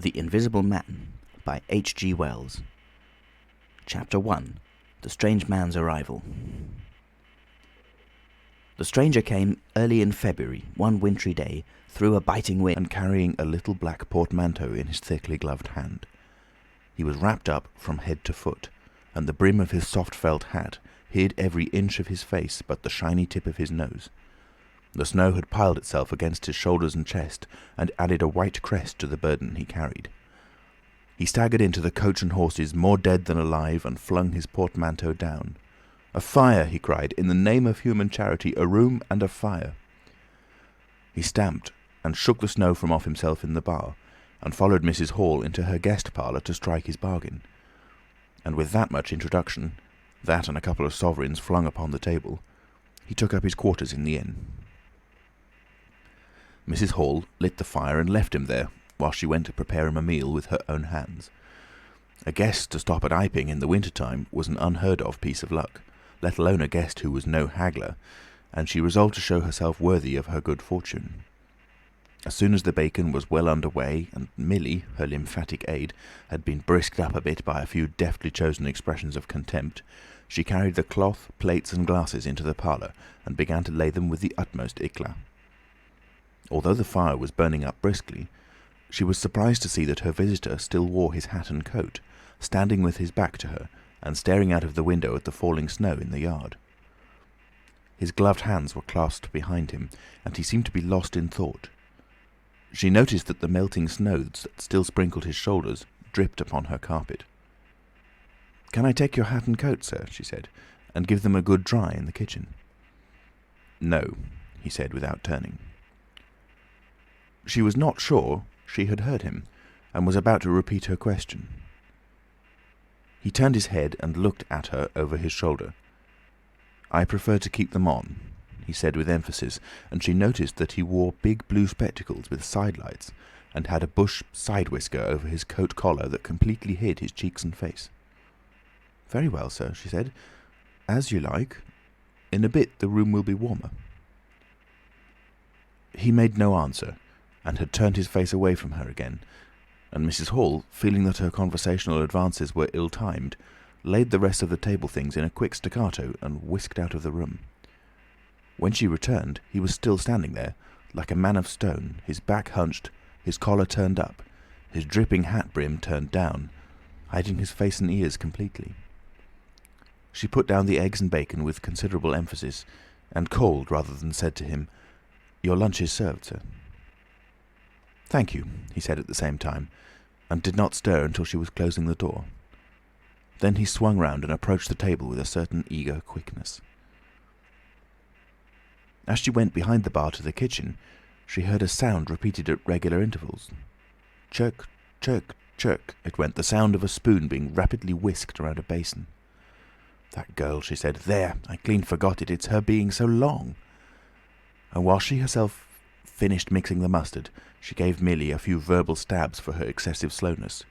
The Invisible Man by hgwells. Chapter 1. The Strange Man's Arrival. The stranger came early in February, one wintry day, through a biting wind, and carrying a little black portmanteau in his thickly gloved hand. He was wrapped up from head to foot, and the brim of his soft felt hat hid every inch of his face but the shiny tip of his nose. The snow had piled itself against his shoulders and chest, and added a white crest to the burden he carried. He staggered into the coach and horses, more dead than alive, and flung his portmanteau down. "A fire!" he cried. "In the name of human charity, a room and a fire!" He stamped and shook the snow from off himself in the bar, and followed Mrs. Hall into her guest parlour to strike his bargain. And with that much introduction, that and a couple of sovereigns flung upon the table, he took up his quarters in the inn. Mrs. Hall lit the fire and left him there, while she went to prepare him a meal with her own hands. A guest to stop at Iping in the winter-time was an unheard-of piece of luck, let alone a guest who was no haggler, and she resolved to show herself worthy of her good fortune. As soon as the bacon was well under way, and Milly, her lymphatic aid, had been brisked up a bit by a few deftly chosen expressions of contempt, she carried the cloth, plates and glasses into the parlour, and began to lay them with the utmost éclat. Although the fire was burning up briskly, she was surprised to see that her visitor still wore his hat and coat, standing with his back to her, and staring out of the window at the falling snow in the yard. His gloved hands were clasped behind him, and he seemed to be lost in thought. She noticed that the melting snow that still sprinkled his shoulders dripped upon her carpet. "Can I take your hat and coat, sir?" she said, "and give them a good dry in the kitchen?" "No," he said without turning. She was not sure she had heard him, and was about to repeat her question. He turned his head and looked at her over his shoulder. "I prefer to keep them on," he said with emphasis, and she noticed that he wore big blue spectacles with sidelights, and had a bush side whisker over his coat collar that completely hid his cheeks and face. "Very well, sir," she said. "As you like. In a bit the room will be warmer." He made no answer, and had turned his face away from her again, and Mrs. Hall, feeling that her conversational advances were ill-timed, laid the rest of the table things in a quick staccato and whisked out of the room. When she returned, he was still standing there, like a man of stone, his back hunched, his collar turned up, his dripping hat brim turned down, hiding his face and ears completely. She put down the eggs and bacon with considerable emphasis, and called rather than said to him, "Your lunch is served, sir." "Thank you," he said at the same time, and did not stir until she was closing the door. Then he swung round and approached the table with a certain eager quickness. As she went behind the bar to the kitchen, she heard a sound repeated at regular intervals. Chirk, chirk, chirk, it went, the sound of a spoon being rapidly whisked around a basin. "That girl," she said. "There, I clean forgot it. It's her being so long." And while she herself finished mixing the mustard, she gave Milly a few verbal stabs for her excessive slowness.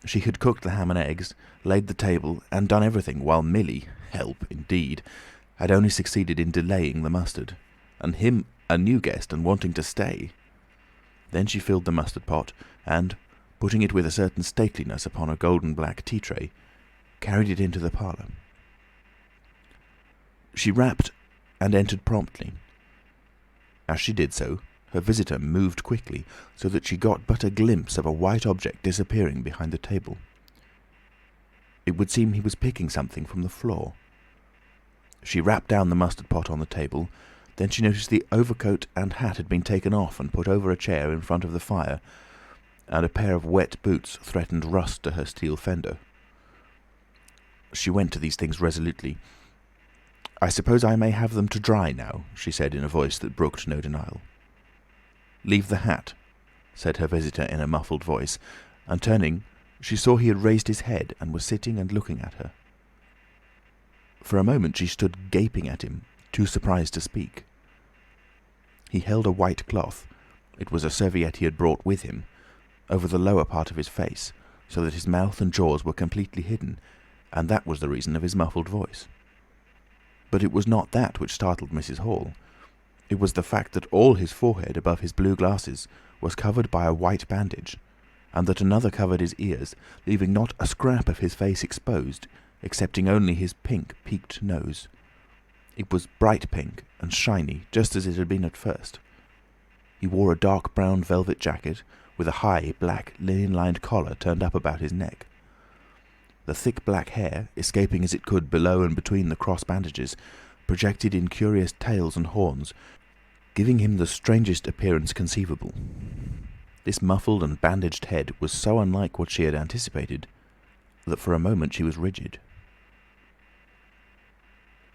She had cooked the ham and eggs, laid the table, and done everything, while Milly, help indeed, had only succeeded in delaying the mustard, and him a new guest and wanting to stay. Then she filled the mustard pot, and, putting it with a certain stateliness upon a golden black tea tray, carried it into the parlour. She rapped and entered promptly. As she did so, her visitor moved quickly, so that she got but a glimpse of a white object disappearing behind the table. It would seem he was picking something from the floor. She rapped down the mustard pot on the table, then she noticed the overcoat and hat had been taken off and put over a chair in front of the fire, and a pair of wet boots threatened rust to her steel fender. She went to these things resolutely. "I suppose I may have them to dry now," she said in a voice that brooked no denial. "Leave the hat," said her visitor in a muffled voice, and turning, she saw he had raised his head and was sitting and looking at her. For a moment she stood gaping at him, too surprised to speak. He held a white cloth, it was a serviette he had brought with him, over the lower part of his face, so that his mouth and jaws were completely hidden, and that was the reason of his muffled voice. But it was not that which startled Mrs. Hall. It was the fact that all his forehead above his blue glasses was covered by a white bandage, and that another covered his ears, leaving not a scrap of his face exposed, excepting only his pink, peaked nose. It was bright pink and shiny, just as it had been at first. He wore a dark brown velvet jacket, with a high, black, linen-lined collar turned up about his neck. The thick black hair, escaping as it could below and between the cross bandages, projected in curious tails and horns, giving him the strangest appearance conceivable. This muffled and bandaged head was so unlike what she had anticipated that for a moment she was rigid.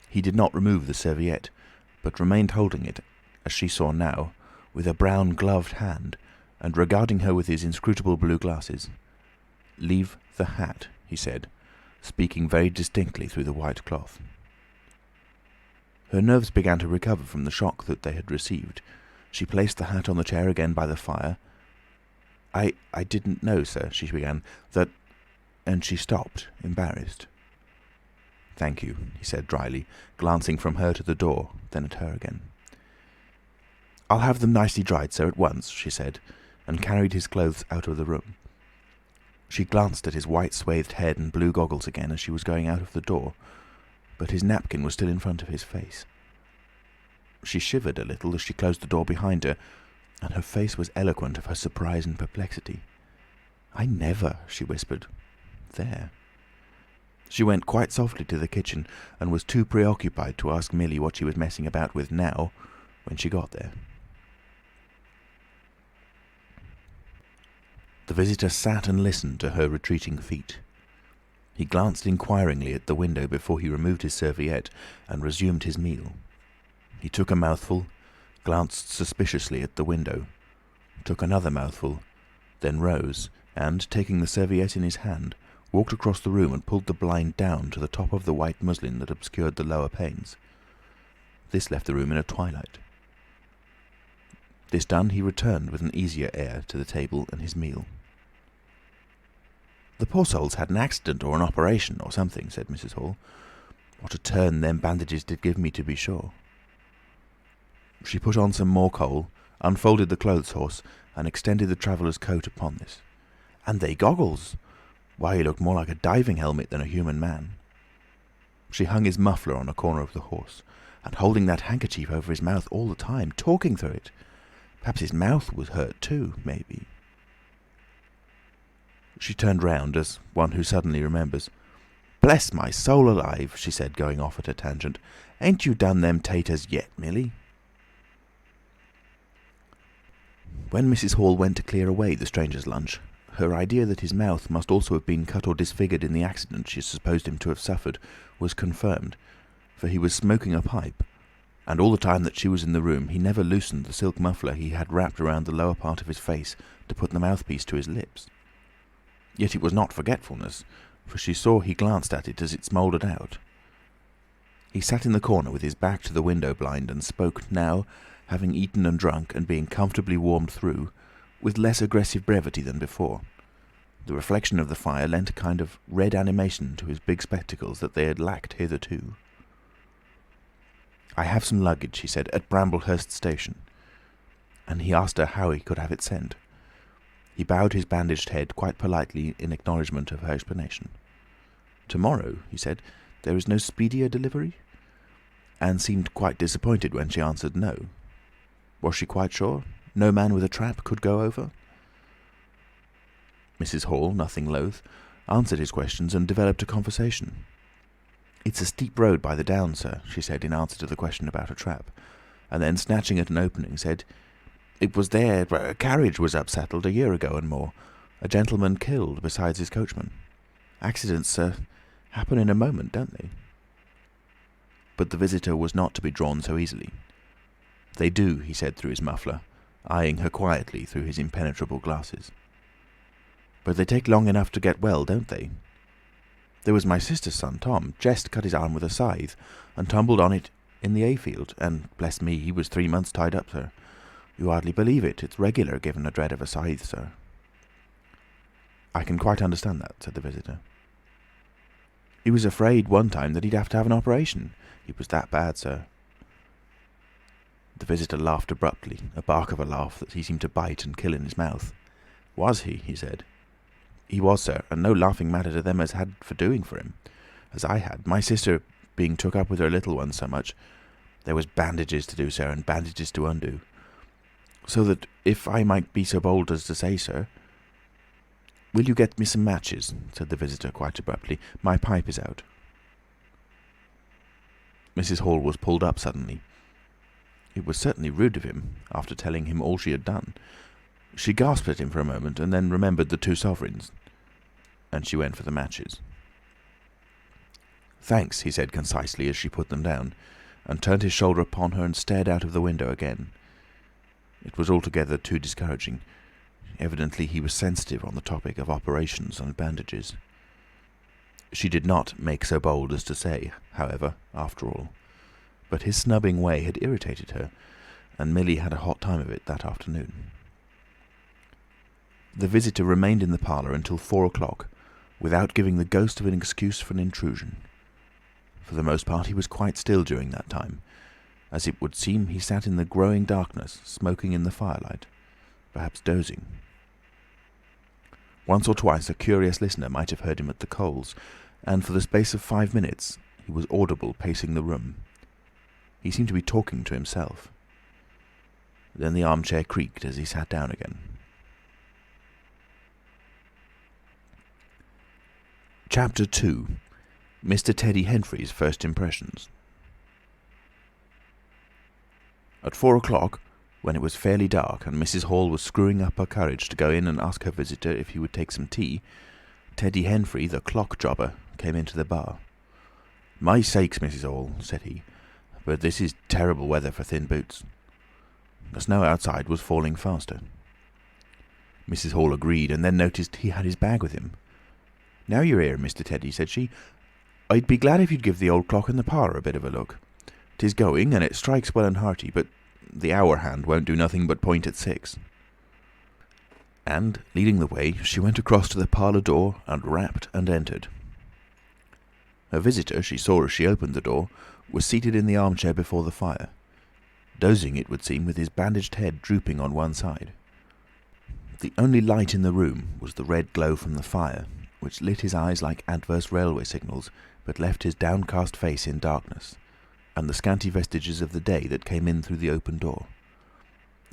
He did not remove the serviette, but remained holding it, as she saw now, with a brown gloved hand, and regarding her with his inscrutable blue glasses. "Leave the hat," he said, speaking very distinctly through the white cloth. Her nerves began to recover from the shock that they had received. She placed the hat on the chair again by the fire. I didn't know, sir," she began, "that—" and she stopped, embarrassed. "Thank you," he said dryly, glancing from her to the door, then at her again. "I'll have them nicely dried, sir, at once," she said, and carried his clothes out of the room. She glanced at his white swathed head and blue goggles again as she was going out of the door, but his napkin was still in front of his face. She shivered a little as she closed the door behind her, and her face was eloquent of her surprise and perplexity. "I never," she whispered. "There." She went quite softly to the kitchen, and was too preoccupied to ask Millie what she was messing about with now, when she got there. The visitor sat and listened to her retreating feet. He glanced inquiringly at the window before he removed his serviette and resumed his meal. He took a mouthful, glanced suspiciously at the window, took another mouthful, then rose, and, taking the serviette in his hand, walked across the room and pulled the blind down to the top of the white muslin that obscured the lower panes. This left the room in a twilight. This done, he returned with an easier air to the table and his meal. "The poor soul's had an accident or an operation or something," said Mrs. Hall. "What a turn them bandages did give me, to be sure." She put on some more coal, unfolded the clothes horse, and extended the traveller's coat upon this. "And they goggles! Why, he looked more like a diving helmet than a human man." She hung his muffler on a corner of the horse, and holding that handkerchief over his mouth all the time, talking through it. Perhaps his mouth was hurt too, maybe. She turned round, as one who suddenly remembers. "Bless my soul alive," she said, going off at a tangent. "Ain't you done them taters yet, Millie?" When Mrs. Hall went to clear away the stranger's lunch, her idea that his mouth must also have been cut or disfigured in the accident she supposed him to have suffered was confirmed, for he was smoking a pipe, and all the time that she was in the room he never loosened the silk muffler he had wrapped around the lower part of his face to put the mouthpiece to his lips. Yet it was not forgetfulness, for she saw he glanced at it as it smouldered out. He sat in the corner with his back to the window blind and spoke now, having eaten and drunk and being comfortably warmed through, with less aggressive brevity than before. The reflection of the fire lent a kind of red animation to his big spectacles that they had lacked hitherto. "I have some luggage," he said, "at Bramblehurst station." And he asked her how he could have it sent. He bowed his bandaged head quite politely in acknowledgment of her explanation. "Tomorrow," he said, "there is no speedier delivery?" And seemed quite disappointed when she answered no. Was she quite sure? No man with a trap could go over? Mrs. Hall, nothing loath, answered his questions and developed a conversation. "It's a steep road by the down, sir," she said in answer to the question about a trap, and then, snatching at an opening, said, "It was there a carriage was upsettled a year ago and more. A gentleman killed besides his coachman. Accidents, sir, happen in a moment, don't they?" But the visitor was not to be drawn so easily. "They do," he said through his muffler, eyeing her quietly through his impenetrable glasses. "But they take long enough to get well, don't they? There was my sister's son, Tom, just cut his arm with a scythe, and tumbled on it in the hayfield, and, bless me, he was 3 months tied up, sir. You hardly believe it. It's regular, given a dread of a scythe, sir." "I can quite understand that," said the visitor. "He was afraid one time that he'd have to have an operation. It was that bad, sir." The visitor laughed abruptly, a bark of a laugh that he seemed to bite and kill in his mouth. "Was he?" he said. He was, sir, and no laughing matter to them as had for doing for him, as I had, my sister being took up with her little one so much. There was bandages to do, sir, and bandages to undo. So that, if I might be so bold as to say, sir—" "Will you get me some matches?" said the visitor quite abruptly. "My pipe is out." Mrs. Hall was pulled up suddenly. It was certainly rude of him, after telling him all she had done. She gasped at him for a moment, and then remembered the 2 sovereigns, and she went for the matches. "Thanks," he said concisely as she put them down, and turned his shoulder upon her and stared out of the window again. It was altogether too discouraging. Evidently he was sensitive on the topic of operations and bandages. She did not make so bold as to say, however, after all. But his snubbing way had irritated her, and Millie had a hot time of it that afternoon. The visitor remained in the parlour until 4 o'clock, without giving the ghost of an excuse for an intrusion. For the most part he was quite still during that time. As it would seem, he sat in the growing darkness, smoking in the firelight, perhaps dozing. Once or twice a curious listener might have heard him at the coals, and for the space of 5 minutes he was audible pacing the room. He seemed to be talking to himself. Then the armchair creaked as he sat down again. Chapter 2. Mr. Teddy Henfrey's First Impressions. At 4 o'clock, when it was fairly dark and Mrs. Hall was screwing up her courage to go in and ask her visitor if he would take some tea, Teddy Henfrey, the clock jobber, came into the bar. "My sakes, Mrs. Hall," said he, "but this is terrible weather for thin boots." The snow outside was falling faster. Mrs. Hall agreed, and then noticed he had his bag with him. "Now you're here, Mr. Teddy," said she, "I'd be glad if you'd give the old clock in the parlour a bit of a look. 'Tis going, and it strikes well and hearty, but the hour hand won't do nothing but point at 6. And, leading the way, she went across to the parlour door and rapped and entered. Her visitor, she saw as she opened the door, was seated in the armchair before the fire, dozing, it would seem, with his bandaged head drooping on one side. The only light in the room was the red glow from the fire, which lit his eyes like adverse railway signals, but left his downcast face in darkness, and the scanty vestiges of the day that came in through the open door.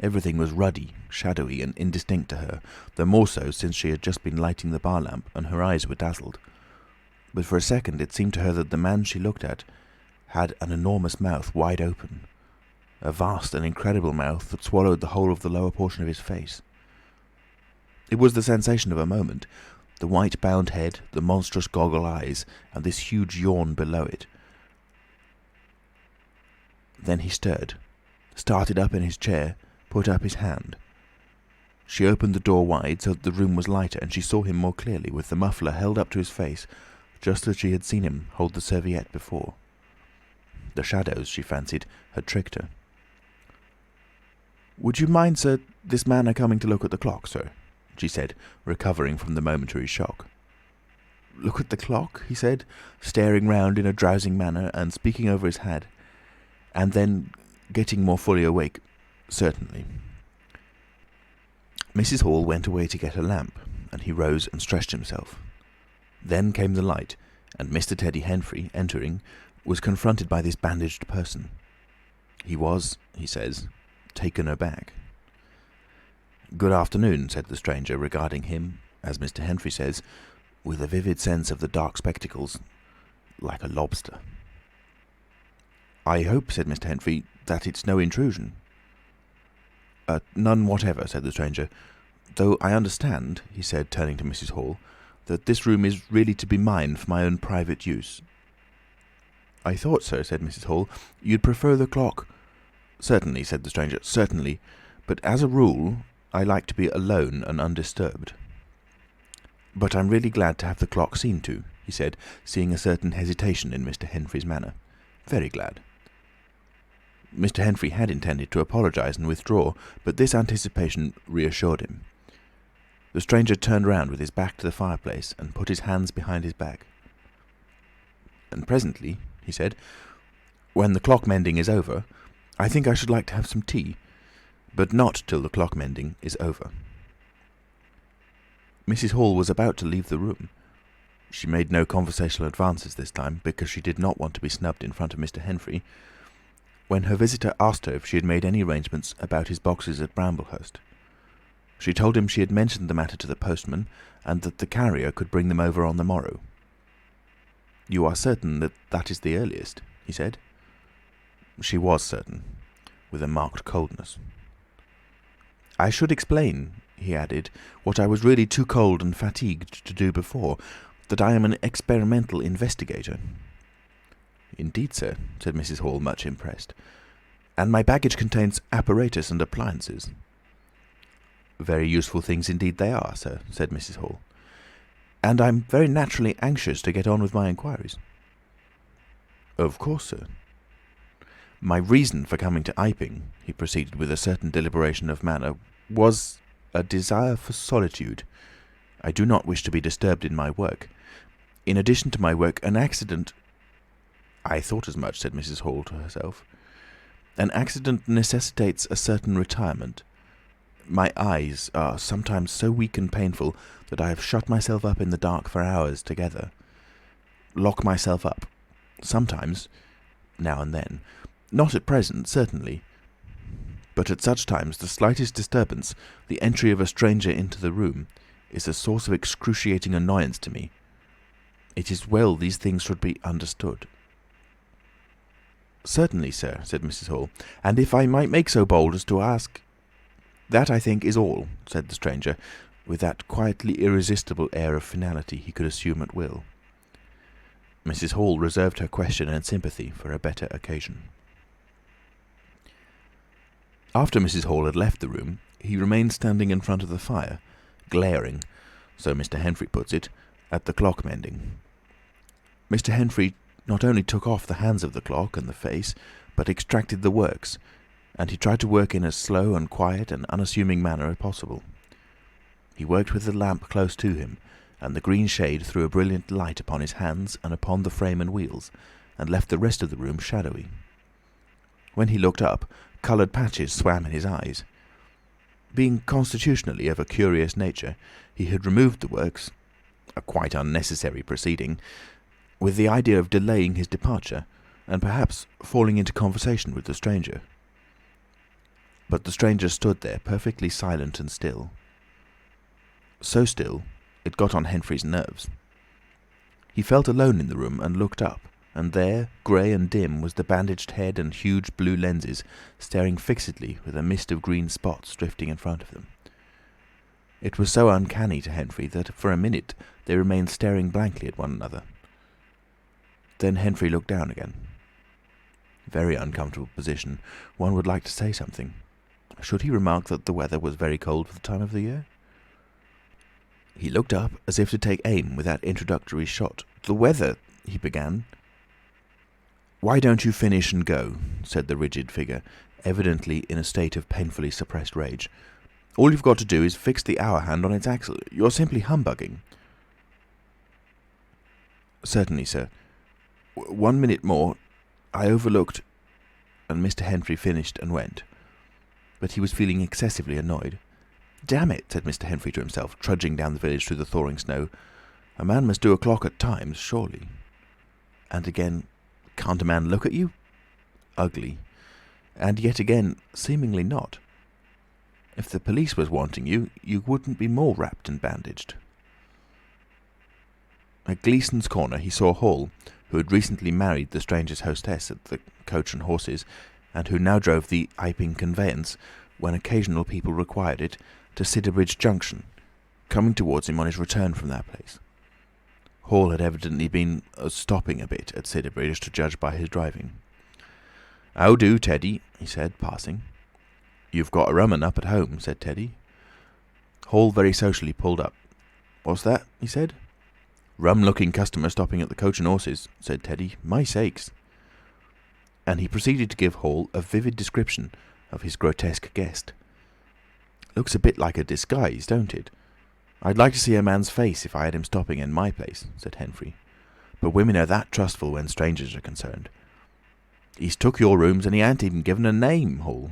Everything was ruddy, shadowy, and indistinct to her, the more so since she had just been lighting the bar lamp, and her eyes were dazzled. But for a second it seemed to her that the man she looked at had an enormous mouth wide open, a vast and incredible mouth that swallowed the whole of the lower portion of his face. It was the sensation of a moment, the white bound head, the monstrous goggle eyes, and this huge yawn below it. Then he started up in his chair, put up his hand. She opened the door wide so that the room was lighter, and she saw him more clearly, with the muffler held up to his face, just as she had seen him hold the serviette before. The shadows, she fancied, had tricked her. "Would you mind, sir, this man coming to look at the clock, sir?" she said, recovering from the momentary shock. "Look at the clock?" he said, staring round in a drowsing manner and speaking over his head, and then, getting more fully awake, "Certainly." Mrs. Hall went away to get a lamp, and he rose and stretched himself. Then came the light, and Mr. Teddy Henfrey, entering, was confronted by this bandaged person. He was, he says, taken aback. "Good afternoon," said the stranger, regarding him, as Mr. Henfrey says, with a vivid sense of the dark spectacles, like a lobster. "I hope," said Mr. Henfrey, "that it's no intrusion." "None whatever," said the stranger, "though I understand," he said, turning to Mrs. Hall, "that this room is really to be mine for my own private use." "I thought, sir," said Mrs. Hall, "you'd prefer the clock—" "Certainly," said the stranger, "certainly, but as a rule I like to be alone and undisturbed." "But I'm really glad to have the clock seen to," he said, seeing a certain hesitation in Mr. Henfrey's manner. "Very glad." Mr. Henfrey had intended to apologise and withdraw, but this anticipation reassured him. The stranger turned round with his back to the fireplace and put his hands behind his back. "And presently," he said, "when the clock mending is over, I think I should like to have some tea, but not till the clock mending is over." Mrs. Hall was about to leave the room. She made no conversational advances this time, because she did not want to be snubbed in front of Mr. Henfrey, when her visitor asked her if she had made any arrangements about his boxes at Bramblehurst. She told him she had mentioned the matter to the postman, and that the carrier could bring them over on the morrow. "You are certain that that is the earliest?" he said. She was certain, with a marked coldness. "I should explain," he added, "what I was really too cold and fatigued to do before, that I am an experimental investigator." "Indeed, sir," said Mrs. Hall, much impressed. "And my baggage contains apparatus and appliances." "Very useful things indeed they are, sir," said Mrs. Hall. "And I'm very naturally anxious to get on with my inquiries." "Of course, sir." "My reason for coming to Iping," he proceeded with a certain deliberation of manner, "was a desire for solitude. I do not wish to be disturbed in my work. In addition to my work, an accident—" "I thought as much," said Mrs. Hall to herself. "An accident necessitates a certain retirement. My eyes are sometimes so weak and painful that I have shut myself up in the dark for hours together. Lock myself up. Sometimes, now and then. Not at present, certainly. But at such times the slightest disturbance, the entry of a stranger into the room, is a source of excruciating annoyance to me. It is well these things should be understood." "Certainly, sir," said Mrs. Hall. "And if I might make so bold as to ask—" "That, I think, is all," said the stranger, with that quietly irresistible air of finality he could assume at will. Mrs. Hall reserved her question and sympathy for a better occasion. After Mrs. Hall had left the room, he remained standing in front of the fire, glaring, so Mr. Henfrey puts it, at the clock mending. Mr. Henfrey not only took off the hands of the clock and the face, but extracted the works, and he tried to work in as slow and quiet and unassuming manner as possible. He worked with the lamp close to him, and the green shade threw a brilliant light upon his hands and upon the frame and wheels, and left the rest of the room shadowy. When he looked up, coloured patches swam in his eyes. Being constitutionally of a curious nature, he had removed the works, a quite unnecessary proceeding, with the idea of delaying his departure, and perhaps falling into conversation with the stranger. But the stranger stood there, perfectly silent and still. So still, it got on Henfrey's nerves. He felt alone in the room and looked up, and there, grey and dim, was the bandaged head and huge blue lenses staring fixedly with a mist of green spots drifting in front of them. It was so uncanny to Henfrey that for a minute they remained staring blankly at one another. Then Henfrey looked down again. Very uncomfortable position. One would like to say something. Should he remark that the weather was very cold for the time of the year? He looked up as if to take aim with that introductory shot. "The weather—" he began. "Why don't you finish and go?" said the rigid figure, evidently in a state of painfully suppressed rage. "All you've got to do is fix the hour hand on its axle. You're simply humbugging." "Certainly, sir. 1 minute more. I overlooked—" and Mr. Henfrey finished and went. But he was feeling excessively annoyed. "Damn it," said Mr. Henfrey to himself, trudging down the village through the thawing snow. "A man must do a clock at times, surely." And again, "Can't a man look at you?" Ugly. And yet again, seemingly not. If the police was wanting you, you wouldn't be more wrapped and bandaged. At Gleason's Corner he saw Hall, who had recently married the stranger's hostess at the Coach and Horses, and who now drove the Iping conveyance, when occasional people required it, to Sidderbridge Junction, coming towards him on his return from that place. Hall had evidently been stopping a bit at Sidderbridge, to judge by his driving. "How do, Teddy?" he said, passing. "You've got a rum 'un up at home," said Teddy. Hall very socially pulled up. "What's that?" he said. "Rum-looking customer stopping at the Coach and Horses," said Teddy. "My sakes!" And he proceeded to give Hall a vivid description of his grotesque guest. "Looks a bit like a disguise, don't it? I'd like to see a man's face if I had him stopping in my place," said Henfrey. "But women are that trustful when strangers are concerned. He's took your rooms and he ain't even given a name, Hall."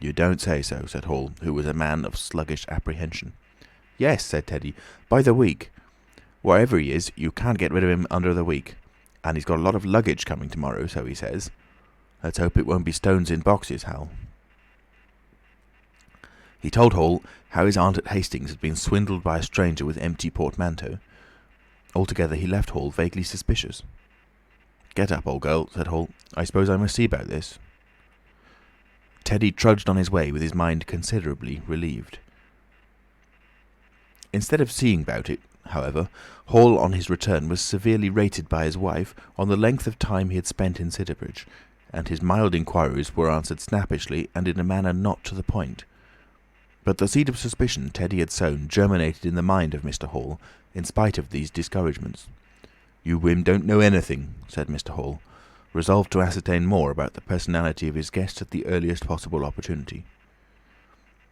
"You don't say so," said Hall, who was a man of sluggish apprehension. "Yes," said Teddy, "by the week. Wherever he is, you can't get rid of him under the week. And he's got a lot of luggage coming tomorrow, so he says. Let's hope it won't be stones in boxes, Hal." He told Hall how his aunt at Hastings had been swindled by a stranger with empty portmanteau. Altogether, he left Hall vaguely suspicious. "Get up, old girl," said Hall. "I suppose I must see about this." Teddy trudged on his way with his mind considerably relieved. Instead of seeing about it, however, Hall on his return was severely rated by his wife on the length of time he had spent in Sidderbridge, and his mild inquiries were answered snappishly and in a manner not to the point. But the seed of suspicion Teddy had sown germinated in the mind of Mr. Hall, in spite of these discouragements. "You Wim don't know anything," said Mr. Hall, resolved to ascertain more about the personality of his guest at the earliest possible opportunity.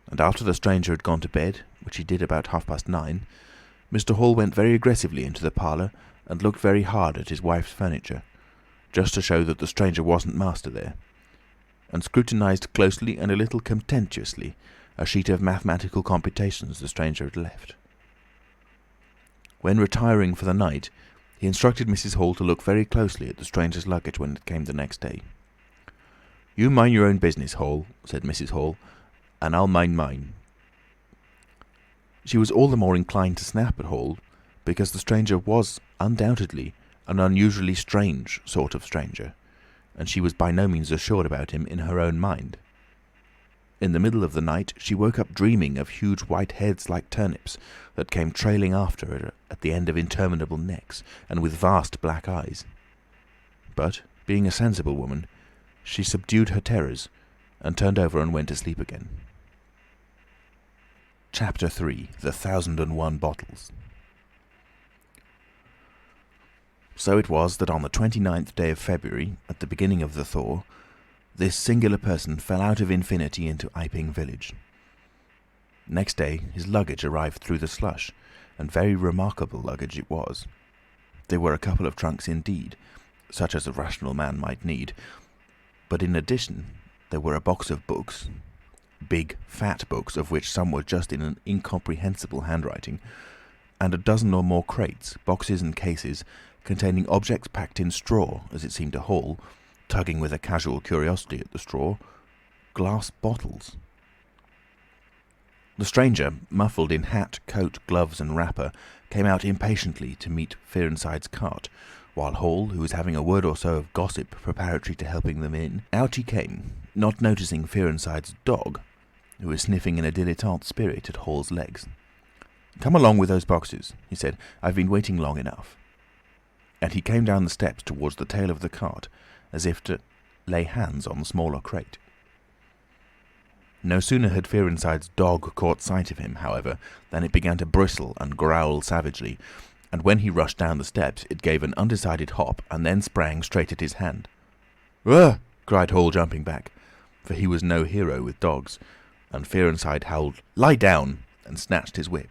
And after the stranger had gone to bed, which he did about 9:30, Mr. Hall went very aggressively into the parlour and looked very hard at his wife's furniture, just to show that the stranger wasn't master there, and scrutinised closely and a little contemptuously a sheet of mathematical computations the stranger had left. When retiring for the night, he instructed Mrs. Hall to look very closely at the stranger's luggage when it came the next day. "You mind your own business, Hall," said Mrs. Hall, "and I'll mind mine." She was all the more inclined to snap at Hall because the stranger was undoubtedly an unusually strange sort of stranger, and she was by no means assured about him in her own mind. In the middle of the night she woke up dreaming of huge white heads like turnips that came trailing after her at the end of interminable necks, and with vast black eyes. But, being a sensible woman, she subdued her terrors and turned over and went to sleep again. Chapter 3. The 1001 Bottles. So it was that on the 29th day of February, at the beginning of the thaw, this singular person fell out of infinity into Iping village. Next day his luggage arrived through the slush, and very remarkable luggage it was. There were a couple of trunks indeed, such as a rational man might need, but in addition there were a box of books, big, fat books of which some were just in an incomprehensible handwriting, and a dozen or more crates, boxes and cases, containing objects packed in straw, as it seemed to Hall, tugging with a casual curiosity at the straw, glass bottles. The stranger, muffled in hat, coat, gloves and wrapper, came out impatiently to meet Fearenside's cart, while Hall, who was having a word or so of gossip preparatory to helping them in, out he came, not noticing Fearenside's dog, who was sniffing in a dilettante spirit at Hall's legs. "Come along with those boxes," he said. "I've been waiting long enough." And he came down the steps towards the tail of the cart, as if to lay hands on the smaller crate. No sooner had Fearenside's dog caught sight of him, however, than it began to bristle and growl savagely, and when he rushed down the steps it gave an undecided hop and then sprang straight at his hand. "Ugh!" cried Hall, jumping back, for he was no hero with dogs, and Fearenside howled, "Lie down!" and snatched his whip.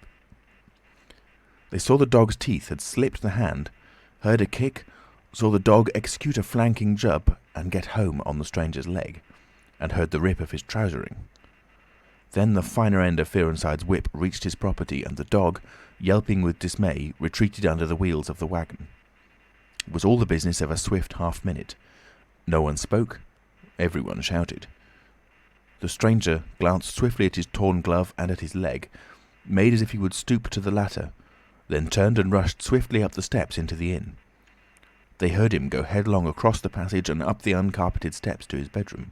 They saw the dog's teeth had slipped the hand, heard a kick, saw the dog execute a flanking jump and get home on the stranger's leg, and heard the rip of his trousering. Then the finer end of Fearenside's whip reached his property, and the dog, yelping with dismay, retreated under the wheels of the wagon. It was all the business of a swift half-minute. No one spoke, everyone shouted. The stranger glanced swiftly at his torn glove and at his leg, made as if he would stoop to the latter, then turned and rushed swiftly up the steps into the inn. They heard him go headlong across the passage and up the uncarpeted steps to his bedroom.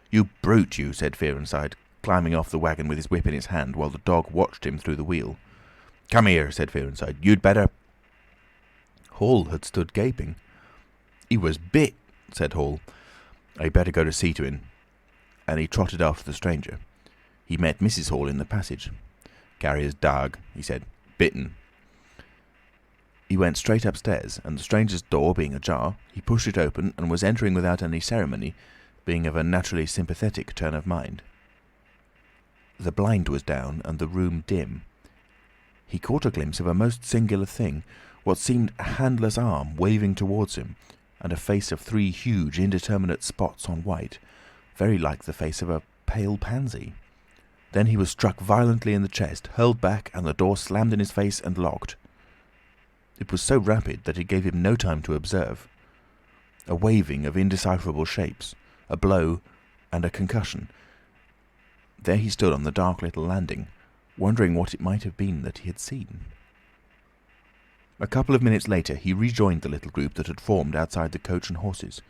"You brute, you," said Fearenside, climbing off the wagon with his whip in his hand, while the dog watched him through the wheel. "Come here," said Fearenside. "You'd better—" Hall had stood gaping. "He was bit," said Hall. "I'd better go to see to him." And he trotted after the stranger. He met Mrs. Hall in the passage. "Carrier's dog," he said. "Bitten." He went straight upstairs, and the stranger's door being ajar, he pushed it open and was entering without any ceremony, being of a naturally sympathetic turn of mind. The blind was down and the room dim. He caught a glimpse of a most singular thing, what seemed a handless arm waving towards him, and a face of 3 huge indeterminate spots on white, very like the face of a pale pansy. Then he was struck violently in the chest, hurled back, and the door slammed in his face and locked. It was so rapid that it gave him no time to observe. A waving of indecipherable shapes, a blow, and a concussion. There he stood on the dark little landing, wondering what it might have been that he had seen. A couple of minutes later he rejoined the little group that had formed outside the Coach and Horses.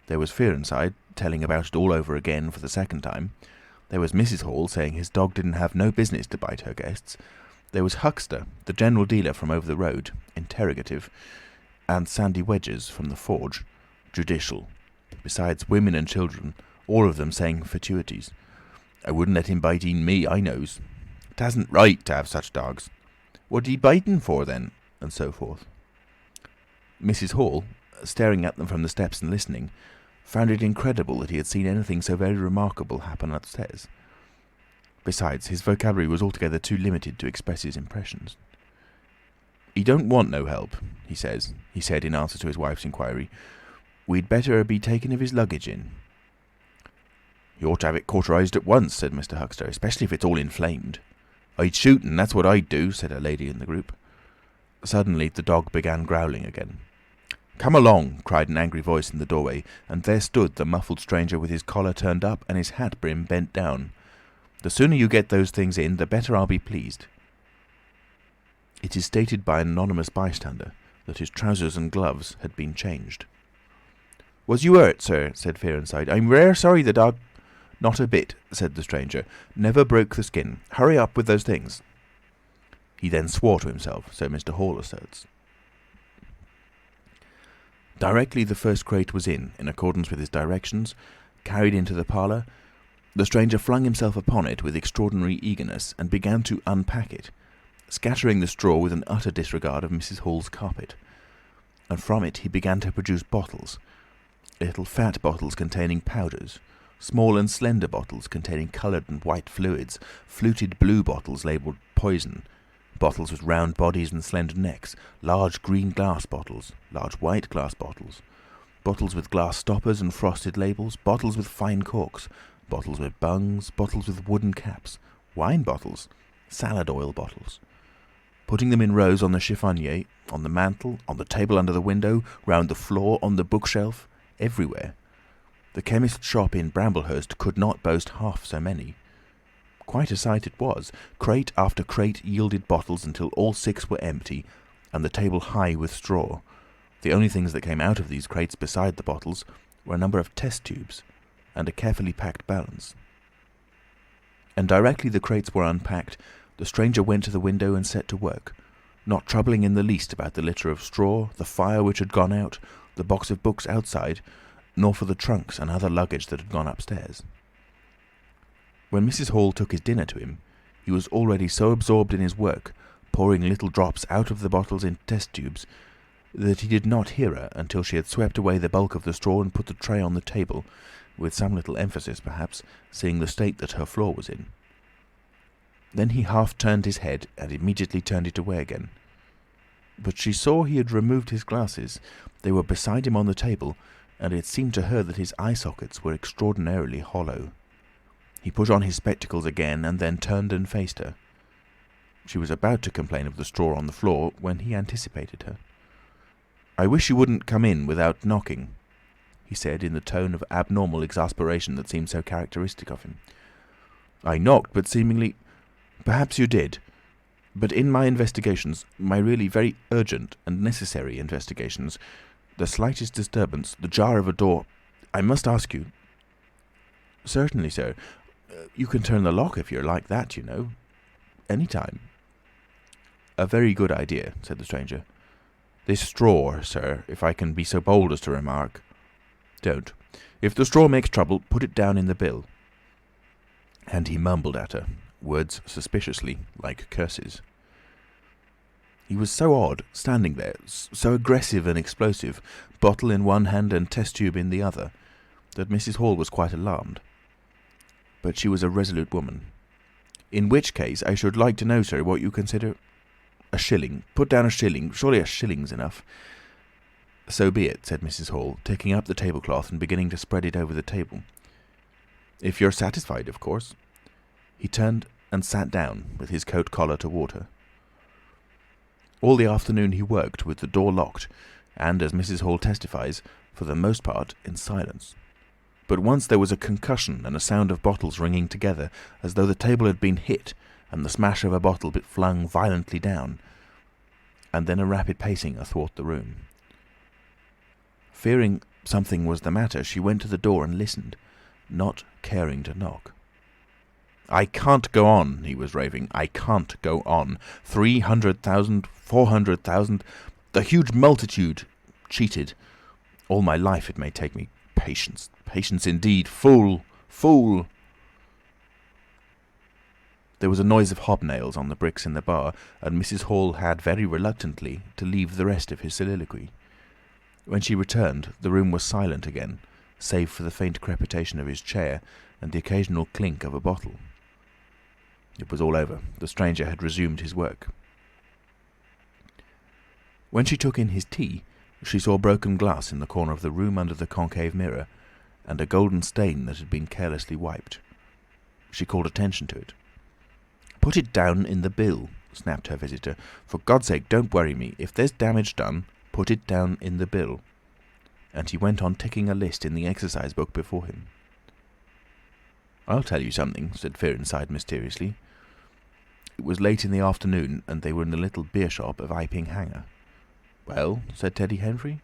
There was Fearenside, telling about it all over again for the second time. There was Mrs. Hall, saying his dog didn't have no business to bite her guests. There was Huckster, the general dealer from over the road, interrogative, and Sandy Wedges from the forge, judicial, besides women and children, all of them saying fatuities. I wouldn't let him bite e'en me, I knows. T'asn't right to have such dogs. What'd he bite for then? And so forth. Mrs. Hall, staring at them from the steps and listening, found it incredible that he had seen anything so very remarkable happen upstairs. Besides, his vocabulary was altogether too limited to express his impressions. "He don't want no help, he said in answer to his wife's inquiry. We'd better be taking of his luggage in." "You ought to have it cauterized at once," said Mr. Huckster, "especially if it's all inflamed." "I'd shoot him, that's what I'd do," said a lady in the group. Suddenly the dog began growling again. "Come along," cried an angry voice in the doorway, and there stood the muffled stranger with his collar turned up and his hat brim bent down. "The sooner you get those things in, the better I'll be pleased." It is stated by an anonymous bystander that his trousers and gloves had been changed. "Was you hurt, sir?" said Fearenside. "I'm rare sorry the dog—" "Not a bit," said the stranger. "Never broke the skin. Hurry up with those things." He then swore to himself, so Mr. Hall asserts. Directly the first crate was in accordance with his directions, carried into the parlour, the stranger flung himself upon it with extraordinary eagerness and began to unpack it, scattering the straw with an utter disregard of Mrs. Hall's carpet. And from it he began to produce bottles, little fat bottles containing powders, small and slender bottles containing coloured and white fluids, fluted blue bottles labelled poison, bottles with round bodies and slender necks, large green glass bottles, large white glass bottles, bottles with glass stoppers and frosted labels, bottles with fine corks, bottles with bungs, bottles with wooden caps, wine bottles, salad oil bottles. Putting them in rows on the chiffonier, on the mantel, on the table under the window, round the floor, on the bookshelf, everywhere. The chemist's shop in Bramblehurst could not boast half so many. Quite a sight it was. Crate after crate yielded bottles until all 6 were empty, and the table high with straw. The only things that came out of these crates beside the bottles were a number of test tubes and a carefully packed balance. And directly the crates were unpacked, the stranger went to the window and set to work, not troubling in the least about the litter of straw, the fire which had gone out, the box of books outside, nor for the trunks and other luggage that had gone upstairs. When Mrs. Hall took his dinner to him, he was already so absorbed in his work, pouring little drops out of the bottles in test tubes, that he did not hear her until she had swept away the bulk of the straw and put the tray on the table, with some little emphasis perhaps, seeing the state that her floor was in. Then he half turned his head and immediately turned it away again. But she saw he had removed his glasses. They were beside him on the table, and it seemed to her that his eye sockets were extraordinarily hollow. He put on his spectacles again and then turned and faced her. She was about to complain of the straw on the floor when he anticipated her. "I wish you wouldn't come in without knocking," he said in the tone of abnormal exasperation that seemed so characteristic of him. "I knocked, but seemingly—" "Perhaps you did. But in my investigations, my really very urgent and necessary investigations, the slightest disturbance, the jar of a door— I must ask you—" "Certainly, sir. You can turn the lock if you're like that, you know. Any time." "A very good idea," said the stranger. "This straw, sir, if I can be so bold as to remark—" "Don't. If the straw makes trouble, put it down in the bill." And he mumbled at her, words suspiciously like curses. He was so odd, standing there, so aggressive and explosive, bottle in one hand and test tube in the other, that Mrs. Hall was quite alarmed. But she was a resolute woman. "In which case, I should like to know, sir, what you consider—" "A shilling. Put down a shilling. Surely a shilling's enough." "So be it," said Mrs. Hall, taking up the tablecloth and beginning to spread it over the table. "If you're satisfied, of course." He turned and sat down, with his coat collar toward her. All the afternoon he worked with the door locked, and, as Mrs. Hall testifies, for the most part in silence. But once there was a concussion and a sound of bottles ringing together, as though the table had been hit, and the smash of a bottle flung violently down, and then a rapid pacing athwart the room. Fearing something was the matter, she went to the door and listened, not caring to knock. "I can't go on," he was raving. "I can't go on. 300,000, 400,000, the huge multitude cheated. All my life it may take me. Patience. Patience indeed. Fool! Fool!" There was a noise of hobnails on the bricks in the bar, and Mrs. Hall had very reluctantly to leave the rest of his soliloquy. When she returned, the room was silent again, save for the faint crepitation of his chair and the occasional clink of a bottle. It was all over. The stranger had resumed his work. When she took in his tea, she saw broken glass in the corner of the room under the concave mirror, and a golden stain that had been carelessly wiped. She called attention to it. "Put it down in the bill," snapped her visitor. "For God's sake, don't worry me. If there's damage done, put it down in the bill." And he went on ticking a list in the exercise book before him. "I'll tell you something," said Fearenside mysteriously. It was late in the afternoon, and they were in the little beer shop of Iping Hanger. "Well?" said Teddy Henfrey.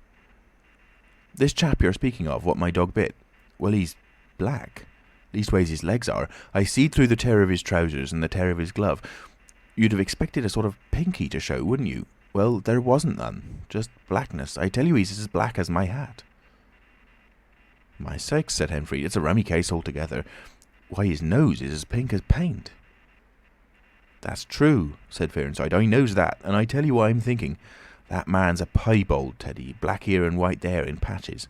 "This chap you're speaking of, what my dog bit, well, he's black. Leastways his legs are. I seed through the tear of his trousers and the tear of his glove. You'd have expected a sort of pinky to show, wouldn't you? Well, there wasn't none. Just blackness. I tell you he's as black as my hat." "My sakes," said Henfrey, "it's a rummy case altogether. Why, his nose is as pink as paint." "That's true," said Fearenside. "I knows that, and I tell you what I'm thinking. That man's a piebald, Teddy, black here and white there in patches.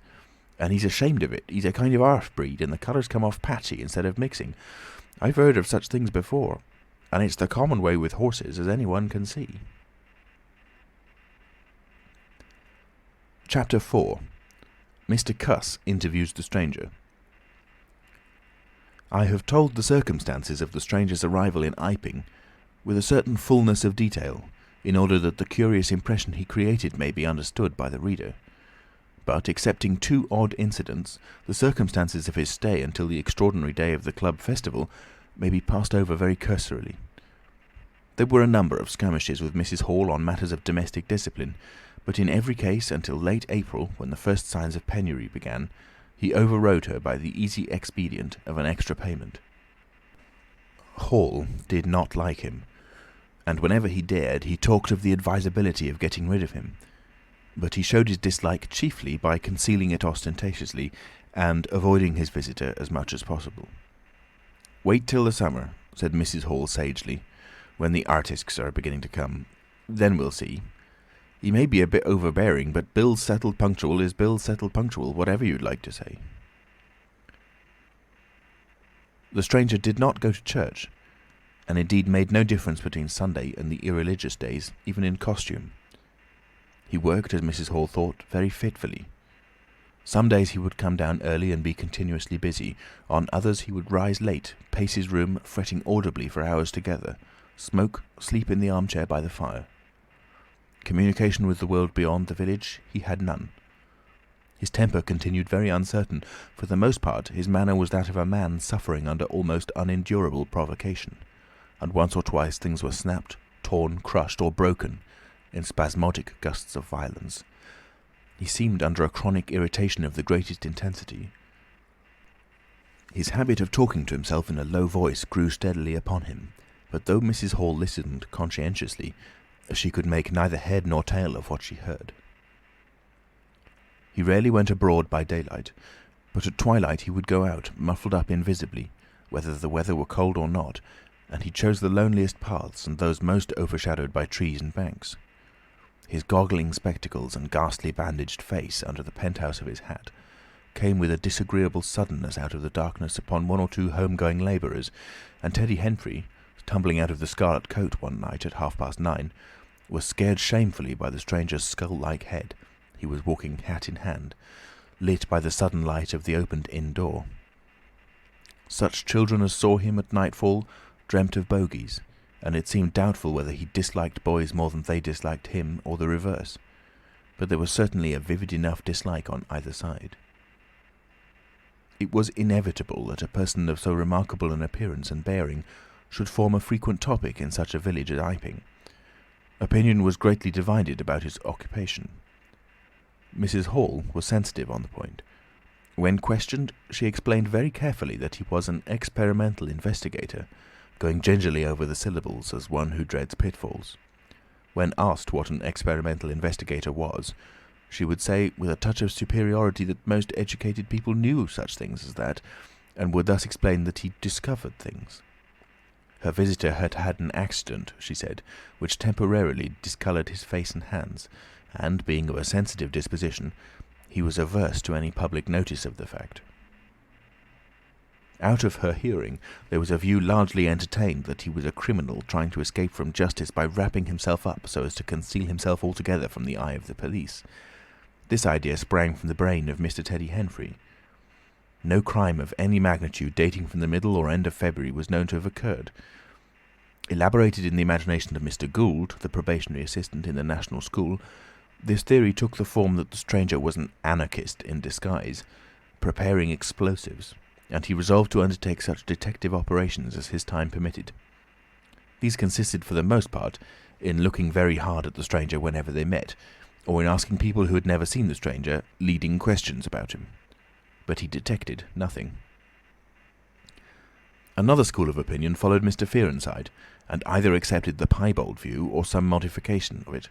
And he's ashamed of it. He's a kind of half-breed, and the colours come off patchy instead of mixing. I've heard of such things before, and it's the common way with horses, as anyone can see." Chapter 4. Mr. Cuss interviews the stranger. I have told the circumstances of the stranger's arrival in Iping with a certain fullness of detail, in order that the curious impression he created may be understood by the reader. But, excepting two odd incidents, the circumstances of his stay until the extraordinary day of the club festival may be passed over very cursorily. There were a number of skirmishes with Mrs. Hall on matters of domestic discipline, but in every case, until late April, when the first signs of penury began, he overrode her by the easy expedient of an extra payment. Hall did not like him, and whenever he dared, he talked of the advisability of getting rid of him. But he showed his dislike chiefly by concealing it ostentatiously, and avoiding his visitor as much as possible. "Wait till the summer," said Mrs. Hall sagely, "when the artisks are beginning to come. Then we'll see. He may be a bit overbearing, but bills settled punctual is bills settled punctual, whatever you'd like to say." The stranger did not go to church, and indeed made no difference between Sunday and the irreligious days, even in costume. He worked, as Mrs. Hall thought, very fitfully. Some days he would come down early and be continuously busy. On others he would rise late, pace his room, fretting audibly for hours together, smoke, sleep in the armchair by the fire. Communication with the world beyond the village he had none. His temper continued very uncertain. For the most part his manner was that of a man suffering under almost unendurable provocation, and once or twice things were snapped, torn, crushed, or broken in spasmodic gusts of violence. He seemed under a chronic irritation of the greatest intensity. His habit of talking to himself in a low voice grew steadily upon him, but though Mrs. Hall listened conscientiously, she could make neither head nor tail of what she heard. He rarely went abroad by daylight, but at twilight he would go out, muffled up invisibly, whether the weather were cold or not, and he chose the loneliest paths and those most overshadowed by trees and banks. His goggling spectacles and ghastly bandaged face under the penthouse of his hat came with a disagreeable suddenness out of the darkness upon one or two home-going labourers, and Teddy Henfrey, tumbling out of the scarlet coat one night at 9:30, was scared shamefully by the stranger's skull-like head. He was walking hat in hand, lit by the sudden light of the opened inn door. Such children as saw him at nightfall dreamt of bogies, and it seemed doubtful whether he disliked boys more than they disliked him, or the reverse. But there was certainly a vivid enough dislike on either side. It was inevitable that a person of so remarkable an appearance and bearing should form a frequent topic in such a village as Iping. Opinion was greatly divided about his occupation. Mrs. Hall was sensitive on the point. When questioned, she explained very carefully that he was an experimental investigator, going gingerly over the syllables as one who dreads pitfalls. When asked what an experimental investigator was, she would say with a touch of superiority that most educated people knew such things as that, and would thus explain that he discovered things. Her visitor had had an accident, she said, which temporarily discoloured his face and hands, and, being of a sensitive disposition, he was averse to any public notice of the fact. Out of her hearing, there was a view largely entertained that he was a criminal trying to escape from justice by wrapping himself up so as to conceal himself altogether from the eye of the police. This idea sprang from the brain of Mr. Teddy Henfrey. No crime of any magnitude dating from the middle or end of February was known to have occurred. Elaborated in the imagination of Mr. Gould, the probationary assistant in the National School, this theory took the form that the stranger was an anarchist in disguise, preparing explosives, and he resolved to undertake such detective operations as his time permitted. These consisted for the most part in looking very hard at the stranger whenever they met, or in asking people who had never seen the stranger leading questions about him. But he detected nothing. Another school of opinion followed Mr. Fearenside, and either accepted the piebald view or some modification of it,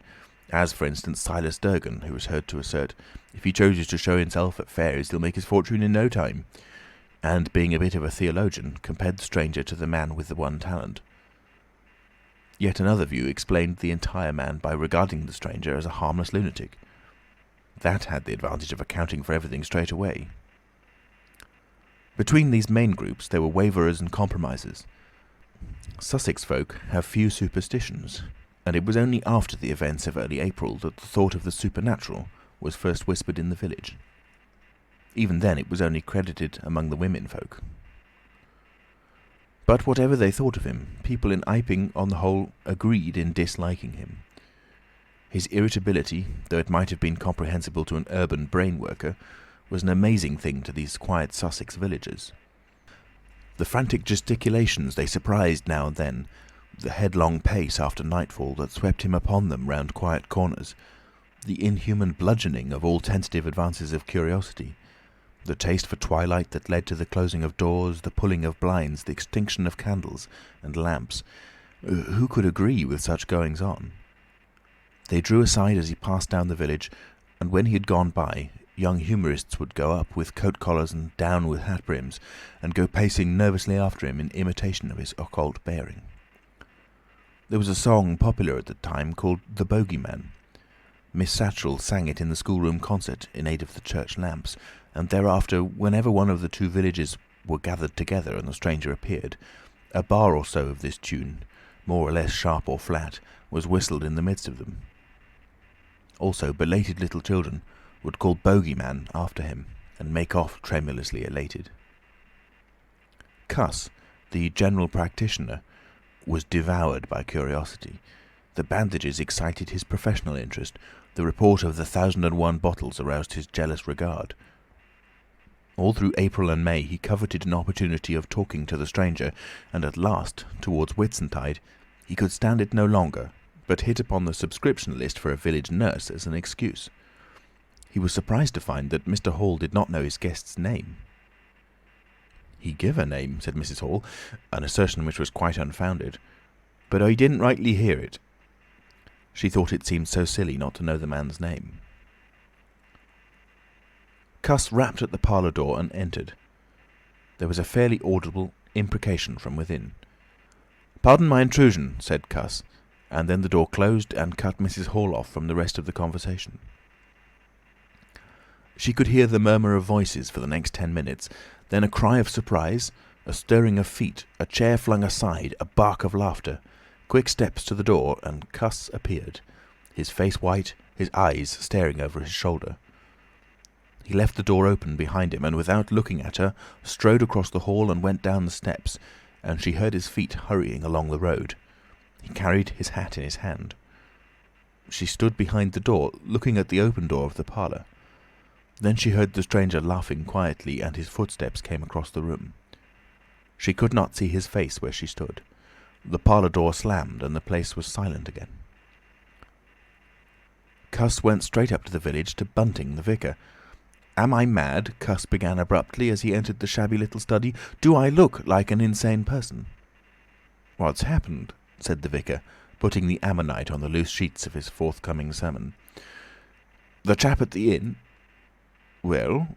as, for instance, Silas Durgan, who was heard to assert, if he chooses to show himself at fairs, he'll make his fortune in no time, and, being a bit of a theologian, compared the stranger to the man with the one talent. Yet another view explained the entire man by regarding the stranger as a harmless lunatic. That had the advantage of accounting for everything straight away. Between these main groups there were waverers and compromisers. Sussex folk have few superstitions, and it was only after the events of early April that the thought of the supernatural was first whispered in the village. Even then it was only credited among the women folk. But whatever they thought of him, people in Iping, on the whole, agreed in disliking him. His irritability, though it might have been comprehensible to an urban brain worker, was an amazing thing to these quiet Sussex villagers. The frantic gesticulations they surprised now and then, the headlong pace after nightfall that swept him upon them round quiet corners, the inhuman bludgeoning of all tentative advances of curiosity, the taste for twilight that led to the closing of doors, the pulling of blinds, the extinction of candles and lamps. Who could agree with such goings-on? They drew aside as he passed down the village, and when he had gone by, young humourists would go up with coat collars and down with hat brims, and go pacing nervously after him in imitation of his occult bearing. There was a song popular at the time called "The Bogeyman." Miss Satchell sang it in the schoolroom concert in aid of the church lamps, and thereafter, whenever one of the two villages were gathered together and the stranger appeared, a bar or so of this tune, more or less sharp or flat, was whistled in the midst of them. Also, belated little children would call "Bogeyman" after him, and make off tremulously elated. Cuss, the general practitioner, was devoured by curiosity. The bandages excited his professional interest. The report of the 1,001 bottles aroused his jealous regard. All through April and May he coveted an opportunity of talking to the stranger, and at last, towards Whitsuntide, he could stand it no longer, but hit upon the subscription list for a village nurse as an excuse. He was surprised to find that Mr. Hall did not know his guest's name. "He give her name," said Mrs. Hall, an assertion which was quite unfounded, "but I didn't rightly hear it." She thought it seemed so silly not to know the man's name. Cuss rapped at the parlour door and entered. There was a fairly audible imprecation from within. "Pardon my intrusion," said Cuss, and then the door closed and cut Mrs. Hall off from the rest of the conversation. She could hear the murmur of voices for the next 10 minutes, then a cry of surprise, a stirring of feet, a chair flung aside, a bark of laughter, quick steps to the door, and Cuss appeared, his face white, his eyes staring over his shoulder. He left the door open behind him, and without looking at her, strode across the hall and went down the steps, and she heard his feet hurrying along the road. He carried his hat in his hand. She stood behind the door, looking at the open door of the parlour. Then she heard the stranger laughing quietly, and his footsteps came across the room. She could not see his face where she stood. The parlour door slammed, and the place was silent again. Cuss went straight up to the village to Bunting, the vicar. "Am I mad?" Cuss began abruptly as he entered the shabby little study. "Do I look like an insane person?" "What's happened?" said the vicar, putting the ammonite on the loose sheets of his forthcoming sermon. "The chap at the inn—" "Well?"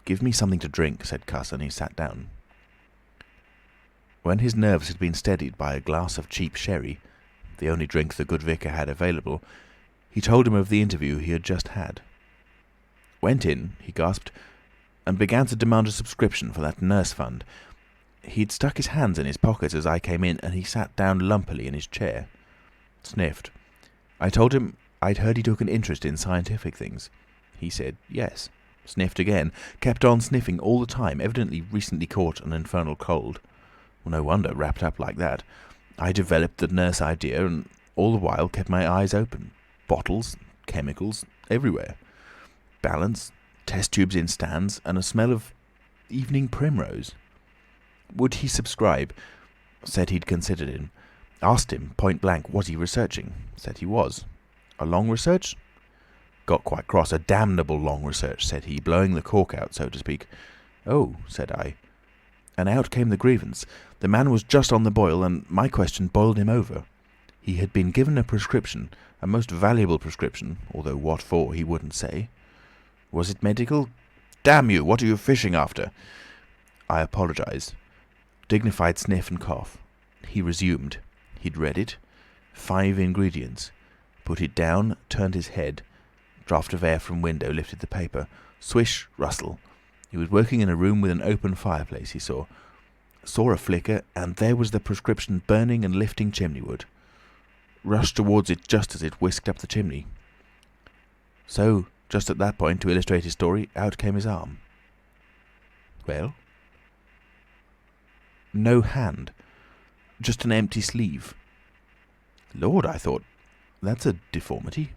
"Give me something to drink," said Cuss, and he sat down. When his nerves had been steadied by a glass of cheap sherry, the only drink the good vicar had available, he told him of the interview he had just had. "Went in," he gasped, "and began to demand a subscription for that nurse fund. He'd stuck his hands in his pockets as I came in, and he sat down lumpily in his chair. Sniffed. I told him I'd heard he took an interest in scientific things. He said yes. Sniffed again. Kept on sniffing all the time, evidently recently caught an infernal cold. No wonder, wrapped up like that. I developed the nurse idea, and all the while kept my eyes open. Bottles, chemicals, everywhere. Balance, test tubes in stands, and a smell of evening primrose. Would he subscribe? Said he'd considered him. Asked him, point blank, was he researching? Said he was. A long research? Got quite cross. A damnable long research, said he, blowing the cork out, so to speak. Oh, said I. And out came the grievance. The man was just on the boil, and my question boiled him over. He had been given a prescription, a most valuable prescription, although what for he wouldn't say. Was it medical? Damn you, what are you fishing after? I apologised. Dignified sniff and cough. He resumed. He'd read it. 5 ingredients. Put it down, turned his head. Draught of air from window lifted the paper. Swish, rustle. He was working in a room with an open fireplace, he saw. Saw a flicker, and there was the prescription burning and lifting chimney-wood. Rushed towards it just as it whisked up the chimney. So, just at that point, to illustrate his story, out came his arm. Well? No hand. Just an empty sleeve. Lord, I thought, that's a deformity.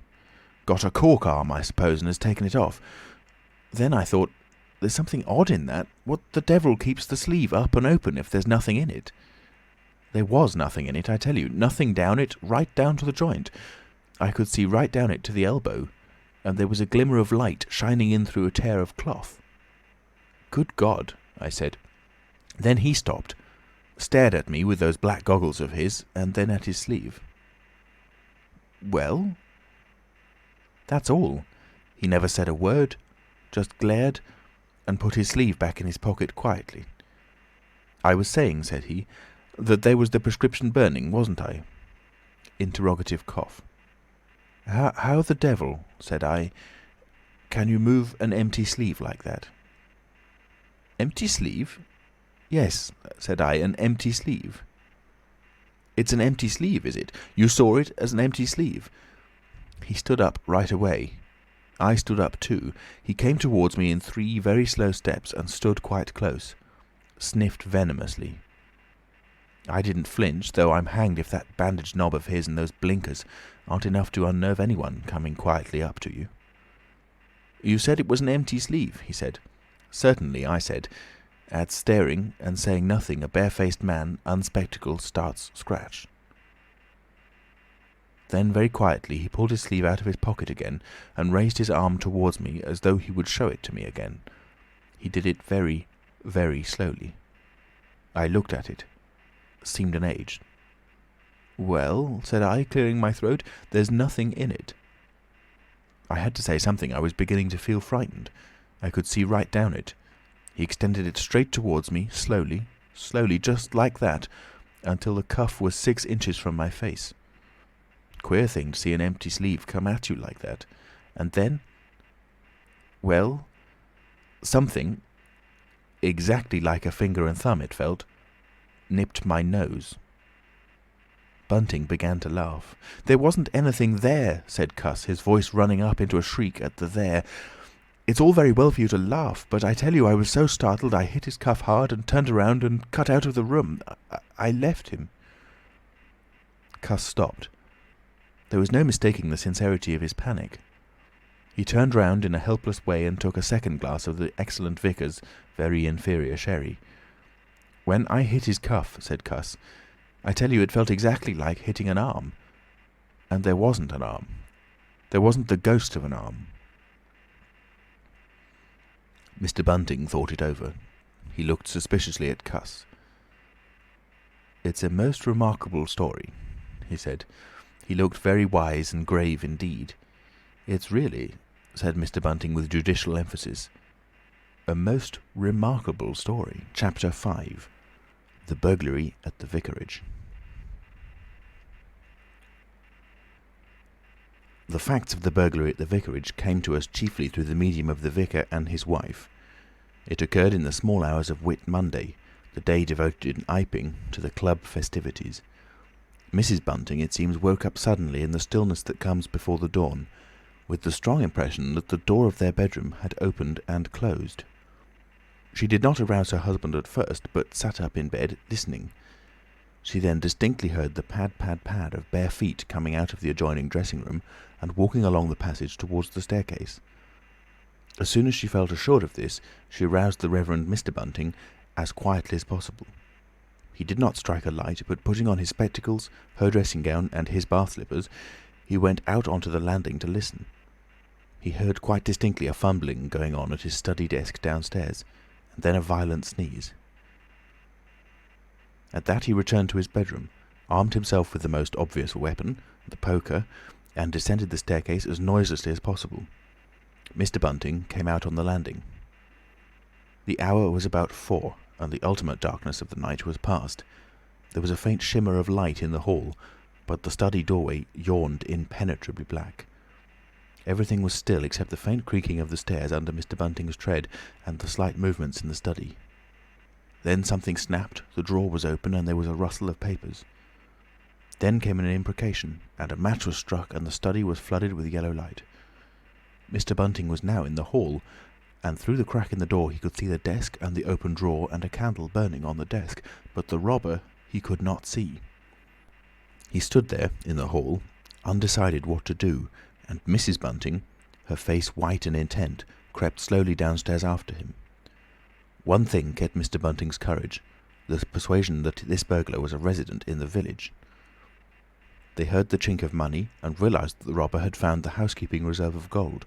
Got a cork arm, I suppose, and has taken it off. Then I thought, there's something odd in that. What the devil keeps the sleeve up and open if there's nothing in it? There was nothing in it, I tell you. Nothing down it, right down to the joint. I could see right down it to the elbow, and there was a glimmer of light shining in through a tear of cloth. Good God, I said. Then he stopped, stared at me with those black goggles of his, and then at his sleeve. Well? That's all. He never said a word, just glared, and put his sleeve back in his pocket quietly. I was saying, said he, that there was the prescription burning, wasn't I? Interrogative cough. How the devil, said I, can you move an empty sleeve like that? Empty sleeve? Yes, said I, an empty sleeve. It's an empty sleeve, is it? You saw it as an empty sleeve? He stood up right away. I stood up too. He came towards me in 3 very slow steps and stood quite close. Sniffed venomously. I didn't flinch, though I'm hanged if that bandaged knob of his and those blinkers aren't enough to unnerve anyone coming quietly up to you. You said it was an empty sleeve, he said. Certainly, I said. At staring and saying nothing, a barefaced man, unspectacled, starts scratch. Then very quietly he pulled his sleeve out of his pocket again and raised his arm towards me as though he would show it to me again. He did it very, very slowly. I looked at it. Seemed an age. Well, said I, clearing my throat, there's nothing in it. I had to say something. I was beginning to feel frightened. I could see right down it. He extended it straight towards me, slowly, slowly, just like that, until the cuff was 6 inches from my face. Queer thing to see an empty sleeve come at you like that. And then, well, something, exactly like a finger and thumb it felt, nipped my nose. Bunting began to laugh. There wasn't anything there, said Cuss, his voice running up into a shriek at the there. It's all very well for you to laugh, but I tell you I was so startled I hit his cuff hard and turned around and cut out of the room. I left him." Cuss stopped. There was no mistaking the sincerity of his panic. He turned round in a helpless way and took a second glass of the excellent vicar's very inferior sherry. "When I hit his cuff," said Cuss, "I tell you it felt exactly like hitting an arm. And there wasn't an arm. There wasn't the ghost of an arm." Mr. Bunting thought it over. He looked suspiciously at Cuss. "It's a most remarkable story," he said. He looked very wise and grave indeed. "It's really," said Mr. Bunting with judicial emphasis, "a most remarkable story." Chapter 5. The Burglary at the Vicarage. The facts of the burglary at the vicarage came to us chiefly through the medium of the vicar and his wife. It occurred in the small hours of Whit Monday, the day devoted in Iping to the club festivities. Mrs. Bunting, it seems, woke up suddenly in the stillness that comes before the dawn, with the strong impression that the door of their bedroom had opened and closed. She did not arouse her husband at first, but sat up in bed, listening. She then distinctly heard the pad, pad, pad of bare feet coming out of the adjoining dressing-room and walking along the passage towards the staircase. As soon as she felt assured of this, she aroused the Reverend Mr. Bunting as quietly as possible. He did not strike a light, but putting on his spectacles, her dressing-gown, and his bath slippers, he went out onto the landing to listen. He heard quite distinctly a fumbling going on at his study desk downstairs, and then a violent sneeze. At that he returned to his bedroom, armed himself with the most obvious weapon, the poker, and descended the staircase as noiselessly as possible. Mr. Bunting came out on the landing. The hour was about 4, and the ultimate darkness of the night was past. There was a faint shimmer of light in the hall, but the study doorway yawned impenetrably black. Everything was still except the faint creaking of the stairs under Mr. Bunting's tread and the slight movements in the study. Then something snapped, the drawer was open, and there was a rustle of papers. Then came an imprecation, and a match was struck, and the study was flooded with yellow light. Mr. Bunting was now in the hall, and through the crack in the door he could see the desk and the open drawer and a candle burning on the desk, but the robber he could not see. He stood there in the hall, undecided what to do, and Mrs. Bunting, her face white and intent, crept slowly downstairs after him. One thing kept Mr. Bunting's courage, the persuasion that this burglar was a resident in the village. They heard the chink of money, and realised that the robber had found the housekeeping reserve of gold,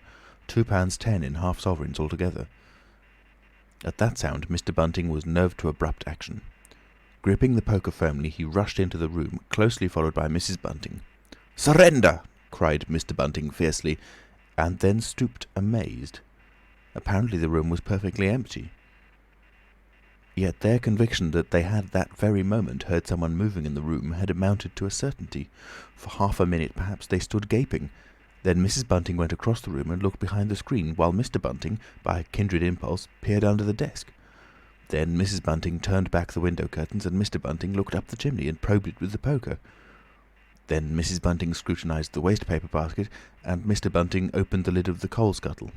£2.10 in half-sovereigns altogether. At that sound Mr. Bunting was nerved to abrupt action. Gripping the poker firmly, he rushed into the room, closely followed by Mrs. Bunting. "Surrender!" cried Mr. Bunting fiercely, and then stooped amazed. Apparently the room was perfectly empty. Yet their conviction that they had that very moment heard someone moving in the room had amounted to a certainty. For half a minute perhaps they stood gaping. Then Mrs. Bunting went across the room and looked behind the screen, while Mr. Bunting, by a kindred impulse, peered under the desk. Then Mrs. Bunting turned back the window curtains, and Mr. Bunting looked up the chimney and probed it with the poker. Then Mrs. Bunting scrutinised the waste-paper basket, and Mr. Bunting opened the lid of the coal scuttle.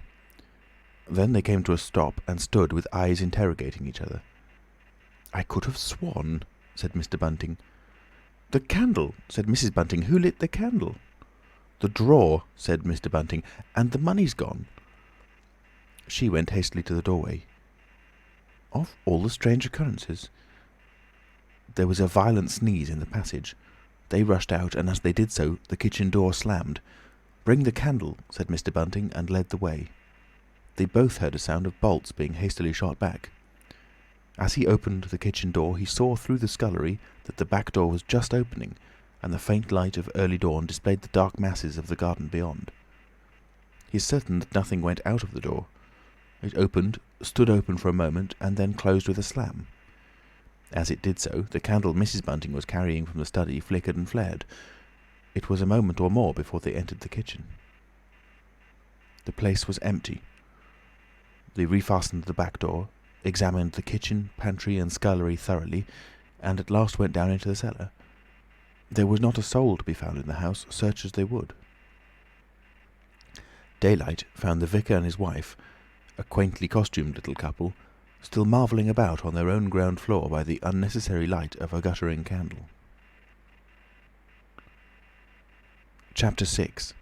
Then they came to a stop and stood with eyes interrogating each other. "I could have sworn," said Mr. Bunting. "The candle," said Mrs. Bunting. "Who lit the candle?" "The drawer," said Mr. Bunting. "And the money's gone." She went hastily to the doorway. Of all the strange occurrences! There was a violent sneeze in the passage. They rushed out, and as they did so, the kitchen door slammed. "Bring the candle," said Mr. Bunting, and led the way. They both heard a sound of bolts being hastily shot back. As he opened the kitchen door, he saw through the scullery that the back door was just opening, and the faint light of early dawn displayed the dark masses of the garden beyond. He is certain that nothing went out of the door. It opened, stood open for a moment, and then closed with a slam. As it did so, the candle Mrs. Bunting was carrying from the study flickered and flared. It was a moment or more before they entered the kitchen. The place was empty. They refastened the back door, examined the kitchen, pantry, and scullery thoroughly, and at last went down into the cellar. There was not a soul to be found in the house, search as they would. Daylight found the vicar and his wife, a quaintly costumed little couple, still marvelling about on their own ground floor by the unnecessary light of a guttering candle. Chapter 6.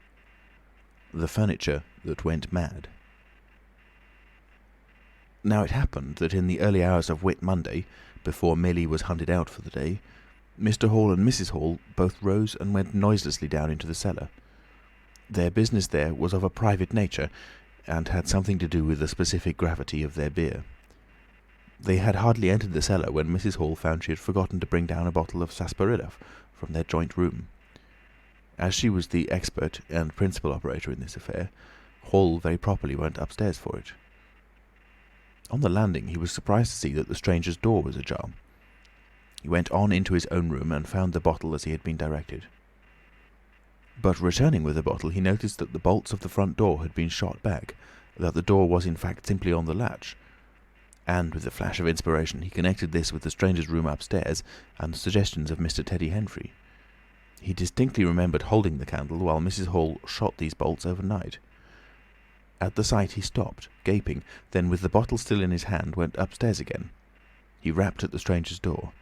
The Furniture That Went Mad. Now it happened that in the early hours of Whit Monday, before Millie was hunted out for the day, Mr. Hall and Mrs. Hall both rose and went noiselessly down into the cellar. Their business there was of a private nature, and had something to do with the specific gravity of their beer. They had hardly entered the cellar when Mrs. Hall found she had forgotten to bring down a bottle of sarsaparilla from their joint room. As she was the expert and principal operator in this affair, Hall very properly went upstairs for it. On the landing he was surprised to see that the stranger's door was ajar. He went on into his own room and found the bottle as he had been directed. But returning with the bottle, he noticed that the bolts of the front door had been shot back, that the door was in fact simply on the latch. And with a flash of inspiration he connected this with the stranger's room upstairs and the suggestions of Mr. Teddy Henfrey. He distinctly remembered holding the candle while Mrs. Hall shot these bolts overnight. At the sight he stopped, gaping, then with the bottle still in his hand went upstairs again. He rapped at the stranger's door.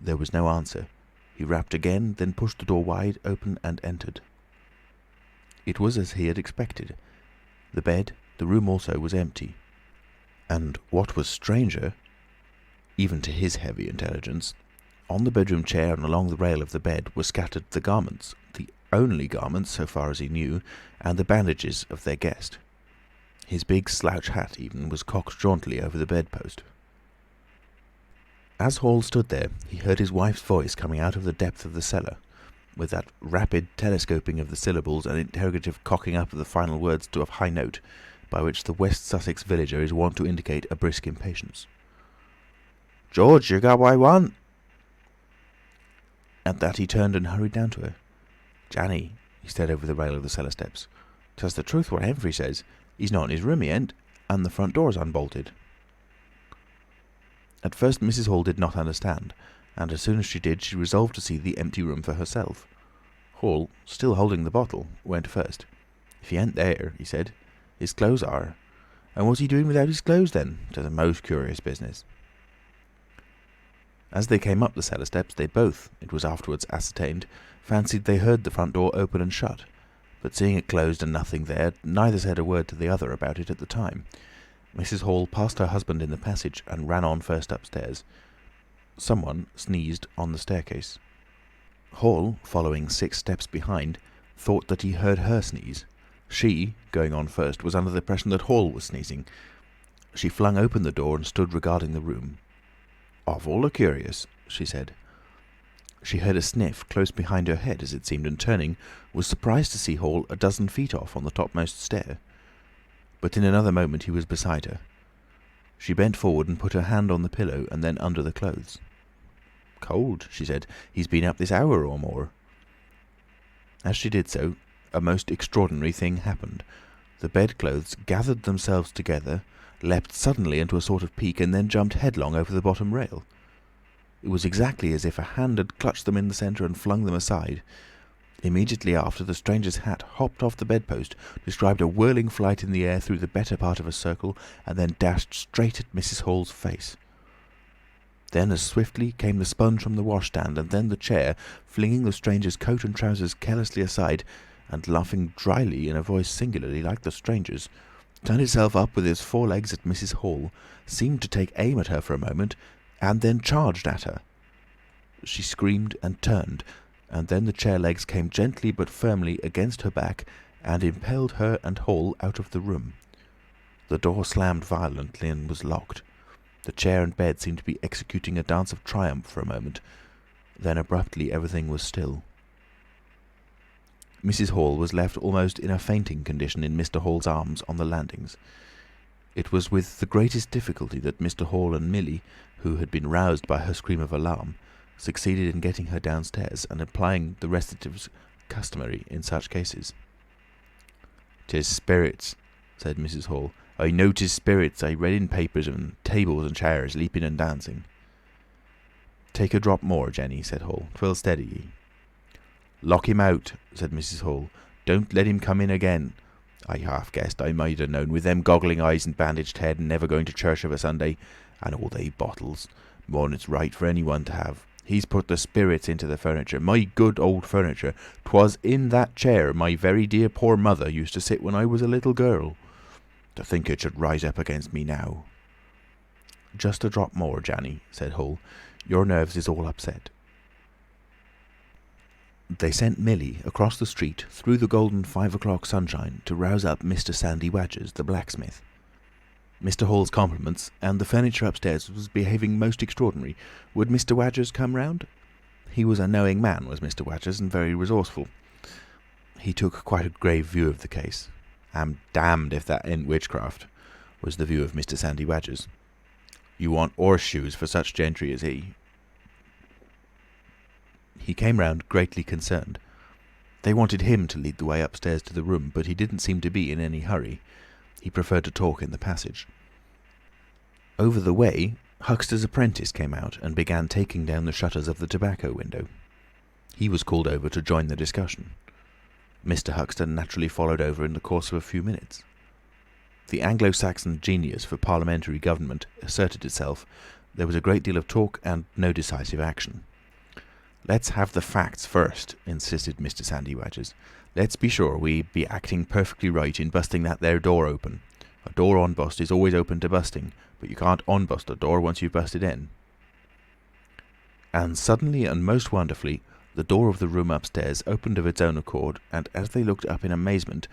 There was no answer. He rapped again, then pushed the door wide open and entered. It was as he had expected. The bed, the room also, was empty. And what was stranger, even to his heavy intelligence, on the bedroom chair and along the rail of the bed were scattered the garments, the only garments, so far as he knew, and the bandages of their guest. His big slouch hat even was cocked jauntily over the bedpost. As Hall stood there, he heard his wife's voice coming out of the depth of the cellar, with that rapid telescoping of the syllables and interrogative cocking up of the final words to a high note, by which the West Sussex villager is wont to indicate a brisk impatience. "George, you got what I want?" At that he turned and hurried down to her. "Janny," he said over the rail of the cellar steps, "'tis the truth what Henfrey says. He's not in his room, he ain't, and the front door's unbolted." At first Mrs. Hall did not understand, and as soon as she did, she resolved to see the empty room for herself. Hall, still holding the bottle, went first. "If he ain't there," he said, "his clothes are. And what's he doing without his clothes then? 'Tis a most curious business." As they came up the cellar steps, they both, it was afterwards ascertained, fancied they heard the front door open and shut, but seeing it closed and nothing there, neither said a word to the other about it at the time. Mrs. Hall passed her husband in the passage and ran on first upstairs. Someone sneezed on the staircase. Hall, following 6 steps behind, thought that he heard her sneeze. She, going on first, was under the impression that Hall was sneezing. She flung open the door and stood regarding the room. "Awful curious," she said. She heard a sniff close behind her head, as it seemed, and turning, was surprised to see Hall a dozen feet off on the topmost stair. But in another moment he was beside her. She bent forward and put her hand on the pillow and then under the clothes. "Cold," she said. "He's been up this hour or more." As she did so, a most extraordinary thing happened. The bedclothes gathered themselves together, leapt suddenly into a sort of peak, and then jumped headlong over the bottom rail. It was exactly as if a hand had clutched them in the centre and flung them aside. Immediately after, the stranger's hat hopped off the bedpost, described a whirling flight in the air through the better part of a circle, and then dashed straight at Mrs. Hall's face. Then as swiftly came the sponge from the washstand, and then the chair, flinging the stranger's coat and trousers carelessly aside, and laughing dryly in a voice singularly like the stranger's, turned itself up with its 4 legs at Mrs. Hall, seemed to take aim at her for a moment, and then charged at her. She screamed and turned, and then the chair legs came gently but firmly against her back and impelled her and Hall out of the room. The door slammed violently and was locked. The chair and bed seemed to be executing a dance of triumph for a moment. Then abruptly everything was still. Mrs. Hall was left almost in a fainting condition in Mr. Hall's arms on the landings. It was with the greatest difficulty that Mr. Hall and Millie, who had been roused by her scream of alarm, succeeded in getting her downstairs and applying the restoratives customary in such cases. "'Tis spirits," said Mrs. Hall. "I know 'tis spirits. I read in papers and tables and chairs leaping and dancing." "Take a drop more, Jenny," said Hall. "'Twill steady ye." "Lock him out," said Mrs. Hall. "Don't let him come in again. I half guessed I might have known, with them goggling eyes and bandaged head and never going to church of a Sunday, and all they bottles. More'n it's right for anyone to have. He's put the spirits into the furniture, my good old furniture. 'Twas in that chair my very dear poor mother used to sit when I was a little girl. To think it should rise up against me now." "Just a drop more, Janny," said Hall. "Your nerves is all upset." They sent Millie across the street through the golden 5 o'clock sunshine to rouse up Mr. Sandy Wadgers, the blacksmith. Mr. Hall's compliments, and the furniture upstairs was behaving most extraordinary. Would Mr. Wadgers come round? He was a knowing man, was Mr. Wadgers, and very resourceful. He took quite a grave view of the case. "I'm damned if that ain't witchcraft," was the view of Mr. Sandy Wadgers. "You want horseshoes for such gentry as he." He came round greatly concerned. They wanted him to lead the way upstairs to the room, but he didn't seem to be in any hurry. He preferred to talk in the passage. Over the way, Huxter's apprentice came out and began taking down the shutters of the tobacco window. He was called over to join the discussion. Mr. Huxter naturally followed over in the course of a few minutes. The Anglo-Saxon genius for parliamentary government asserted itself. There was a great deal of talk and no decisive action. "Let's have the facts first," insisted Mr. Sandy Wadgers. "Let's be sure we be acting perfectly right in busting that there door open. A door on-bust is always open to busting, but you can't on-bust a door once you've busted in." And suddenly and most wonderfully, the door of the room upstairs opened of its own accord, and as they looked up in amazement,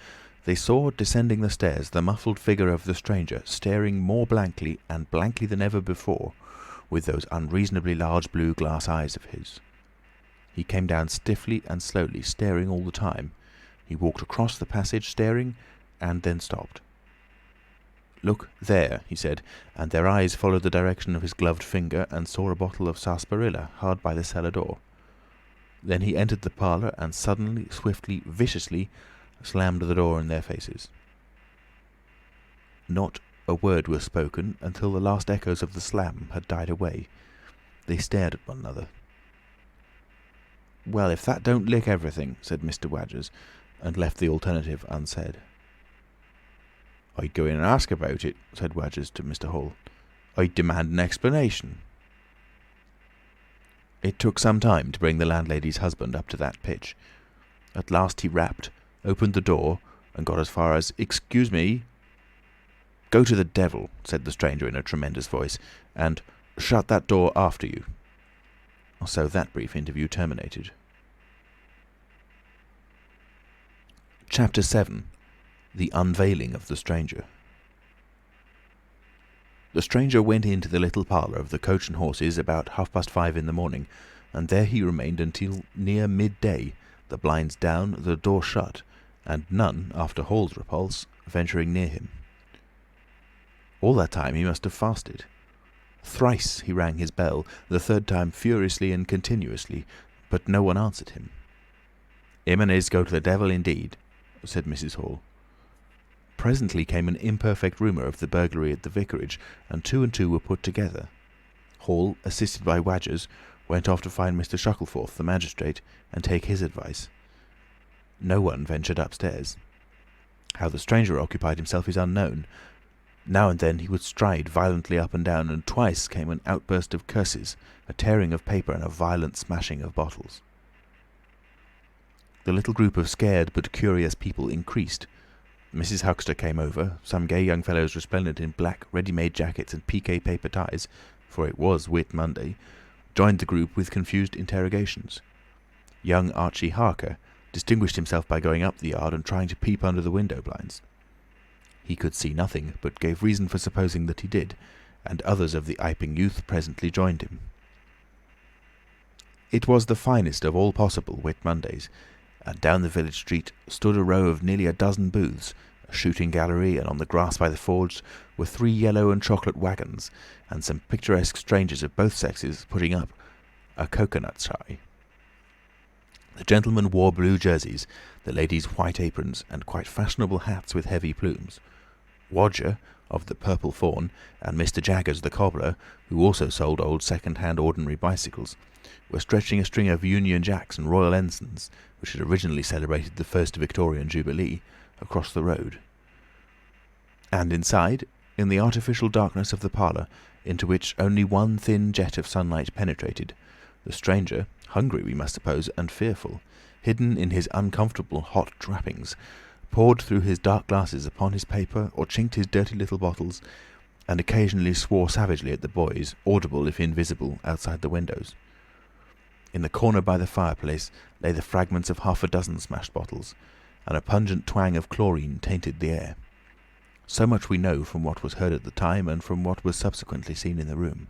they saw descending the stairs the muffled figure of the stranger, staring more blankly and blankly than ever before, with those unreasonably large blue glass eyes of his. He came down stiffly and slowly, staring all the time. He walked across the passage, staring, and then stopped. "Look there," he said, and their eyes followed the direction of his gloved finger and saw a bottle of sarsaparilla hard by the cellar door. Then he entered the parlour and suddenly, swiftly, viciously slammed the door in their faces. Not a word was spoken until the last echoes of the slam had died away. They stared at one another. "Well, if that don't lick everything," said Mr. Wadgers, and left the alternative unsaid. "I'd go in and ask about it," said Wadgers to Mr. Hall. "I'd demand an explanation." It took some time to bring the landlady's husband up to that pitch. At last he rapped, opened the door, and got as far as "Excuse me." "Go to the devil," said the stranger in a tremendous voice, "and shut that door after you." So that brief interview terminated. Chapter 7. The Unveiling of the Stranger. The stranger went into the little parlour of the Coach and Horses about 5:30 in the morning, and there he remained until near midday, the blinds down, the door shut, and none, after Hall's repulse, venturing near him. All that time he must have fasted. Thrice he rang his bell, the third time furiously and continuously, but no one answered him. "Him and his go to the devil indeed," said Mrs. Hall. Presently came an imperfect rumour of the burglary at the vicarage, and two were put together. Hall, assisted by Wadgers, went off to find Mr. Shuttleforth, the magistrate, and take his advice. No one ventured upstairs. How the stranger occupied himself is unknown. Now and then he would stride violently up and down, and twice came an outburst of curses, a tearing of paper, and a violent smashing of bottles. The little group of scared but curious people increased. Mrs. Huxter came over, some gay young fellows resplendent in black ready-made jackets and piqué paper ties, for it was Whit Monday, joined the group with confused interrogations. Young Archie Harker distinguished himself by going up the yard and trying to peep under the window blinds. He could see nothing, but gave reason for supposing that he did, and others of the Iping youth presently joined him. It was the finest of all possible Whit Mondays, and down the village street stood a row of nearly a dozen booths, a shooting gallery, and on the grass by the forge were 3 yellow and chocolate wagons, and some picturesque strangers of both sexes putting up a coconut shy. The gentlemen wore blue jerseys, the ladies white aprons, and quite fashionable hats with heavy plumes. Wodger, of the Purple Fawn, and Mr. Jaggers the cobbler, who also sold old second-hand ordinary bicycles, were stretching a string of Union Jacks and Royal Ensigns, which had originally celebrated the first Victorian Jubilee, across the road. And inside, in the artificial darkness of the parlour, into which only one thin jet of sunlight penetrated, the stranger, hungry we must suppose, and fearful, hidden in his uncomfortable hot wrappings, pored through his dark glasses upon his paper, or chinked his dirty little bottles, and occasionally swore savagely at the boys, audible if invisible, outside the windows. In the corner by the fireplace lay the fragments of half a dozen smashed bottles, and a pungent twang of chlorine tainted the air. So much we know from what was heard at the time and from what was subsequently seen in the room.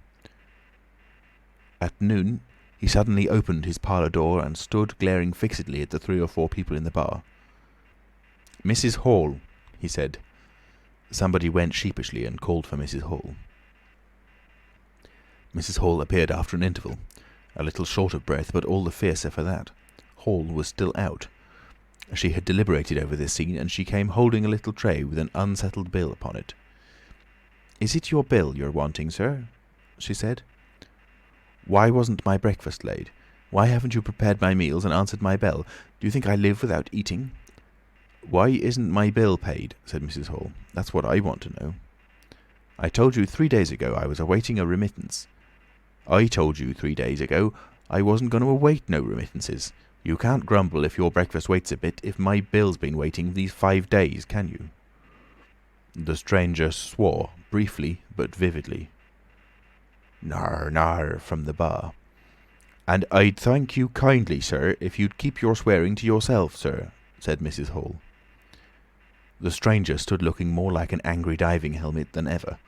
At noon he suddenly opened his parlour door and stood glaring fixedly at the 3 or 4 people in the bar. "Mrs. Hall," he said. Somebody went sheepishly and called for Mrs. Hall. Mrs. Hall appeared after an interval, a little short of breath, but all the fiercer for that. Hall was still out. She had deliberated over this scene, and she came holding a little tray with an unsettled bill upon it. "Is it your bill you're wanting, sir?" she said. "Why wasn't my breakfast laid? Why haven't you prepared my meals and answered my bell? Do you think I live without eating?" "Why isn't my bill paid?" said Mrs. Hall. "That's what I want to know." "I told you 3 days ago I was awaiting a remittance." "I told you 3 days ago I wasn't going to await no remittances. You can't grumble if your breakfast waits a bit if my bill's been waiting these 5 days, can you?" The stranger swore, briefly but vividly. "Nar, nar," from the bar. "And I'd thank you kindly, sir, if you'd keep your swearing to yourself, sir," said Mrs. Hall. The stranger stood looking more like an angry diving helmet than ever.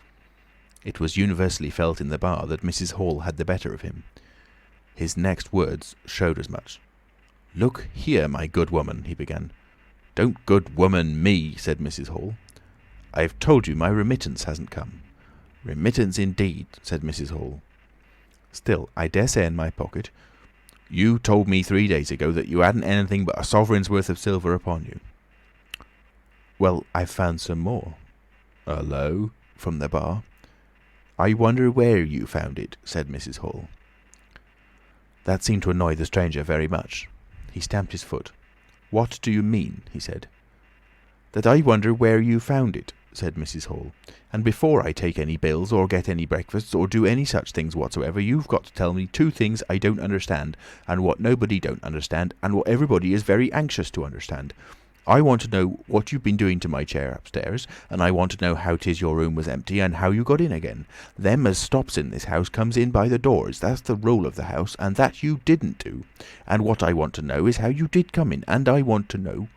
It was universally felt in the bar that Mrs. Hall had the better of him. His next words showed as much. "Look here, my good woman," he began. "Don't good woman me," said Mrs. Hall. "I've told you my remittance hasn't come." "Remittance indeed," said Mrs. Hall. "Still, I dare say in my pocket. You told me 3 days ago that you hadn't anything but a sovereign's worth of silver upon you." "Well, I've found some more." "Hullo," from the bar. "I wonder where you found it," said Mrs. Hall. That seemed to annoy the stranger very much. He stamped his foot. "What do you mean?" he said. "That I wonder where you found it," said Mrs. Hall. "And before I take any bills or get any breakfasts or do any such things whatsoever, you've got to tell me 2 things I don't understand, and what nobody don't understand, and what everybody is very anxious to understand. I want to know what you've been doing to my chair upstairs, and I want to know how 'tis your room was empty and how you got in again. Them as stops in this house comes in by the doors, that's the rule of the house, and that you didn't do. And what I want to know is how you did come in, and I want to know—"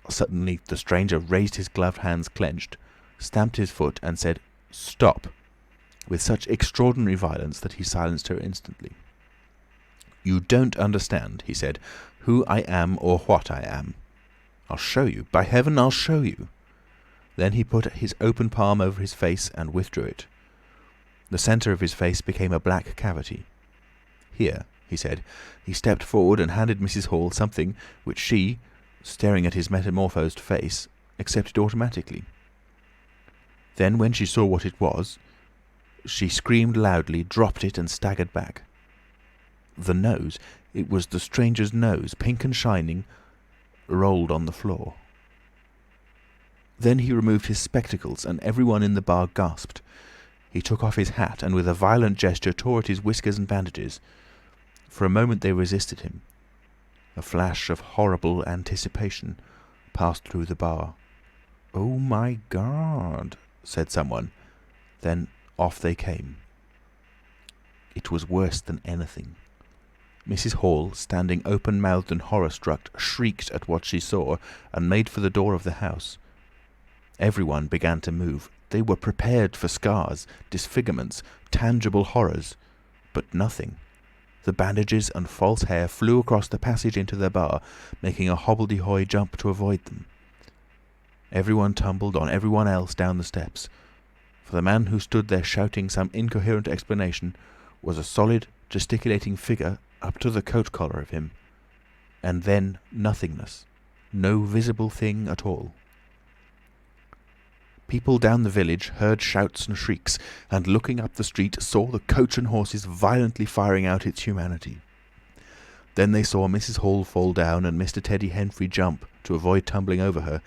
Suddenly the stranger raised his gloved hands clenched, stamped his foot, and said, "Stop!" with such extraordinary violence that he silenced her instantly. "You don't understand," he said, "who I am or what I am. I'll show you. By heaven, I'll show you." Then he put his open palm over his face and withdrew it. The centre of his face became a black cavity. "Here," he said. He stepped forward and handed Mrs. Hall something which she, staring at his metamorphosed face, accepted automatically. Then, when she saw what it was, she screamed loudly, dropped it, and staggered back. The nose, it was the stranger's nose, pink and shining, rolled on the floor. Then he removed his spectacles, and everyone in the bar gasped. He took off his hat, and with a violent gesture tore at his whiskers and bandages. For a moment they resisted him. A flash of horrible anticipation passed through the bar. "Oh my God!" said someone. Then off they came. It was worse than anything. Mrs. Hall, standing open-mouthed and horror-struck, shrieked at what she saw and made for the door of the house. Everyone began to move. They were prepared for scars, disfigurements, tangible horrors. But nothing. The bandages and false hair flew across the passage into the bar, making a hobbledehoy jump to avoid them. Everyone tumbled on everyone else down the steps, for the man who stood there shouting some incoherent explanation was a solid, gesticulating figure up to the coat collar of him, and then nothingness, no visible thing at all. People down the village heard shouts and shrieks, and looking up the street saw the coach and horses violently firing out its humanity. Then they saw Mrs. Hall fall down and Mr. Teddy Henfrey jump, to avoid tumbling over her,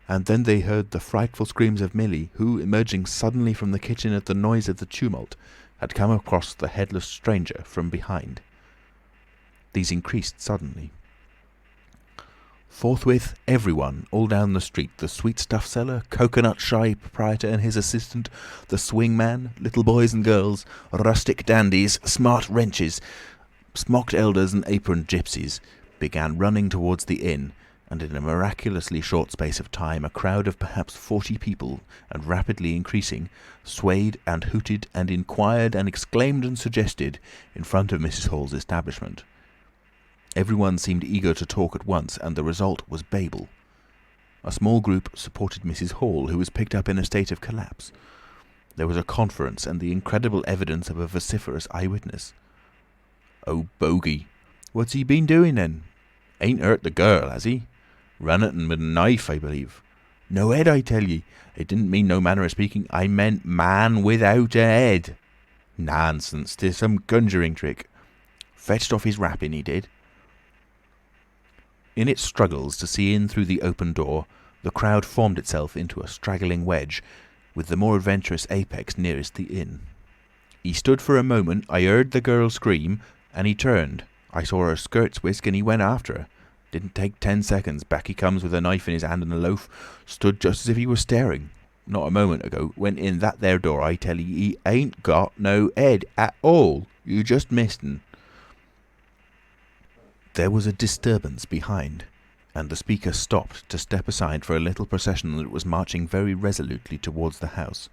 and then they heard the frightful screams of Millie, who, emerging suddenly from the kitchen at the noise of the tumult, had come across the headless stranger from behind. These increased suddenly. Forthwith, everyone, all down the street, the sweet-stuff seller, coconut-shy proprietor and his assistant, the swing-man, little boys and girls, rustic dandies, smart wenches, smocked elders and aproned gypsies, began running towards the inn, and in a miraculously short space of time a crowd of perhaps 40 people, and rapidly increasing, swayed and hooted and inquired and exclaimed and suggested in front of Mrs. Hall's establishment. Everyone seemed eager to talk at once, and the result was Babel. A small group supported Mrs. Hall, who was picked up in a state of collapse. There was a conference, and the incredible evidence of a vociferous eyewitness. "Oh, bogey! What's he been doing then? Ain't hurt the girl, has he? Run at 'en with a knife, I believe. No head, I tell ye. It didn't mean no manner of speaking. I meant man without a head. Nonsense! 'Tis some conjuring trick. Fetched off his wrapping, he did." In its struggles to see in through the open door, the crowd formed itself into a straggling wedge, with the more adventurous apex nearest the inn. "He stood for a moment. I heard the girl scream, and he turned. I saw her skirts whisk, and he went after her. Didn't take 10 seconds. Back he comes with a knife in his hand and a loaf. Stood just as if he was staring. Not a moment ago. Went in that there door. I tell ye, he ain't got no head at all. You just missed un." There was a disturbance behind, and the speaker stopped to step aside for a little procession that was marching very resolutely towards the house.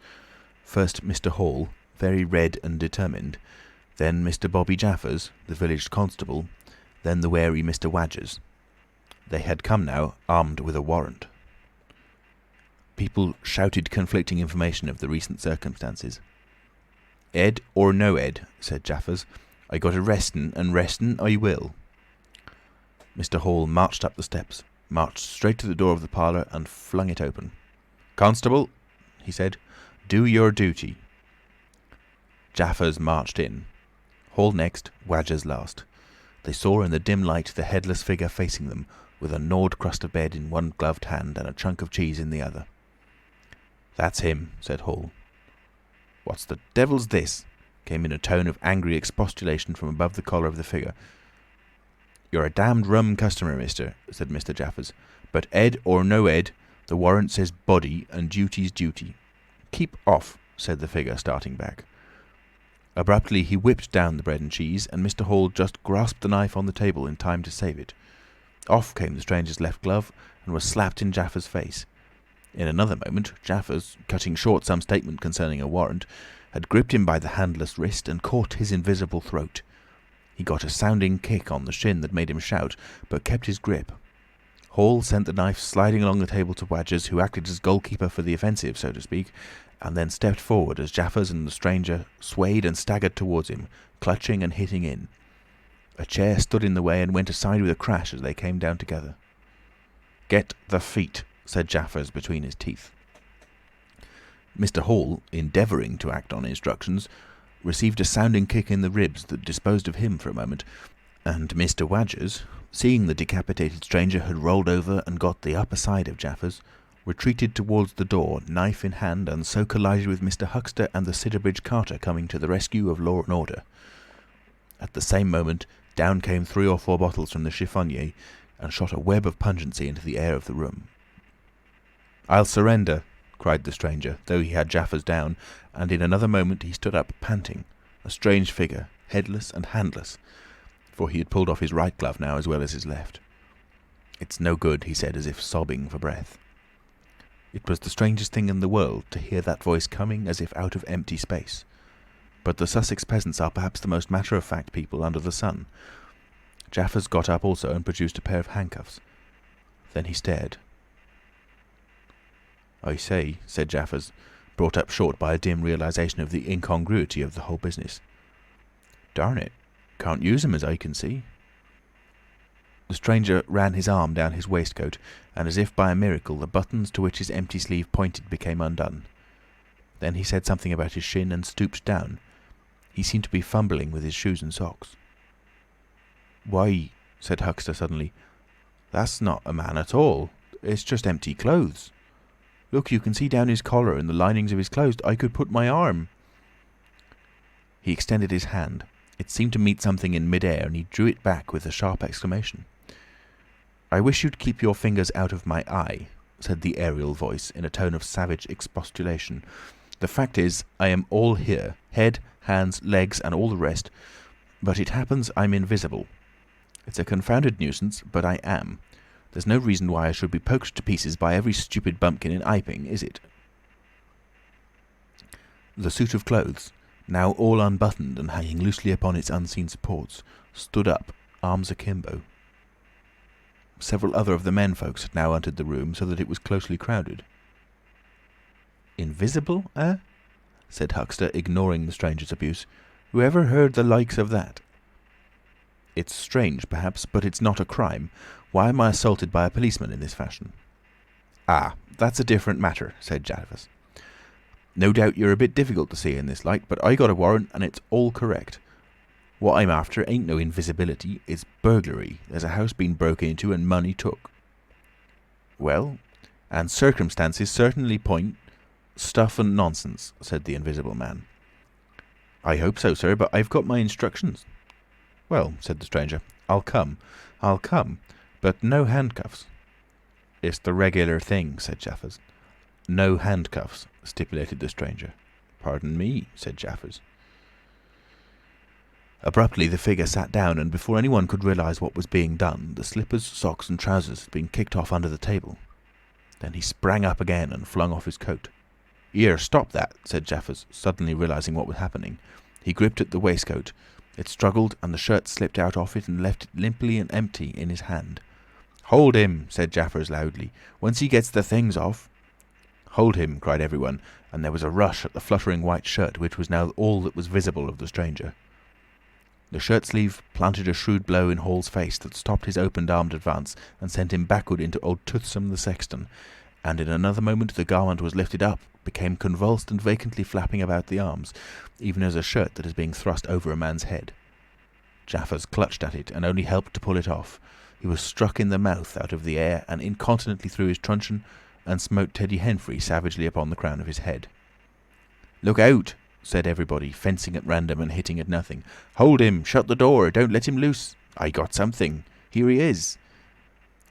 First Mr. Hall, very red and determined, then Mr. Bobby Jaffers, the village constable, then the wary Mr. Wadgers. They had come now, armed with a warrant. People shouted conflicting information of the recent circumstances. "Ed or no Ed," said Jaffers, "I got arrestin', and restin' I will." Mr. Hall marched up the steps, marched straight to the door of the parlour and flung it open. "Constable," he said, "do your duty." Jaffers marched in. Hall next, Wadgers last. They saw in the dim light the headless figure facing them, with a gnawed crust of bread in one gloved hand and a chunk of cheese in the other. "That's him," said Hall. "What the devil's this?" came in a tone of angry expostulation from above the collar of the figure. "You're a damned rum customer, mister," said Mr. Jaffers. "But Ed or no Ed, the warrant says body, and duty's duty." "Keep off," said the figure, starting back. Abruptly he whipped down the bread and cheese, and Mr. Hall just grasped the knife on the table in time to save it. Off came the stranger's left glove, and was slapped in Jaffers' face. In another moment, Jaffers, cutting short some statement concerning a warrant, had gripped him by the handless wrist and caught his invisible throat. He got a sounding kick on the shin that made him shout, but kept his grip. Hall sent the knife sliding along the table to Wadgers, who acted as goalkeeper for the offensive, so to speak, and then stepped forward as Jaffers and the stranger swayed and staggered towards him, clutching and hitting in. A chair stood in the way and went aside with a crash as they came down together. "Get the feet," said Jaffers between his teeth. Mr. Hall, endeavouring to act on instructions, received a sounding kick in the ribs that disposed of him for a moment, and Mr. Wadgers, seeing the decapitated stranger had rolled over and got the upper side of Jaffers, retreated towards the door, knife in hand, and so collided with Mr. Huxter and the Sidderbridge carter coming to the rescue of law and order. At the same moment, down came 3 or 4 bottles from the chiffonier, and shot a web of pungency into the air of the room. "I'll surrender," cried the stranger, though he had Jaffers down, and in another moment he stood up panting, a strange figure, headless and handless, for he had pulled off his right glove now as well as his left. "It's no good," he said, as if sobbing for breath. It was the strangest thing in the world to hear that voice coming as if out of empty space. But the Sussex peasants are perhaps the most matter-of-fact people under the sun. Jaffers got up also and produced a pair of handcuffs. Then he stared. "I say," said Jaffers, brought up short by a dim realisation of the incongruity of the whole business. "Darn it, can't use 'em as I can see." The stranger ran his arm down his waistcoat, and as if by a miracle the buttons to which his empty sleeve pointed became undone. Then he said something about his shin and stooped down. He seemed to be fumbling with his shoes and socks. "Why," said Huxter suddenly, "that's not a man at all. It's just empty clothes. Look, you can see down his collar and the linings of his clothes. I could put my arm." He extended his hand. It seemed to meet something in mid-air, and he drew it back with a sharp exclamation. "I wish you'd keep your fingers out of my eye," said the aerial voice in a tone of savage expostulation. "The fact is, I am all here, head, hands, legs, and all the rest, but it happens I'm invisible. It's a confounded nuisance, but I am. There's no reason why I should be poked to pieces by every stupid bumpkin in Iping, is it?" The suit of clothes, now all unbuttoned and hanging loosely upon its unseen supports, stood up, arms akimbo. Several other of the men folks had now entered the room, so that it was closely crowded. "Invisible, eh?" said Huxter, ignoring the stranger's abuse. "Who ever heard the likes of that?" "It's strange, perhaps, but it's not a crime. Why am I assaulted by a policeman in this fashion?" "Ah, that's a different matter," said Jarvis. "No doubt you're a bit difficult to see in this light, but I got a warrant and it's all correct. What I'm after ain't no invisibility, it's burglary. There's a house been broke into and money took." "Well, and circumstances certainly point—" "Stuff and nonsense," said the Invisible Man. "I hope so, sir, but I've got my instructions." "Well," said the stranger, I'll come, but no handcuffs." "It's the regular thing," said Jaffers. "No handcuffs," stipulated the stranger. "Pardon me," said Jaffers. Abruptly the figure sat down, and before anyone could realise what was being done, the slippers, socks and trousers had been kicked off under the table. Then he sprang up again and flung off his coat. "Here, stop that," said Jaffers, suddenly realising what was happening. He gripped at the waistcoat. It struggled, and the shirt slipped out of it and left it limply and empty in his hand. "Hold him," said Jaffers loudly. "Once he gets the things off—" "Hold him," cried everyone, and there was a rush at the fluttering white shirt, which was now all that was visible of the stranger. The shirt sleeve planted a shrewd blow in Hall's face that stopped his open-armed advance and sent him backward into old Toothsome the sexton, and in another moment the garment was lifted up, became convulsed and vacantly flapping about the arms, even as a shirt that is being thrust over a man's head. Jaffers clutched at it and only helped to pull it off. He was struck in the mouth out of the air and incontinently threw his truncheon and smote Teddy Henfrey savagely upon the crown of his head. "Look out!" said everybody, fencing at random and hitting at nothing. "Hold him! Shut the door! Don't let him loose! I got something! Here he is!"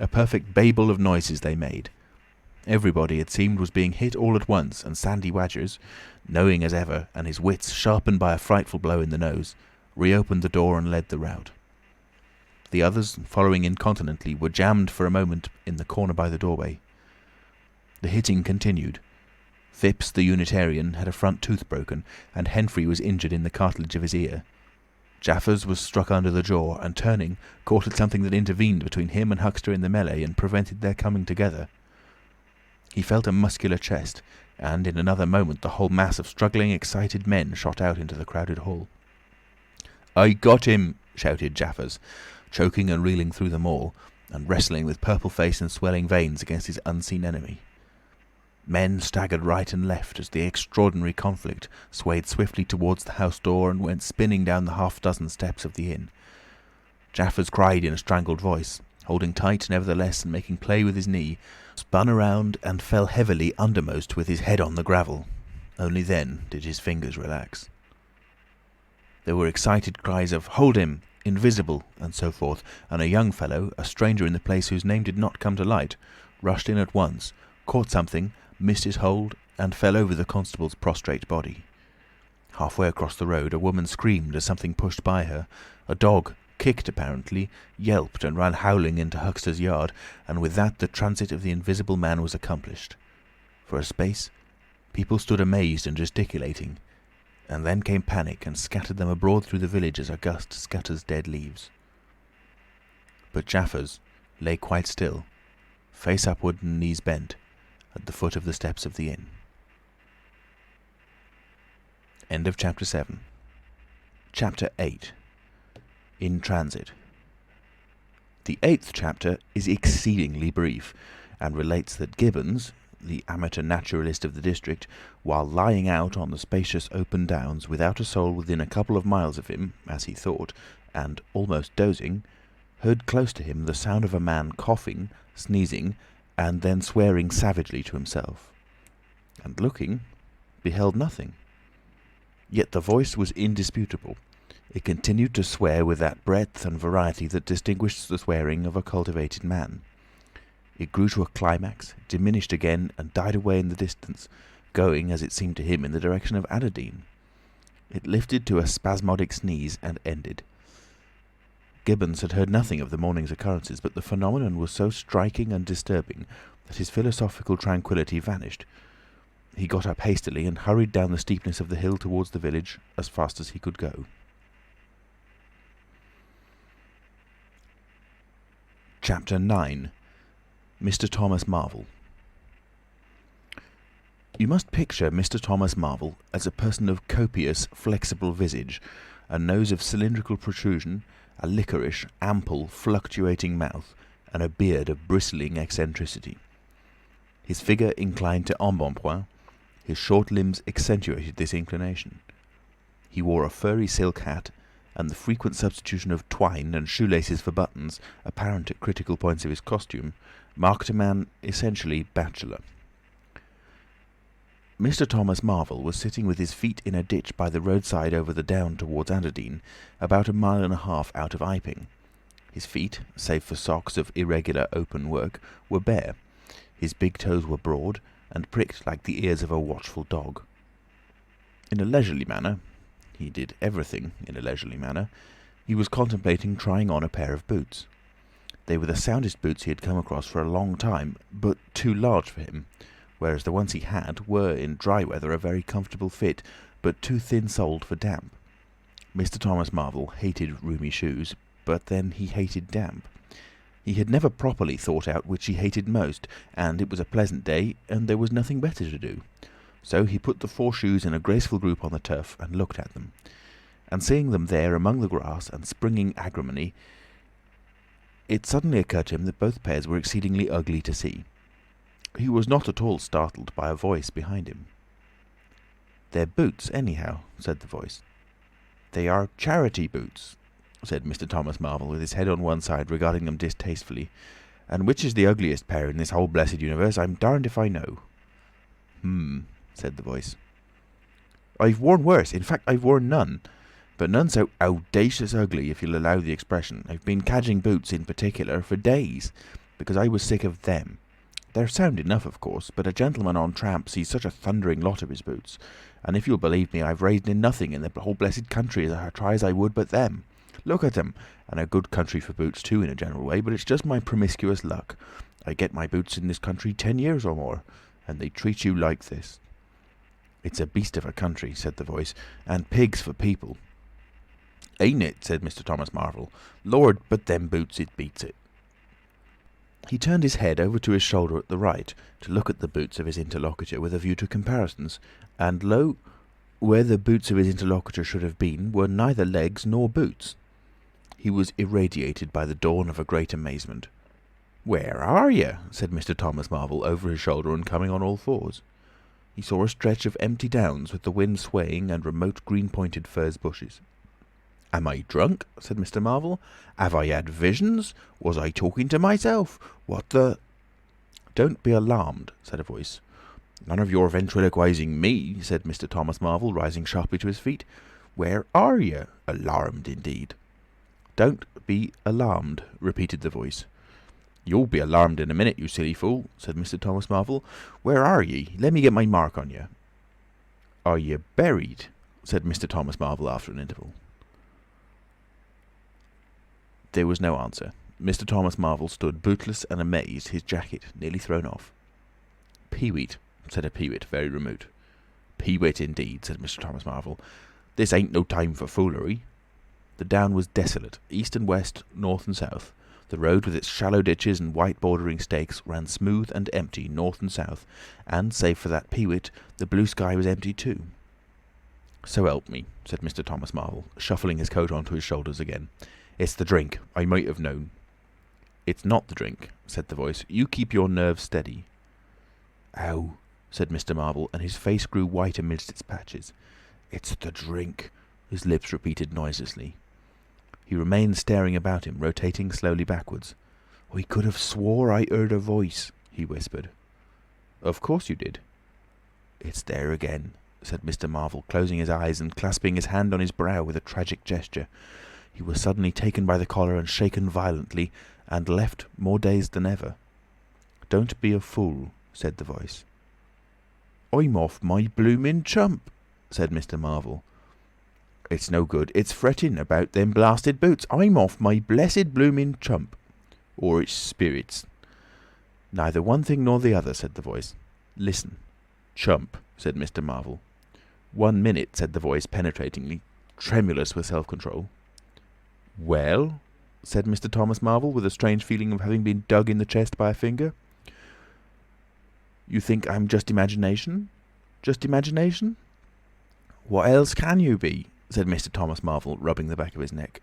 A perfect babel of noises they made. Everybody, it seemed, was being hit all at once, and Sandy Wadgers, knowing as ever, and his wits sharpened by a frightful blow in the nose, reopened the door and led the rout. The others, following incontinently, were jammed for a moment in the corner by the doorway. The hitting continued. Phipps, the Unitarian, had a front tooth broken, and Henfrey was injured in the cartilage of his ear. Jaffers was struck under the jaw, and turning, caught at something that intervened between him and Huxter in the melee and prevented their coming together. He felt a muscular chest, and in another moment the whole mass of struggling, excited men shot out into the crowded hall. "I got him!" shouted Jaffers, choking and reeling through them all, and wrestling with purple face and swelling veins against his unseen enemy. Men staggered right and left as the extraordinary conflict swayed swiftly towards the house door and went spinning down the half-dozen steps of the inn. Jaffers cried in a strangled voice, holding tight nevertheless and making play with his knee, spun around and fell heavily undermost with his head on the gravel. Only then did his fingers relax. There were excited cries of "Hold him!" "Invisible!" and so forth, and a young fellow, a stranger in the place whose name did not come to light, rushed in at once, caught something, missed his hold, and fell over the constable's prostrate body. Halfway across the road a woman screamed as something pushed by her. A dog, kicked apparently, yelped and ran howling into Huxter's yard, and with that the transit of the Invisible Man was accomplished. For a space people stood amazed and gesticulating, and then came panic and scattered them abroad through the village as a gust scatters dead leaves. But Jaffers lay quite still, face upward and knees bent, at the foot of the steps of the inn. End of Chapter 7. Chapter 8. In Transit. The 8th chapter is exceedingly brief, and relates that Gibbons, the amateur naturalist of the district, while lying out on the spacious open downs without a soul within a couple of miles of him, as he thought, and almost dozing, heard close to him the sound of a man coughing, sneezing, and then swearing savagely to himself. And looking, beheld nothing. Yet the voice was indisputable. It continued to swear with that breadth and variety that distinguishes the swearing of a cultivated man. It grew to a climax, diminished again, and died away in the distance, going, as it seemed to him, in the direction of Adderdean. It lifted to a spasmodic sneeze and ended. Gibbons had heard nothing of the morning's occurrences, but the phenomenon was so striking and disturbing that his philosophical tranquillity vanished. He got up hastily and hurried down the steepness of the hill towards the village as fast as he could go. Chapter 9. Mr. Thomas Marvel. You must picture Mr. Thomas Marvel as a person of copious, flexible visage, a nose of cylindrical protrusion, a liquorish, ample, fluctuating mouth, and a beard of bristling eccentricity. His figure inclined to embonpoint, his short limbs accentuated this inclination. He wore a furry silk hat, and the frequent substitution of twine and shoelaces for buttons, apparent at critical points of his costume, marked a man essentially bachelor. Mr. Thomas Marvel was sitting with his feet in a ditch by the roadside over the down towards Adderdean, about 1.5 miles out of Iping. His feet, save for socks of irregular open work, were bare. His big toes were broad, and pricked like the ears of a watchful dog. In a leisurely manner, he did everything in a leisurely manner, he was contemplating trying on a pair of boots. They were the soundest boots he had come across for a long time, but too large for him, whereas the ones he had were, in dry weather, a very comfortable fit, but too thin-soled for damp. Mr. Thomas Marvel hated roomy shoes, but then he hated damp. He had never properly thought out which he hated most, and it was a pleasant day, and there was nothing better to do. So he put the 4 shoes in a graceful group on the turf and looked at them. And seeing them there among the grass and springing agrimony, it suddenly occurred to him that both pairs were exceedingly ugly to see. He was not at all startled by a voice behind him. "They're boots, anyhow," said the voice. "They are charity boots," said Mr. Thomas Marvel, with his head on one side, regarding them distastefully. "And which is the ugliest pair in this whole blessed universe, I'm darned if I know." Said the voice. "I've worn worse. In fact, I've worn none. But none so audacious ugly, if you'll allow the expression. I've been cadging boots in particular for days, because I was sick of them. They're sound enough, of course, but a gentleman on tramp sees such a thundering lot of his boots, and if you'll believe me, I've raised in nothing in the whole blessed country as I try as I would but them. Look at them, and a good country for boots too in a general way, but it's just my promiscuous luck. I get my boots in this country 10 years or more, and they treat you like this." "It's a beast of a country," said the voice, "and pigs for people." "Ain't it?" said Mr. Thomas Marvel. "Lord, but them boots, it beats it." He turned his head over to his shoulder at the right, to look at the boots of his interlocutor with a view to comparisons, and lo, where the boots of his interlocutor should have been were neither legs nor boots. He was irradiated by the dawn of a great amazement. "Where are you?" said Mr. Thomas Marvel over his shoulder and coming on all fours. He saw a stretch of empty downs with the wind swaying and remote green-pointed furze bushes. "Am I drunk?" said Mr. Marvel. "Have I had visions? Was I talking to myself? What the—" "Don't be alarmed," said a voice. "None of your ventriloquizing me," said Mr. Thomas Marvel, rising sharply to his feet. "Where are you? Alarmed, indeed." "Don't be alarmed," repeated the voice. "You'll be alarmed in a minute, you silly fool," said Mr. Thomas Marvel. "Where are ye? Let me get my mark on you." "Are you buried?" said Mr. Thomas Marvel after an interval. There was no answer. Mr. Thomas Marvel stood bootless and amazed, his jacket nearly thrown off. "Peewit," said a peewit very remote. "Peewit, indeed," said Mr. Thomas Marvel. "This ain't no time for foolery." The down was desolate, east and west, north and south. The road, with its shallow ditches and white bordering stakes, ran smooth and empty north and south, and, save for that peewit, the blue sky was empty too. "So help me," said Mr. Thomas Marvel, shuffling his coat onto his shoulders again. "It's the drink. I might have known." "It's not the drink," said the voice. "You keep your nerves steady." "Ow," said Mr. Marvel, and his face grew white amidst its patches. "It's the drink," his lips repeated noiselessly. He remained staring about him, rotating slowly backwards. "I could have swore I heard a voice," he whispered. "Of course you did." "It's there again," said Mr. Marvel, closing his eyes and clasping his hand on his brow with a tragic gesture. He was suddenly taken by the collar and shaken violently, and left more dazed than ever. "Don't be a fool," said the voice. "I'm off my bloomin' chump," said Mr. Marvel. "It's no good. It's fretting about them blasted boots. I'm off my blessed bloomin' chump. Or it's spirits." "Neither one thing nor the other," said the voice. "Listen." "Chump," said Mr. Marvel. "1 minute," said the voice penetratingly, tremulous with self-control. "Well?" said Mr. Thomas Marvel, with a strange feeling of having been dug in the chest by a finger. "You think I'm just imagination? Just imagination?" "What else can you be?" said Mr. Thomas Marvel, rubbing the back of his neck.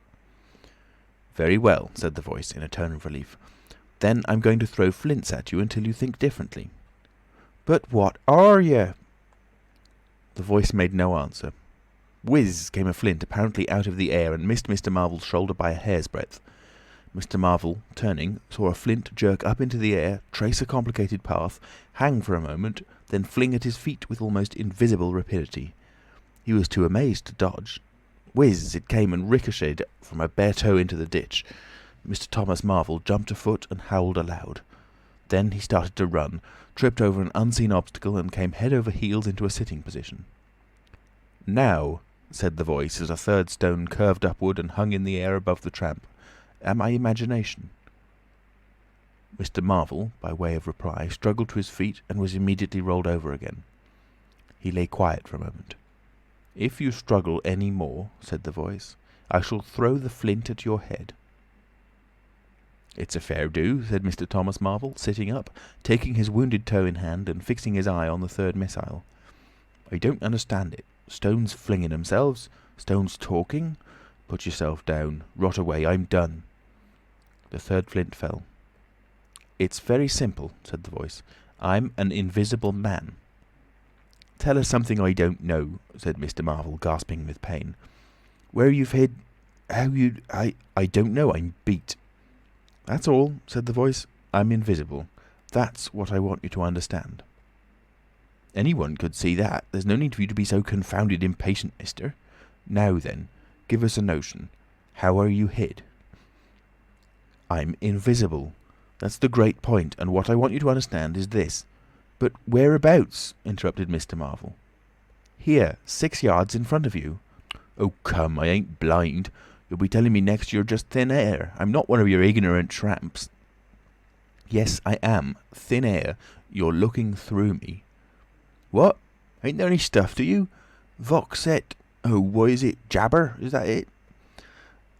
"Very well," said the voice, in a tone of relief. "Then I'm going to throw flints at you until you think differently." "But what are you?" The voice made no answer. Whiz came a flint, apparently out of the air, and missed Mr. Marvel's shoulder by a hair's breadth. Mr. Marvel, turning, saw a flint jerk up into the air, trace a complicated path, hang for a moment, then fling at his feet with almost invisible rapidity. He was too amazed to dodge. Whiz it came and ricocheted from a bare toe into the ditch. Mr. Thomas Marvel jumped a foot and howled aloud. Then he started to run, tripped over an unseen obstacle, and came head over heels into a sitting position. "Now," said the voice, as a third stone curved upward and hung in the air above the tramp, "am I imagination?" Mr. Marvel, by way of reply, struggled to his feet and was immediately rolled over again. He lay quiet for a moment. "If you struggle any more," said the voice, "I shall throw the flint at your head." "It's a fair do," said Mr. Thomas Marvel, sitting up, taking his wounded toe in hand and fixing his eye on the third missile. "I don't understand it. Stones flinging themselves, stones talking. Put yourself down. Rot away. I'm done." The third flint fell. "It's very simple," said the voice. "I'm an invisible man." "Tell us something I don't know," said Mr. Marvel, gasping with pain. "Where you've hid... how you... I don't know. I'm beat." "That's all," said the voice. "I'm invisible. That's what I want you to understand." "Anyone could see that. There's no need for you to be so confounded impatient, mister. Now then, give us a notion. How are you hid?" "I'm invisible. That's the great point, and what I want you to understand is this." "But whereabouts?" interrupted Mr. Marvel. "Here, 6 yards in front of you." "Oh, come, I ain't blind. You'll be telling me next you're just thin air. I'm not one of your ignorant tramps." "Yes, I am. Thin air. You're looking through me." "What? Ain't there any stuff to you? Vox et... oh, what is it? Jabber? Is that it?"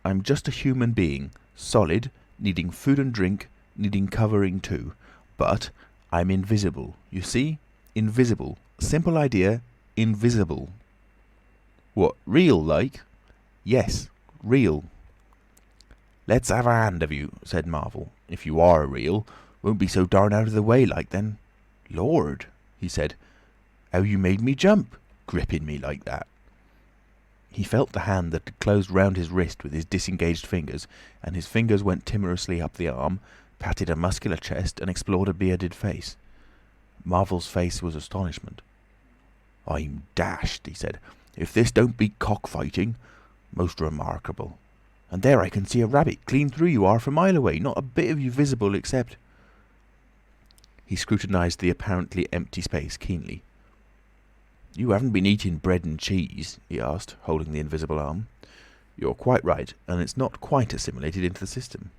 "I'm just a human being. Solid. Needing food and drink. Needing covering too. But I'm invisible. You see? Invisible. Simple idea. Invisible." "What, real like?" "Yes, real." "Let's have a hand of you," said Marvel. "If you are real, won't be so darn out of the way like then." "Lord," he said, "how you made me jump, gripping me like that." He felt the hand that had closed round his wrist with his disengaged fingers, and his fingers went timorously up the arm, patted a muscular chest, and explored a bearded face. Marvel's face was astonishment. "I'm dashed," he said, "if this don't beat cockfighting. Most remarkable. And there I can see a rabbit clean through you half a mile away, not a bit of you visible except—" He scrutinised the apparently empty space keenly. "You haven't been eating bread and cheese?" he asked, holding the invisible arm. "You're quite right, and it's not quite assimilated into the system."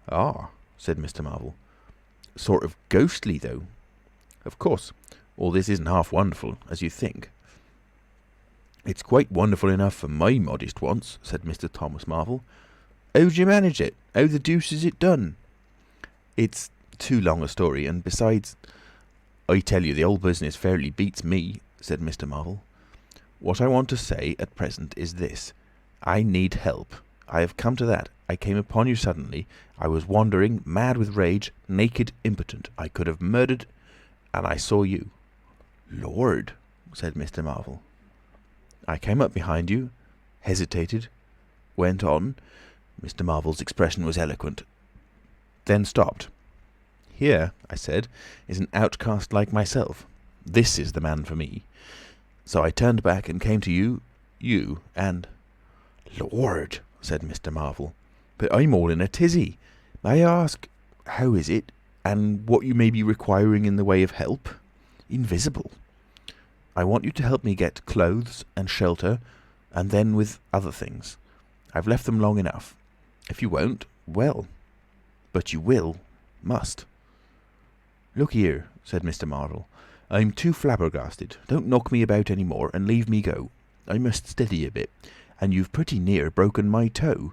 "Ah," said Mr. Marvel. "Sort of ghostly, though. Of course, all this isn't half wonderful, as you think." "It's quite wonderful enough for my modest wants," said Mr. Thomas Marvel. "How'd you manage it? How the deuce is it done?" "It's too long a story, and besides... I tell you, the whole business fairly beats me," said Mr. Marvel. "What I want to say at present is this. I need help. I have come to that. I came upon you suddenly. I was wandering, mad with rage, naked, impotent. I could have murdered, and I saw you." "Lord," said Mr. Marvel. "I came up behind you, hesitated, went on." Mr. Marvel's expression was eloquent. "Then stopped." Here, I said, is an outcast like myself. This is the man for me. So I turned back and came to you, and—" "Lord!" said Mr. Marvel. "But I'm all in a tizzy. May I ask, how is it, and what you may be requiring in the way of help? Invisible. I want you to help me get clothes and shelter, and then with other things. I've left them long enough. If you won't, well, but you must." "Look here," said Mr. Marvel. "I'm too flabbergasted. Don't knock me about any more, and leave me go. I must steady a bit, and you've pretty near broken my toe.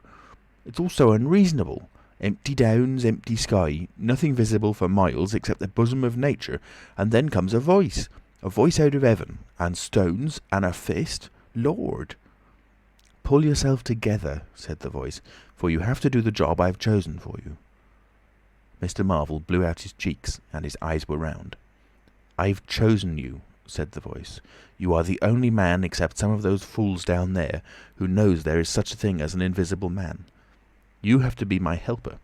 It's all so unreasonable. Empty downs, empty sky, nothing visible for miles except the bosom of nature, and then comes a voice out of heaven, and stones, and a fist. Lord!" "Pull yourself together," said the voice, "for you have to do the job I've chosen for you." Mr. Marvel blew out his cheeks, and his eyes were round. "I've chosen you," said the voice. "You are the only man, except some of those fools down there, who knows there is such a thing as an invisible man. You have to be my helper.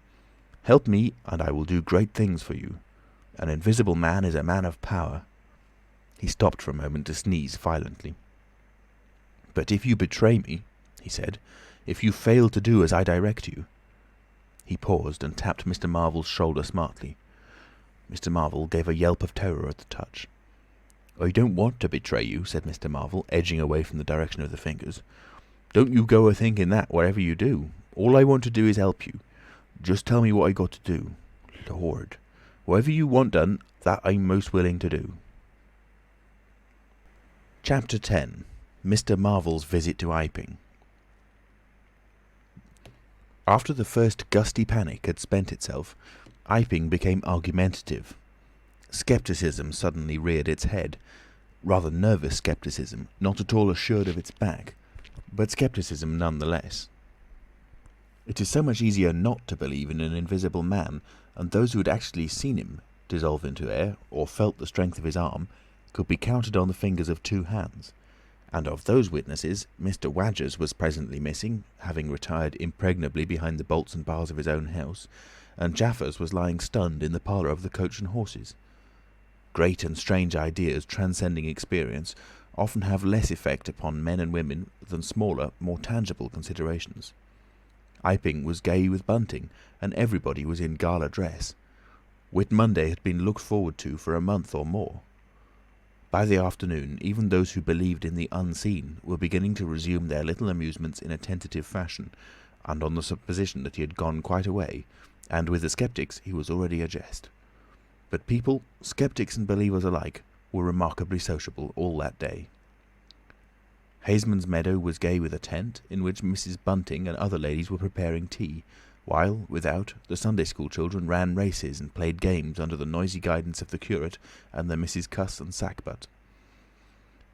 Help me, and I will do great things for you. An invisible man is a man of power." He stopped for a moment to sneeze violently. "But if you betray me," he said, "if you fail to do as I direct you—" He paused and tapped Mr. Marvel's shoulder smartly. Mr. Marvel gave a yelp of terror at the touch. "I don't want to betray you," said Mr. Marvel, edging away from the direction of the fingers. "Don't you go a-thinking that, whatever you do. All I want to do is help you. Just tell me what I got to do. Lord! Whatever you want done, that I'm most willing to do." Chapter 10. Mr. Marvel's Visit to Iping. After the first gusty panic had spent itself, Iping became argumentative. Scepticism suddenly reared its head. Rather nervous scepticism, not at all assured of its back, but scepticism nonetheless. It is so much easier not to believe in an invisible man, and those who had actually seen him dissolve into air, or felt the strength of his arm, could be counted on the fingers of two hands. And of those witnesses, Mr. Wadgers was presently missing, having retired impregnably behind the bolts and bars of his own house, and Jaffers was lying stunned in the parlour of the Coach and Horses. Great and strange ideas transcending experience often have less effect upon men and women than smaller, more tangible considerations. Iping was gay with bunting, and everybody was in gala dress. Whit Monday had been looked forward to for a month or more. By the afternoon, even those who believed in the unseen were beginning to resume their little amusements in a tentative fashion, and on the supposition that he had gone quite away, and with the sceptics he was already a jest. But people, sceptics and believers alike, were remarkably sociable all that day. Haysman's Meadow was gay with a tent, in which Mrs. Bunting and other ladies were preparing tea, while, without, the Sunday school children ran races and played games under the noisy guidance of the curate and the Misses Cuss and Sackbut.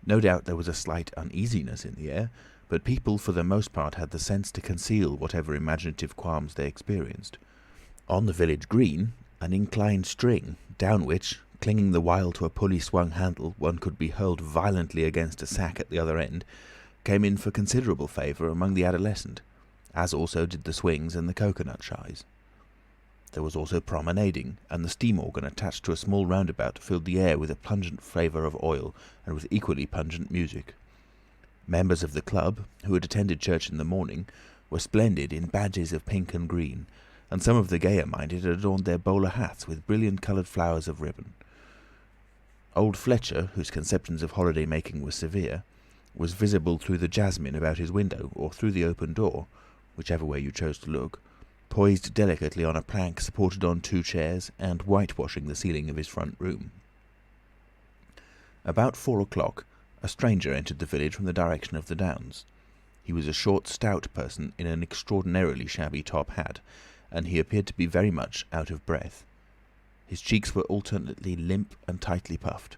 No doubt there was a slight uneasiness in the air, but people for the most part had the sense to conceal whatever imaginative qualms they experienced. On the village green, an inclined string, down which, clinging the while to a pulley-swung handle, one could be hurled violently against a sack at the other end, came in for considerable favour among the adolescent, as also did the swings and the cocoanut shies. There was also promenading, and the steam organ attached to a small roundabout filled the air with a pungent flavour of oil and with equally pungent music. Members of the club, who had attended church in the morning, were splendid in badges of pink and green, and some of the gayer-minded had adorned their bowler hats with brilliant-coloured flowers of ribbon. Old Fletcher, whose conceptions of holiday-making were severe, was visible through the jasmine about his window, or through the open door, whichever way you chose to look, poised delicately on a plank supported on two chairs, and whitewashing the ceiling of his front room. About 4 o'clock, a stranger entered the village from the direction of the Downs. He was a short, stout person in an extraordinarily shabby top hat, and he appeared to be very much out of breath. His cheeks were alternately limp and tightly puffed.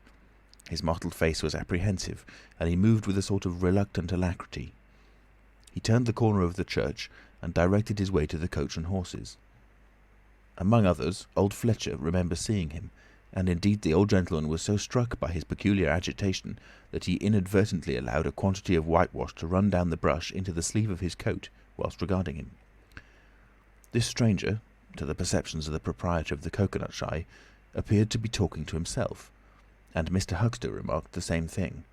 His mottled face was apprehensive, and he moved with a sort of reluctant alacrity. He turned the corner of the church, and directed his way to the Coach and Horses. Among others, old Fletcher remembers seeing him, and indeed the old gentleman was so struck by his peculiar agitation that he inadvertently allowed a quantity of whitewash to run down the brush into the sleeve of his coat whilst regarding him. This stranger, to the perceptions of the proprietor of the coconut shy, appeared to be talking to himself, and Mr. Huxter remarked the same thing.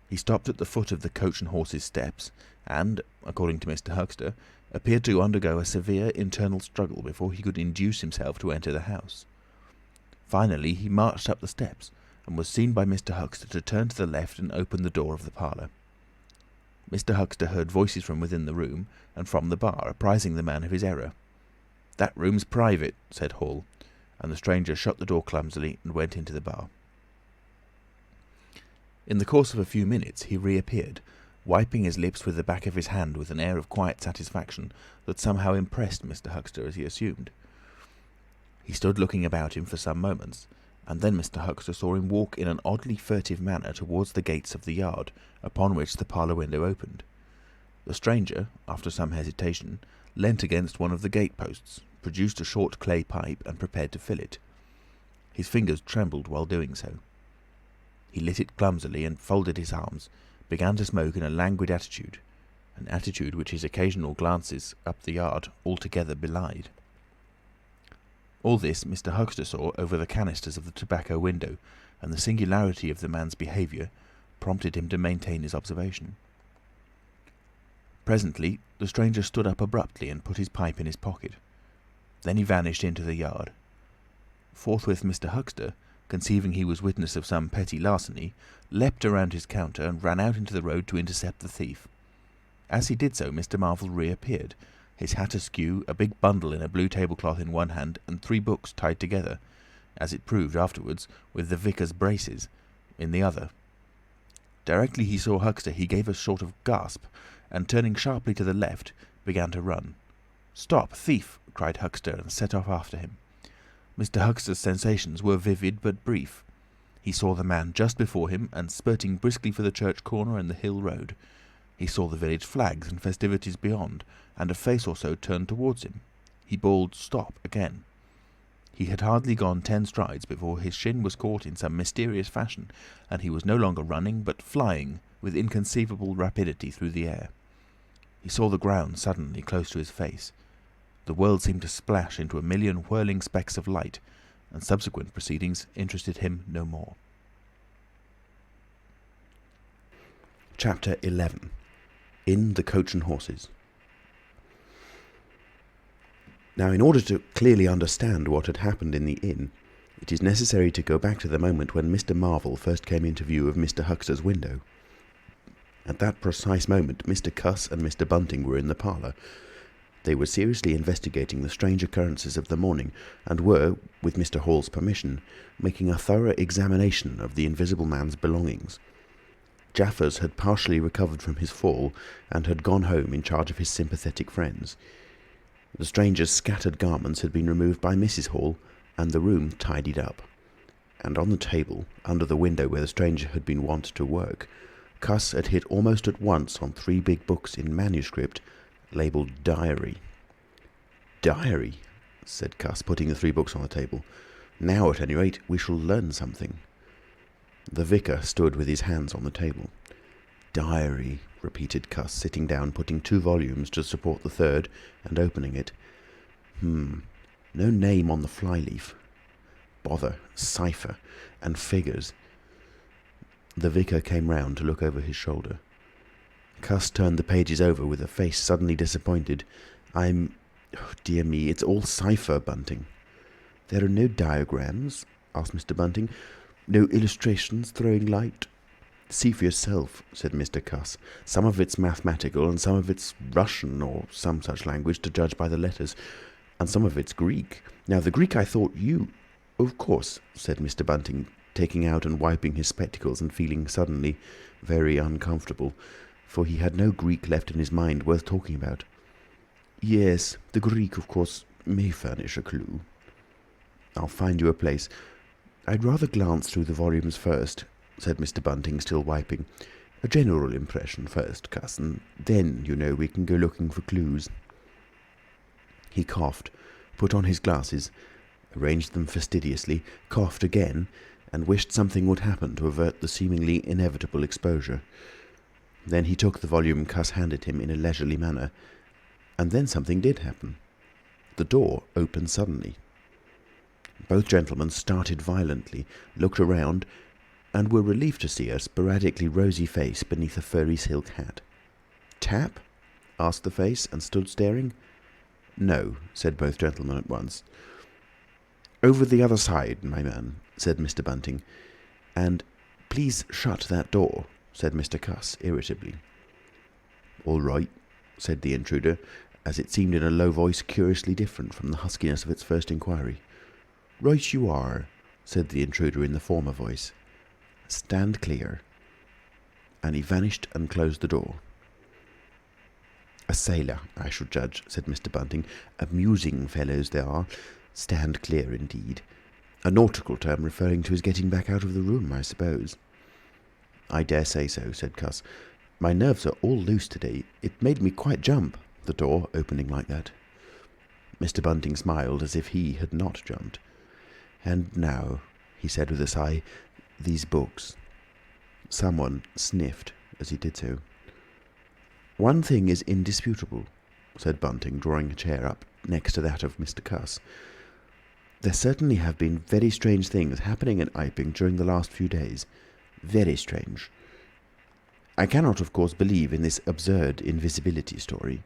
He stopped at the foot of the Coach and Horses steps, and, according to Mr. Huxter, appeared to undergo a severe internal struggle before he could induce himself to enter the house. Finally he marched up the steps, and was seen by Mr. Huxter to turn to the left and open the door of the parlour. Mr. Huxter heard voices from within the room and from the bar, apprising the man of his error. "That room's private," said Hall, and the stranger shut the door clumsily and went into the bar. In the course of a few minutes he reappeared, wiping his lips with the back of his hand with an air of quiet satisfaction that somehow impressed Mr. Huxter as he assumed. He stood looking about him for some moments, and then Mr. Huxter saw him walk in an oddly furtive manner towards the gates of the yard, upon which the parlour window opened. The stranger, after some hesitation, leant against one of the gate-posts, produced a short clay pipe, and prepared to fill it. His fingers trembled while doing so. He lit it clumsily and folded his arms, began to smoke in a languid attitude, an attitude which his occasional glances up the yard altogether belied. All this Mr. Huxter saw over the canisters of the tobacco window, and the singularity of the man's behaviour prompted him to maintain his observation. Presently the stranger stood up abruptly and put his pipe in his pocket. Then he vanished into the yard. Forthwith Mr. Huxter, conceiving he was witness of some petty larceny, leapt around his counter and ran out into the road to intercept the thief. As he did so, Mr. Marvel reappeared, his hat askew, a big bundle in a blue tablecloth in one hand, and 3 books tied together, as it proved afterwards, with the vicar's braces, in the other. Directly he saw Huxter he gave a sort of gasp, and turning sharply to the left, began to run. "Stop, thief!" cried Huxter, and set off after him. Mr. Huxter's sensations were vivid but brief. He saw the man just before him, and spurting briskly for the church corner and the hill road. He saw the village flags and festivities beyond, and a face or so turned towards him. He bawled "Stop!" again. He had hardly gone 10 strides before his shin was caught in some mysterious fashion, and he was no longer running, but flying with inconceivable rapidity through the air. He saw the ground suddenly close to his face. The world seemed to splash into a million whirling specks of light, and subsequent proceedings interested him no more. Chapter 11. In the Coach and Horses. Now, in order to clearly understand what had happened in the inn, it is necessary to go back to the moment when Mr. Marvel first came into view of Mr. Huxter's window. At that precise moment, Mr. Cuss and Mr. Bunting were in the parlour. They were seriously investigating the strange occurrences of the morning, and were, with Mr. Hall's permission, making a thorough examination of the Invisible Man's belongings. Jaffers had partially recovered from his fall, and had gone home in charge of his sympathetic friends. The stranger's scattered garments had been removed by Mrs. Hall, and the room tidied up. And on the table, under the window where the stranger had been wont to work, Cuss had hit almost at once on 3 big books in manuscript, labelled "Diary." "Diary," said Cuss, putting the 3 books on the table. "Now, at any rate, we shall learn something." The vicar stood with his hands on the table. "Diary," repeated Cuss, sitting down, putting 2 volumes to support the 3rd, and opening it. No name on the flyleaf. Bother, cipher, and figures. The vicar came round to look over his shoulder. Cuss turned the pages over with a face suddenly disappointed. Oh, dear me, it's all cipher, Bunting." "There are no diagrams?" asked Mr. Bunting. "No illustrations throwing light?" "See for yourself," said Mr. Cuss. "Some of it's mathematical, and some of it's Russian, or some such language, to judge by the letters, and some of it's Greek. Now, the Greek I thought you—" "Of course," said Mr. Bunting, taking out and wiping his spectacles, and feeling suddenly very uncomfortable, for he had no Greek left in his mind worth talking about. "Yes, the Greek, of course, may furnish a clue." "I'll find you a place. I'd rather glance through the volumes first," said Mr. Bunting, still wiping. "A general impression first, Cuss, and then, you know, we can go looking for clues." He coughed, put on his glasses, arranged them fastidiously, coughed again, and wished something would happen to avert the seemingly inevitable exposure. Then he took the volume Cuss handed him in a leisurely manner, and then something did happen. The door opened suddenly. Both gentlemen started violently, looked around, and were relieved to see a sporadically rosy face beneath a furry silk hat. "Tap?" asked the face, and stood staring. "No," said both gentlemen at once. "Over the other side, my man," said Mr. Bunting. "And please shut that door," said Mr. Cuss, irritably. "All right," said the intruder, as it seemed in a low voice curiously different from the huskiness of its first inquiry. "Right you are," said the intruder in the former voice. "Stand clear." And he vanished and closed the door. "A sailor, I should judge," said Mr. Bunting. "Amusing fellows they are. Stand clear, indeed. A nautical term referring to his getting back out of the room, I suppose." "I dare say so," said Cuss. "My nerves are all loose today. It made me quite jump, the door opening like that." Mr. Bunting smiled as if he had not jumped. "And now," he said with a sigh, "these books." Someone sniffed as he did so. "One thing is indisputable," said Bunting, drawing a chair up next to that of Mr. Cuss. "There certainly have been very strange things happening at Iping during the last few days. Very strange. I cannot, of course, believe in this absurd invisibility story."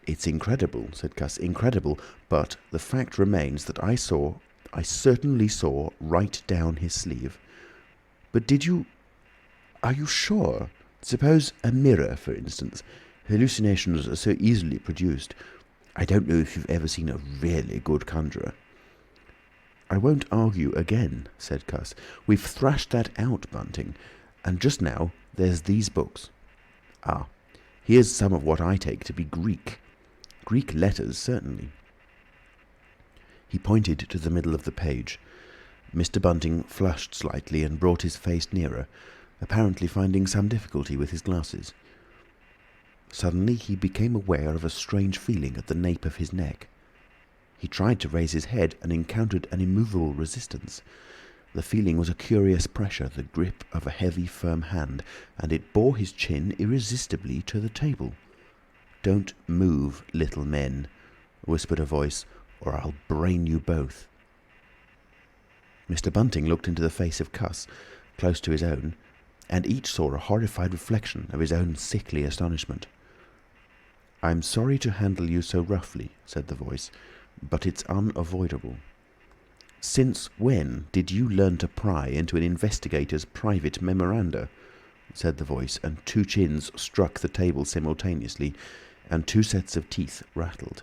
"It's incredible," said Cuss, "incredible, but the fact remains that I certainly saw right down his sleeve." "But are you sure? Suppose a mirror, for instance. Hallucinations are so easily produced. I don't know if you've ever seen a really good conjurer." "I won't argue again," said Cuss. "We've thrashed that out, Bunting. And just now there's these books. Ah, here's some of what I take to be Greek. Greek letters, certainly." He pointed to the middle of the page. Mr. Bunting flushed slightly and brought his face nearer, apparently finding some difficulty with his glasses. Suddenly he became aware of a strange feeling at the nape of his neck. He tried to raise his head and encountered an immovable resistance. The feeling was a curious pressure, the grip of a heavy, firm hand, and it bore his chin irresistibly to the table. "Don't move, little men," whispered a voice, "or I'll brain you both." Mr. Bunting looked into the face of Cuss, close to his own, and each saw a horrified reflection of his own sickly astonishment. "I'm sorry to handle you so roughly," said the voice, "but it's unavoidable. Since when did you learn to pry into an investigator's private memoranda?" said the voice, and two chins struck the table simultaneously, and two sets of teeth rattled.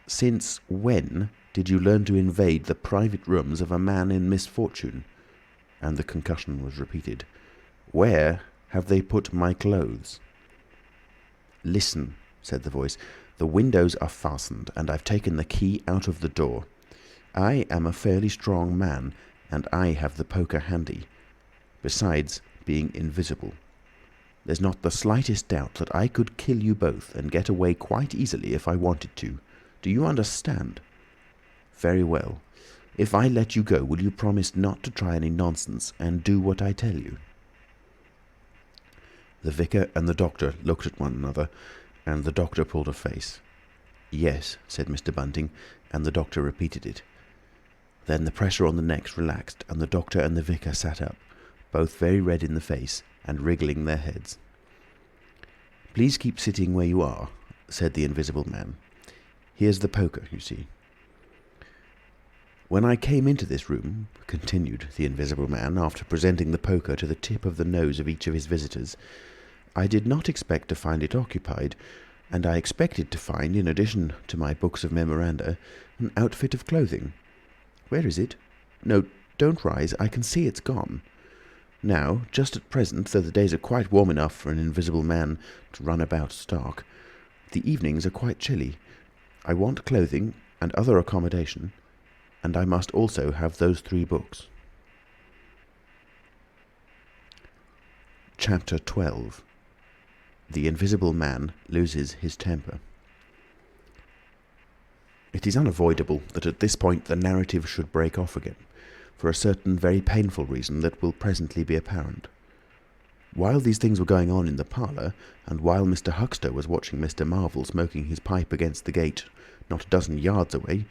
"Since when did you learn to invade the private rooms of a man in misfortune?" And the concussion was repeated. "Where have they put my clothes?" "Listen," said the voice. "The windows are fastened, and I've taken the key out of the door. I am a fairly strong man, and I have the poker handy. Besides being invisible. There's not the slightest doubt that I could kill you both and get away quite easily if I wanted to. Do you understand? Very well. If I let you go, will you promise not to try any nonsense and do what I tell you?" The vicar and the doctor looked at one another, and the doctor pulled a face. "Yes," said Mr. Bunting, and the doctor repeated it. Then the pressure on the necks relaxed, and the doctor and the vicar sat up, both very red in the face and wriggling their heads. "Please keep sitting where you are," said the Invisible Man. "Here's the poker, you see." "When I came into this room," continued the Invisible Man, after presenting the poker to the tip of the nose of each of his visitors, "I did not expect to find it occupied, and I expected to find, in addition to my books of memoranda, an outfit of clothing. Where is it? No, don't rise, I can see it's gone. Now, just at present, though the days are quite warm enough for an invisible man to run about stark, the evenings are quite chilly. I want clothing and other accommodation, and I must also have those 3 books." Chapter 12. The Invisible Man loses his temper. It is unavoidable that at this point the narrative should break off again, for a certain very painful reason that will presently be apparent. While these things were going on in the parlour, and while Mr. Huxter was watching Mr. Marvel smoking his pipe against the gate, not a dozen yards away,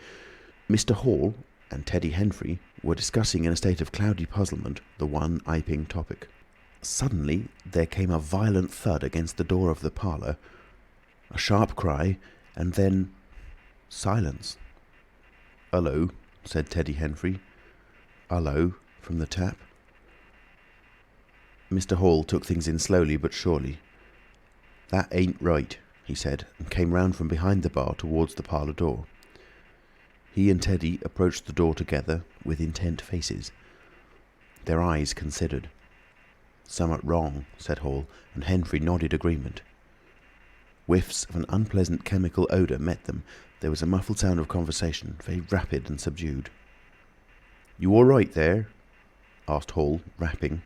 Mr. Hall and Teddy Henfrey were discussing in a state of cloudy puzzlement the one Iping topic. Suddenly there came a violent thud against the door of the parlour, a sharp cry, and then silence. "Hullo," said Teddy Henfrey. "Hullo," from the tap. Mr. Hall took things in slowly but surely. "That ain't right," he said, and came round from behind the bar towards the parlour door. He and Teddy approached the door together with intent faces. Their eyes considered. "Summat wrong," said Hall, and Henfrey nodded agreement. Whiffs of an unpleasant chemical odour met them. There was a muffled sound of conversation, very rapid and subdued. "You all right there?" asked Hall, rapping.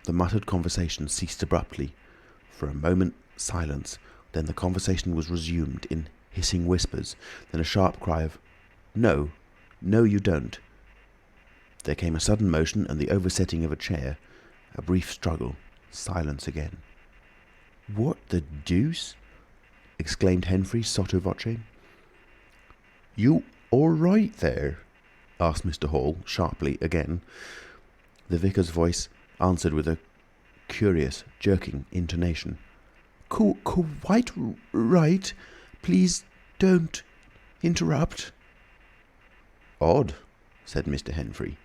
The muttered conversation ceased abruptly. For a moment, silence. Then the conversation was resumed in hissing whispers. Then a sharp cry of, "No, no, you don't." There came a sudden motion and the oversetting of a chair. A brief struggle. Silence again. "What the deuce?" exclaimed Henfrey sotto voce. "You all right there?" asked Mr. Hall, sharply again. The vicar's voice answered with a curious, jerking intonation. Quite right. Please don't interrupt." "Odd," said Mr. Henfrey.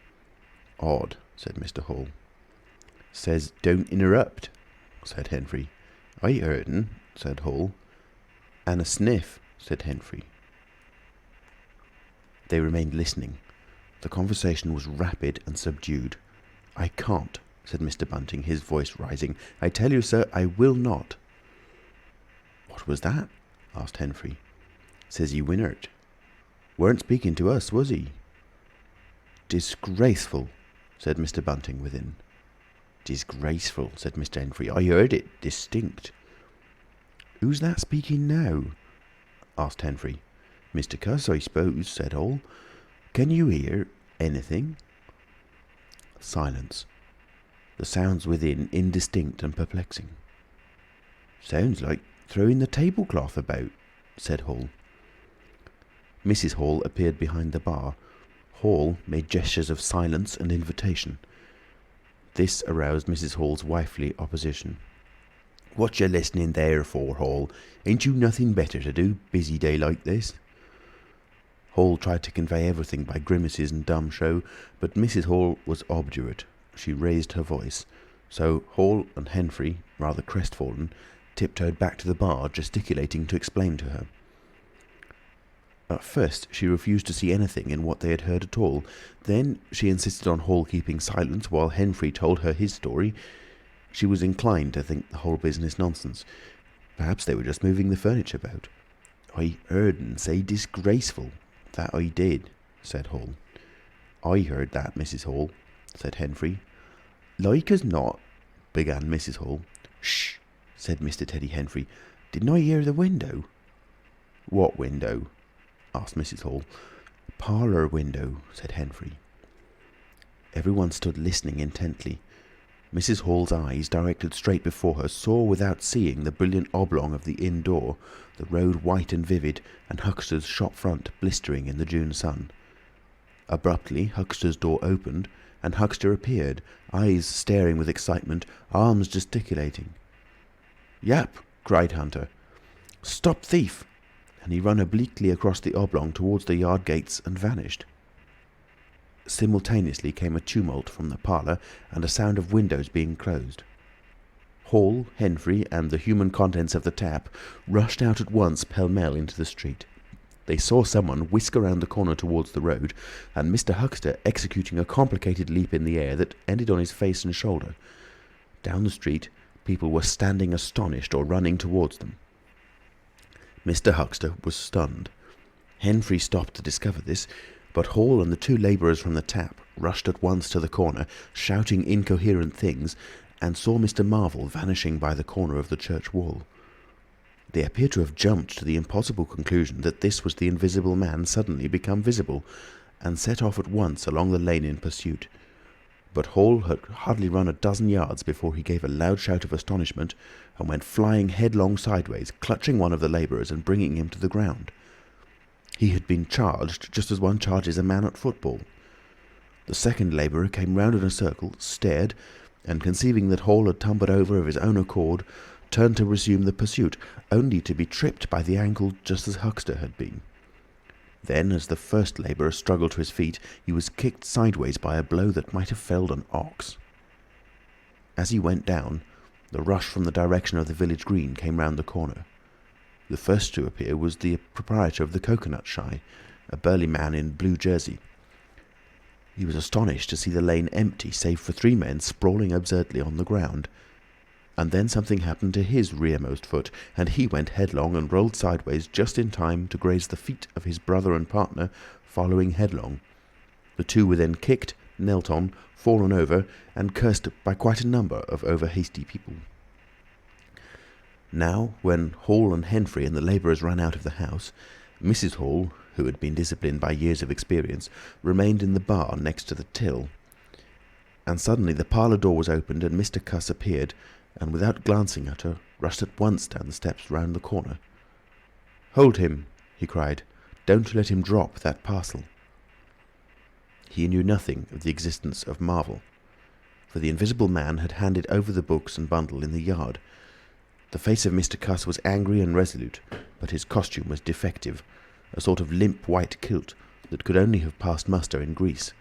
"Odd," said Mr. Hall. "Says don't interrupt," said Henfrey. "I heard'n," said Hall. "And a sniff," said Henfrey. They remained listening. The conversation was rapid and subdued. "I can't," said Mr. Bunting, his voice rising. "I tell you, sir, I will not." "What was that?" asked Henfrey. "Says he winnert. Weren't speaking to us, was he?" "Disgraceful," said Mr. Bunting within. "Disgraceful," said Mr. Henfrey. "I heard it distinct." "Who's that speaking now?" asked Henfrey. "Mr. Cuss, I suppose," said Hall. "Can you hear anything?" Silence. The sounds within indistinct and perplexing. "Sounds like throwing the tablecloth about," said Hall. Mrs. Hall appeared behind the bar. Hall made gestures of silence and invitation. This aroused Mrs. Hall's wifely opposition. "What you listening there for, Hall? Ain't you nothing better to do, busy day like this?" Hall tried to convey everything by grimaces and dumb show, but Mrs. Hall was obdurate. She raised her voice. So Hall and Henfrey, rather crestfallen, tiptoed back to the bar, gesticulating to explain to her. At first she refused to see anything in what they had heard at all. Then she insisted on Hall keeping silence while Henfrey told her his story. She was inclined to think the whole business nonsense. Perhaps they were just moving the furniture about. "I heard'n say disgraceful. That I did," said Hall. "I heard that, Mrs. Hall," said Henfrey. "Like as not," began Mrs. Hall. "Shh!" said Mr. Teddy Henfrey. "Didn't I hear the window?" "What window?" asked Mrs. Hall. "Parlour window," said Henfrey. Everyone stood listening intently. Mrs. Hall's eyes, directed straight before her, saw without seeing the brilliant oblong of the inn door, the road white and vivid, and Huxter's shop front blistering in the June sun. Abruptly Huxter's door opened, and Huxter appeared, eyes staring with excitement, arms gesticulating. "Yap!" cried Hunter. "Stop thief!" and he ran obliquely across the oblong towards the yard gates and vanished. Simultaneously came a tumult from the parlour and a sound of windows being closed. Hall, Henfrey, and the human contents of the tap rushed out at once pell-mell into the street. They saw someone whisk around the corner towards the road, and Mr. Huxter executing a complicated leap in the air that ended on his face and shoulder. Down the street, people were standing astonished or running towards them. Mr. Huxter was stunned. Henfrey stopped to discover this, but Hall and the two labourers from the tap rushed at once to the corner, shouting incoherent things, and saw Mr. Marvel vanishing by the corner of the church wall. They appeared to have jumped to the impossible conclusion that this was the invisible man suddenly become visible, and set off at once along the lane in pursuit. But Hall had hardly run a dozen yards before he gave a loud shout of astonishment and went flying headlong sideways, clutching one of the labourers and bringing him to the ground. He had been charged just as one charges a man at football. The second labourer came round in a circle, stared, and conceiving that Hall had tumbled over of his own accord, turned to resume the pursuit, only to be tripped by the ankle just as Huxter had been. Then, as the first labourer struggled to his feet, he was kicked sideways by a blow that might have felled an ox. As he went down, the rush from the direction of the village green came round the corner. The first to appear was the proprietor of the coconut shy, a burly man in blue jersey. He was astonished to see the lane empty, save for 3 men sprawling absurdly on the ground. And then something happened to his rearmost foot, and he went headlong and rolled sideways just in time to graze the feet of his brother and partner, following headlong. The two were then kicked, knelt on, fallen over, and cursed by quite a number of over-hasty people. Now, when Hall and Henfrey and the labourers ran out of the house, Mrs. Hall, who had been disciplined by years of experience, remained in the bar next to the till. And suddenly the parlour door was opened and Mr. Cuss appeared, and without glancing at her, rushed at once down the steps round the corner. "Hold him!" he cried. "Don't let him drop that parcel." He knew nothing of the existence of Marvel, for the Invisible Man had handed over the books and bundle in the yard. The face of Mr. Cuss was angry and resolute, but his costume was defective, a sort of limp white kilt that could only have passed muster in Greece.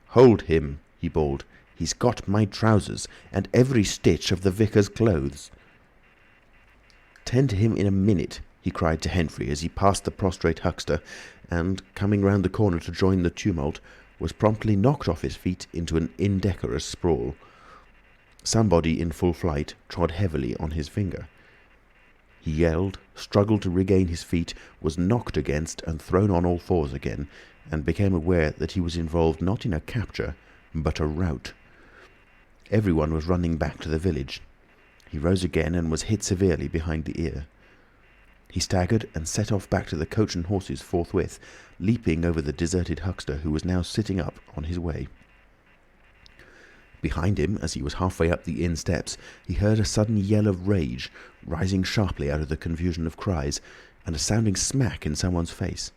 "Hold him!" he bawled. "He's got my trousers, and every stitch of the vicar's clothes." "Tend to him in a minute," he cried to Henfrey as he passed the prostrate huckster, and, coming round the corner to join the tumult, was promptly knocked off his feet into an indecorous sprawl. Somebody in full flight trod heavily on his finger. He yelled, struggled to regain his feet, was knocked against and thrown on all fours again, and became aware that he was involved not in a capture, but a rout. Everyone was running back to the village. He rose again and was hit severely behind the ear. He staggered and set off back to the coach and horses forthwith, leaping over the deserted huckster who was now sitting up on his way. Behind him, as he was halfway up the inn steps, he heard a sudden yell of rage, rising sharply out of the confusion of cries, and a sounding smack in someone's face.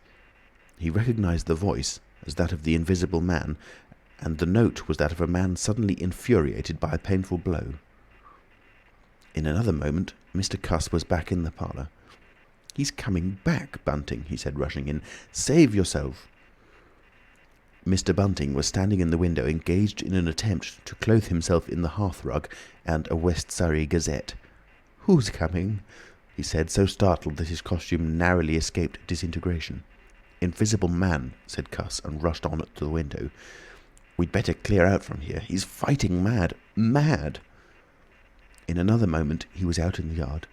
He recognised the voice as that of the Invisible Man, and the note was that of a man suddenly infuriated by a painful blow. In another moment, Mr. Cuss was back in the parlour. "He's coming back, Bunting," he said, rushing in. "Save yourself." Mr. Bunting was standing in the window, engaged in an attempt to clothe himself in the hearthrug and a West Surrey Gazette. "Who's coming?" he said, so startled that his costume narrowly escaped disintegration. "Invisible Man," said Cuss, and rushed on to the window. "We'd better clear out from here. He's fighting mad. Mad!" In another moment he was out in the yard.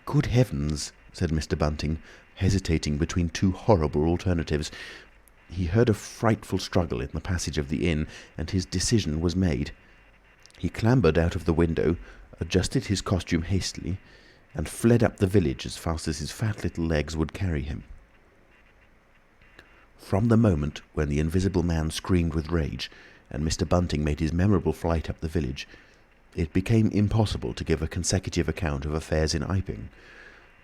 "Good heavens!" said Mr. Bunting, hesitating between two horrible alternatives. He heard a frightful struggle in the passage of the inn, and his decision was made. He clambered out of the window, adjusted his costume hastily, and fled up the village as fast as his fat little legs would carry him. From the moment when the Invisible Man screamed with rage, and Mr. Bunting made his memorable flight up the village, it became impossible to give a consecutive account of affairs in Iping.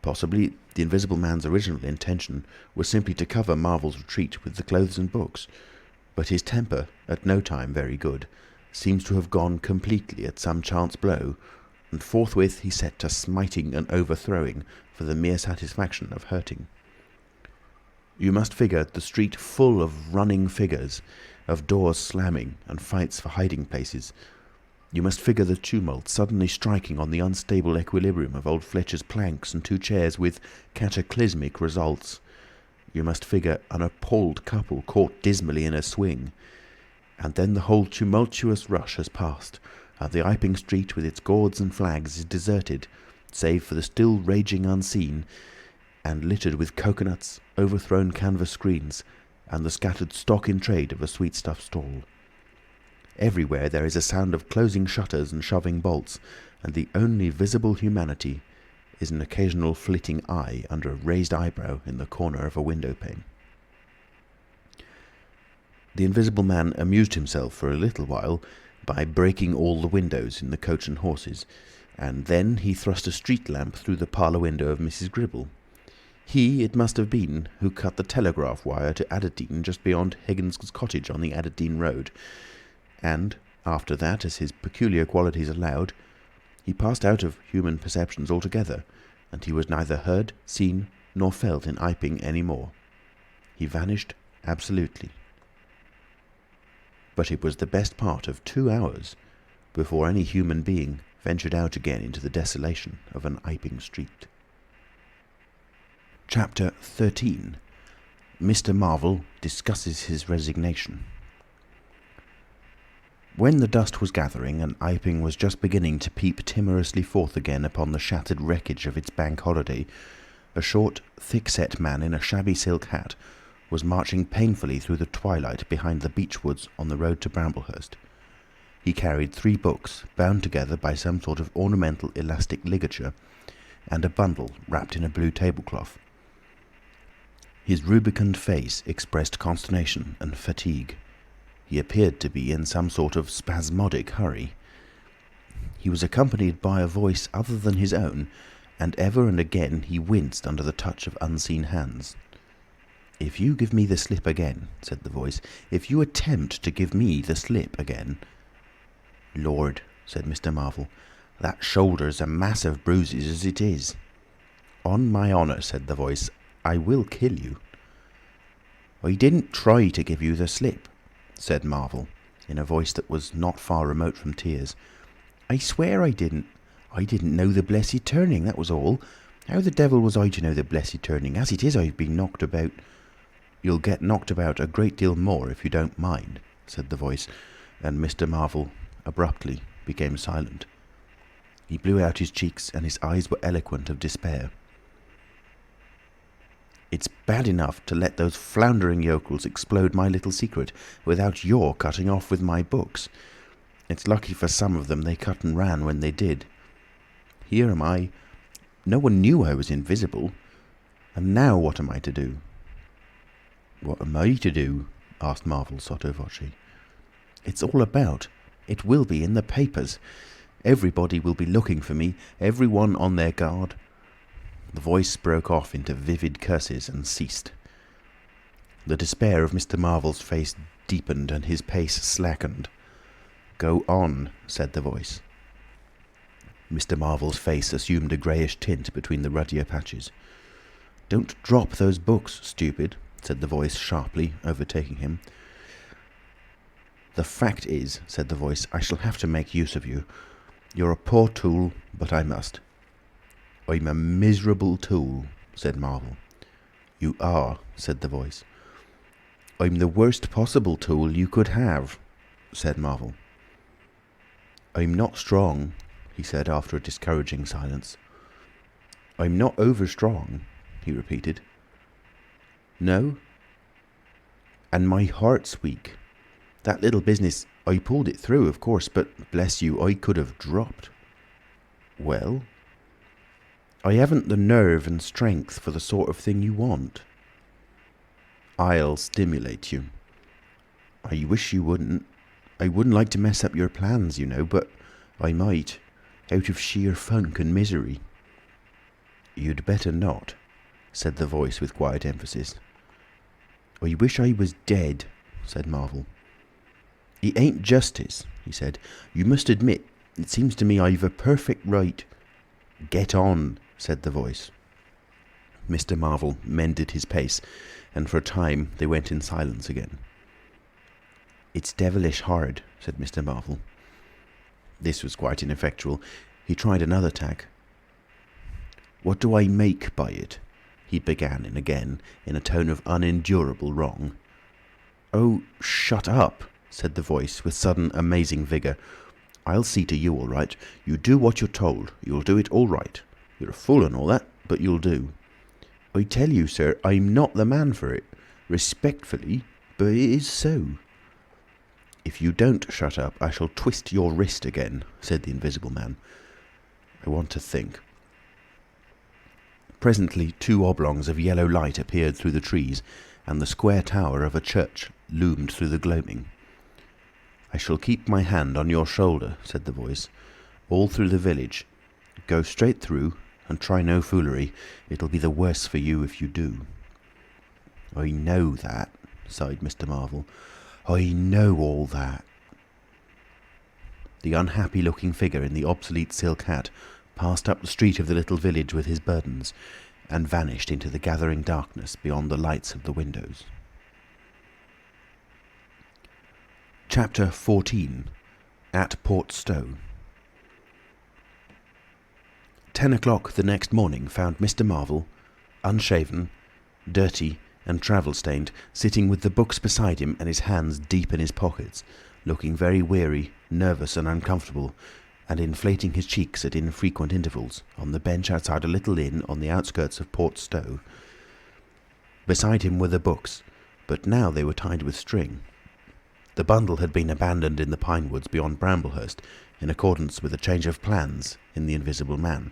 Possibly the Invisible Man's original intention was simply to cover Marvel's retreat with the clothes and books, but his temper, at no time very good, seems to have gone completely at some chance blow, and forthwith he set to smiting and overthrowing for the mere satisfaction of hurting. You must figure the street full of running figures, of doors slamming and fights for hiding places. You must figure the tumult suddenly striking on the unstable equilibrium of old Fletcher's planks and 2 chairs with cataclysmic results. You must figure an appalled couple caught dismally in a swing. And then the whole tumultuous rush has passed, and the Iping street with its gourds and flags is deserted, save for the still raging unseen, and littered with coconuts, overthrown canvas screens, and the scattered stock in trade of a sweetstuff stall. Everywhere there is a sound of closing shutters and shoving bolts, and the only visible humanity is an occasional flitting eye under a raised eyebrow in the corner of a window pane. The Invisible Man amused himself for a little while by breaking all the windows in the coach and horses, and then he thrust a street lamp through the parlour window of Mrs. Gribble. He it must have been who cut the telegraph wire to Adderdean just beyond Higgins's cottage on the Adderdean road, and, after that, as his peculiar qualities allowed, he passed out of human perceptions altogether, and he was neither heard, seen, nor felt in Iping any more. He vanished absolutely. But it was the best part of 2 hours before any human being ventured out again into the desolation of an Iping street. Chapter 13. Mr. Marvel discusses his resignation. When the dust was gathering and Iping was just beginning to peep timorously forth again upon the shattered wreckage of its bank holiday, a short, thick-set man in a shabby silk hat was marching painfully through the twilight behind the beech woods on the road to Bramblehurst. He carried 3 books, bound together by some sort of ornamental elastic ligature, and a bundle wrapped in a blue tablecloth. His rubicund face expressed consternation and fatigue. He appeared to be in some sort of spasmodic hurry. He was accompanied by a voice other than his own, and ever and again he winced under the touch of unseen hands. "If you give me the slip again," said the voice, "if you attempt to give me the slip again—" "Lord," said Mr. Marvel, "that shoulder's a mass of bruises as it is." "On my honour," said the voice, "I will kill you." "I didn't try to give you the slip," said Marvel, in a voice that was not far remote from tears. "I swear I didn't. I didn't know the blessed turning, that was all. How the devil was I to know the blessed turning? As it is, I've been knocked about—" "You'll get knocked about a great deal more if you don't mind," said the voice, and Mr. Marvel abruptly became silent. He blew out his cheeks, and his eyes were eloquent of despair. "It's bad enough to let those floundering yokels explode my little secret without your cutting off with my books. It's lucky for some of them they cut and ran when they did. Here am I. No one knew I was invisible. And now what am I to do?" "What am I to do?" asked Marvel sotto voce. "It's all about. It will be in the papers. Everybody will be looking for me, everyone on their guard." The voice broke off into vivid curses and ceased. The despair of Mr. Marvel's face deepened and his pace slackened. "Go on," said the voice. Mr. Marvel's face assumed a greyish tint between the ruddier patches. "Don't drop those books, stupid," said the voice sharply, overtaking him. "The fact is," said the voice, "I shall have to make use of you. You're a poor tool, but I must." "I'm a miserable tool," said Marvel. "You are," said the voice. "I'm the worst possible tool you could have," said Marvel. "I'm not strong," he said after a discouraging silence. "I'm not over-strong," he repeated. "No? And my heart's weak. That little business, I pulled it through, of course, but bless you, I could have dropped." "Well?" "I haven't the nerve and strength for the sort of thing you want." "I'll stimulate you." "I wish you wouldn't. I wouldn't like to mess up your plans, you know, but I might, out of sheer funk and misery." "You'd better not," said the voice with quiet emphasis. "I wish I was dead," said Marvel. "It ain't justice," he said. "You must admit, it seems to me I've a perfect right—" "Get on," said the voice. Mr. Marvel mended his pace, and for a time they went in silence again. "It's devilish hard," said Mr. Marvel. This was quite ineffectual. He tried another tack. "What do I make by it?" he began again, in a tone of unendurable wrong. "Oh, shut up," said the voice, with sudden amazing vigour. "I'll see to you all right. You do what you're told. You'll do it all right. You're a fool and all that, but you'll do. I tell you, sir, I'm not the man for it. Respectfully, but it is so." "If you don't shut up, I shall twist your wrist again," said the Invisible Man. "I want to think." Presently 2 oblongs of yellow light appeared through the trees, and the square tower of a church loomed through the gloaming. "I shall keep my hand on your shoulder," said the voice, "all through the village. Go straight through, and try no foolery. It'll be the worse for you if you do." "I know that," sighed Mr. Marvel. "I know all that." The unhappy-looking figure in the obsolete silk hat passed up the street of the little village with his burdens, and vanished into the gathering darkness beyond the lights of the windows. Chapter 14. At Port Stowe. 10 o'clock the next morning found Mr. Marvel, unshaven, dirty, and travel-stained, sitting with the books beside him and his hands deep in his pockets, looking very weary, nervous and uncomfortable, and inflating his cheeks at infrequent intervals, on the bench outside a little inn on the outskirts of Port Stowe. Beside him were the books, but now they were tied with string. The bundle had been abandoned in the pine woods beyond Bramblehurst, in accordance with a change of plans in the Invisible Man.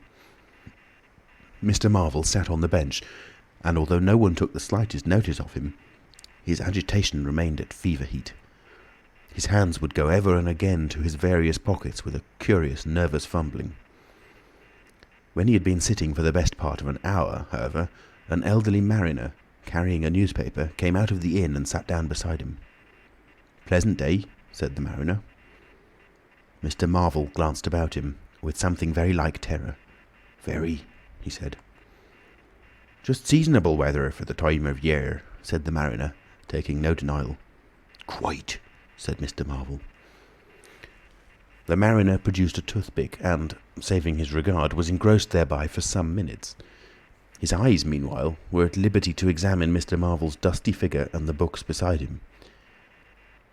Mr. Marvel sat on the bench, and although no one took the slightest notice of him, his agitation remained at fever heat. His hands would go ever and again to his various pockets with a curious, nervous fumbling. When he had been sitting for the best part of an hour, however, an elderly mariner, carrying a newspaper, came out of the inn and sat down beside him. "Pleasant day," said the mariner. Mr. Marvel glanced about him, with something very like terror. "Very," he said. "Just seasonable weather for the time of year," said the mariner, taking no denial. "Quite," said Mr. Marvel. The mariner produced a toothpick and, saving his regard, was engrossed thereby for some minutes. His eyes, meanwhile, were at liberty to examine Mr. Marvel's dusty figure and the books beside him.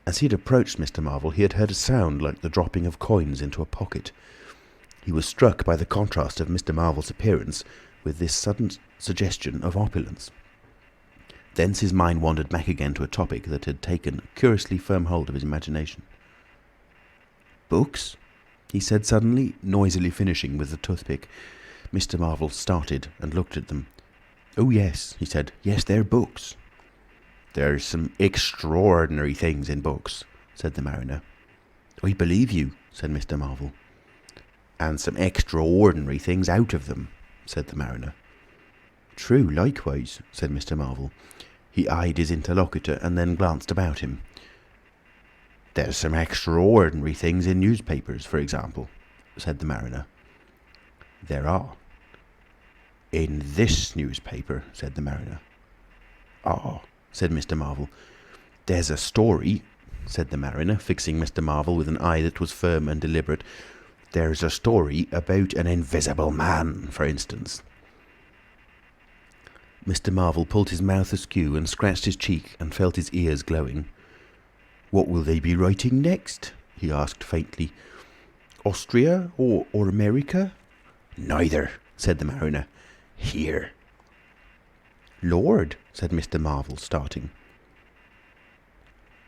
As he had approached Mr. Marvel, he had heard a sound like the dropping of coins into a pocket. He was struck by the contrast of Mr. Marvel's appearance with this sudden suggestion of opulence. Thence his mind wandered back again to a topic that had taken a curiously firm hold of his imagination. "Books?" he said suddenly, noisily finishing with the toothpick. Mr. Marvel started and looked at them. "Oh yes," he said. "Yes, they're books." "There's some extraordinary things in books," said the mariner. "I believe you," said Mr. Marvel. "And some extraordinary things out of them," said the mariner. "True, likewise," said Mr. Marvel. He eyed his interlocutor and then glanced about him. "There's some extraordinary things in newspapers, for example," said the mariner. "There are." "In this newspaper," said the mariner. "Ah," said Mr. Marvel. "There's a story," said the mariner, fixing Mr. Marvel with an eye that was firm and deliberate. "There's a story about an invisible man, for instance." Mr. Marvel pulled his mouth askew and scratched his cheek and felt his ears glowing. "What will they be writing next?" he asked faintly. "Austria or America?" "Neither," said the mariner. "Here." "Lord," said Mr. Marvel, starting.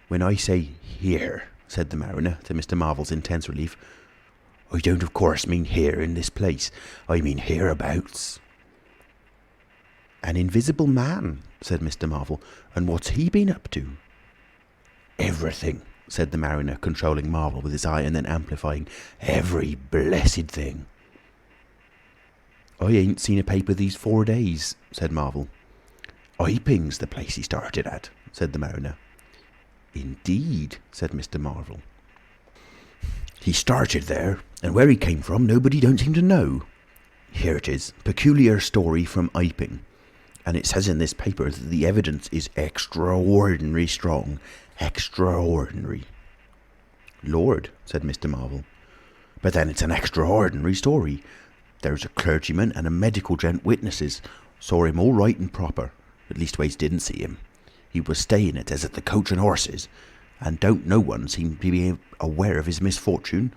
"When I say here," said the mariner, to Mr. Marvel's intense relief, "I don't of course mean here in this place. I mean hereabouts." "An invisible man," said Mr. Marvel. "And what's he been up to?" "Everything," said the mariner, controlling Marvel with his eye and then amplifying. "Every blessed thing." "I ain't seen a paper these 4 days," said Marvel. "Iping's the place he started at," said the mariner. "Indeed," said Mr. Marvel. "He started there, and where he came from nobody don't seem to know. Here it is, Peculiar Story from Iping. And it says in this paper that the evidence is extraordinary strong. Extraordinary." "Lord," said Mr. Marvel. "But then it's an extraordinary story. There's a clergyman and a medical gent witnesses. Saw him all right and proper. At leastways didn't see him. He was staying, it says, at the Coach and Horses. And don't no one seem to be aware of his misfortune.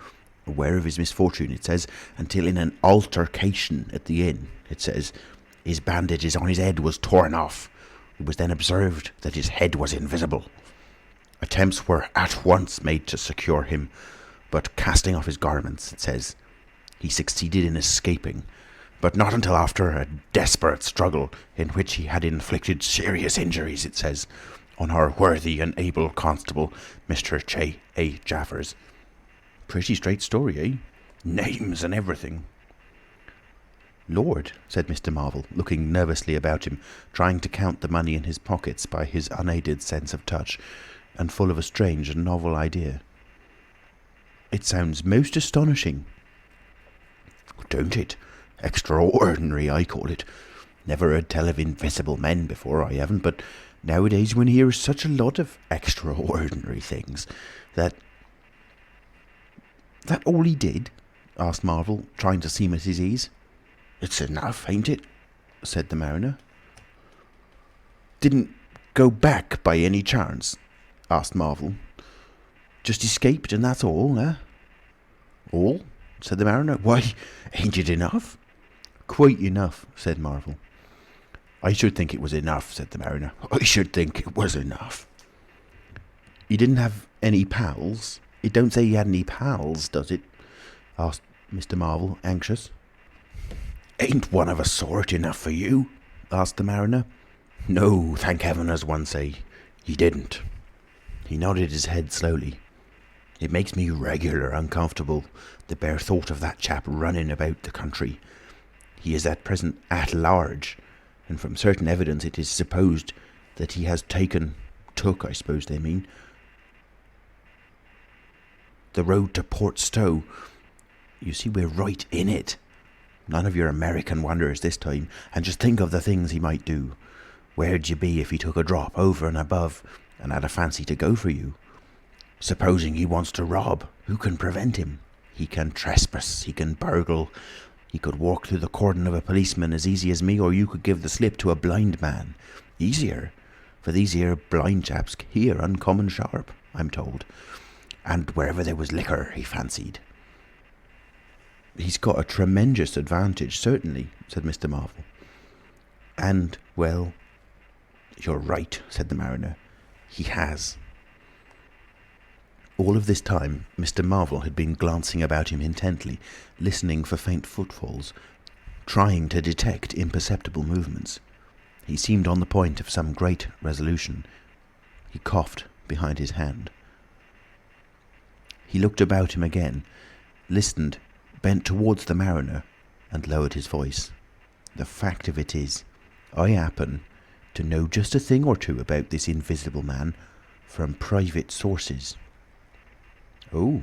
Aware of his misfortune, it says, until in an altercation at the inn, it says, his bandages on his head was torn off. It was then observed that his head was invisible. Attempts were at once made to secure him, but casting off his garments, it says, he succeeded in escaping, but not until after a desperate struggle in which he had inflicted serious injuries, it says, on our worthy and able constable, Mr. J. A. Jaffers. Pretty straight story, eh? Names and everything." "Lord," said Mr. Marvel, looking nervously about him, trying to count the money in his pockets by his unaided sense of touch, and full of a strange and novel idea. "It sounds most astonishing." "Don't it? Extraordinary, I call it. Never heard tell of invisible men before, I haven't, but nowadays one hears such a lot of extraordinary things that—" "That all he did?" asked Marvel, trying to seem at his ease. "It's enough, ain't it?" said the mariner. "Didn't go back by any chance?" asked Marvel. "Just escaped and that's all, eh?" "All?" said the mariner. "Why, ain't it enough?" "Quite enough," said Marvel. "I should think it was enough," said the mariner. "I should think it was enough." "He didn't have any pals? It don't say he had any pals, does it?" asked Mr. Marvel, anxious. "Ain't one of a sort enough for you?" asked the mariner. "No, thank heaven, as one say. He didn't." He nodded his head slowly. "It makes me regular uncomfortable, the bare thought of that chap running about the country. He is at present at large, and from certain evidence it is supposed that he has took, I suppose they mean, the road to Port Stowe. You see, we're right in it. None of your American wonders this time, and just think of the things he might do. Where'd you be if he took a drop over and above and had a fancy to go for you? Supposing he wants to rob, who can prevent him? He can trespass, he can burgle, he could walk through the cordon of a policeman as easy as me, or you could give the slip to a blind man. Easier, for these here blind chaps hear uncommon sharp, I'm told. And wherever there was liquor, he fancied." "He's got a tremendous advantage, certainly," said Mr. Marvel. "And, well, you're right," said the mariner. "He has." All of this time Mr. Marvel had been glancing about him intently, listening for faint footfalls, trying to detect imperceptible movements. He seemed on the point of some great resolution. He coughed behind his hand. He looked about him again, listened, bent towards the mariner, and lowered his voice. "The fact of it is, I happen to know just a thing or two about this invisible man from private sources." "Oh,"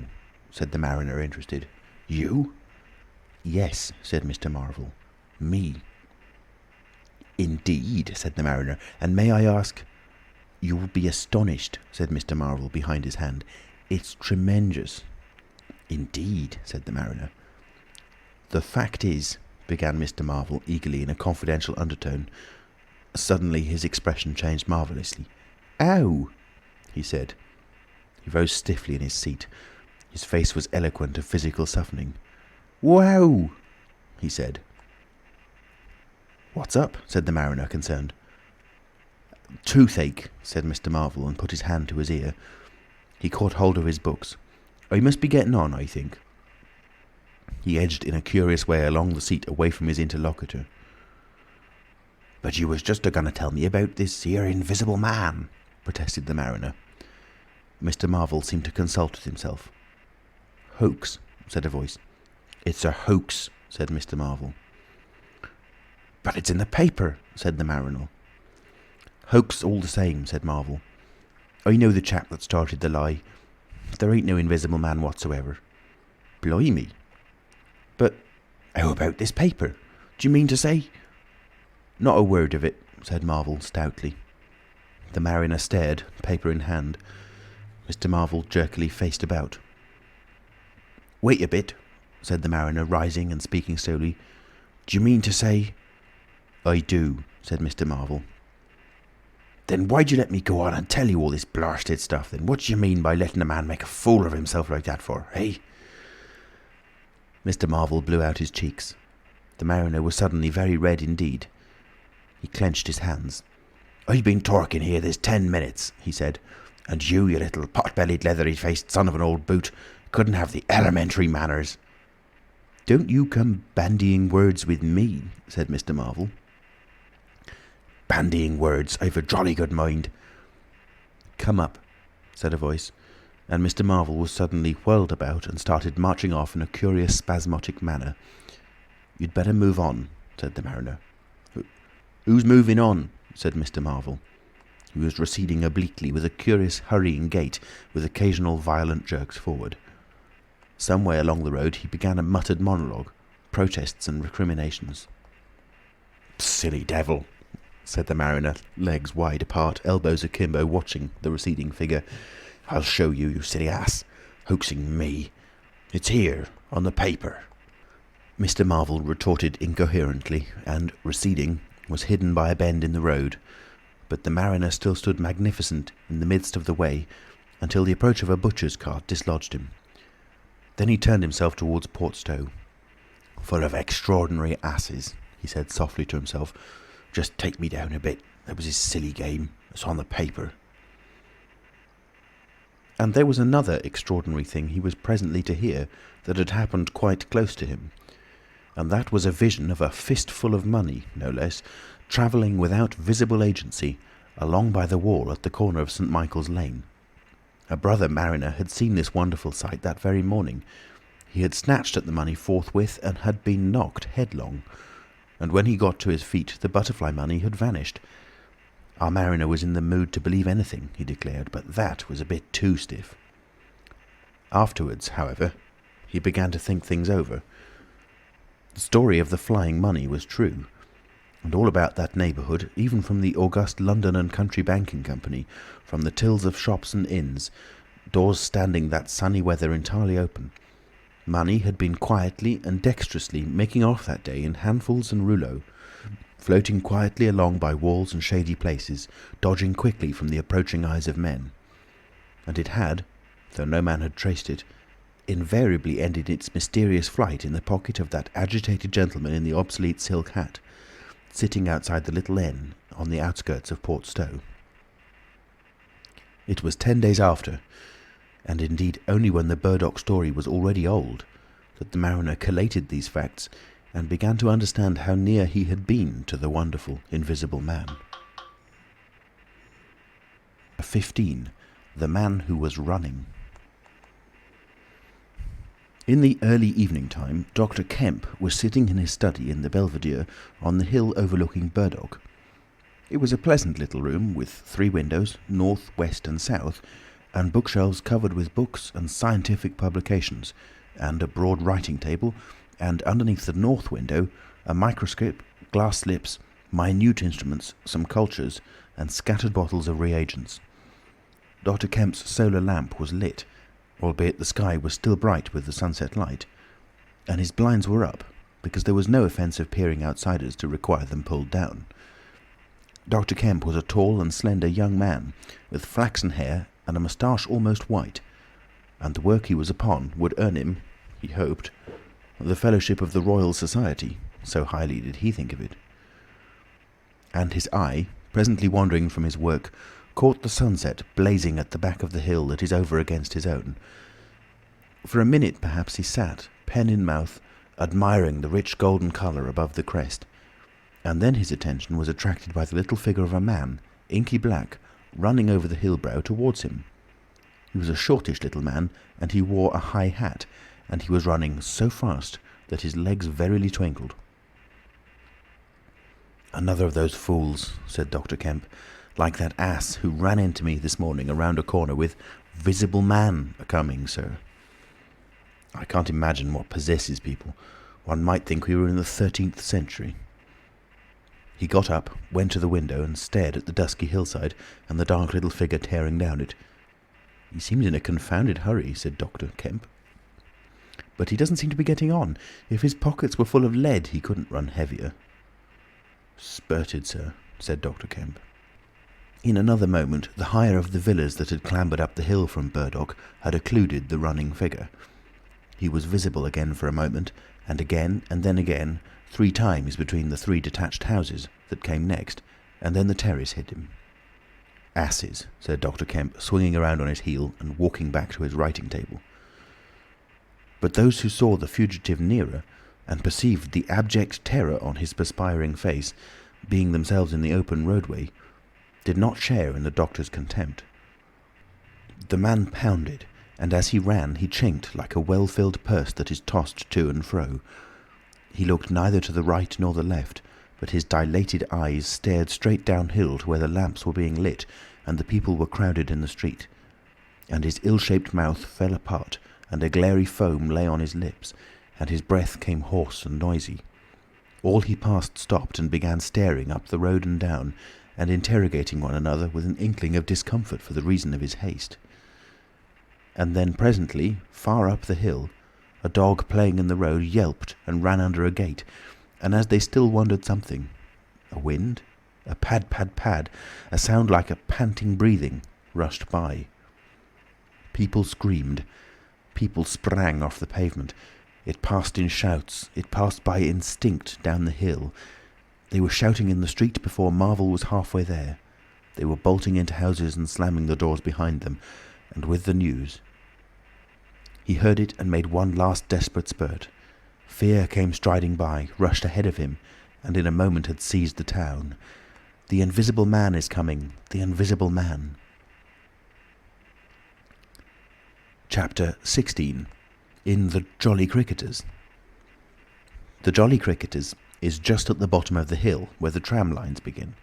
said the mariner, interested. "You?" "Yes," said Mr. Marvel. "Me." "Indeed," said the mariner. "And may I ask—" "You'll be astonished," said Mr. Marvel behind his hand. "It's tremendous." "Indeed," said the mariner. "The fact is," began Mr. Marvel eagerly in a confidential undertone. Suddenly his expression changed marvellously. "Ow!" he said. He rose stiffly in his seat. His face was eloquent of physical suffering. "Wow!" he said. "What's up?" said the mariner, concerned. "Toothache," said Mr. Marvel, and put his hand to his ear. He caught hold of his books. "I must be getting on, I think." He edged in a curious way along the seat away from his interlocutor. "But you was just a-going to tell me about this here invisible man," protested the mariner. Mr. Marvel seemed to consult with himself. "Hoax," said a voice. "It's a hoax," said Mr. Marvel. "But it's in the paper," said the mariner. "Hoax all the same," said Marvel. "I know the chap that started the lie. There ain't no invisible man whatsoever." "Blimey! But how about this paper? Do you mean to say—" "Not a word of it," said Marvel stoutly. The mariner stared, paper in hand. Mr. Marvel jerkily faced about. "Wait a bit," said the mariner, rising and speaking slowly. "Do you mean to say—" "I do," said Mr. Marvel. "Then why'd you let me go on and tell you all this blarsted stuff, then? What do you mean by letting a man make a fool of himself like that for, eh?" Mr. Marvel blew out his cheeks. The mariner was suddenly very red indeed. He clenched his hands. "I've been talking here this 10 minutes," he said, "and you little pot-bellied, leathery-faced son of an old boot, couldn't have the elementary manners." "Don't you come bandying words with me," said Mr. Marvel. "Bandying words! I've a jolly good mind." "Come up," said a voice, and Mr. Marvel was suddenly whirled about and started marching off in a curious spasmodic manner. "You'd better move on," said the mariner. "Who's moving on?" said Mr. Marvel. He was receding obliquely with a curious hurrying gait, with occasional violent jerks forward. Some way along the road he began a muttered monologue, protests and recriminations. "Silly devil," said the mariner, legs wide apart, elbows akimbo, watching the receding figure. "I'll show you, you silly ass. Hoaxing me. It's here, on the paper." Mr. Marvel retorted incoherently, and, receding, was hidden by a bend in the road, but the mariner still stood magnificent in the midst of the way until the approach of a butcher's cart dislodged him. Then he turned himself towards Portstowe. "Full of extraordinary asses," he said softly to himself. "Just take me down a bit. That was his silly game. It's on the paper." And there was another extraordinary thing he was presently to hear that had happened quite close to him, and that was a vision of a fistful of money, no less, travelling without visible agency along by the wall at the corner of St. Michael's Lane. A brother mariner had seen this wonderful sight that very morning. He had snatched at the money forthwith and had been knocked headlong, and when he got to his feet the butterfly money had vanished. Our mariner was in the mood to believe anything, he declared, but that was a bit too stiff. Afterwards, however, he began to think things over. The story of the flying money was true, and all about that neighbourhood, even from the august London and Country Banking Company, from the tills of shops and inns, doors standing that sunny weather entirely open, money had been quietly and dexterously making off that day in handfuls and rouleaux, floating quietly along by walls and shady places, dodging quickly from the approaching eyes of men. And it had, though no man had traced it, invariably ended its mysterious flight in the pocket of that agitated gentleman in the obsolete silk hat, sitting outside the little inn on the outskirts of Portstowe. It was 10 days after, and indeed only when the Burdock story was already old, that the mariner collated these facts and began to understand how near he had been to the wonderful Invisible Man. 15. The Man Who Was Running. In the early evening time, Dr. Kemp was sitting in his study in the Belvedere on the hill overlooking Burdock. It was a pleasant little room with 3 windows, north, west and south, and bookshelves covered with books and scientific publications, and a broad writing table, and underneath the north window a microscope, glass slips, minute instruments, some cultures, and scattered bottles of reagents. Dr. Kemp's solar lamp was lit, albeit the sky was still bright with the sunset light, and his blinds were up, because there was no offence of peering outsiders to require them pulled down. Dr. Kemp was a tall and slender young man, with flaxen hair and a moustache almost white, and the work he was upon would earn him, he hoped, the fellowship of the Royal Society, so highly did he think of it. And his eye, presently wandering from his work, caught the sunset blazing at the back of the hill that is over against his own. For a minute perhaps he sat, pen in mouth, admiring the rich golden colour above the crest, and then his attention was attracted by the little figure of a man, inky black, running over the hill brow towards him. He was a shortish little man, and he wore a high hat, and he was running so fast that his legs verily twinkled. "Another of those fools," said Dr. Kemp, "like that ass who ran into me this morning around a corner with 'Visible Man a-coming, sir.' I can't imagine what possesses people. One might think we were in the 13th century." He got up, went to the window, and stared at the dusky hillside and the dark little figure tearing down it. "He seems in a confounded hurry," said Dr. Kemp. "But he doesn't seem to be getting on. If his pockets were full of lead, he couldn't run heavier." "Spurted, sir," said Dr. Kemp. In another moment, the higher of the villas that had clambered up the hill from Burdock had occluded the running figure. He was visible again for a moment, and then again, 3 times between the 3 detached houses that came next, and then the terrace hid him. "Asses," said Dr. Kemp, swinging around on his heel and walking back to his writing table. But those who saw the fugitive nearer, and perceived the abject terror on his perspiring face, being themselves in the open roadway, did not share in the doctor's contempt. The man pounded, and as he ran he chinked like a well-filled purse that is tossed to and fro. He looked neither to the right nor the left, but his dilated eyes stared straight downhill to where the lamps were being lit and the people were crowded in the street. And his ill-shaped mouth fell apart, and a glary foam lay on his lips, and his breath came hoarse and noisy. All he passed stopped and began staring up the road and down, and interrogating one another with an inkling of discomfort for the reason of his haste. And then presently, far up the hill, a dog playing in the road yelped and ran under a gate, and as they still wondered something, a wind, a pad, pad, pad, a sound like a panting breathing, rushed by. People screamed. People sprang off the pavement. It passed in shouts. It passed by instinct down the hill. They were shouting in the street before Marvel was halfway there. They were bolting into houses and slamming the doors behind them, and with the news. He heard it and made one last desperate spurt. Fear came striding by, rushed ahead of him, and in a moment had seized the town. The invisible man is coming. The invisible man. Chapter 16. In the Jolly Cricketers. The Jolly Cricketers is just at the bottom of the hill where the tram lines begin.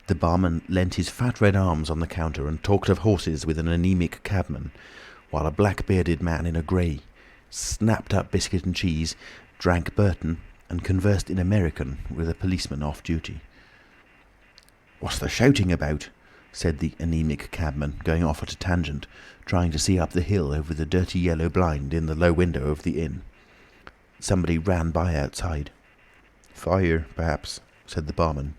The barman leant his fat red arms on the counter and talked of horses with an anaemic cabman, while a black-bearded man in a grey snapped up biscuit and cheese, drank Burton, and conversed in American with a policeman off duty. "What's the shouting about?" said the anaemic cabman, going off at a tangent, trying to see up the hill over the dirty yellow blind in the low window of the inn. Somebody ran by outside. "Fire, perhaps," said the barman.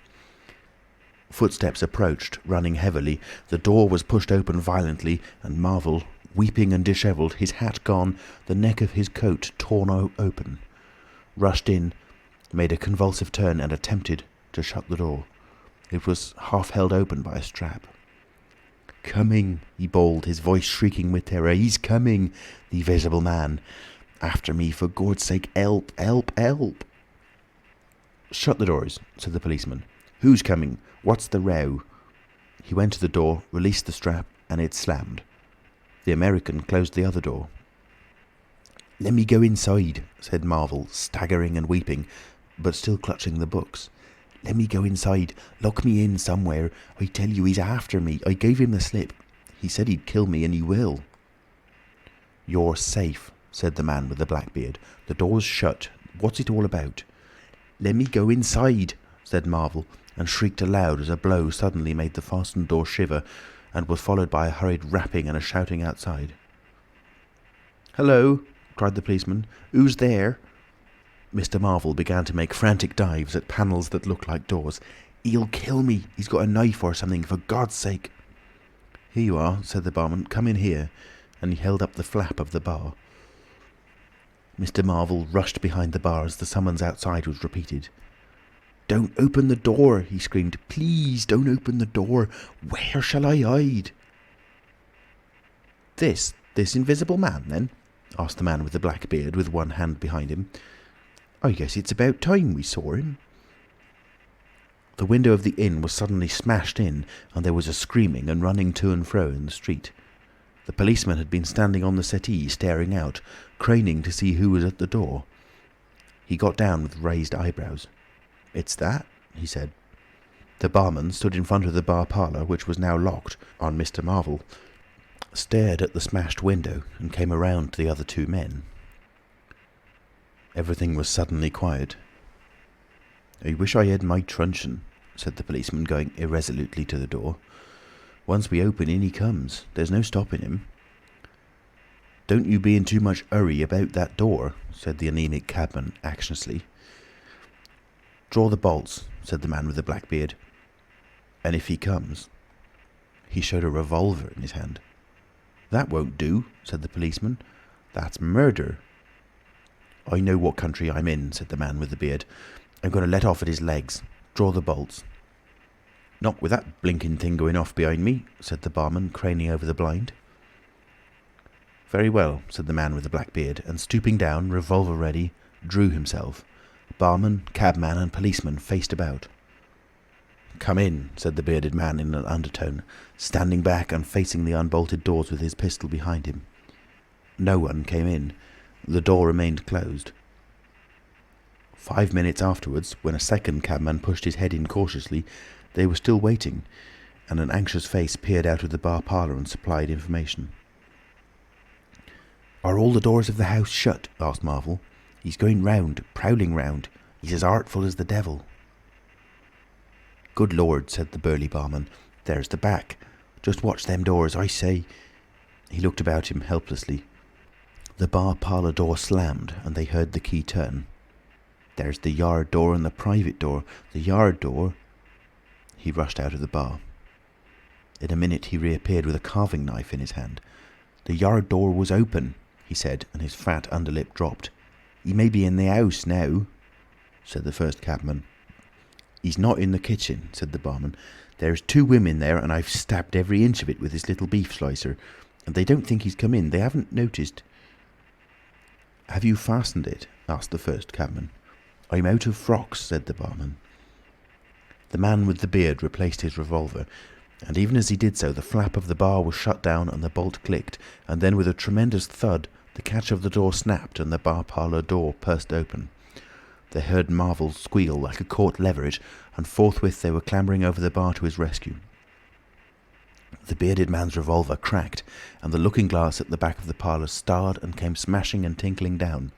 Footsteps approached, running heavily. The door was pushed open violently, and Marvel, weeping and dishevelled, his hat gone, the neck of his coat torn open, rushed in, made a convulsive turn and attempted to shut the door. It was half held open by a strap. "Coming," he bawled, his voice shrieking with terror. "He's coming, the invisible man. After me, for God's sake, help, help, help." "Shut the doors," said the policeman. "Who's coming? What's the row?" He went to the door, released the strap, and it slammed. The American closed the other door. "Let me go inside," said Marvel, staggering and weeping, but still clutching the books. "Let me go inside. Lock me in somewhere. I tell you, he's after me. I gave him the slip. He said he'd kill me, and he will." "You're safe," said the man with the black beard. "The door's shut. What's it all about?" "Let me go inside," said Marvel, and shrieked aloud as a blow suddenly made the fastened door shiver, and was followed by a hurried rapping and a shouting outside. "Hello!" cried the policeman. "Who's there?" Mr. Marvel began to make frantic dives at panels that looked like doors. "He'll kill me. He's got a knife or something, for God's sake." "Here you are," said the barman. "Come in here." And he held up the flap of the bar. Mr. Marvel rushed behind the bar as the summons outside was repeated. "Don't open the door," he screamed. "Please don't open the door. Where shall I hide?" This invisible man, then?" asked the man with the black beard, with one hand behind him. "I guess it's about time we saw him." The window of the inn was suddenly smashed in, and there was a screaming and running to and fro in the street. The policeman had been standing on the settee, staring out, craning to see who was at the door. He got down with raised eyebrows. "It's that," he said. The barman stood in front of the bar parlour, which was now locked on Mr. Marvel, stared at the smashed window, and came around to the other two men. Everything was suddenly quiet. "I wish I had my truncheon," said the policeman, going irresolutely to the door. "Once we open, in he comes. There's no stopping him." "Don't you be in too much hurry about that door," said the anaemic cabman anxiously. "Draw the bolts," said the man with the black beard. "And if he comes—" He showed a revolver in his hand. "That won't do," said the policeman. "That's murder." "I know what country I'm in," said the man with the beard. "I'm going to let off at his legs. Draw the bolts." "Not with that blinking thing going off behind me," said the barman, craning over the blind. "Very well," said the man with the black beard, and stooping down, revolver ready, drew himself. Barman, cabman, and policeman faced about. "Come in," said the bearded man in an undertone, standing back and facing the unbolted doors with his pistol behind him. No one came in. The door remained closed. 5 minutes afterwards, when a second cabman pushed his head in cautiously, they were still waiting, and an anxious face peered out of the bar parlour and supplied information. "Are all the doors of the house shut?" asked Marvel. "He's going round, prowling round. He's as artful as the devil." "Good Lord," said the burly barman. "There's the back. Just watch them doors, I say." He looked about him helplessly. The bar parlour door slammed, and they heard the key turn. "There's the yard door and the private door. The yard door—" He rushed out of the bar. In a minute he reappeared with a carving knife in his hand. "The yard door was open," he said, and his fat underlip dropped. "He may be in the house now," said the first cabman. "He's not in the kitchen," said the barman. "There's 2 women there, and I've stabbed every inch of it with this little beef slicer. And they don't think he's come in. They haven't noticed." "Have you fastened it?" asked the first cabman. "I'm out of frocks," said the barman. The man with the beard replaced his revolver, and even as he did so, the flap of the bar was shut down and the bolt clicked, and then with a tremendous thud, the catch of the door snapped and the bar parlour door burst open. They heard Marvel squeal like a caught leveret, and forthwith they were clambering over the bar to his rescue. The bearded man's revolver cracked, and the looking-glass at the back of the parlour starred and came smashing and tinkling down.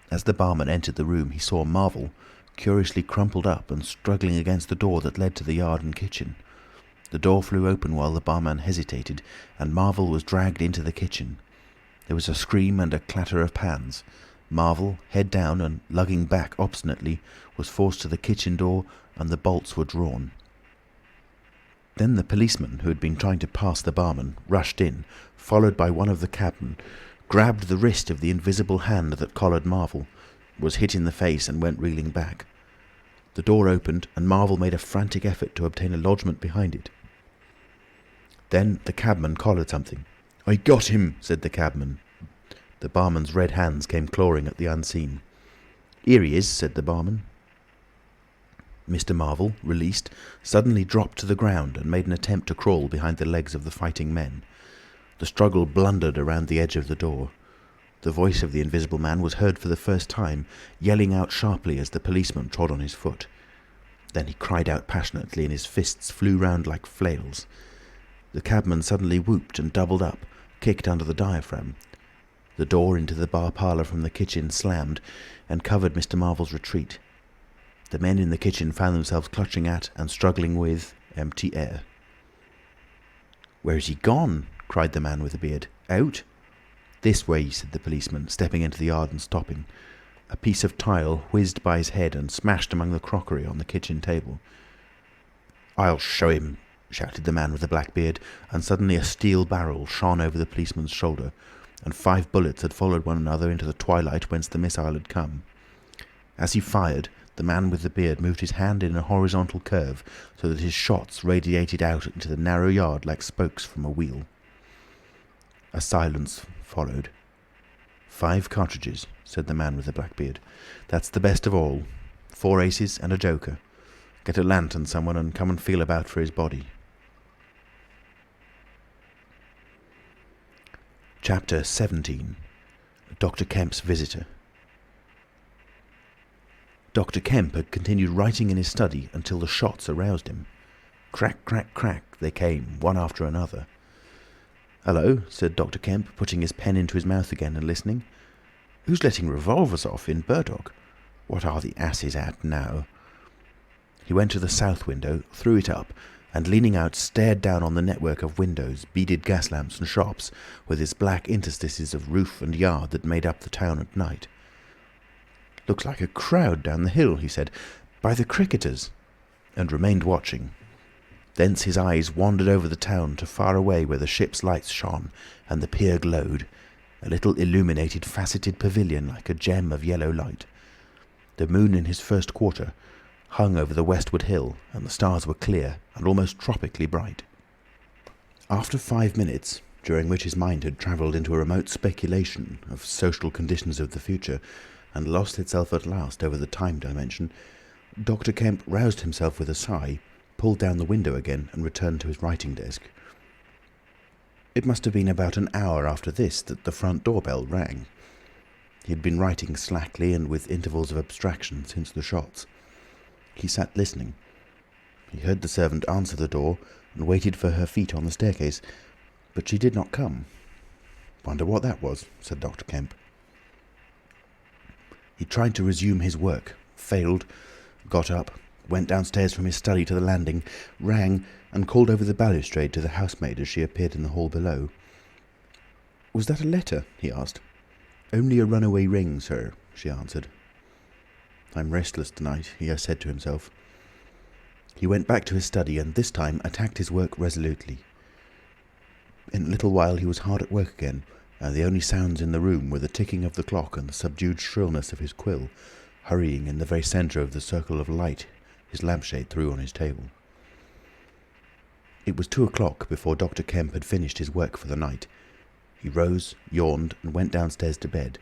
As the barman entered the room, he saw Marvel, curiously crumpled up and struggling against the door that led to the yard and kitchen. The door flew open while the barman hesitated, and Marvel was dragged into the kitchen. There was a scream and a clatter of pans. Marvel, head down and lugging back obstinately, was forced to the kitchen door, and the bolts were drawn. Then the policeman, who had been trying to pass the barman, rushed in, followed by one of the cabmen, grabbed the wrist of the invisible hand that collared Marvel, was hit in the face and went reeling back. The door opened, and Marvel made a frantic effort to obtain a lodgment behind it. Then the cabman collared something. "I got him," said the cabman. The barman's red hands came clawing at the unseen. "Here he is," said the barman. Mr. Marvel, released, suddenly dropped to the ground and made an attempt to crawl behind the legs of the fighting men. The struggle blundered around the edge of the door. The voice of the Invisible Man was heard for the first time, yelling out sharply as the policeman trod on his foot. Then he cried out passionately, and his fists flew round like flails. The cabman suddenly whooped and doubled up, kicked under the diaphragm. The door into the bar parlour from the kitchen slammed and covered Mr. Marvel's retreat. The men in the kitchen found themselves clutching at and struggling with empty air. "Where's he gone?" cried the man with the beard. "Out?" "This way," said the policeman, stepping into the yard and stopping. A piece of tile whizzed by his head and smashed among the crockery on the kitchen table. "I'll show him," shouted the man with the black beard, and suddenly a steel barrel shone over the policeman's shoulder, and 5 bullets had followed one another into the twilight whence the missile had come. As he fired, the man with the beard moved his hand in a horizontal curve so that his shots radiated out into the narrow yard like spokes from a wheel. A silence followed. 5 cartridges, said the man with the black beard. "That's the best of all. 4 aces and a joker. Get a lantern, someone, and come and feel about for his body." Chapter 17. Dr. Kemp's Visitor. Dr. Kemp had continued writing in his study until the shots aroused him. Crack, crack, crack, they came, one after another. "Hello," said Dr. Kemp, putting his pen into his mouth again and listening. "Who's letting revolvers off in Burdock? What are the asses at now?" He went to the south window, threw it up, and leaning out stared down on the network of windows, beaded gas lamps and shops, with its black interstices of roof and yard that made up the town at night. "Looks like a crowd down the hill," he said, "by the cricketers," and remained watching. Thence his eyes wandered over the town to far away where the ship's lights shone and the pier glowed, a little illuminated faceted pavilion like a gem of yellow light. The moon in his first quarter hung over the westward hill, and the stars were clear and almost tropically bright. After 5 minutes, during which his mind had travelled into a remote speculation of social conditions of the future, and lost itself at last over the time dimension, Dr. Kemp roused himself with a sigh, pulled down the window again, and returned to his writing desk. It must have been about an hour after this that the front door bell rang. He had been writing slackly and with intervals of abstraction since the shots. He sat listening. He heard the servant answer the door and waited for her feet on the staircase, but she did not come. "Wonder what that was," said Dr. Kemp. He tried to resume his work, failed, got up, went downstairs from his study to the landing, rang, and called over the balustrade to the housemaid as she appeared in the hall below. "Was that a letter?" he asked. "Only a runaway ring, sir," she answered. "I'm restless tonight," he said to himself. He went back to his study and this time attacked his work resolutely. In a little while he was hard at work again, and the only sounds in the room were the ticking of the clock and the subdued shrillness of his quill, hurrying in the very centre of the circle of light his lampshade threw on his table. It was 2 o'clock before Dr. Kemp had finished his work for the night. He rose, yawned, and went downstairs to bed.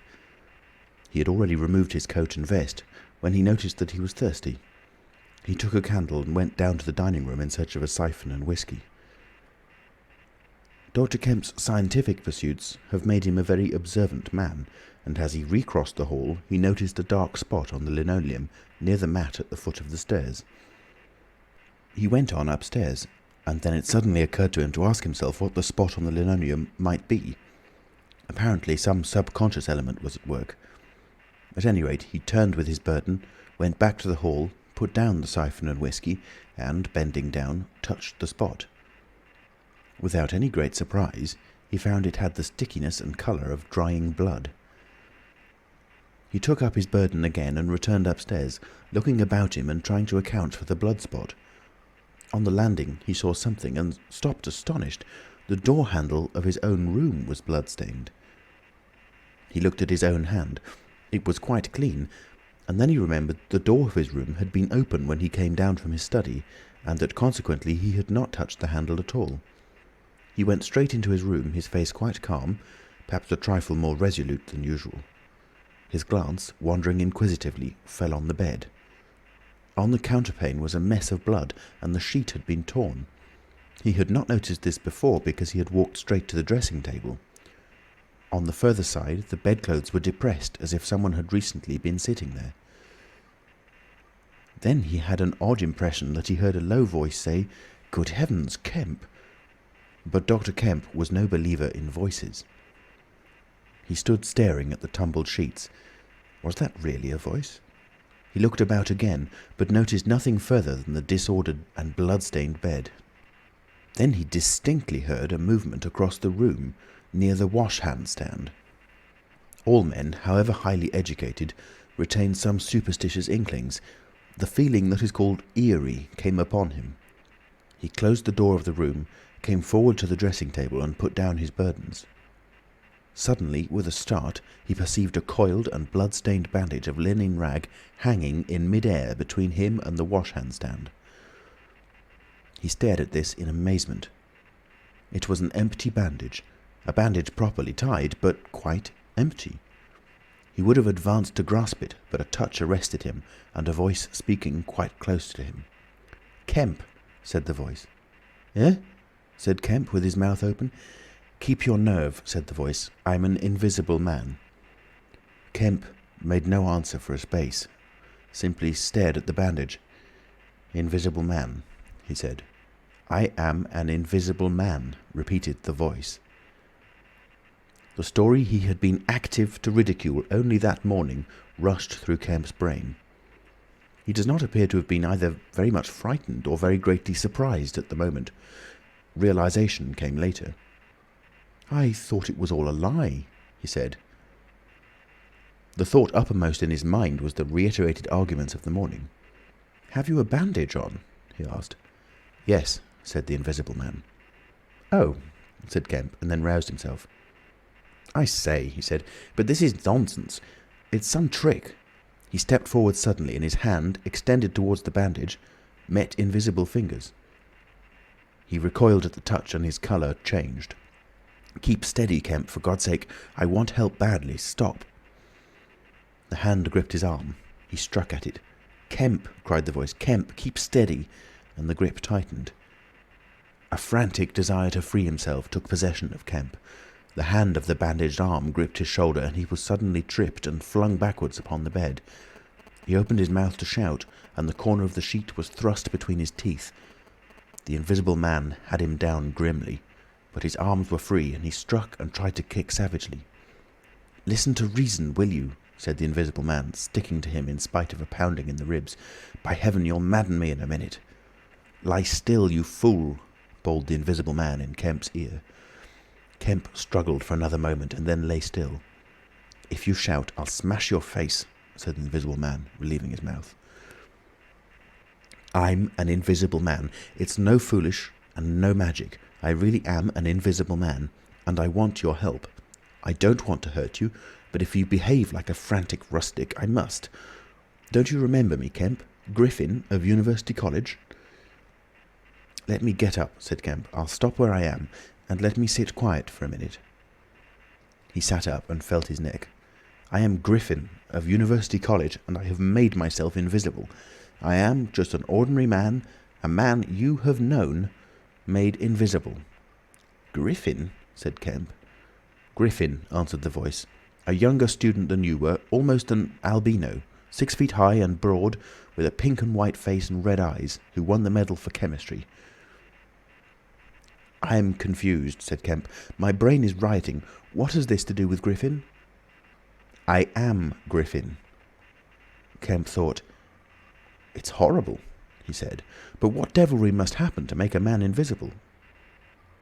He had already removed his coat and vest when he noticed that he was thirsty. He took a candle and went down to the dining room in search of a siphon and whisky. Dr. Kemp's scientific pursuits have made him a very observant man, and as he recrossed the hall, he noticed a dark spot on the linoleum near the mat at the foot of the stairs. He went on upstairs, and then it suddenly occurred to him to ask himself what the spot on the linoleum might be. Apparently some subconscious element was at work. At any rate, he turned with his burden, went back to the hall, put down the siphon and whisky, and, bending down, touched the spot. Without any great surprise, he found it had the stickiness and colour of drying blood. He took up his burden again and returned upstairs, looking about him and trying to account for the blood spot. On the landing he saw something and stopped astonished. The door handle of his own room was blood-stained. He looked at his own hand. It was quite clean, and then he remembered the door of his room had been open when he came down from his study, and that consequently he had not touched the handle at all. He went straight into his room, his face quite calm, perhaps a trifle more resolute than usual. His glance, wandering inquisitively, fell on the bed. On the counterpane was a mess of blood, and the sheet had been torn. He had not noticed this before because he had walked straight to the dressing table. On the further side, the bedclothes were depressed, as if someone had recently been sitting there. Then he had an odd impression that he heard a low voice say, "Good heavens, Kemp!" But Dr. Kemp was no believer in voices. He stood staring at the tumbled sheets. Was that really a voice? He looked about again, but noticed nothing further than the disordered and blood-stained bed. Then he distinctly heard a movement across the room, near the wash-hand stand. All men, however highly educated, retain some superstitious inklings. The feeling that is called eerie came upon him. He closed the door of the room, came forward to the dressing table and put down his burdens. Suddenly, with a start, he perceived a coiled and blood-stained bandage of linen rag hanging in mid-air between him and the wash-hand stand. He stared at this in amazement. It was an empty bandage, a bandage properly tied, but quite empty. He would have advanced to grasp it, but a touch arrested him, and a voice speaking quite close to him. "Kemp," said the voice. "Eh?" said Kemp, with his mouth open. "Keep your nerve," said the voice. "I'm an invisible man." Kemp made no answer for a space, simply stared at the bandage. "Invisible man," he said. "I am an invisible man," repeated the voice. The story he had been active to ridicule only that morning rushed through Kemp's brain. He does not appear to have been either very much frightened or very greatly surprised at the moment. Realization came later. "I thought it was all a lie," he said. The thought uppermost in his mind was the reiterated arguments of the morning. "Have you a bandage on?" he asked. "Yes," said the Invisible Man. "Oh," said Kemp, and then roused himself. "I say," he said, "but this is nonsense. It's some trick." He stepped forward suddenly, and his hand, extended towards the bandage, met invisible fingers. He recoiled at the touch, and his colour changed. "Keep steady, Kemp, for God's sake. I want help badly. Stop." The hand gripped his arm. He struck at it. "Kemp!" cried the voice. "Kemp, keep steady!" And the grip tightened. A frantic desire to free himself took possession of Kemp. The hand of the bandaged arm gripped his shoulder, and he was suddenly tripped and flung backwards upon the bed. He opened his mouth to shout, and the corner of the sheet was thrust between his teeth. The Invisible Man had him down grimly, but his arms were free, and he struck and tried to kick savagely. "Listen to reason, will you?" said the Invisible Man, sticking to him in spite of a pounding in the ribs. "By heaven, you'll madden me in a minute." "Lie still, you fool," bawled the Invisible Man in Kemp's ear. Kemp struggled for another moment and then lay still. "If you shout, I'll smash your face," said the Invisible Man, relieving his mouth. "I'm an Invisible Man. It's no foolish and no magic. I really am an Invisible Man, and I want your help. I don't want to hurt you, but if you behave like a frantic rustic, I must. Don't you remember me, Kemp? Griffin of University College?" "Let me get up," said Kemp. "I'll stop where I am, and let me sit quiet for a minute." He sat up and felt his neck. "I am Griffin of University College, and I have made myself invisible. I am just an ordinary man, a man you have known, made invisible." "Griffin?" said Kemp. "Griffin," answered the voice. "A younger student than you were, almost an albino, 6 feet high and broad, with a pink and white face and red eyes, who won the medal for chemistry." "I am confused," said Kemp. "My brain is rioting. What has this to do with Griffin?" "I am Griffin." Kemp thought. "It's horrible," he said. "But what devilry must happen to make a man invisible?"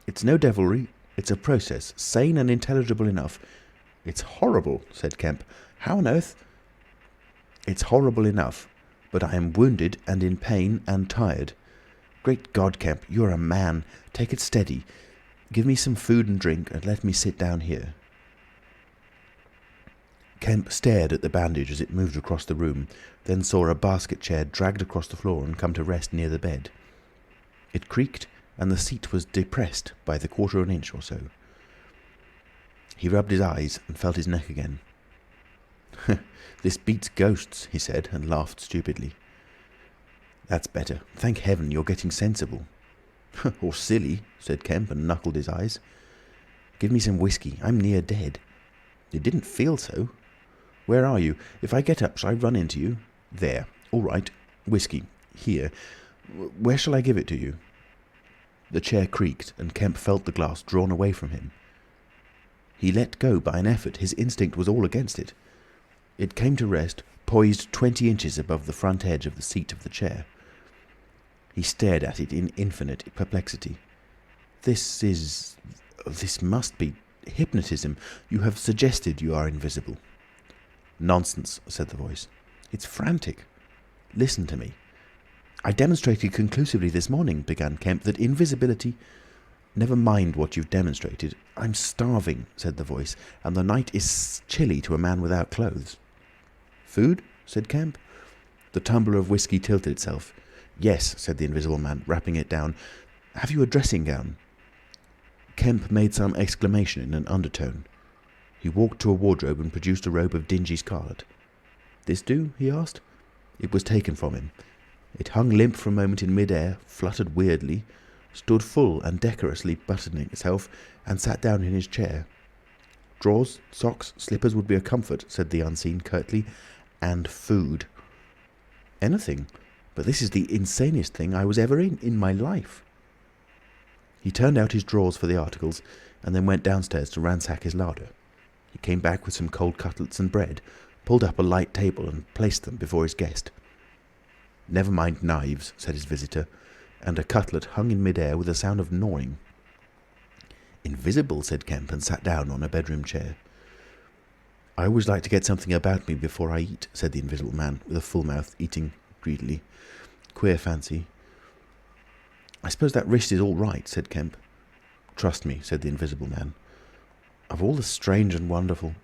"It's no devilry. It's a process, sane and intelligible enough." "It's horrible," said Kemp. "How on earth—" "It's horrible enough, but I am wounded and in pain and tired. Great God, Kemp, you're a man. Take it steady. Give me some food and drink, and let me sit down here." Kemp stared at the bandage as it moved across the room, then saw a basket chair dragged across the floor and come to rest near the bed. It creaked, and the seat was depressed by the quarter of an inch or so. He rubbed his eyes and felt his neck again. "This beats ghosts," he said, and laughed stupidly. "That's better. Thank heaven you're getting sensible." "Or silly," said Kemp, and knuckled his eyes. "Give me some whiskey. I'm near dead." "It didn't feel so." "Where are you? If I get up, shall I run into you?" "There. All right. Whiskey. Here. Where shall I give it to you?" The chair creaked, and Kemp felt the glass drawn away from him. He let go by an effort. His instinct was all against it. It came to rest, poised 20 inches above the front edge of the seat of the chair. He stared at it in infinite perplexity. This must be hypnotism. You have suggested you are invisible." "Nonsense," said the voice. "It's frantic. Listen to me. I demonstrated conclusively this morning," began Kemp, "that invisibility—" "Never mind what you've demonstrated. I'm starving," said the voice, "and the night is chilly to a man without clothes." "Food?" said Kemp. The tumbler of whiskey tilted itself. "Yes," said the Invisible Man, wrapping it down. "Have you a dressing gown?" Kemp made some exclamation in an undertone. He walked to a wardrobe and produced a robe of dingy scarlet. "This do?" he asked. It was taken from him. It hung limp for a moment in mid-air, fluttered weirdly, stood full and decorously buttoning itself, and sat down in his chair. "Drawers, socks, slippers would be a comfort," said the Unseen curtly. "And food." "Anything. But this is the insanest thing I was ever in my life." He turned out his drawers for the articles, and then went downstairs to ransack his larder. He came back with some cold cutlets and bread, pulled up a light table and placed them before his guest. "Never mind knives," said his visitor, and a cutlet hung in mid-air with a sound of gnawing. "Invisible," said Kemp, and sat down on a bedroom chair. "I always like to get something about me before I eat," said the Invisible Man, with a full mouth, eating greedily. "Queer fancy." "I suppose that wrist is all right," said Kemp. "Trust me," said the Invisible Man. "Of all the strange and wonderful—"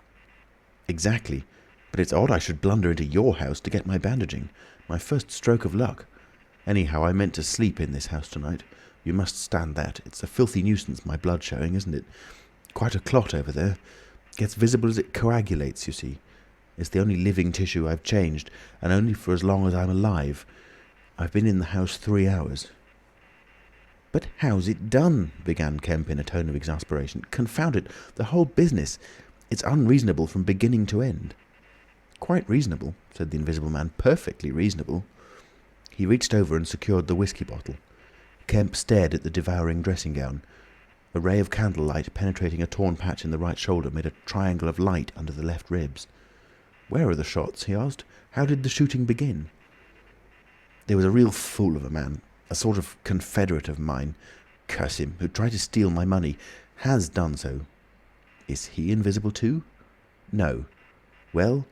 "Exactly. But it's odd I should blunder into your house to get my bandaging. My first stroke of luck. Anyhow, I meant to sleep in this house tonight. You must stand that. It's a filthy nuisance, my blood showing, isn't it? Quite a clot over there. Gets visible as it coagulates, you see. It's the only living tissue I've changed, and only for as long as I'm alive. I've been in the house 3 hours." "But how's it done?" began Kemp in a tone of exasperation. "Confound it, the whole business. It's unreasonable from beginning to end." "Quite reasonable," said the Invisible Man. "Perfectly reasonable." He reached over and secured the whisky bottle. Kemp stared at the devouring dressing-gown. A ray of candlelight penetrating a torn patch in the right shoulder made a triangle of light under the left ribs. "Where are the shots?" he asked. "How did the shooting begin?" "There was a real fool of a man, a sort of confederate of mine, curse him, who tried to steal my money. Has done so." "Is he invisible too?" "No." "Well,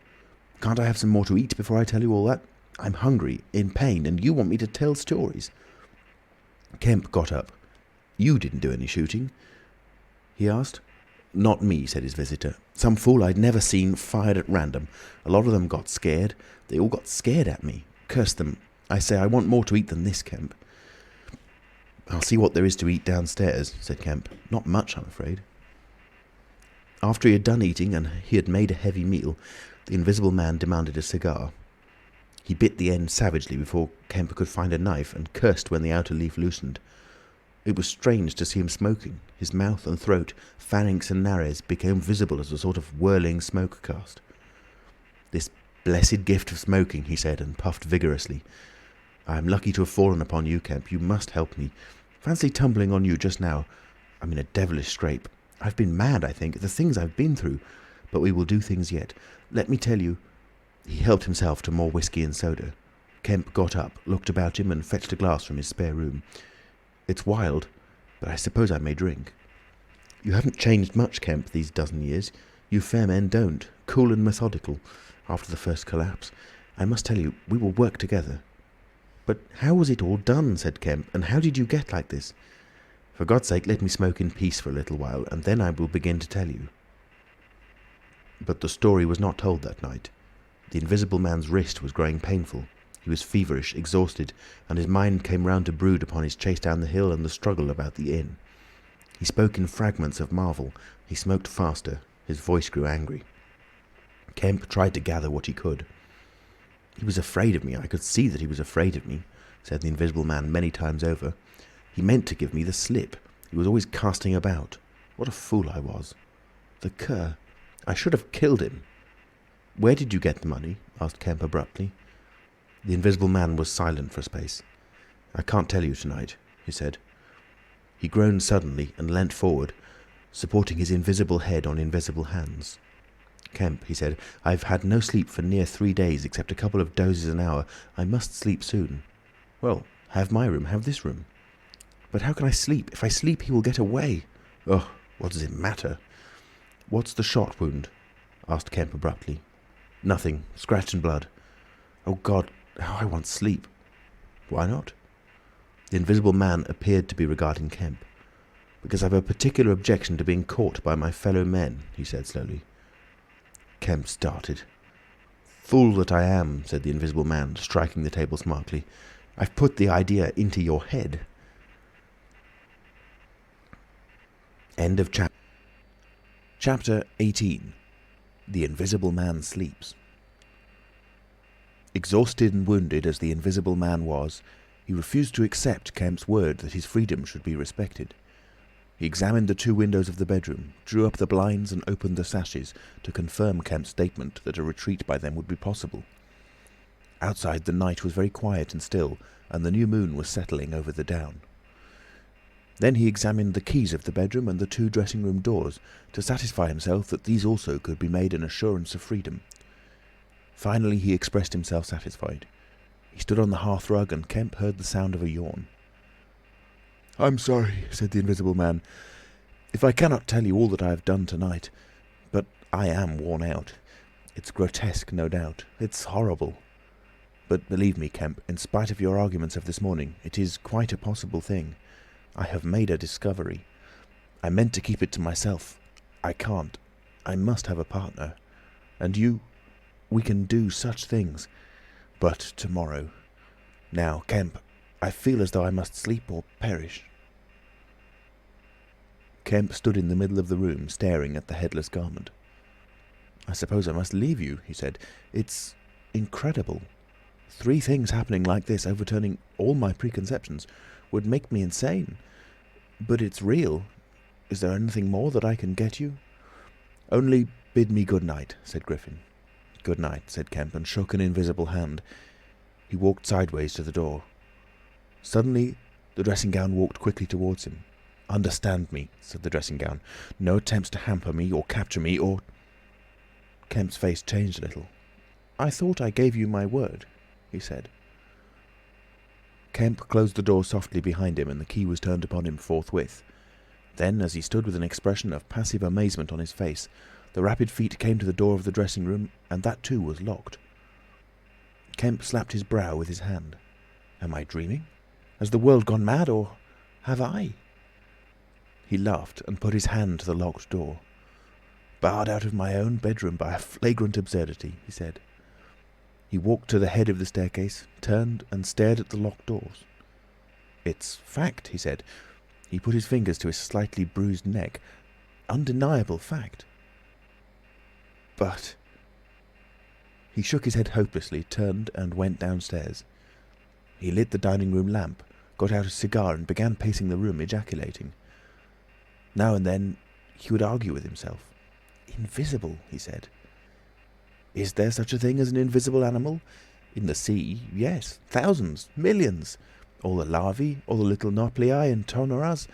can't I have some more to eat before I tell you all that? I'm hungry, in pain, and you want me to tell stories." Kemp got up. "You didn't do any shooting?" he asked. "Not me," said his visitor. "Some fool I'd never seen fired at random. A lot of them got scared. They all got scared at me. Curse them. I say, I want more to eat than this, Kemp." "I'll see what there is to eat downstairs," said Kemp. "Not much, I'm afraid." After he had done eating, and he had made a heavy meal, the Invisible Man demanded a cigar. He bit the end savagely before Kemp could find a knife, and cursed when the outer leaf loosened. It was strange to see him smoking. His mouth and throat, pharynx and nares, became visible as a sort of whirling smoke cast. "This blessed gift of smoking," he said, and puffed vigorously. "I am lucky to have fallen upon you, Kemp. You must help me. Fancy tumbling on you just now. I'm in a devilish scrape. I've been mad, I think, the things I've been through. But we will do things yet. Let me tell you—" He helped himself to more whisky and soda. Kemp got up, looked about him, and fetched a glass from his spare room. "It's wild, but I suppose I may drink." "You haven't changed much, Kemp, these dozen years. You fair men don't. Cool and methodical, after the first collapse. I must tell you, we will work together." "But how was it all done?" said Kemp. "And how did you get like this?" "For God's sake, let me smoke in peace for a little while, and then I will begin to tell you." But the story was not told that night. The Invisible Man's wrist was growing painful. He was feverish, exhausted, and his mind came round to brood upon his chase down the hill and the struggle about the inn. He spoke in fragments of marvel. He smoked faster. His voice grew angry. Kemp tried to gather what he could. "He was afraid of me. I could see that he was afraid of me," said the Invisible Man many times over. "He meant to give me the slip. He was always casting about. What a fool I was. The cur. I should have killed him." "Where did you get the money?" asked Kemp abruptly. The Invisible Man was silent for a space. "I can't tell you tonight," he said. He groaned suddenly and leant forward, supporting his invisible head on invisible hands. "Kemp," he said, "I've had no sleep for near 3 days, except a couple of dozes an hour. I must sleep soon." "Well, have my room, have this room." "But how can I sleep? If I sleep, he will get away." "Oh, what does it matter?" "What's the shot wound?" asked Kemp abruptly. "Nothing. Scratch and blood." "Oh God, how I want sleep." "Why not?" The Invisible Man appeared to be regarding Kemp. "Because I've a particular objection to being caught by my fellow men," he said slowly. Kemp started. "Fool that I am," said the Invisible Man, striking the table smartly. "I've put the idea into your head." End of Chapter 18. The Invisible Man Sleeps. Exhausted and wounded as the Invisible Man was, he refused to accept Kemp's word that his freedom should be respected. He examined the 2 windows of the bedroom, drew up the blinds and opened the sashes to confirm Kemp's statement that a retreat by them would be possible. Outside the night was very quiet and still, and the new moon was settling over the down. Then he examined the keys of the bedroom and the 2 dressing-room doors to satisfy himself that these also could be made an assurance of freedom. Finally he expressed himself satisfied. He stood on the hearthrug and Kemp heard the sound of a yawn. "I'm sorry," said the Invisible Man, "if I cannot tell you all that I have done tonight, but I am worn out. It's grotesque, no doubt. It's horrible. But believe me, Kemp, in spite of your arguments of this morning, it is quite a possible thing. I have made a discovery. I meant to keep it to myself. I can't. I must have a partner. And you, we can do such things. But tomorrow. Now, Kemp, I feel as though I must sleep or perish." Kemp stood in the middle of the room, staring at the headless garment. "I suppose I must leave you," he said. "It's incredible. 3 things happening like this, overturning all my preconceptions, would make me insane. "But it's real. Is there anything more that I can get you?" "Only bid me good night," said Griffin. "Good night," said Kemp, and shook an invisible hand. He walked sideways to the door. Suddenly the dressing-gown walked quickly towards him. "Understand me," said the dressing-gown. "No attempts to hamper me or capture me or—" Kemp's face changed a little. "I thought I gave you my word," he said. Kemp closed the door softly behind him, and the key was turned upon him forthwith. Then, as he stood with an expression of passive amazement on his face, the rapid feet came to the door of the dressing-room, and that too was locked. Kemp slapped his brow with his hand. "Am I dreaming? Has the world gone mad, or have I?" He laughed and put his hand to the locked door. "Barred out of my own bedroom by a flagrant absurdity," he said. He walked to the head of the staircase, turned and stared at the locked doors. "It's fact," he said. He put his fingers to his slightly bruised neck. "Undeniable fact." "But—" He shook his head hopelessly, turned and went downstairs. He lit the dining-room lamp, got out a cigar and began pacing the room, ejaculating. Now and then he would argue with himself. "Invisible," he said. "Is there such a thing as an invisible animal? In the sea, yes. Thousands, millions. All the larvae, all the little nauplii and tonoras,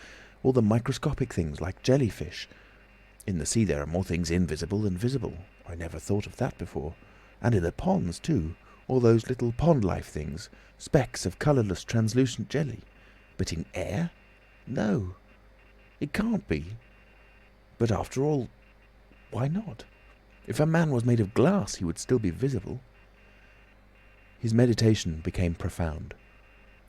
all the microscopic things like jellyfish. In the sea there are more things invisible than visible. I never thought of that before. And in the ponds, too. All those little pond-life things, specks of colourless, translucent jelly. But in air? No. It can't be. But after all, why not? If a man was made of glass, he would still be visible." His meditation became profound.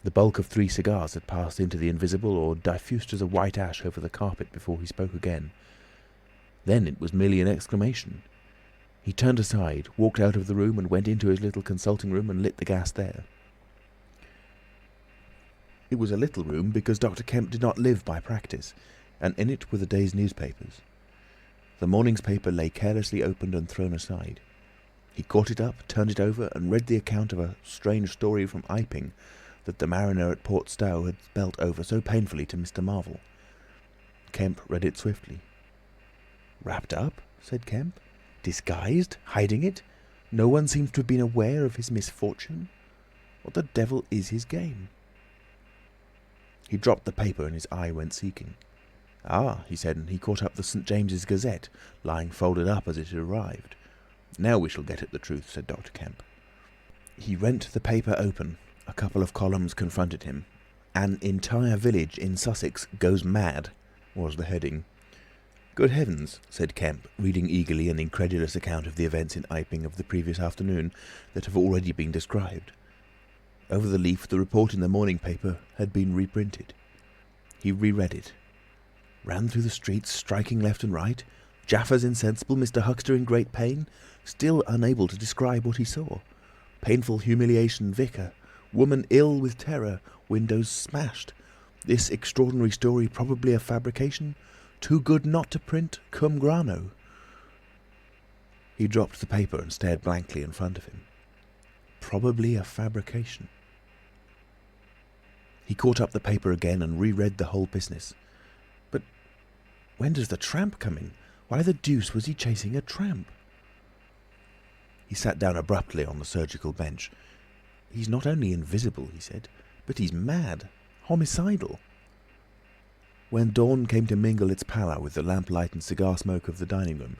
The bulk of 3 cigars had passed into the invisible or diffused as a white ash over the carpet before he spoke again. Then it was merely an exclamation. He turned aside, walked out of the room and went into his little consulting room and lit the gas there. It was a little room because Dr. Kemp did not live by practice, and in it were the day's newspapers. The morning's paper lay carelessly opened and thrown aside. He caught it up, turned it over, and read the account of a strange story from Iping that the mariner at Port Stowe had spelt over so painfully to Mr. Marvel. Kemp read it swiftly. "Wrapped up?" said Kemp. "Disguised? Hiding it? No one seems to have been aware of his misfortune? What the devil is his game?" He dropped the paper and his eye went seeking. "Ah," he said, and he caught up the St. James's Gazette, lying folded up as it had arrived. "Now we shall get at the truth," said Dr. Kemp. He rent the paper open. A couple of columns confronted him. "An entire village in Sussex goes mad," was the heading. "Good heavens," said Kemp, reading eagerly an incredulous account of the events in Iping of the previous afternoon that have already been described. Over the leaf the report in the morning paper had been reprinted. He reread it. Ran through the streets, striking left and right. Jaffers insensible, Mr. Huckster in great pain, still unable to describe what he saw. Painful humiliation, vicar. Woman ill with terror, windows smashed. This extraordinary story probably a fabrication. Too good not to print, cum grano." He dropped the paper and stared blankly in front of him. Probably a fabrication. He caught up the paper again and reread the whole business. But when does the tramp come in? Why the deuce was he chasing a tramp? He sat down abruptly on the surgical bench. "He's not only invisible," he said, "but he's mad, homicidal." When dawn came to mingle its pallor with the lamplight and cigar smoke of the dining-room,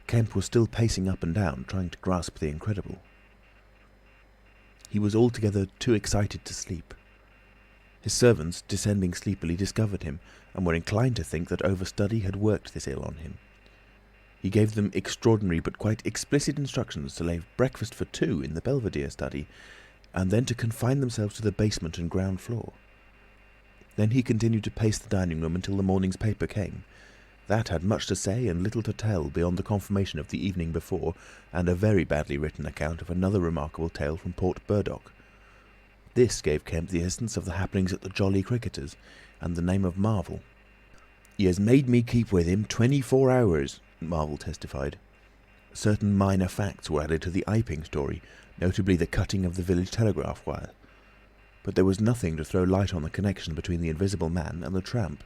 Kemp was still pacing up and down, trying to grasp the incredible. He was altogether too excited to sleep. His servants, descending sleepily, discovered him, and were inclined to think that overstudy had worked this ill on him. He gave them extraordinary but quite explicit instructions to lay breakfast for 2 in the Belvedere study, and then to confine themselves to the basement and ground floor. Then he continued to pace the dining-room until the morning's paper came. That had much to say and little to tell beyond the confirmation of the evening before, and a very badly written account of another remarkable tale from Port Burdock. This gave Kemp the essence of the happenings at the Jolly Cricketers, and the name of Marvel. "He has made me keep with him 24 hours, Marvel testified. Certain minor facts were added to the Iping story, notably the cutting of the village telegraph wire. but there was nothing to throw light on the connection between the Invisible Man and the tramp,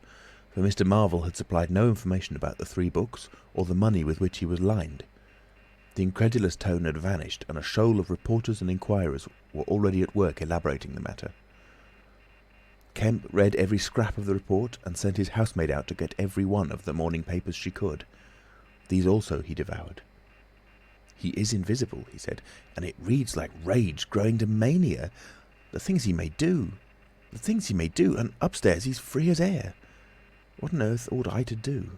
for Mr. Marvel had supplied no information about the 3 books or the money with which he was lined. The incredulous tone had vanished, and a shoal of reporters and inquirers were already at work elaborating the matter. Kemp read every scrap of the report and sent his housemaid out to get every one of the morning papers she could. These also he devoured. "He is invisible," he said, "and it reads like rage growing to mania. The things he may do, and upstairs he's free as air. What on earth ought I to do?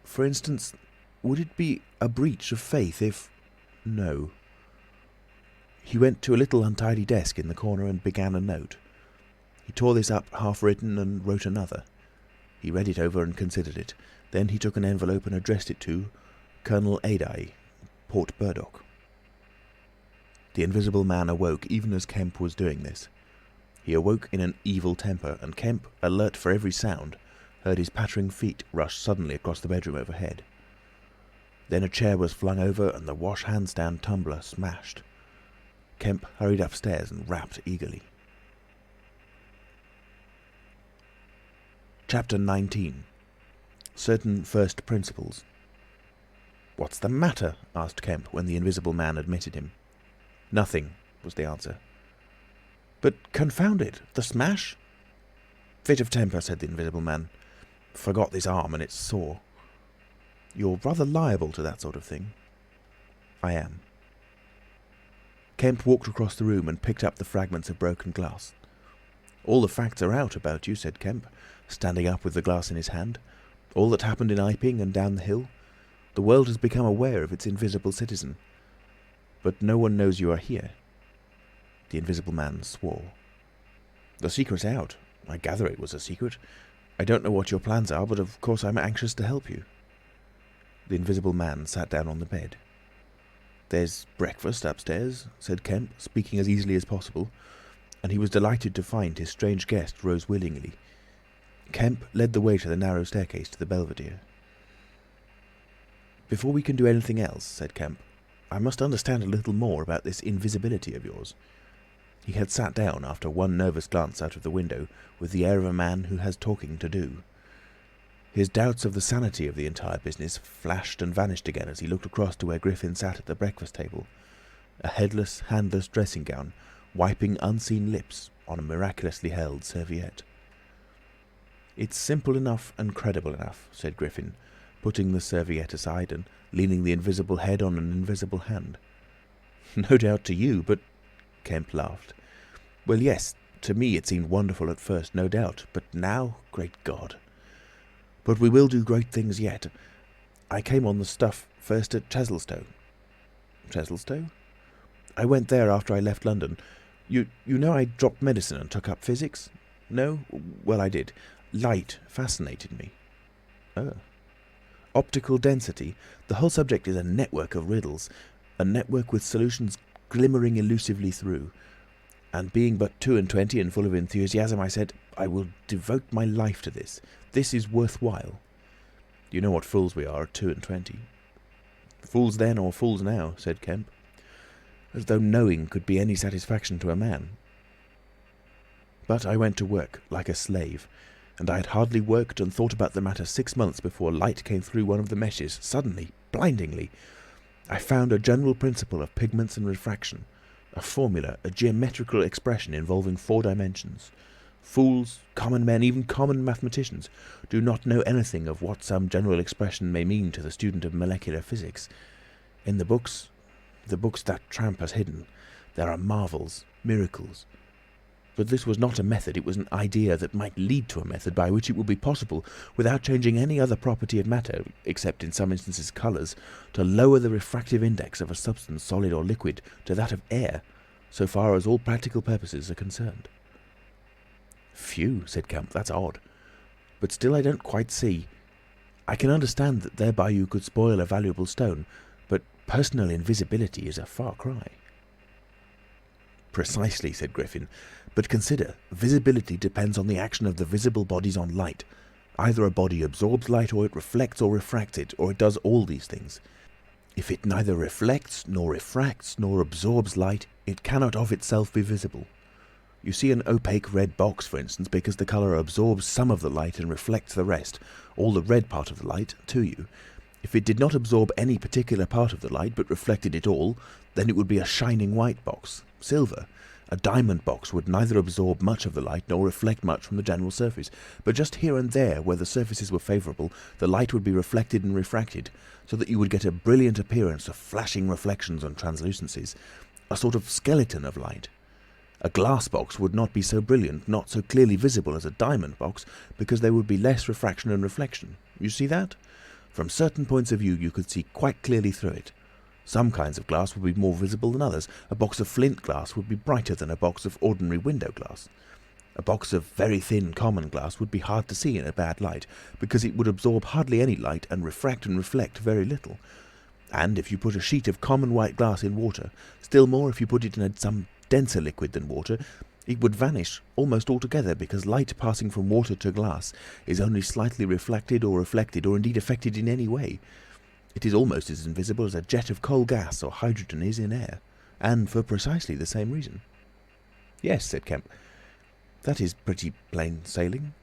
For instance, would it be a breach of faith if... No." He went to a little untidy desk in the corner and began a note. He tore this up half-written and wrote another. He read it over and considered it. Then he took an envelope and addressed it to Colonel Adye, Port Burdock. The Invisible Man awoke even as Kemp was doing this. He awoke in an evil temper, and Kemp, alert for every sound, heard his pattering feet rush suddenly across the bedroom overhead. Then a chair was flung over and the wash-hand-stand tumbler smashed. Kemp hurried upstairs and rapped eagerly. Chapter 19. Certain First Principles. "What's the matter?" asked Kemp when the Invisible Man admitted him. "Nothing," was the answer. "But confound it, the smash?" "Fit of temper," said the Invisible Man. "Forgot this arm and it's sore." "You're rather liable to that sort of thing." "I am." Kemp walked across the room and picked up the fragments of broken glass. "All the facts are out about you," said Kemp, standing up with the glass in his hand. "All that happened in Iping and down the hill. The world has become aware of its invisible citizen. But no one knows you are here." The Invisible Man swore. "The secret's out. I gather it was a secret. I don't know what your plans are, but of course I'm anxious to help you." The Invisible Man sat down on the bed. "There's breakfast upstairs," said Kemp, speaking as easily as possible, and he was delighted to find his strange guest rose willingly. Kemp led the way to the narrow staircase to the belvedere. "Before we can do anything else," said Kemp, "I must understand a little more about this invisibility of yours." He had sat down, after one nervous glance out of the window, with the air of a man who has talking to do. His doubts of the sanity of the entire business flashed and vanished again as he looked across to where Griffin sat at the breakfast table, a headless, handless dressing gown, wiping unseen lips on a miraculously held serviette. "It's simple enough and credible enough," said Griffin, putting the serviette aside and leaning the invisible head on an invisible hand. "No doubt to you, but—" Kemp laughed. "Well, yes, to me it seemed wonderful at first, no doubt, but now, great God! But we will do great things yet. I came on the stuff first at Chesilstowe." "Chesilstowe?" "I went there after I left London. You know I dropped medicine and took up physics? No? Well, I did. Light fascinated me." "Oh." "Optical density. The whole subject is a network of riddles, a network with solutions glimmering elusively through. And being but 22 and full of enthusiasm, I said, I will devote my life to this. This is worthwhile. You know what fools we are at 22. "Fools then or fools now," said Kemp. "As though knowing could be any satisfaction to a man." "But I went to work, like a slave, and I had hardly worked and thought about the matter 6 months before light came through one of the meshes, suddenly, blindingly. I found a general principle of pigments and refraction, a formula, a geometrical expression involving 4 dimensions. Fools, common men, even common mathematicians, do not know anything of what some general expression may mean to the student of molecular physics. In the books that tramp has hidden, there are marvels, miracles. But this was not a method, it was an idea that might lead to a method by which it would be possible, without changing any other property of matter, except in some instances colours, to lower the refractive index of a substance, solid or liquid, to that of air, so far as all practical purposes are concerned." "Phew," said Kemp, "that's odd. But still I don't quite see. I can understand that thereby you could spoil a valuable stone, but personal invisibility is a far cry." "Precisely," said Griffin. "But consider, visibility depends on the action of the visible bodies on light. Either a body absorbs light, or it reflects or refracts it, or it does all these things. If it neither reflects, nor refracts, nor absorbs light, it cannot of itself be visible. You see an opaque red box, for instance, because the colour absorbs some of the light and reflects the rest, all the red part of the light, to you. If it did not absorb any particular part of the light, but reflected it all, then it would be a shining white box, silver. A diamond box would neither absorb much of the light nor reflect much from the general surface, but just here and there, where the surfaces were favourable, the light would be reflected and refracted, so that you would get a brilliant appearance of flashing reflections and translucencies, a sort of skeleton of light. A glass box would not be so brilliant, not so clearly visible as a diamond box, because there would be less refraction and reflection. You see that? From certain points of view you could see quite clearly through it. Some kinds of glass would be more visible than others. A box of flint glass would be brighter than a box of ordinary window glass. A box of very thin common glass would be hard to see in a bad light, because it would absorb hardly any light and reflect very little. And if you put a sheet of common white glass in water, still more if you put it in some denser liquid than water, it would vanish almost altogether, because light passing from water to glass is only slightly reflected or indeed affected in any way. It is almost as invisible as a jet of coal gas or hydrogen is in air, and for precisely the same reason. Yes, said Kemp, that is pretty plain sailing.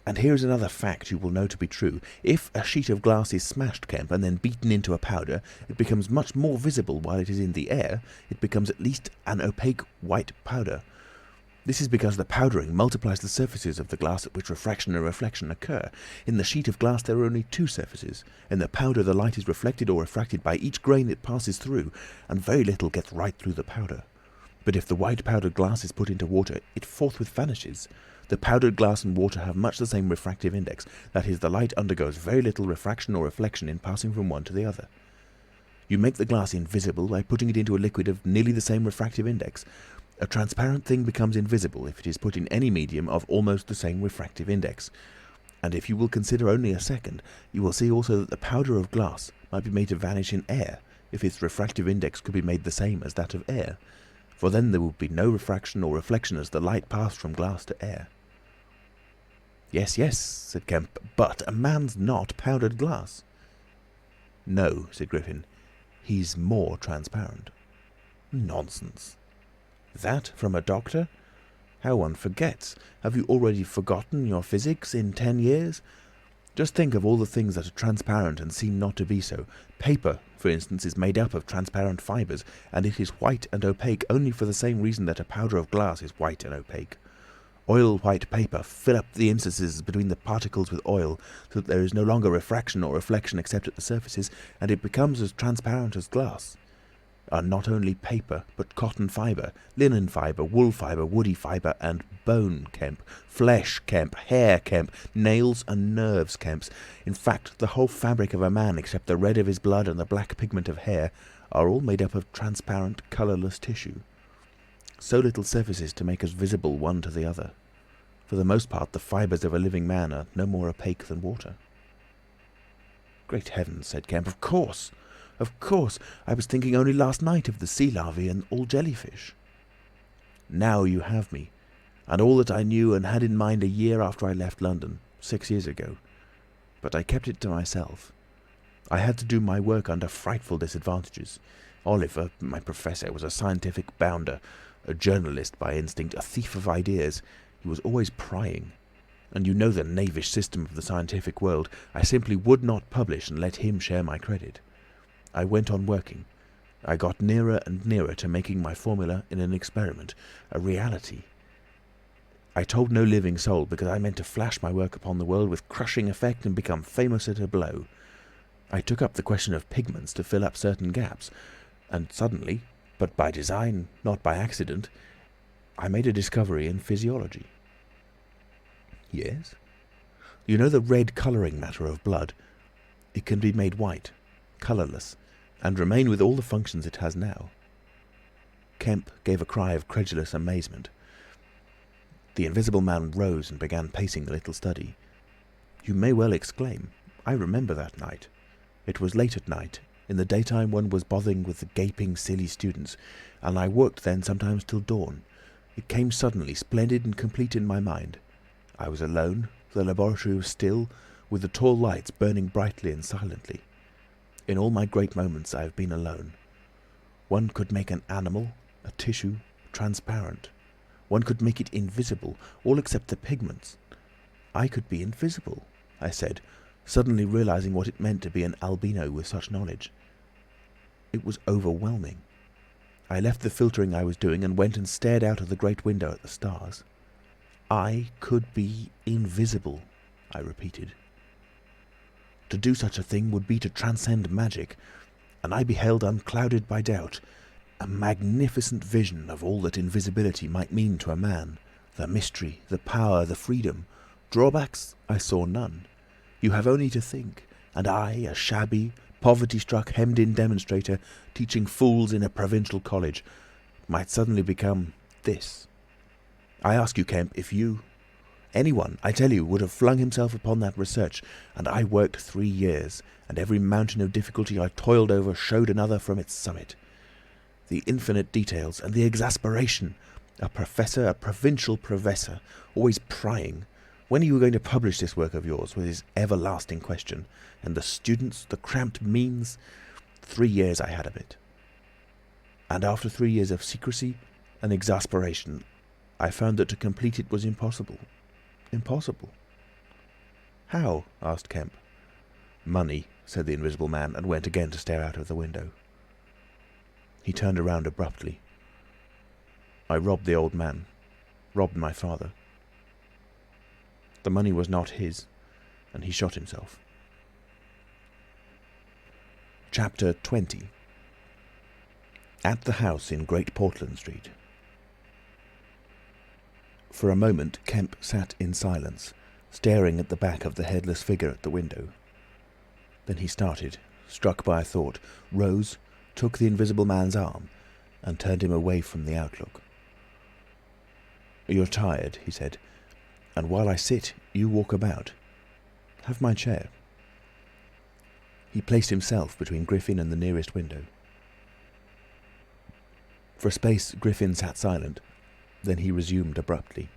And here is another fact you will know to be true. If a sheet of glass is smashed, Kemp, and then beaten into a powder, it becomes much more visible while it is in the air. It becomes at least an opaque white powder. This is because the powdering multiplies the surfaces of the glass at which refraction and reflection occur. In the sheet of glass there are only two surfaces. In the powder the light is reflected or refracted by each grain it passes through, and very little gets right through the powder. But if the white powdered glass is put into water, it forthwith vanishes. The powdered glass and water have much the same refractive index, that is, the light undergoes very little refraction or reflection in passing from one to the other. You make the glass invisible by putting it into a liquid of nearly the same refractive index. A transparent thing becomes invisible if it is put in any medium of almost the same refractive index. And if you will consider only a second, you will see also that the powder of glass might be made to vanish in air, if its refractive index could be made the same as that of air, for then there would be no refraction or reflection as the light passed from glass to air. Yes, yes, said Kemp, but a man's not powdered glass. No, said Griffin, he's more transparent. Nonsense. That from a doctor? How one forgets. Have you already forgotten your physics in 10 years? Just think of all the things that are transparent and seem not to be so. Paper, for instance, is made up of transparent fibres, and it is white and opaque only for the same reason that a powder of glass is white and opaque. Oil-white paper fill up the interstices between the particles with oil, so that there is no longer refraction or reflection except at the surfaces, and it becomes as transparent as glass. And not only paper, but cotton fibre, linen fibre, wool fibre, woody fibre, and bone, Kemp, flesh, Kemp, hair, Kemp, nails and nerves, Kemps. In fact, the whole fabric of a man, except the red of his blood and the black pigment of hair, are all made up of transparent, colourless tissue. So little surfaces to make us visible one to the other. For the most part, the fibres of a living man are no more opaque than water. Great heavens, said Kemp, of course! Of course! I was thinking only last night of the sea larvae and all jellyfish. Now you have me, and all that I knew and had in mind a year after I left London, 6 years ago. But I kept it to myself. I had to do my work under frightful disadvantages. Oliver, my professor, was a scientific bounder, a journalist by instinct, a thief of ideas. He was always prying. And you know the knavish system of the scientific world. I simply would not publish and let him share my credit. I went on working. I got nearer and nearer to making my formula in an experiment, a reality. I told no living soul, because I meant to flash my work upon the world with crushing effect and become famous at a blow. I took up the question of pigments to fill up certain gaps, and suddenly, but by design, not by accident, I made a discovery in physiology. Yes? You know the red colouring matter of blood? It can be made white, colourless, and remain with all the functions it has now. Kemp gave a cry of credulous amazement. The Invisible Man rose and began pacing the little study. You may well exclaim, I remember that night. It was late at night. In the daytime one was bothering with the gaping, silly students, and I worked then sometimes till dawn. It came suddenly, splendid and complete in my mind. I was alone, the laboratory was still, with the tall lights burning brightly and silently. In all my great moments I have been alone. One could make an animal, a tissue, transparent. One could make it invisible, all except the pigments. I could be invisible, I said, suddenly realising what it meant to be an albino with such knowledge. It was overwhelming. I left the filtering I was doing and went and stared out of the great window at the stars. I could be invisible, I repeated. To do such a thing would be to transcend magic, and I beheld, unclouded by doubt, a magnificent vision of all that invisibility might mean to a man, the mystery, the power, the freedom. Drawbacks I saw none. You have only to think, and I, a shabby, poverty-struck, hemmed-in demonstrator, teaching fools in a provincial college, might suddenly become this. I ask you, Kemp, if you, anyone, I tell you, would have flung himself upon that research, and I worked 3 years, and every mountain of difficulty I toiled over showed another from its summit. The infinite details, and the exasperation. A professor, a provincial professor, always prying. When are you going to publish this work of yours, was his everlasting question. And the students, the cramped means. 3 years I had of it. And after 3 years of secrecy and exasperation, I found that to complete it was impossible. Impossible. How? Asked Kemp. Money, said the Invisible Man, and went again to stare out of the window. He turned around abruptly. I robbed the old man. Robbed my father. The money was not his, and he shot himself. Chapter 20. At the house in Great Portland Street. For a moment Kemp sat in silence, staring at the back of the headless figure at the window. Then he started, struck by a thought, rose, took the Invisible Man's arm, and turned him away from the outlook. "You're tired," he said, "and while I sit, you walk about. Have my chair." He placed himself between Griffin and the nearest window. For a space Griffin sat silent, then he resumed abruptly.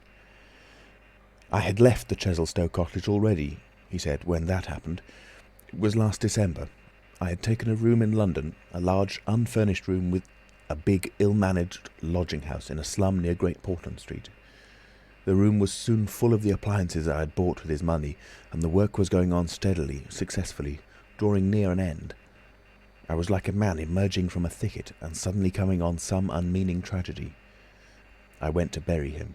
"I had left the Chesilstowe cottage already," he said, "when that happened. It was last December. I had taken a room in London, a large unfurnished room with a big ill-managed lodging-house in a slum near Great Portland Street. The room was soon full of the appliances I had bought with his money, and the work was going on steadily, successfully, drawing near an end. I was like a man emerging from a thicket and suddenly coming on some unmeaning tragedy. I went to bury him.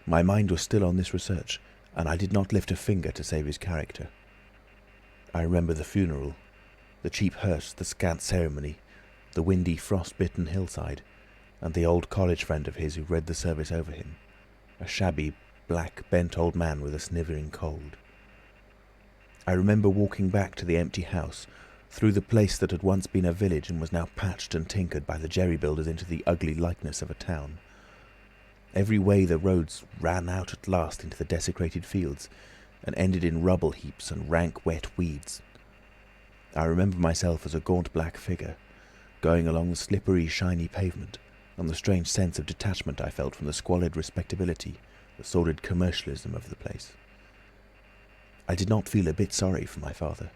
My mind was still on this research, and I did not lift a finger to save his character. I remember the funeral, the cheap hearse, the scant ceremony, the windy, frost-bitten hillside, and the old college friend of his who read the service over him, a shabby, black, bent old man with a snivelling cold. I remember walking back to the empty house, through the place that had once been a village and was now patched and tinkered by the jerry builders into the ugly likeness of a town. Every way the roads ran out at last into the desecrated fields, and ended in rubble heaps and rank wet weeds. I remember myself as a gaunt black figure, going along the slippery, shiny pavement, and the strange sense of detachment I felt from the squalid respectability, the sordid commercialism of the place. I did not feel a bit sorry for my father.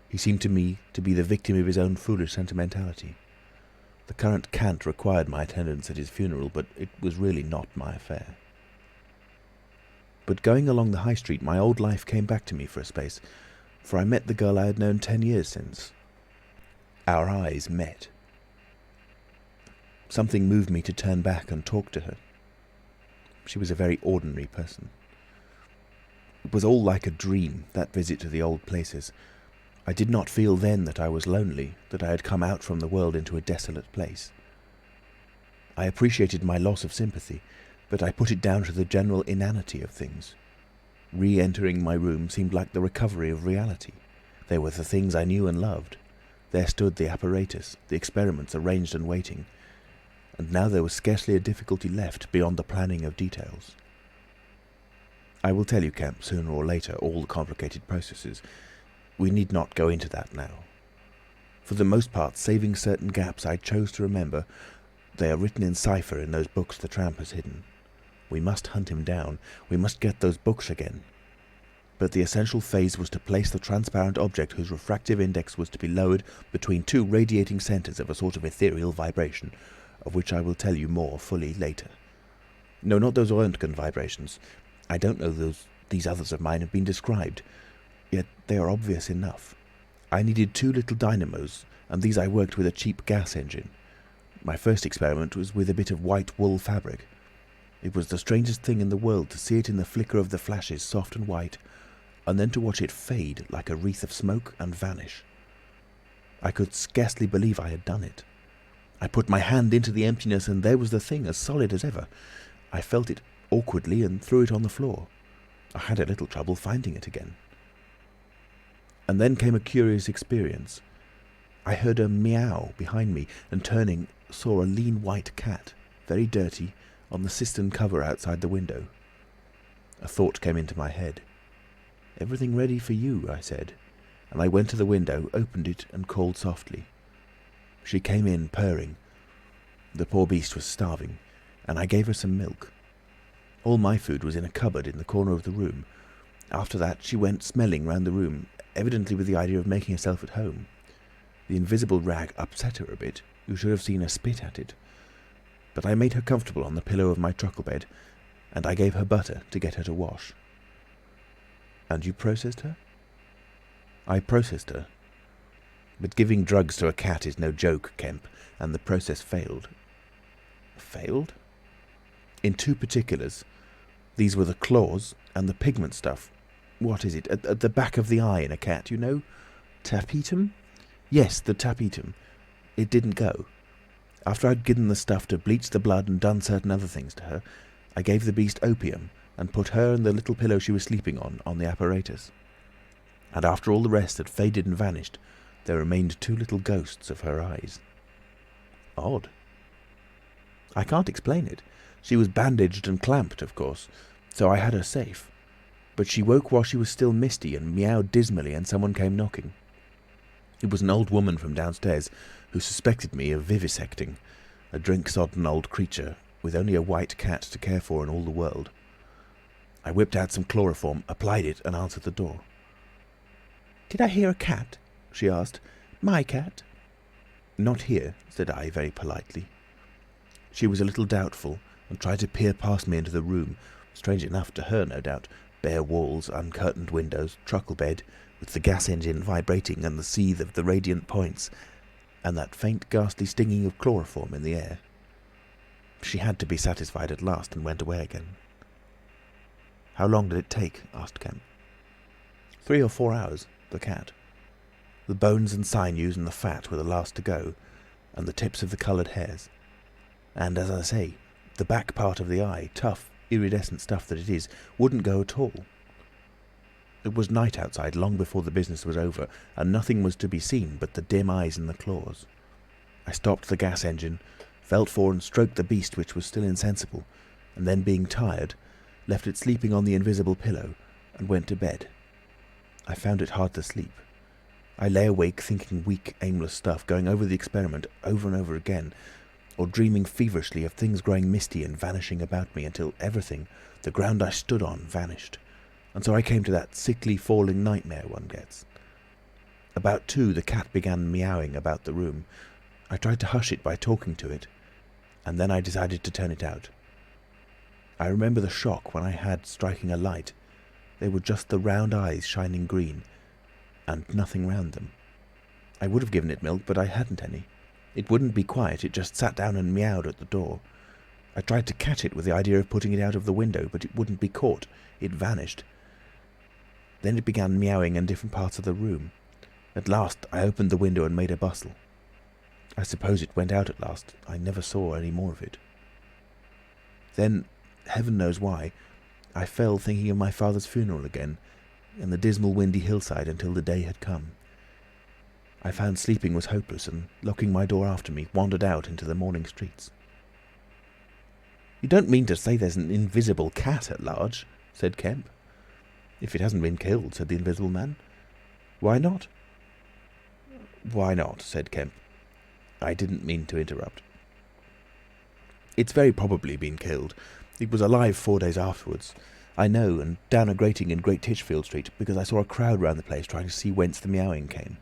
He seemed to me to be the victim of his own foolish sentimentality. The current cant required my attendance at his funeral, but it was really not my affair. But going along the high street, my old life came back to me for a space, for I met the girl I had known 10 years since. Our eyes met. Something moved me to turn back and talk to her. She was a very ordinary person. It was all like a dream, that visit to the old places. I did not feel then that I was lonely, that I had come out from the world into a desolate place. I appreciated my loss of sympathy, but I put it down to the general inanity of things. Re-entering my room seemed like the recovery of reality. There were the things I knew and loved. There stood the apparatus, the experiments arranged and waiting. And now there was scarcely a difficulty left beyond the planning of details. I will tell you, Kemp, sooner or later, all the complicated processes. We need not go into that now. For the most part, saving certain gaps I chose to remember, they are written in cipher in those books the tramp has hidden. We must hunt him down. We must get those books again. But the essential phase was to place the transparent object whose refractive index was to be lowered between two radiating centres of a sort of ethereal vibration, of which I will tell you more fully later. No, not those Röntgen vibrations. I don't know these others of mine have been described, yet they are obvious enough. I needed 2 little dynamos, and these I worked with a cheap gas engine. My first experiment was with a bit of white wool fabric. It was the strangest thing in the world to see it in the flicker of the flashes, soft and white, and then to watch it fade like a wreath of smoke and vanish. I could scarcely believe I had done it. I put my hand into the emptiness, and there was the thing, as solid as ever. I felt it awkwardly and threw it on the floor. I had a little trouble finding it again. And then came a curious experience. I heard a meow behind me, and turning, saw a lean white cat, very dirty, on the cistern cover outside the window. A thought came into my head. "Everything ready for you," I said, and I went to the window, opened it, and called softly. She came in, purring. The poor beast was starving, and I gave her some milk. All my food was in a cupboard in the corner of the room. After that she went smelling round the room, evidently with the idea of making herself at home. The invisible rag upset her a bit. You should have seen her spit at it. But I made her comfortable on the pillow of my truckle bed, and I gave her butter to get her to wash. "And you processed her?" "I processed her. But giving drugs to a cat is no joke, Kemp, and the process failed." "Failed?" "In 2 particulars. These were the claws and the pigment stuff. What is it? At the back of the eye in a cat, you know? Tapetum? Yes, the tapetum. It didn't go. After I'd given the stuff to bleach the blood and done certain other things to her, I gave the beast opium and put her and the little pillow she was sleeping on the apparatus. And after all the rest had faded and vanished, there remained 2 little ghosts of her eyes." "Odd." "I can't explain it. She was bandaged and clamped, of course, so I had her safe. But she woke while she was still misty and meowed dismally, and someone came knocking. It was an old woman from downstairs who suspected me of vivisecting, a drink-sodden old creature with only a white cat to care for in all the world. I whipped out some chloroform, applied it, and answered the door. "Did I hear a cat?" she asked. "My cat?" "Not here," said I very politely. She was a little doubtful, and tried to peer past me into the room, strange enough to her, no doubt, bare walls, uncurtained windows, truckle bed, with the gas engine vibrating and the seethe of the radiant points, and that faint ghastly stinging of chloroform in the air. She had to be satisfied at last, and went away again. "How long did it take?" asked Kemp. 3 or 4 hours, the cat. The bones and sinews and the fat were the last to go, and the tips of the coloured hairs. And, as I say, the back part of the eye, tough, iridescent stuff that it is, wouldn't go at all. It was night outside long before the business was over, and nothing was to be seen but the dim eyes and the claws. I stopped the gas engine, felt for and stroked the beast, which was still insensible, and then, being tired, left it sleeping on the invisible pillow, and went to bed. I found it hard to sleep. I lay awake thinking weak, aimless stuff, going over the experiment over and over again, or dreaming feverishly of things growing misty and vanishing about me until everything, the ground I stood on, vanished. And so I came to that sickly falling nightmare one gets. About 2, the cat began meowing about the room. I tried to hush it by talking to it, and then I decided to turn it out. I remember the shock when I had striking a light. They were just the round eyes shining green, and nothing round them. I would have given it milk, but I hadn't any. It wouldn't be quiet, it just sat down and meowed at the door. I tried to catch it with the idea of putting it out of the window, but it wouldn't be caught. It vanished. Then it began meowing in different parts of the room. At last I opened the window and made a bustle. I suppose it went out at last. I never saw any more of it. Then, heaven knows why, I fell thinking of my father's funeral again, in the dismal windy hillside until the day had come. I found sleeping was hopeless, and, locking my door after me, wandered out into the morning streets. "You don't mean to say there's an invisible cat at large?" said Kemp. "If it hasn't been killed," said the Invisible Man. "Why not?" "Why not?" said Kemp. I didn't mean to interrupt. "It's very probably been killed. It was alive 4 days afterwards. I know, and down a grating in Great Titchfield Street, because I saw a crowd round the place trying to see whence the meowing came."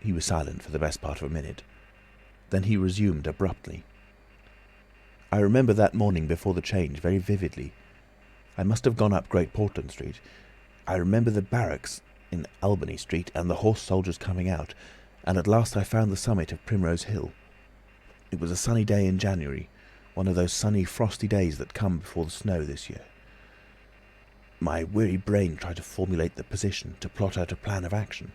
He was silent for the best part of a minute. Then he resumed abruptly. I remember that morning before the change very vividly. I must have gone up Great Portland Street. I remember the barracks in Albany Street and the horse soldiers coming out, and at last I found the summit of Primrose Hill. It was a sunny day in January, one of those sunny, frosty days that come before the snow this year. My weary brain tried to formulate the position, to plot out a plan of action.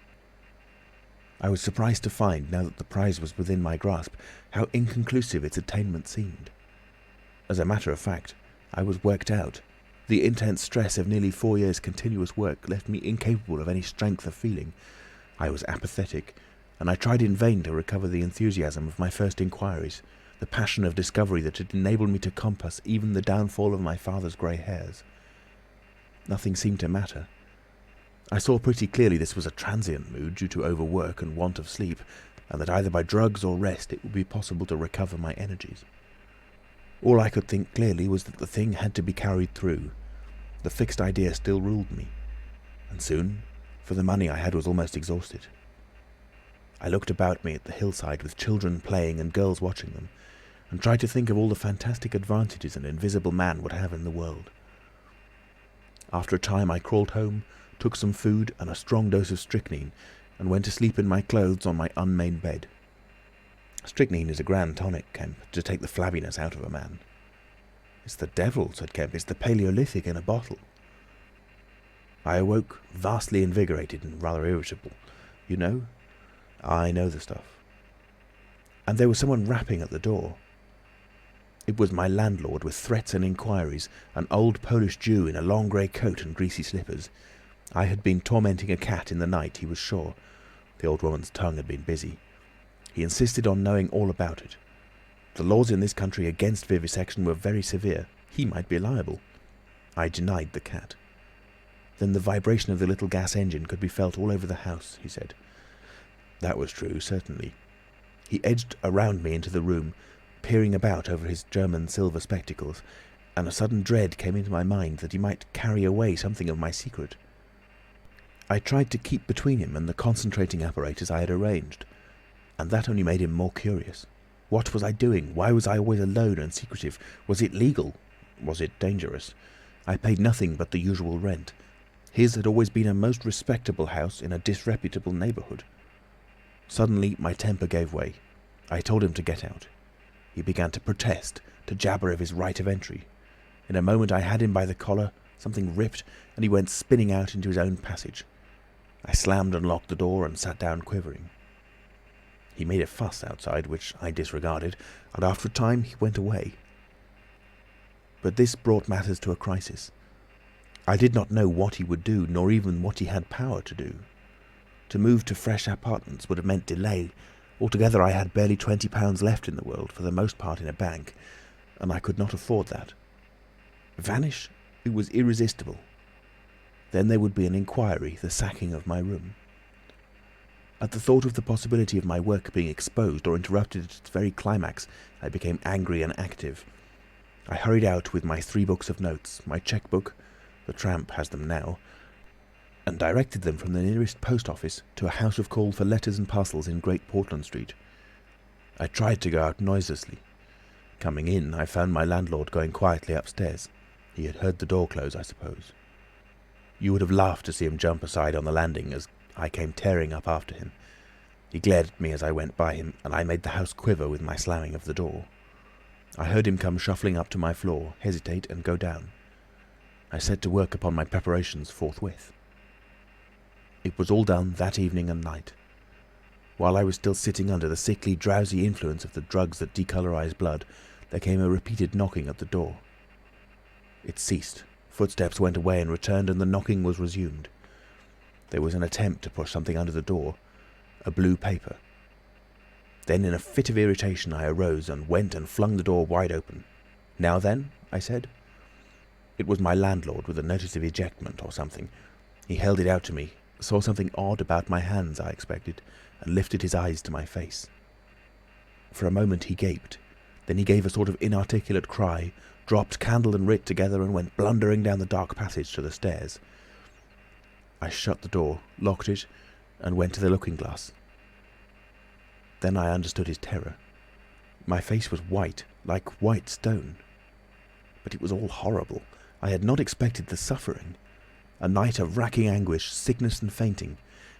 I was surprised to find, now that the prize was within my grasp, how inconclusive its attainment seemed. As a matter of fact, I was worked out. The intense stress of nearly 4 years' continuous work left me incapable of any strength of feeling. I was apathetic, and I tried in vain to recover the enthusiasm of my first inquiries, the passion of discovery that had enabled me to compass even the downfall of my father's grey hairs. Nothing seemed to matter. I saw pretty clearly this was a transient mood due to overwork and want of sleep, and that either by drugs or rest it would be possible to recover my energies. All I could think clearly was that the thing had to be carried through. The fixed idea still ruled me, and soon, for the money I had was almost exhausted. I looked about me at the hillside with children playing and girls watching them, and tried to think of all the fantastic advantages an invisible man would have in the world. After a time I crawled home, took some food and a strong dose of strychnine, and went to sleep in my clothes on my unmade bed. Strychnine is a grand tonic, Kemp, to take the flabbiness out of a man. It's the devil, said Kemp. It's the Paleolithic in a bottle. I awoke vastly invigorated and rather irritable. You know? I know the stuff. And there was someone rapping at the door. It was my landlord with threats and inquiries, an old Polish Jew in a long grey coat and greasy slippers. I had been tormenting a cat in the night, he was sure. The old woman's tongue had been busy. He insisted on knowing all about it. The laws in this country against vivisection were very severe. He might be liable. I denied the cat. Then the vibration of the little gas engine could be felt all over the house, he said. That was true, certainly. He edged around me into the room, peering about over his German silver spectacles, and a sudden dread came into my mind that he might carry away something of my secret. I tried to keep between him and the concentrating apparatus I had arranged, and that only made him more curious. What was I doing? Why was I always alone and secretive? Was it legal? Was it dangerous? I paid nothing but the usual rent. His had always been a most respectable house in a disreputable neighbourhood. Suddenly my temper gave way. I told him to get out. He began to protest, to jabber of his right of entry. In a moment I had him by the collar, something ripped, and he went spinning out into his own passage. I slammed and locked the door and sat down quivering. He made a fuss outside, which I disregarded, and after a time he went away. But this brought matters to a crisis. I did not know what he would do, nor even what he had power to do. To move to fresh apartments would have meant delay. Altogether I had barely £20 left in the world, for the most part in a bank, and I could not afford that. Vanish? It was irresistible. Then there would be an inquiry, the sacking of my room. At the thought of the possibility of my work being exposed or interrupted at its very climax, I became angry and active. I hurried out with my 3 books of notes, my cheque-book, the tramp has them now, and directed them from the nearest post office to a house of call for letters and parcels in Great Portland Street. I tried to go out noiselessly. Coming in, I found my landlord going quietly upstairs. He had heard the door close, I suppose. You would have laughed to see him jump aside on the landing as I came tearing up after him. He glared at me as I went by him, and I made the house quiver with my slamming of the door. I heard him come shuffling up to my floor, hesitate, and go down. I set to work upon my preparations forthwith. It was all done that evening and night. While I was still sitting under the sickly, drowsy influence of the drugs that decolorize blood, there came a repeated knocking at the door. It ceased. Footsteps went away and returned, and the knocking was resumed. There was an attempt to push something under the door, a blue paper. Then in a fit of irritation I arose and went and flung the door wide open. "Now then?" I said. It was my landlord with a notice of ejectment or something. He held it out to me, saw something odd about my hands, I expected, and lifted his eyes to my face. For a moment he gaped. Then he gave a sort of inarticulate cry, dropped candle and writ together, and went blundering down the dark passage to the stairs. I shut the door, locked it, and went to the looking-glass. Then I understood his terror. My face was white, like white stone. But it was all horrible. I had not expected the suffering. A night of racking anguish, sickness and fainting.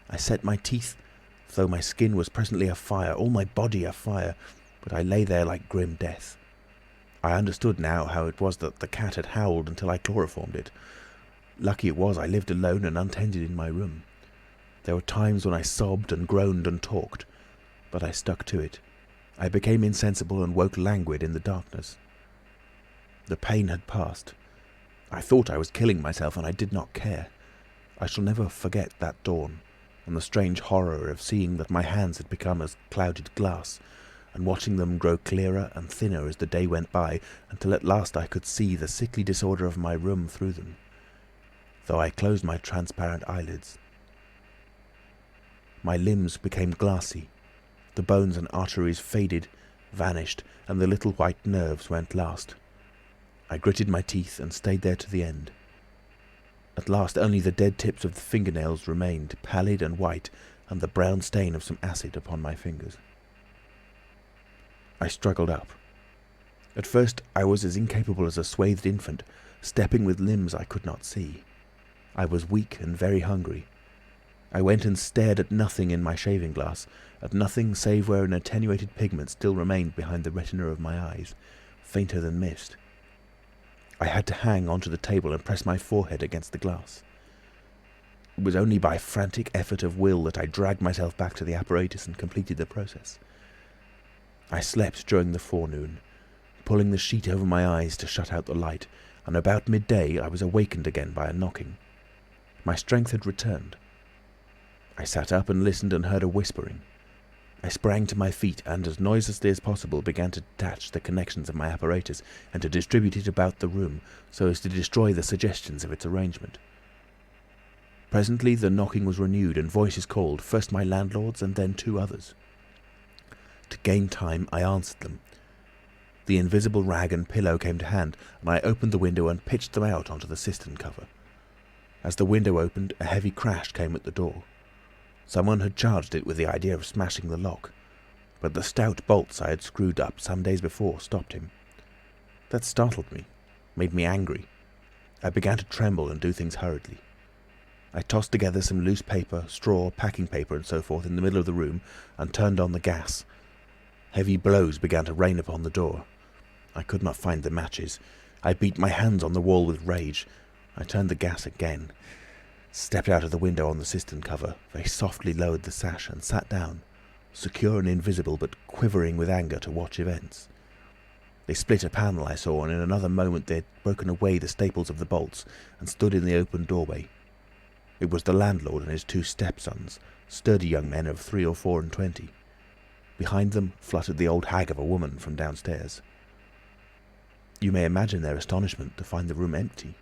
I set my teeth, though my skin was presently afire, all my body afire, but I lay there like grim death. I understood now how it was that the cat had howled until I chloroformed it. Lucky it was I lived alone and untended in my room. There were times when I sobbed and groaned and talked, but I stuck to it. I became insensible and woke languid in the darkness. The pain had passed. I thought I was killing myself, and I did not care. I shall never forget that dawn, and the strange horror of seeing that my hands had become as clouded glass, and watching them grow clearer and thinner as the day went by, until at last I could see the sickly disorder of my room through them, though I closed my transparent eyelids. My limbs became glassy, the bones and arteries faded, vanished, and the little white nerves went last. I gritted my teeth and stayed there to the end. At last only the dead tips of the fingernails remained, pallid and white, and the brown stain of some acid upon my fingers. I struggled up. At first I was as incapable as a swathed infant, stepping with limbs I could not see. I was weak and very hungry. I went and stared at nothing in my shaving glass, at nothing save where an attenuated pigment still remained behind the retina of my eyes, fainter than mist. I had to hang onto the table and press my forehead against the glass. It was only by frantic effort of will that I dragged myself back to the apparatus and completed the process. I slept during the forenoon, pulling the sheet over my eyes to shut out the light, and about midday I was awakened again by a knocking. My strength had returned. I sat up and listened and heard a whispering. I sprang to my feet and, as noiselessly as possible, began to detach the connections of my apparatus and to distribute it about the room so as to destroy the suggestions of its arrangement. Presently the knocking was renewed and voices called, first my landlord's and then two others. To gain time I answered them. The invisible rag and pillow came to hand, and I opened the window and pitched them out onto the cistern cover. As the window opened, a heavy crash came at the door. Someone had charged it with the idea of smashing the lock, but the stout bolts I had screwed up some days before stopped him. That startled me, made me angry. I began to tremble and do things hurriedly. I tossed together some loose paper, straw, packing paper and so forth in the middle of the room and turned on the gas. Heavy blows began to rain upon the door. I could not find the matches. I beat my hands on the wall with rage. I turned the gas again, stepped out of the window on the cistern cover, very softly lowered the sash and sat down, secure and invisible but quivering with anger, to watch events. They split a panel I saw, and in another moment they had broken away the staples of the bolts and stood in the open doorway. It was the landlord and his two stepsons, sturdy young men of 3 or 4 and 20. Behind them fluttered the old hag of a woman from downstairs. You may imagine their astonishment to find the room empty.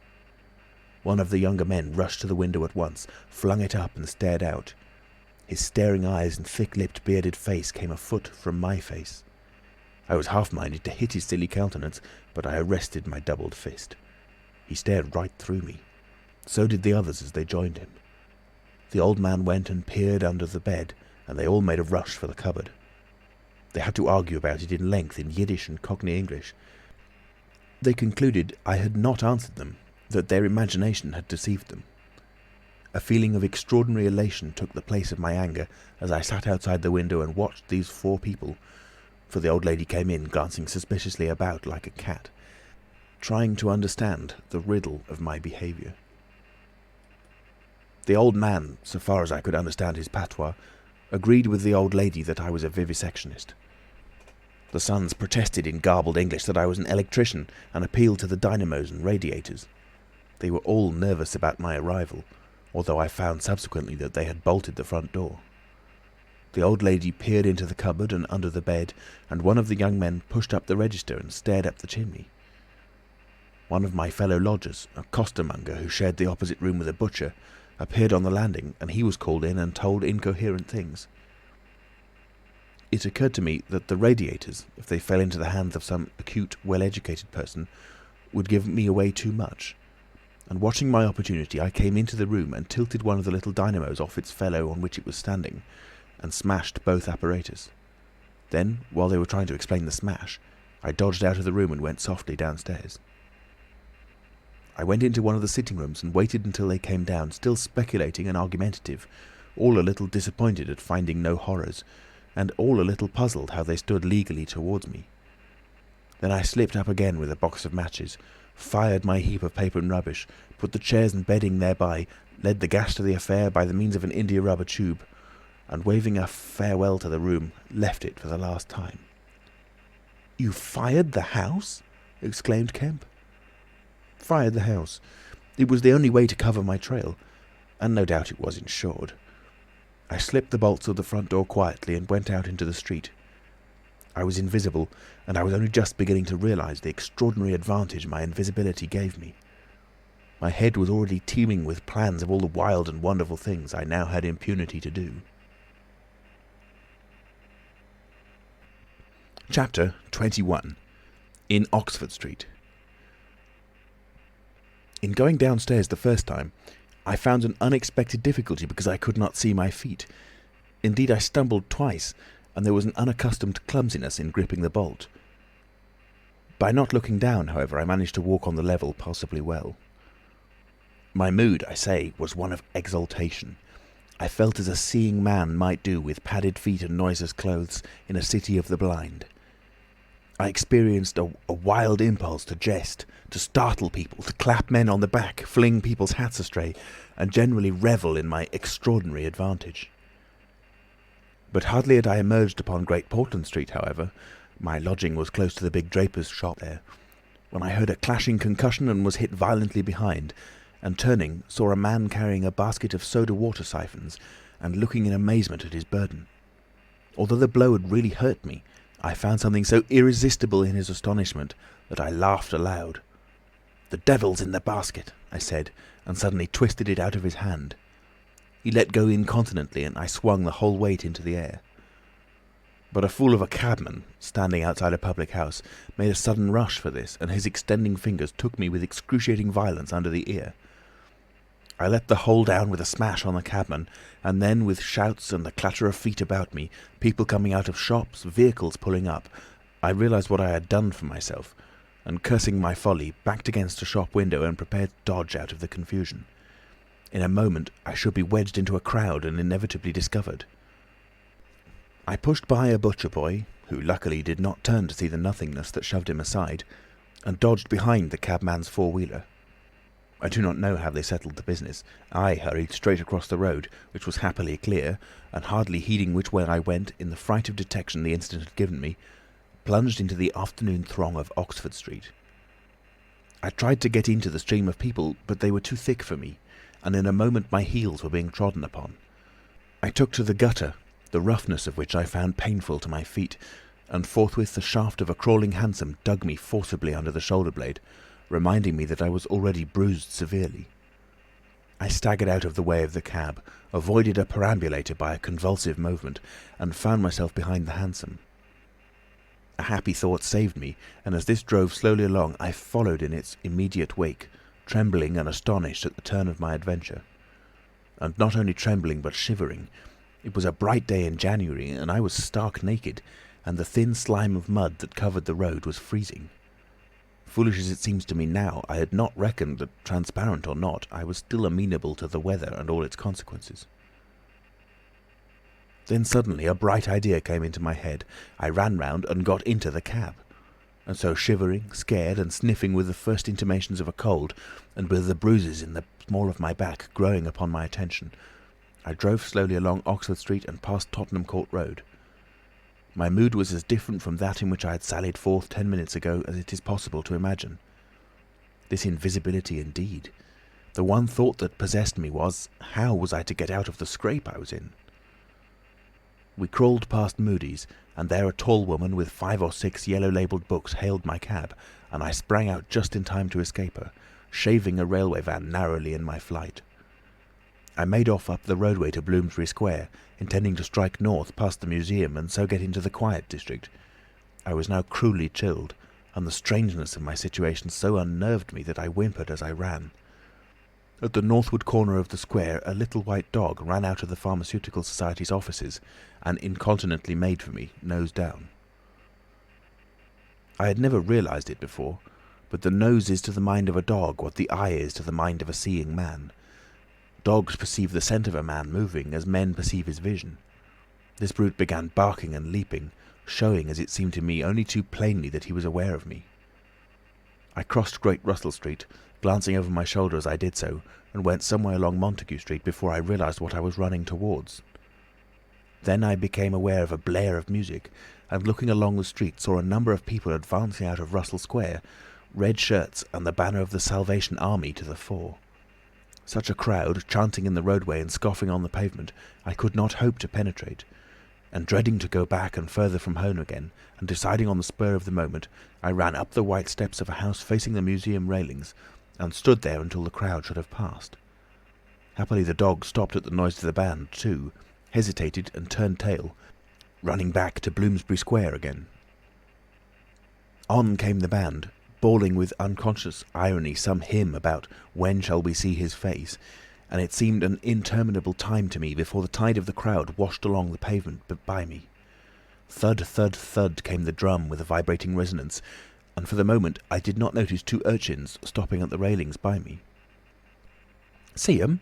One of the younger men rushed to the window at once, flung it up and stared out. His staring eyes and thick-lipped bearded face came a foot from my face. I was half-minded to hit his silly countenance, but I arrested my doubled fist. He stared right through me. So did the others as they joined him. The old man went and peered under the bed, and they all made a rush for the cupboard. They had to argue about it in length in Yiddish and Cockney English. They concluded I had not answered them, that their imagination had deceived them. A feeling of extraordinary elation took the place of my anger as I sat outside the window and watched these 4 people, for the old lady came in, glancing suspiciously about like a cat, trying to understand the riddle of my behaviour. The old man, so far as I could understand his patois, agreed with the old lady that I was a vivisectionist. The sons protested in garbled English that I was an electrician and appealed to the dynamos and radiators. They were all nervous about my arrival, although I found subsequently that they had bolted the front door. The old lady peered into the cupboard and under the bed, and one of the young men pushed up the register and stared up the chimney. One of my fellow lodgers, a costermonger who shared the opposite room with a butcher, appeared on the landing, and he was called in and told incoherent things. It occurred to me that the radiators, if they fell into the hands of some acute, well-educated person, would give me away too much, and watching my opportunity I came into the room and tilted one of the little dynamos off its fellow on which it was standing, and smashed both apparatus. Then, while they were trying to explain the smash, I dodged out of the room and went softly downstairs. I went into one of the sitting rooms and waited until they came down, still speculating and argumentative, all a little disappointed at finding no horrors, and all a little puzzled how they stood legally towards me. Then I slipped up again with a box of matches, fired my heap of paper and rubbish, put the chairs and bedding thereby, led the gas to the affair by the means of an india-rubber tube, and waving a farewell to the room, left it for the last time. "You fired the house?" exclaimed Kemp. "Fired the house. It was the only way to cover my trail, and no doubt it was insured. I slipped the bolts of the front door quietly and went out into the street. I was invisible, and I was only just beginning to realise the extraordinary advantage my invisibility gave me. My head was already teeming with plans of all the wild and wonderful things I now had impunity to do. Chapter 21. In Oxford Street. In going downstairs the first time, I found an unexpected difficulty because I could not see my feet. Indeed, I stumbled twice, and there was an unaccustomed clumsiness in gripping the bolt. By not looking down, however, I managed to walk on the level passably well. My mood, I say, was one of exaltation. I felt as a seeing man might do with padded feet and noiseless clothes in a city of the blind. I experienced a wild impulse to jest, to startle people, to clap men on the back, fling people's hats astray, and generally revel in my extraordinary advantage. But hardly had I emerged upon Great Portland Street, however, my lodging was close to the big draper's shop there, when I heard a clashing concussion and was hit violently behind, and turning, saw a man carrying a basket of soda water siphons, and looking in amazement at his burden. Although the blow had really hurt me, I found something so irresistible in his astonishment that I laughed aloud. "The devil's in the basket," I said, and suddenly twisted it out of his hand. He let go incontinently, and I swung the whole weight into the air. But a fool of a cabman, standing outside a public house, made a sudden rush for this, and his extending fingers took me with excruciating violence under the ear. I let the whole down with a smash on the cabman, and then, with shouts and the clatter of feet about me, people coming out of shops, vehicles pulling up, I realised what I had done for myself, and cursing my folly, backed against a shop window and prepared to dodge out of the confusion. In a moment I should be wedged into a crowd and inevitably discovered. I pushed by a butcher boy, who luckily did not turn to see the nothingness that shoved him aside, and dodged behind the cabman's four-wheeler. I do not know how they settled the business. I hurried straight across the road, which was happily clear, and hardly heeding which way I went, in the fright of detection the instant had given me, plunged into the afternoon throng of Oxford Street. I tried to get into the stream of people, but they were too thick for me, and in a moment my heels were being trodden upon. I took to the gutter, the roughness of which I found painful to my feet, and forthwith the shaft of a crawling hansom dug me forcibly under the shoulder blade, reminding me that I was already bruised severely. I staggered out of the way of the cab, avoided a perambulator by a convulsive movement, and found myself behind the hansom. A happy thought saved me, and as this drove slowly along, I followed in its immediate wake, trembling and astonished at the turn of my adventure. And not only trembling, but shivering. It was a bright day in January, and I was stark naked, and the thin slime of mud that covered the road was freezing. Foolish as it seems to me now, I had not reckoned that, transparent or not, I was still amenable to the weather and all its consequences. Then suddenly a bright idea came into my head. I ran round and got into the cab. And so, shivering, scared, and sniffing with the first intimations of a cold, and with the bruises in the small of my back growing upon my attention, I drove slowly along Oxford Street and past Tottenham Court Road. My mood was as different from that in which I had sallied forth 10 minutes ago as it is possible to imagine. This invisibility indeed. The one thought that possessed me was, how was I to get out of the scrape I was in? We crawled past Moody's, and there a tall woman with 5 or 6 yellow-labelled books hailed my cab, and I sprang out just in time to escape her, shaving a railway van narrowly in my flight. I made off up the roadway to Bloomsbury Square, intending to strike north past the museum and so get into the quiet district. I was now cruelly chilled, and the strangeness of my situation so unnerved me that I whimpered as I ran. At the northward corner of the square, a little white dog ran out of the Pharmaceutical Society's offices and incontinently made for me, nose down. I had never realised it before, but the nose is to the mind of a dog what the eye is to the mind of a seeing man. Dogs perceive the scent of a man moving as men perceive his vision. This brute began barking and leaping, showing, as it seemed to me, only too plainly that he was aware of me. I crossed Great Russell Street, glancing over my shoulder as I did so, and went some way along Montague Street before I realised what I was running towards. Then I became aware of a blare of music, and looking along the street saw a number of people advancing out of Russell Square, red shirts and the banner of the Salvation Army to the fore. Such a crowd, chanting in the roadway and scoffing on the pavement, I could not hope to penetrate, and dreading to go back and further from home again, and deciding on the spur of the moment, I ran up the white steps of a house facing the museum railings, and stood there until the crowd should have passed. Happily the dog stopped at the noise of the band too, hesitated and turned tail, running back to Bloomsbury Square again. On came the band, bawling with unconscious irony some hymn about when shall we see his face, and it seemed an interminable time to me before the tide of the crowd washed along the pavement by me. Thud, thud, thud came the drum with a vibrating resonance, and for the moment I did not notice two urchins stopping at the railings by me. "See 'em?"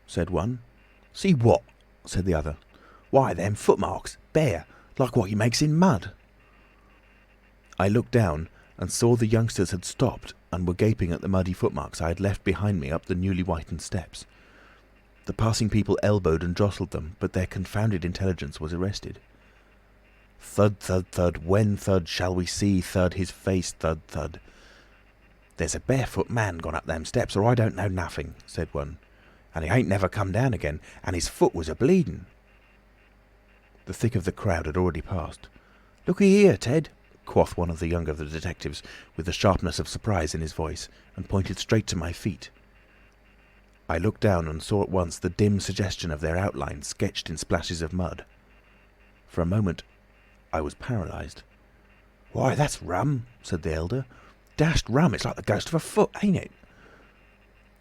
said one. "See what?" said the other. "Why, them footmarks, bare, like what he makes in mud." I looked down and saw the youngsters had stopped and were gaping at the muddy footmarks I had left behind me up the newly whitened steps. The passing people elbowed and jostled them, but their confounded intelligence was arrested. Thud, thud, thud, when thud shall we see thud his face, thud, thud. "There's a barefoot man gone up them steps, or I don't know nothing," said one. "And he ain't never come down again, and his foot was a-bleeding." The thick of the crowd had already passed. "Look'ee here, Ted," quoth one of the younger of the detectives, with the sharpness of surprise in his voice, and pointed straight to my feet. I looked down and saw at once the dim suggestion of their outline sketched in splashes of mud. For a moment I was paralysed. "Why, that's rum," said the elder. "Dashed rum, it's like the ghost of a foot, ain't it?"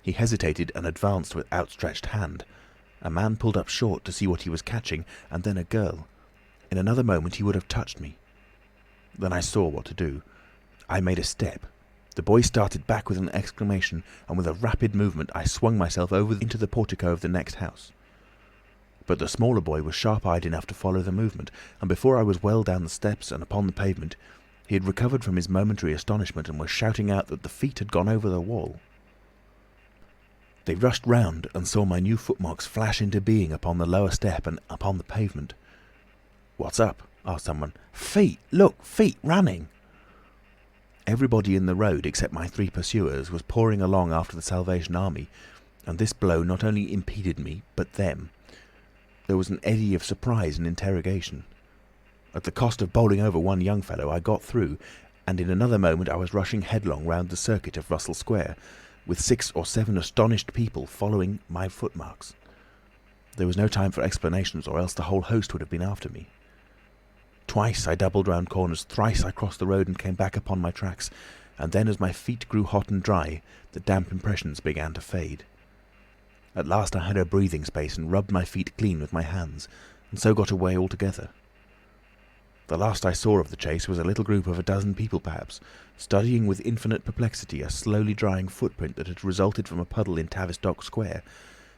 He hesitated and advanced with outstretched hand. A man pulled up short to see what he was catching, and then a girl. In another moment he would have touched me. Then I saw what to do. I made a step. The boy started back with an exclamation, and with a rapid movement I swung myself over into the portico of the next house. But the smaller boy was sharp-eyed enough to follow the movement, and before I was well down the steps and upon the pavement, he had recovered from his momentary astonishment and was shouting out that the feet had gone over the wall. They rushed round and saw my new footmarks flash into being upon the lower step and upon the pavement. "What's up?" asked someone. "Feet! Look! Feet running!" Everybody in the road, except my three pursuers, was pouring along after the Salvation Army, and this blow not only impeded me, but them. There was an eddy of surprise and interrogation. At the cost of bowling over one young fellow, I got through, and in another moment I was rushing headlong round the circuit of Russell Square, with 6 or 7 astonished people following my footmarks. There was no time for explanations, or else the whole host would have been after me. Twice I doubled round corners, thrice I crossed the road and came back upon my tracks, and then as my feet grew hot and dry, the damp impressions began to fade. At last I had a breathing space and rubbed my feet clean with my hands, and so got away altogether. The last I saw of the chase was a little group of a dozen people perhaps, studying with infinite perplexity a slowly drying footprint that had resulted from a puddle in Tavistock Square,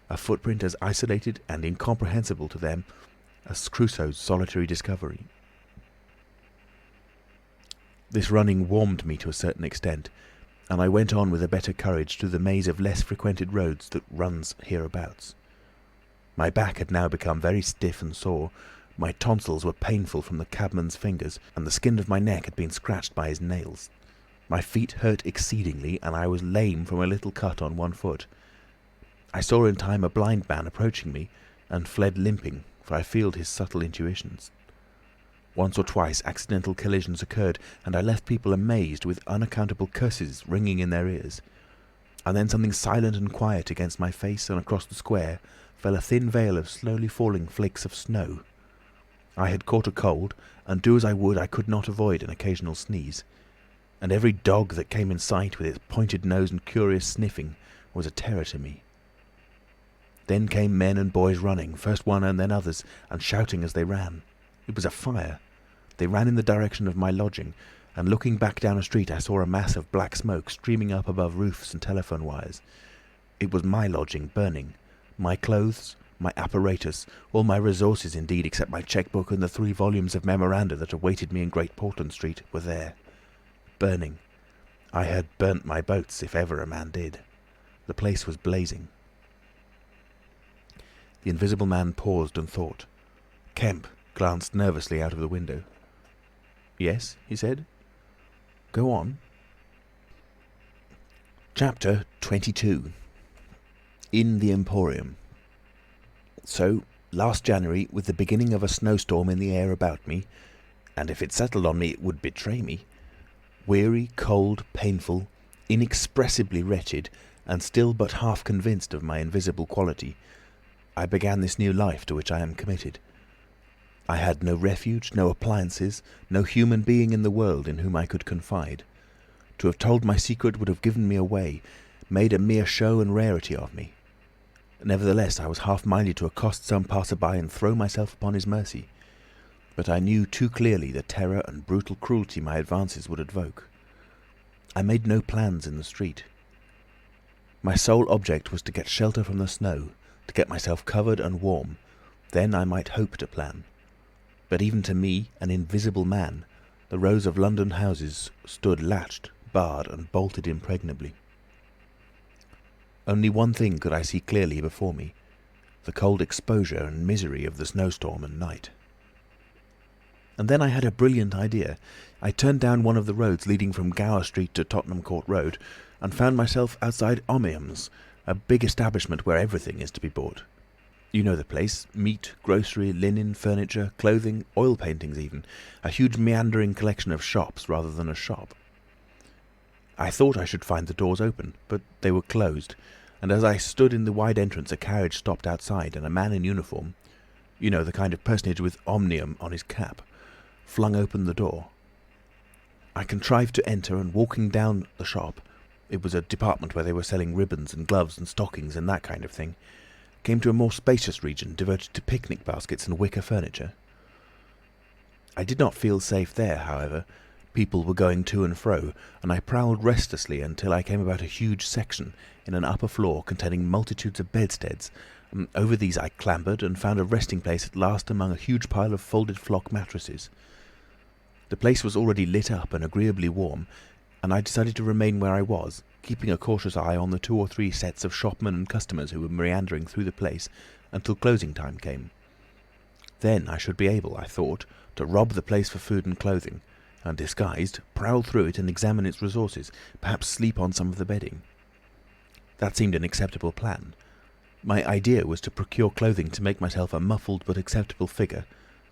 a footprint as isolated and incomprehensible to them as Crusoe's solitary discovery. This running warmed me to a certain extent, and I went on with a better courage through the maze of less frequented roads that runs hereabouts. My back had now become very stiff and sore, my tonsils were painful from the cabman's fingers, and the skin of my neck had been scratched by his nails. My feet hurt exceedingly, and I was lame from a little cut on one foot. I saw in time a blind man approaching me, and fled limping, for I feared his subtle intuitions. Once or twice accidental collisions occurred, and I left people amazed, with unaccountable curses ringing in their ears. And then something silent and quiet against my face and across the square fell a thin veil of slowly falling flakes of snow. I had caught a cold, and do as I would I could not avoid an occasional sneeze. And every dog that came in sight, with its pointed nose and curious sniffing, was a terror to me. Then came men and boys running, first one and then others, and shouting as they ran. It was a fire. They ran in the direction of my lodging, and looking back down a street I saw a mass of black smoke streaming up above roofs and telephone wires. It was my lodging burning. My clothes, my apparatus, all my resources indeed, except my cheque-book and the 3 volumes of memoranda that awaited me in Great Portland Street, were there. Burning. I had burnt my boats, if ever a man did. The place was blazing. The Invisible Man paused and thought. Kemp glanced nervously out of the window. "Yes?" he said. "Go on." Chapter 22. In the Emporium. So, last January, with the beginning of a snowstorm in the air about me, and if it settled on me it would betray me, weary, cold, painful, inexpressibly wretched, and still but half convinced of my invisible quality, I began this new life to which I am committed. I had no refuge, no appliances, no human being in the world in whom I could confide. To have told my secret would have given me away, made a mere show and rarity of me. Nevertheless, I was half-minded to accost some passer-by and throw myself upon his mercy. But I knew too clearly the terror and brutal cruelty my advances would evoke. I made no plans in the street. My sole object was to get shelter from the snow, to get myself covered and warm. Then I might hope to plan. But even to me, an invisible man, the rows of London houses stood latched, barred, and bolted impregnably. Only one thing could I see clearly before me, the cold exposure and misery of the snowstorm and night. And then I had a brilliant idea. I turned down one of the roads leading from Gower Street to Tottenham Court Road, and found myself outside Omnium's, a big establishment where everything is to be bought. You know the place: meat, grocery, linen, furniture, clothing, oil paintings even, a huge meandering collection of shops rather than a shop. I thought I should find the doors open, but they were closed, and as I stood in the wide entrance a carriage stopped outside, and a man in uniform, you know, the kind of personage with Omnium on his cap, flung open the door. I contrived to enter, and walking down the shop, it was a department where they were selling ribbons and gloves and stockings and that kind of thing, came to a more spacious region devoted to picnic baskets and wicker furniture. I did not feel safe there, however. People were going to and fro, and I prowled restlessly until I came about a huge section in an upper floor containing multitudes of bedsteads. Over these I clambered, and found a resting place at last among a huge pile of folded flock mattresses. The place was already lit up and agreeably warm, and I decided to remain where I was, keeping a cautious eye on the 2 or 3 sets of shopmen and customers who were meandering through the place until closing time came. Then I should be able, I thought, to rob the place for food and clothing, and disguised, prowl through it and examine its resources, perhaps sleep on some of the bedding. That seemed an acceptable plan. My idea was to procure clothing to make myself a muffled but acceptable figure,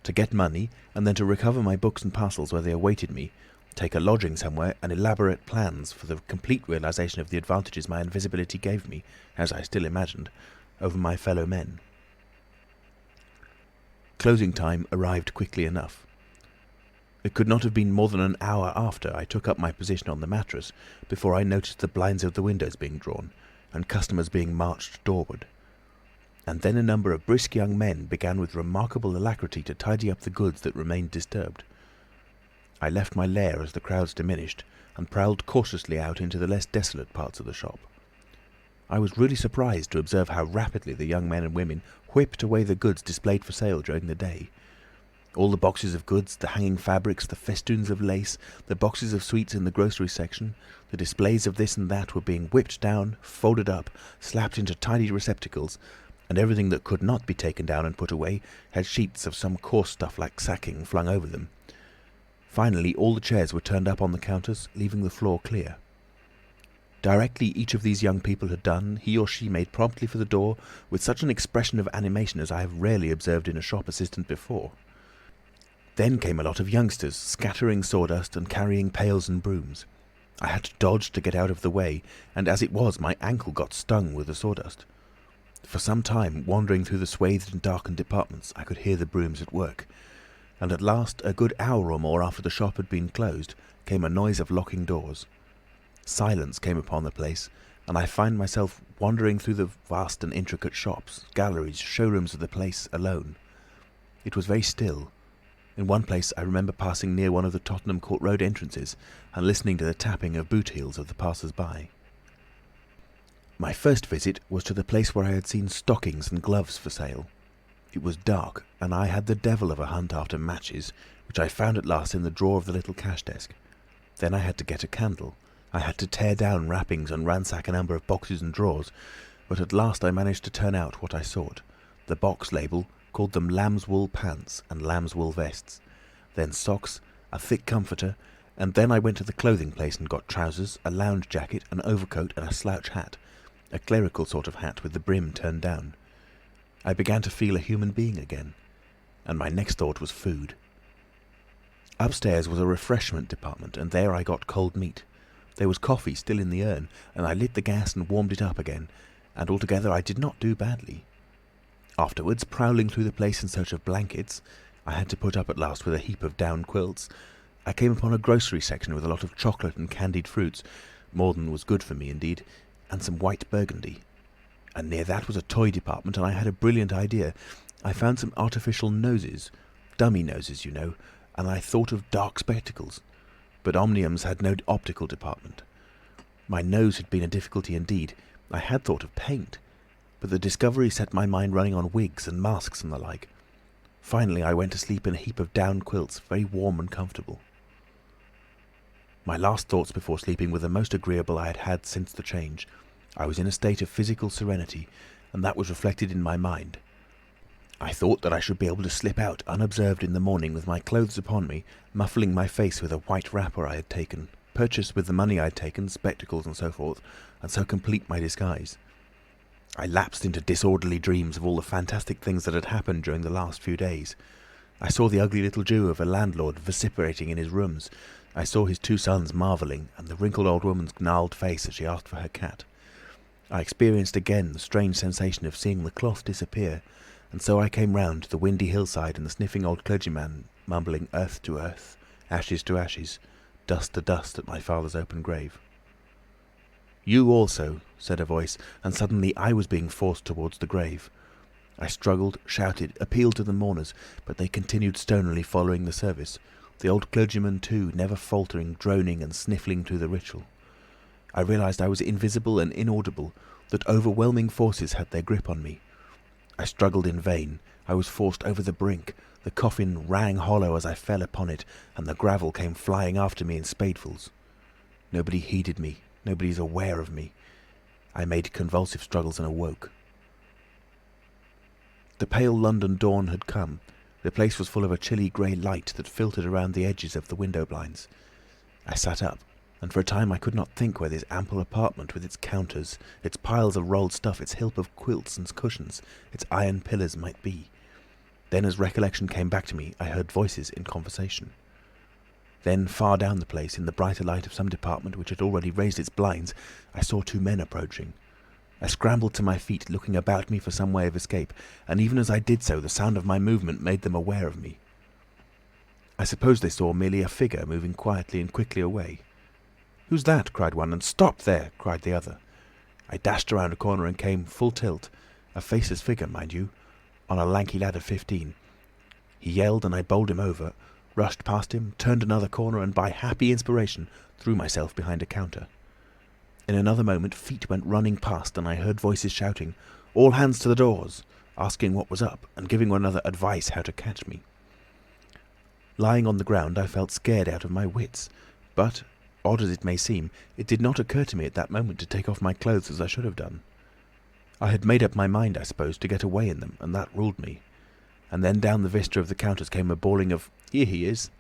to get money, and then to recover my books and parcels where they awaited me, take a lodging somewhere, and elaborate plans for the complete realization of the advantages my invisibility gave me, as I still imagined, over my fellow men. Closing time arrived quickly enough. It could not have been more than an hour after I took up my position on the mattress before I noticed the blinds of the windows being drawn, and customers being marched doorward. And then a number of brisk young men began with remarkable alacrity to tidy up the goods that remained disturbed. I left my lair as the crowds diminished, and prowled cautiously out into the less desolate parts of the shop. I was really surprised to observe how rapidly the young men and women whipped away the goods displayed for sale during the day. All the boxes of goods, the hanging fabrics, the festoons of lace, the boxes of sweets in the grocery section, the displays of this and that were being whipped down, folded up, slapped into tiny receptacles, and everything that could not be taken down and put away had sheets of some coarse stuff like sacking flung over them. Finally, all the chairs were turned up on the counters, leaving the floor clear. Directly each of these young people had done, he or she made promptly for the door with such an expression of animation as I have rarely observed in a shop assistant before. Then came a lot of youngsters, scattering sawdust and carrying pails and brooms. I had to dodge to get out of the way, and as it was, my ankle got stung with the sawdust. For some time, wandering through the swathed and darkened departments, I could hear the brooms at work, and at last, a good hour or more after the shop had been closed, came a noise of locking doors. Silence came upon the place, and I found myself wandering through the vast and intricate shops, galleries, showrooms of the place alone. It was very still. In one place I remember passing near one of the Tottenham Court Road entrances and listening to the tapping of boot heels of the passers-by. My first visit was to the place where I had seen stockings and gloves for sale. It was dark, and I had the devil of a hunt after matches, which I found at last in the drawer of the little cash desk. Then I had to get a candle. I had to tear down wrappings and ransack a number of boxes and drawers, but at last I managed to turn out what I sought. The box label called them lamb's wool pants and lamb's wool vests, then socks, a thick comforter, and then I went to the clothing place and got trousers, a lounge jacket, an overcoat and a slouch hat, a clerical sort of hat with the brim turned down. I began to feel a human being again, and my next thought was food. Upstairs was a refreshment department, and there I got cold meat. There was coffee still in the urn, and I lit the gas and warmed it up again, and altogether I did not do badly. Afterwards, prowling through the place in search of blankets, I had to put up at last with a heap of down quilts. I came upon a grocery section with a lot of chocolate and candied fruits, more than was good for me indeed, and some white burgundy. And near that was a toy department, and I had a brilliant idea. I found some artificial noses, dummy noses, you know, and I thought of dark spectacles. But Omnium's had no optical department. My nose had been a difficulty indeed. I had thought of paint, but the discovery set my mind running on wigs and masks and the like. Finally I went to sleep in a heap of down quilts, very warm and comfortable. My last thoughts before sleeping were the most agreeable I had had since the change. I was in a state of physical serenity, and that was reflected in my mind. I thought that I should be able to slip out unobserved in the morning with my clothes upon me, muffling my face with a white wrapper I had taken, purchase with the money I had taken, spectacles and so forth, and so complete my disguise. I lapsed into disorderly dreams of all the fantastic things that had happened during the last few days. I saw the ugly little Jew of a landlord vociferating in his rooms. I saw his two sons marvelling, and the wrinkled old woman's gnarled face as she asked for her cat. I experienced again the strange sensation of seeing the cloth disappear, and so I came round to the windy hillside and the sniffing old clergyman mumbling earth to earth, ashes to ashes, dust to dust at my father's open grave. "You also," said a voice, and suddenly I was being forced towards the grave. I struggled, shouted, appealed to the mourners, but they continued stonily following the service, the old clergyman too, never faltering, droning and sniffling through the ritual. I realised I was invisible and inaudible, that overwhelming forces had their grip on me. I struggled in vain. I was forced over the brink. The coffin rang hollow as I fell upon it, and the gravel came flying after me in spadefuls. Nobody heeded me. Nobody's aware of me. I made convulsive struggles and awoke. The pale London dawn had come. The place was full of a chilly grey light that filtered around the edges of the window blinds. I sat up, and for a time I could not think where this ample apartment with its counters, its piles of rolled stuff, its heap of quilts and cushions, its iron pillars might be. Then as recollection came back to me, I heard voices in conversation. Then far down the place, in the brighter light of some department which had already raised its blinds, I saw two men approaching. I scrambled to my feet, looking about me for some way of escape, and even as I did so, the sound of my movement made them aware of me. I suppose they saw merely a figure moving quietly and quickly away. "Who's that?" cried one, and "Stop there!" cried the other. I dashed around a corner and came full tilt, a faceless figure, mind you, on a lanky lad of 15. He yelled and I bowled him over, rushed past him, turned another corner, and by happy inspiration threw myself behind a counter. In another moment feet went running past, and I heard voices shouting, "All hands to the doors," asking what was up, and giving one another advice how to catch me. Lying on the ground, I felt scared out of my wits, but, odd as it may seem, it did not occur to me at that moment to take off my clothes as I should have done. I had made up my mind, I suppose, to get away in them, and that ruled me. And then down the vista of the counters came a bawling of, "Here he is!"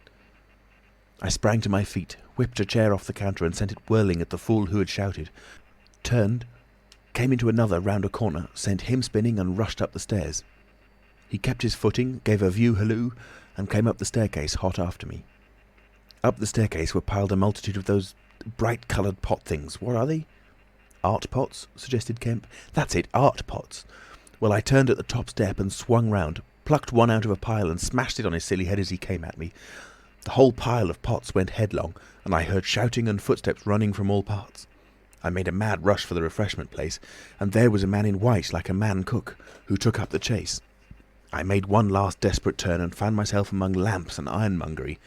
I sprang to my feet, whipped a chair off the counter and sent it whirling at the fool who had shouted, turned, came into another round a corner, sent him spinning and rushed up the stairs. He kept his footing, gave a view halloo, and came up the staircase hot after me. Up the staircase were piled a multitude of those bright-coloured pot things. What are they? "Art pots," suggested Kemp. "That's it, art pots. Well, I turned at the top step and swung round, plucked one out of a pile and smashed it on his silly head as he came at me. The whole pile of pots went headlong, and I heard shouting and footsteps running from all parts. I made a mad rush for the refreshment place, and there was a man in white, like a man cook, who took up the chase. I made one last desperate turn and found myself among lamps and ironmongery.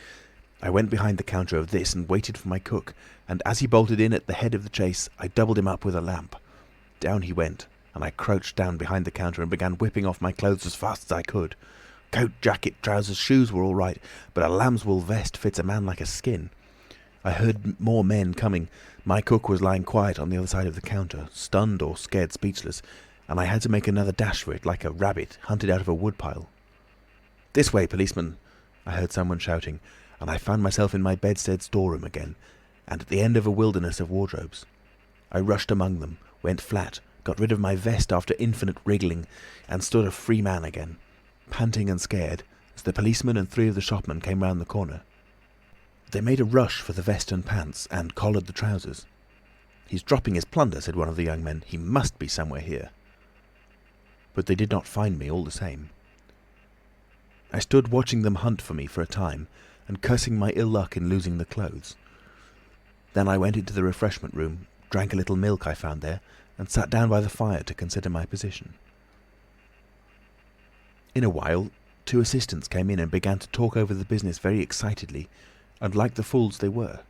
I went behind the counter of this and waited for my cook, and as he bolted in at the head of the chase, I doubled him up with a lamp. Down he went, and I crouched down behind the counter and began whipping off my clothes as fast as I could. Coat, jacket, trousers, shoes were all right, but a lamb's wool vest fits a man like a skin. I heard more men coming. My cook was lying quiet on the other side of the counter, stunned or scared speechless, and I had to make another dash for it, like a rabbit hunted out of a woodpile. "This way, policeman!" I heard someone shouting, and I found myself in my bedstead storeroom again, and at the end of a wilderness of wardrobes. I rushed among them, went flat, got rid of my vest after infinite wriggling, and stood a free man again, panting and scared, as the policeman and 3 of the shopmen came round the corner. They made a rush for the vest and pants, and collared the trousers. "He's dropping his plunder," said one of the young men. "He must be somewhere here." But they did not find me all the same. I stood watching them hunt for me for a time, and cursing my ill luck in losing the clothes. Then I went into the refreshment room, drank a little milk I found there, and sat down by the fire to consider my position. In a while, 2 assistants came in and began to talk over the business very excitedly, and like the fools they were.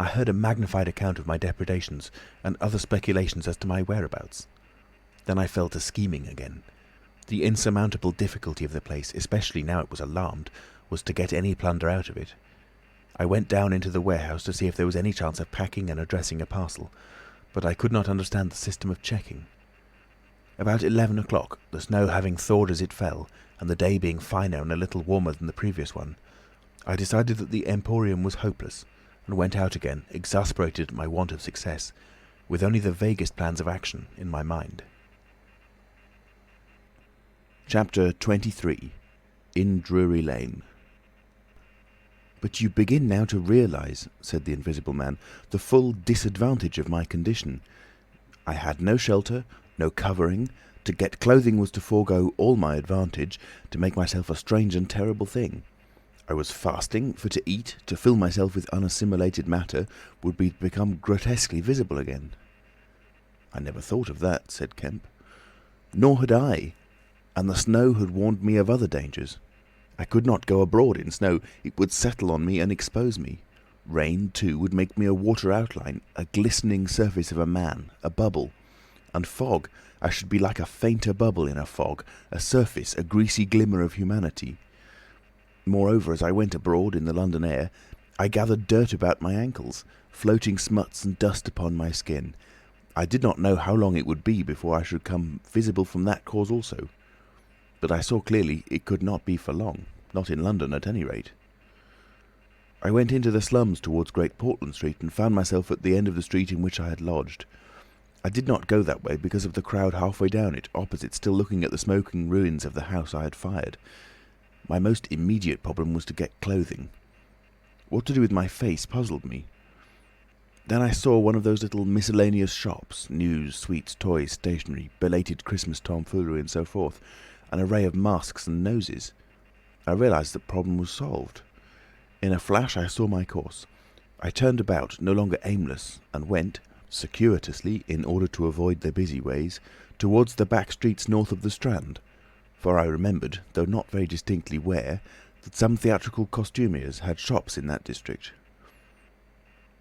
I heard a magnified account of my depredations, and other speculations as to my whereabouts. Then I fell to scheming again. The insurmountable difficulty of the place, especially now it was alarmed, was to get any plunder out of it. I went down into the warehouse to see if there was any chance of packing and addressing a parcel, but I could not understand the system of checking. About 11 o'clock, the snow having thawed as it fell, and the day being finer and a little warmer than the previous one, I decided that the emporium was hopeless, and went out again, exasperated at my want of success, with only the vaguest plans of action in my mind. Chapter 23. In Drury Lane. "But you begin now to realise," said the Invisible Man, "the full disadvantage of my condition. I had no shelter, no covering. To get clothing was to forego all my advantage, to make myself a strange and terrible thing. I was fasting, for to eat, to fill myself with unassimilated matter, would be to become grotesquely visible again." "I never thought of that," said Kemp. "Nor had I, and the snow had warned me of other dangers. I could not go abroad in snow, it would settle on me and expose me. Rain, too, would make me a water outline, a glistening surface of a man, a bubble. And fog, I should be like a fainter bubble in a fog, a surface, a greasy glimmer of humanity. Moreover, as I went abroad in the London air, I gathered dirt about my ankles, floating smuts and dust upon my skin. I did not know how long it would be before I should come visible from that cause also. But I saw clearly it could not be for long, not in London at any rate. I went into the slums towards Great Portland Street and found myself at the end of the street in which I had lodged. I did not go that way because of the crowd halfway down it, opposite, still looking at the smoking ruins of the house I had fired. My most immediate problem was to get clothing. What to do with my face puzzled me. Then I saw one of those little miscellaneous shops, news, sweets, toys, stationery, belated Christmas tomfoolery and so forth, an array of masks and noses. I realised the problem was solved. In a flash I saw my course. I turned about, no longer aimless, and went, circuitously, in order to avoid the busy ways, towards the back streets north of the Strand, for I remembered, though not very distinctly where, that some theatrical costumiers had shops in that district.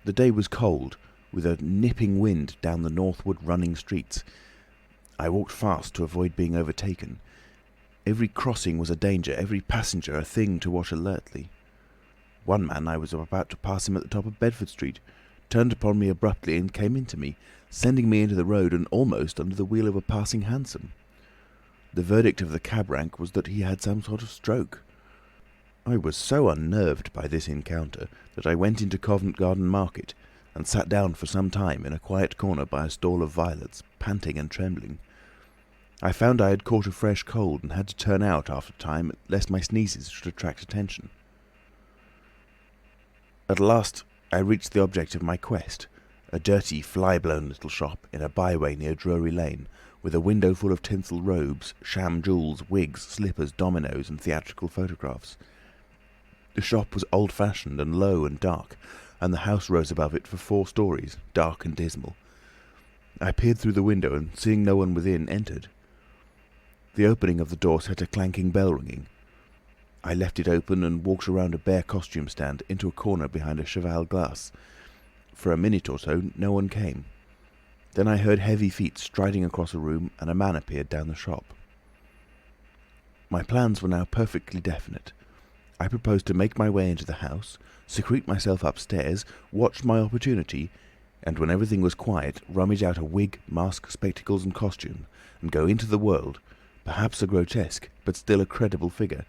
The day was cold, with a nipping wind down the northward running streets. I walked fast to avoid being overtaken. Every crossing was a danger, every passenger a thing to watch alertly. One man, I was about to pass him at the top of Bedford Street, turned upon me abruptly and came into me, sending me into the road and almost under the wheel of a passing hansom. The verdict of the cab rank was that he had some sort of stroke. I was so unnerved by this encounter that I went into Covent Garden Market and sat down for some time in a quiet corner by a stall of violets, panting and trembling. I found I had caught a fresh cold and had to turn out after a time lest my sneezes should attract attention. At last I reached the object of my quest, a dirty, fly-blown little shop in a byway near Drury Lane, with a window full of tinsel robes, sham jewels, wigs, slippers, dominoes, and theatrical photographs. The shop was old-fashioned and low and dark, and the house rose above it for 4 stories, dark and dismal. I peered through the window and, seeing no one within, entered. The opening of the door set a clanking bell ringing. I left it open and walked around a bare costume stand into a corner behind a cheval glass. For a minute or so no one came. Then I heard heavy feet striding across a room and a man appeared down the shop. My plans were now perfectly definite. I proposed to make my way into the house, secrete myself upstairs, watch my opportunity, and when everything was quiet, rummage out a wig, mask, spectacles and costume, and go into the world, perhaps a grotesque, but still a credible figure.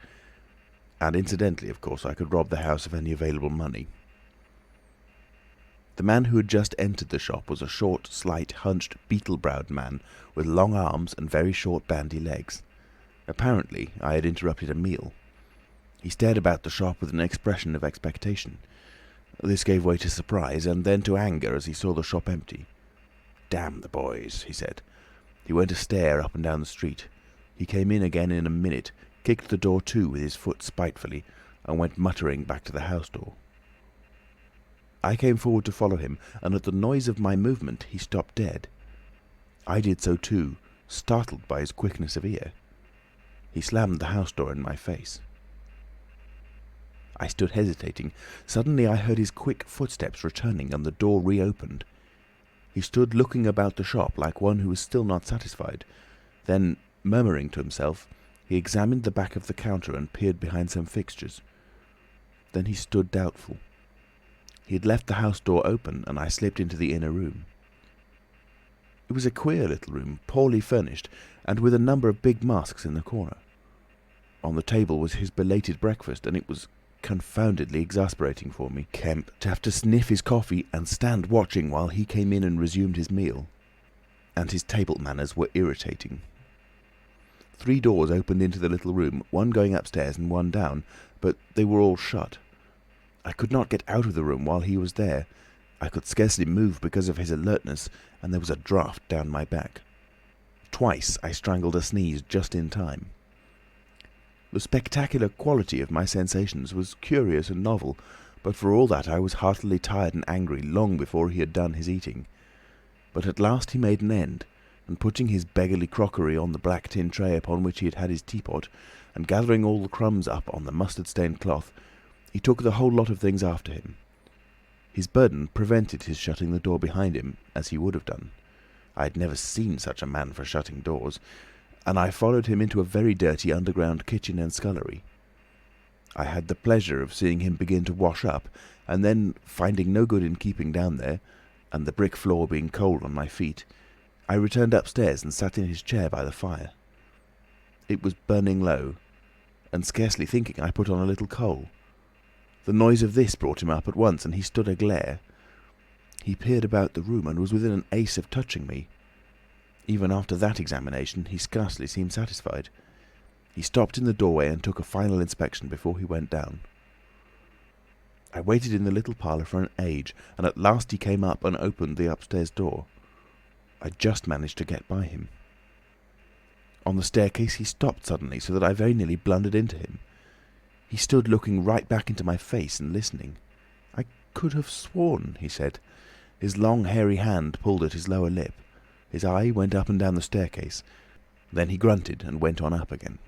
And incidentally, of course, I could rob the house of any available money. The man who had just entered the shop was a short, slight, hunched, beetle-browed man with long arms and very short bandy legs. Apparently, I had interrupted a meal. He stared about the shop with an expression of expectation. This gave way to surprise, and then to anger as he saw the shop empty. "Damn the boys," he said. He went a stare up and down the street. He came in again in a minute, kicked the door to with his foot spitefully, and went muttering back to the house door. I came forward to follow him, and at the noise of my movement he stopped dead. I did so too, startled by his quickness of ear. He slammed the house door in my face. I stood hesitating. Suddenly I heard his quick footsteps returning and the door reopened. He stood looking about the shop like one who was still not satisfied. Then, murmuring to himself, he examined the back of the counter and peered behind some fixtures. Then he stood doubtful. He had left the house door open and I slipped into the inner room. It was a queer little room, poorly furnished, and with a number of big masks in the corner. On the table was his belated breakfast, and it was confoundedly exasperating for me, Kemp, to have to sniff his coffee and stand watching while he came in and resumed his meal. And his table manners were irritating. 3 doors opened into the little room, one going upstairs and one down, but they were all shut. I could not get out of the room while he was there. I could scarcely move because of his alertness, and there was a draught down my back. Twice I strangled a sneeze just in time. The spectacular quality of my sensations was curious and novel, but for all that I was heartily tired and angry long before he had done his eating. But at last he made an end, and putting his beggarly crockery on the black tin tray upon which he had had his teapot, and gathering all the crumbs up on the mustard-stained cloth, he took the whole lot of things after him. His burden prevented his shutting the door behind him, as he would have done. I had never seen such a man for shutting doors, and I followed him into a very dirty underground kitchen and scullery. I had the pleasure of seeing him begin to wash up, and then, finding no good in keeping down there, and the brick floor being cold on my feet, I returned upstairs and sat in his chair by the fire. It was burning low, and scarcely thinking I put on a little coal. The noise of this brought him up at once, and he stood aglare. He peered about the room and was within an ace of touching me. Even after that examination, he scarcely seemed satisfied. He stopped in the doorway and took a final inspection before he went down. I waited in the little parlour for an age, and at last he came up and opened the upstairs door. I just managed to get by him. On the staircase he stopped suddenly, so that I very nearly blundered into him. He stood looking right back into my face and listening. "I could have sworn," he said. His long hairy hand pulled at his lower lip. His eye went up and down the staircase. Then he grunted and went on up again.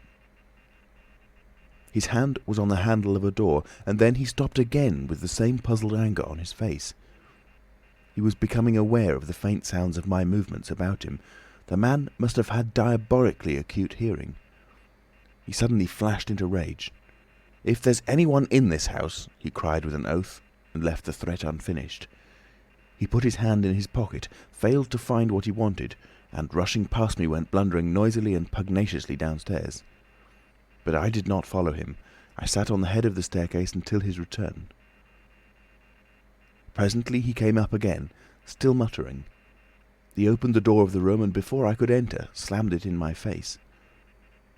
His hand was on the handle of a door, and then he stopped again with the same puzzled anger on his face. He was becoming aware of the faint sounds of my movements about him. The man must have had diabolically acute hearing. He suddenly flashed into rage. "If there's anyone in this house," he cried with an oath, and left the threat unfinished. He put his hand in his pocket, failed to find what he wanted, and rushing past me went blundering noisily and pugnaciously downstairs. But I did not follow him. I sat on the head of the staircase until his return. Presently he came up again, still muttering. He opened the door of the room, and before I could enter, slammed it in my face.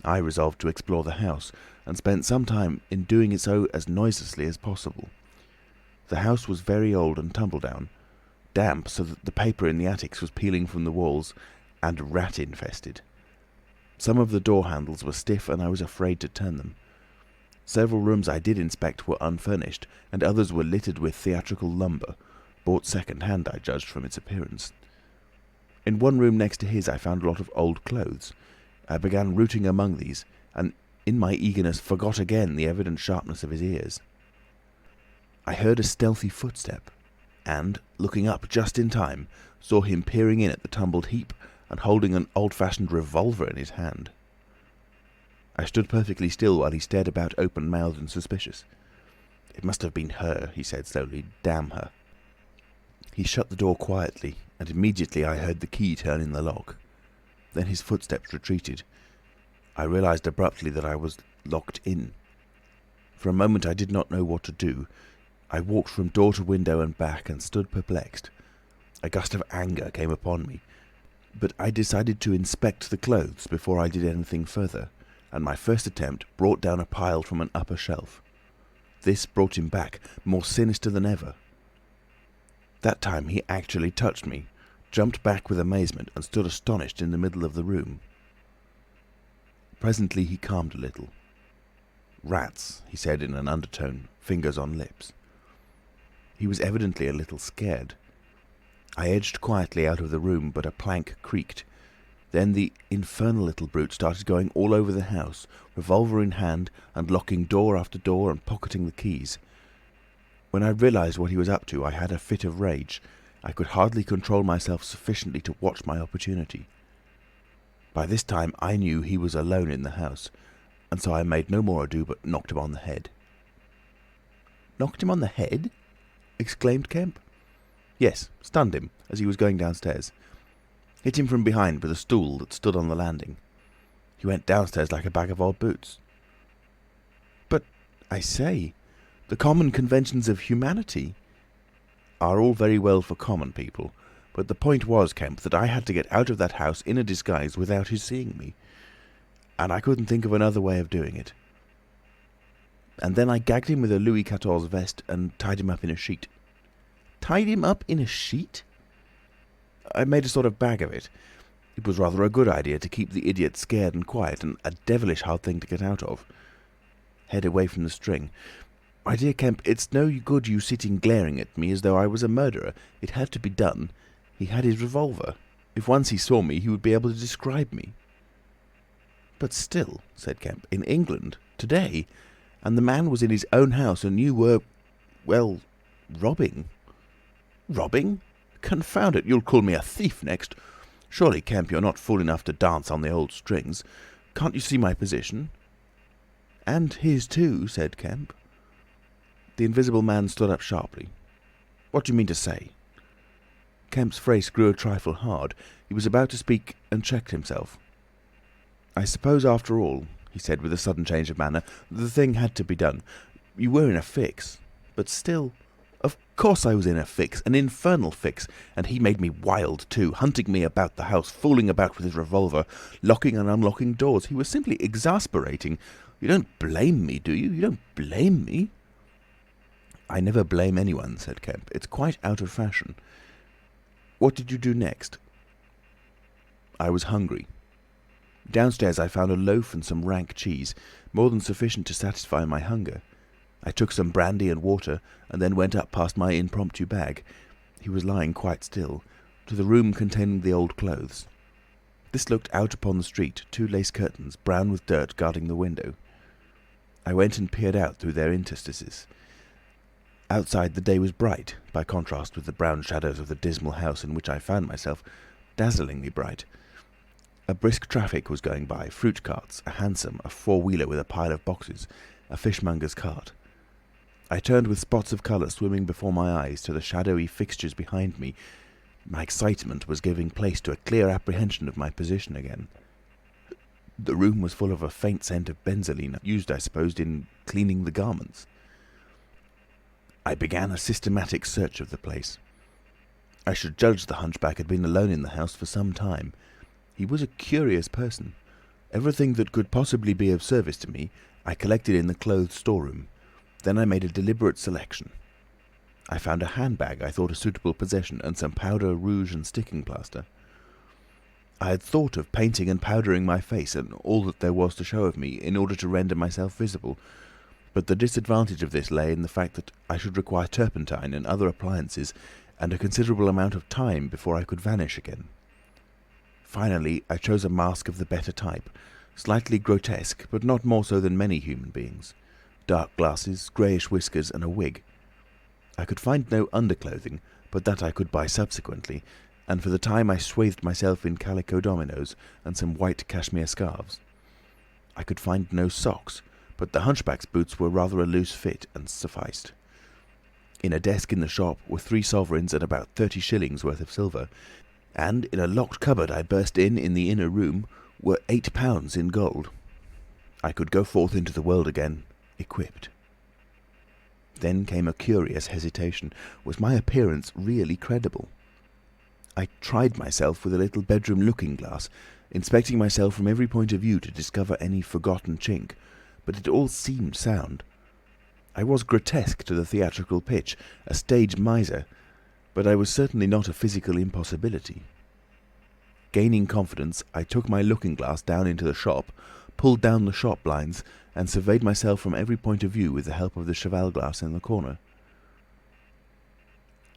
I resolved to explore the house, and spent some time in doing so as noiselessly as possible. The house was very old and tumble-down, damp so that the paper in the attics was peeling from the walls, and rat-infested. Some of the door handles were stiff, and I was afraid to turn them. Several rooms I did inspect were unfurnished, and others were littered with theatrical lumber, bought second-hand, I judged from its appearance. In one room next to his I found a lot of old clothes. I began rooting among these, and in my eagerness forgot again the evident sharpness of his ears. I heard a stealthy footstep, and, looking up just in time, saw him peering in at the tumbled heap and holding an old-fashioned revolver in his hand. I stood perfectly still while he stared about open-mouthed and suspicious. "It must have been her," he said slowly. "Damn her." He shut the door quietly, and immediately I heard the key turn in the lock. Then his footsteps retreated. I realised abruptly that I was locked in. For a moment I did not know what to do. I walked from door to window and back and stood perplexed. A gust of anger came upon me, but I decided to inspect the clothes before I did anything further, and my first attempt brought down a pile from an upper shelf. This brought him back, more sinister than ever. That time he actually touched me, jumped back with amazement, and stood astonished in the middle of the room. Presently he calmed a little. "Rats," he said in an undertone, fingers on lips. He was evidently a little scared. I edged quietly out of the room, but a plank creaked. Then the infernal little brute started going all over the house, revolver in hand, and locking door after door and pocketing the keys. When I realised what he was up to, I had a fit of rage. I could hardly control myself sufficiently to watch my opportunity. By this time I knew he was alone in the house, and so I made no more ado but knocked him on the head. "Knocked him on the head?" exclaimed Kemp. "Yes, stunned him as he was going downstairs. Hit him from behind with a stool that stood on the landing. He went downstairs like a bag of old boots." "But, I say, the common conventions of humanity—" "Are all very well for common people, but the point was, Kemp, that I had to get out of that house in a disguise without his seeing me, and I couldn't think of another way of doing it. And then I gagged him with a Louis XIV vest and tied him up in a sheet." "Tied him up in a sheet?" "I made a sort of bag of it. It was rather a good idea to keep the idiot scared and quiet, and a devilish hard thing to get out of. Head away from the string. My dear Kemp, it's no good you sitting glaring at me as though I was a murderer. It had to be done. He had his revolver. If once he saw me, he would be able to describe me." "But still," said Kemp, "in England, today, and the man was in his own house, and you were, well, robbing." "Robbing? Confound it, you'll call me a thief next. Surely, Kemp, you're not fool enough to dance on the old strings. Can't you see my position?" "And his too," said Kemp. The Invisible Man stood up sharply. "What do you mean to say?" Kemp's face grew a trifle hard. He was about to speak and checked himself. "I suppose after all," he said with a sudden change of manner, "the thing had to be done. You were in a fix. But still—" "Of course I was in a fix, an infernal fix, and he made me wild too, hunting me about the house, fooling about with his revolver, locking and unlocking doors. He was simply exasperating. You don't blame me, do you? You don't blame me?" "I never blame anyone," said Kemp. "It's quite out of fashion. What did you do next?" "I was hungry. Downstairs I found a loaf and some rank cheese, more than sufficient to satisfy my hunger. I took some brandy and water, and then went up past my impromptu bag— he was lying quite still— to the room containing the old clothes. This looked out upon the street, 2 lace curtains, brown with dirt, guarding the window. I went and peered out through their interstices. Outside the day was bright, by contrast with the brown shadows of the dismal house in which I found myself, dazzlingly bright. A brisk traffic was going by, fruit carts, a hansom, a 4-wheeler with a pile of boxes, a fishmonger's cart. I turned with spots of colour swimming before my eyes to the shadowy fixtures behind me. My excitement was giving place to a clear apprehension of my position again. The room was full of a faint scent of benzoline, used, I suppose, in cleaning the garments. I began a systematic search of the place. I should judge the hunchback had been alone in the house for some time. He was a curious person. Everything that could possibly be of service to me I collected in the clothes storeroom. Then I made a deliberate selection. I found a handbag I thought a suitable possession, and some powder, rouge and sticking plaster. I had thought of painting and powdering my face and all that there was to show of me in order to render myself visible. But the disadvantage of this lay in the fact that I should require turpentine and other appliances and a considerable amount of time before I could vanish again. Finally, I chose a mask of the better type, slightly grotesque, but not more so than many human beings. Dark glasses, greyish whiskers, and a wig. I could find no underclothing, but that I could buy subsequently, and for the time I swathed myself in calico dominoes and some white cashmere scarves. I could find no socks, but the hunchback's boots were rather a loose fit and sufficed. In a desk in the shop were 3 sovereigns and about 30 shillings worth of silver, and in a locked cupboard I burst in the inner room were £8 in gold. I could go forth into the world again, equipped. Then came a curious hesitation. Was my appearance really credible? I tried myself with a little bedroom looking-glass, inspecting myself from every point of view to discover any forgotten chink, but it all seemed sound. I was grotesque to the theatrical pitch, a stage miser, but I was certainly not a physical impossibility. Gaining confidence, I took my looking-glass down into the shop, pulled down the shop blinds, and surveyed myself from every point of view with the help of the cheval glass in the corner.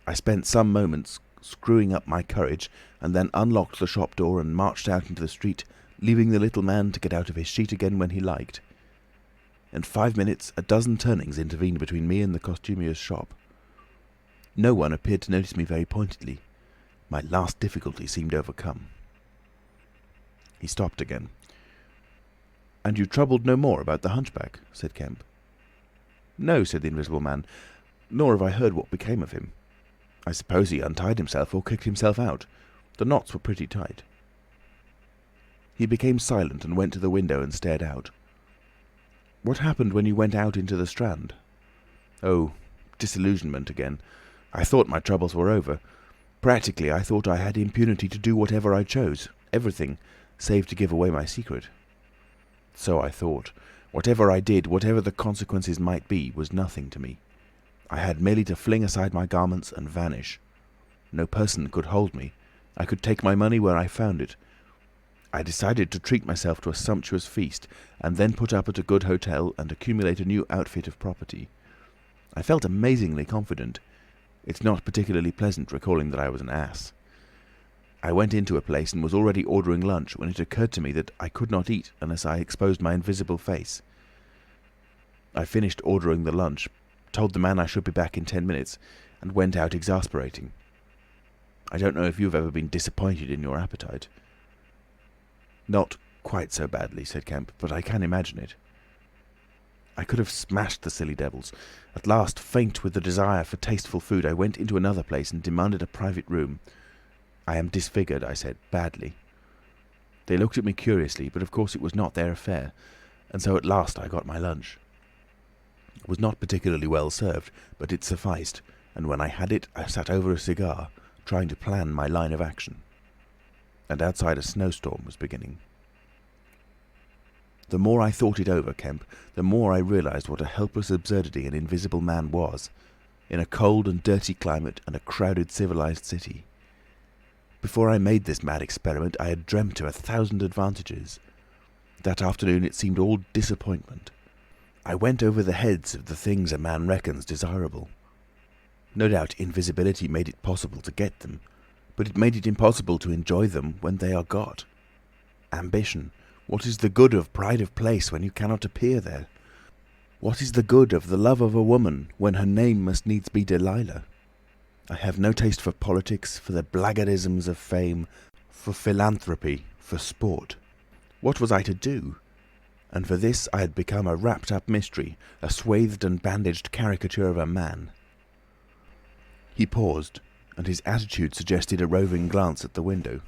I spent some moments screwing up my courage, and then unlocked the shop door and marched out into the street, leaving the little man to get out of his sheet again when he liked. In 5 minutes, a dozen turnings intervened between me and the costumier's shop. No one appeared to notice me very pointedly. My last difficulty seemed overcome. He stopped again. "And you troubled no more about the hunchback?" said Kemp. "No," said the Invisible Man, "nor have I heard what became of him. I suppose he untied himself or kicked himself out. The knots were pretty tight." He became silent and went to the window and stared out. "What happened when you went out into the Strand?" "Oh, disillusionment again. I thought my troubles were over. Practically, I thought I had impunity to do whatever I chose, everything, save to give away my secret. So I thought. Whatever I did, whatever the consequences might be, was nothing to me. I had merely to fling aside my garments and vanish. No person could hold me. I could take my money where I found it. I decided to treat myself to a sumptuous feast, and then put up at a good hotel and accumulate a new outfit of property. I felt amazingly confident. It's not particularly pleasant recalling that I was an ass. I went into a place and was already ordering lunch when it occurred to me that I could not eat unless I exposed my invisible face. I finished ordering the lunch, told the man I should be back in 10 minutes, and went out exasperating. I don't know if you've ever been disappointed in your appetite." "Not quite so badly," said Kemp, "but I can imagine it." I could have smashed the silly devils. At last, faint with the desire for tasteful food, I went into another place and demanded a private room. "I am disfigured," I said, "badly." They looked at me curiously, but of course it was not their affair, and so at last I got my lunch. It was not particularly well served, but it sufficed, and when I had it, I sat over a cigar, trying to plan my line of action. And outside a snowstorm was beginning. The more I thought it over, Kemp, the more I realised what a helpless absurdity an invisible man was, in a cold and dirty climate and a crowded civilised city. Before I made this mad experiment, I had dreamt of 1,000 advantages. That afternoon it seemed all disappointment. I went over the heads of the things a man reckons desirable. No doubt invisibility made it possible to get them, but it made it impossible to enjoy them when they are got. Ambition. What is the good of pride of place when you cannot appear there? What is the good of the love of a woman when her name must needs be Delilah? I have no taste for politics, for the blackguardisms of fame, for philanthropy, for sport. What was I to do? And for this I had become a wrapped-up mystery, a swathed and bandaged caricature of a man. He paused, and his attitude suggested a roving glance at the window.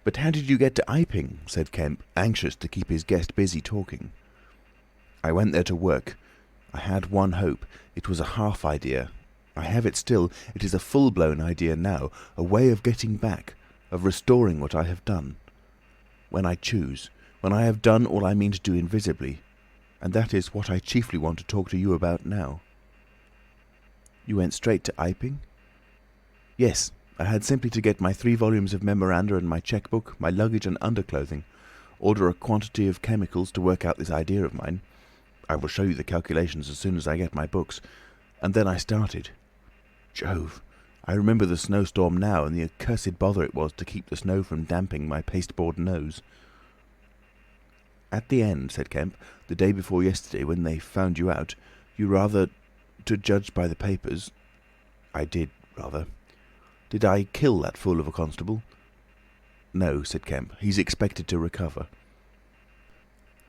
"But how did you get to Iping?" said Kemp, anxious to keep his guest busy talking. "I went there to work. I had one hope. It was a half idea. I have it still. It is a full-blown idea now, a way of getting back, of restoring what I have done. When I choose, when I have done all I mean to do invisibly, and that is what I chiefly want to talk to you about now." "You went straight to Iping?" "Yes. I had simply to get my 3 volumes of memoranda and my cheque-book, my luggage and underclothing, order a quantity of chemicals to work out this idea of mine. I will show you the calculations as soon as I get my books. And then I started. Jove! I remember the snowstorm now, and the accursed bother it was to keep the snow from damping my pasteboard nose. At the end, said Kemp, the day before yesterday, when they found you out, you rather, to judge by the papers— I did, rather. Did I kill that fool of a constable? No, said Kemp. He's expected to recover.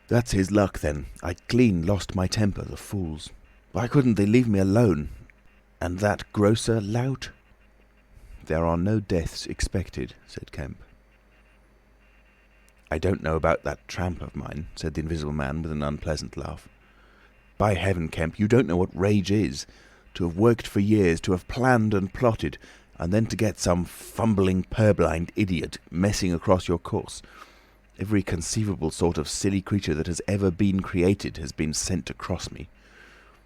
That's his luck, then. I clean lost my temper, the fools. Why couldn't they leave me alone? And that grocer lout? There are no deaths expected, said Kemp. I don't know about that tramp of mine, said the Invisible Man with an unpleasant laugh. By heaven, Kemp, you don't know what rage is. To have worked for years, to have planned and plotted, and then to get some fumbling, purblind idiot messing across your course. Every conceivable sort of silly creature that has ever been created has been sent to cross me.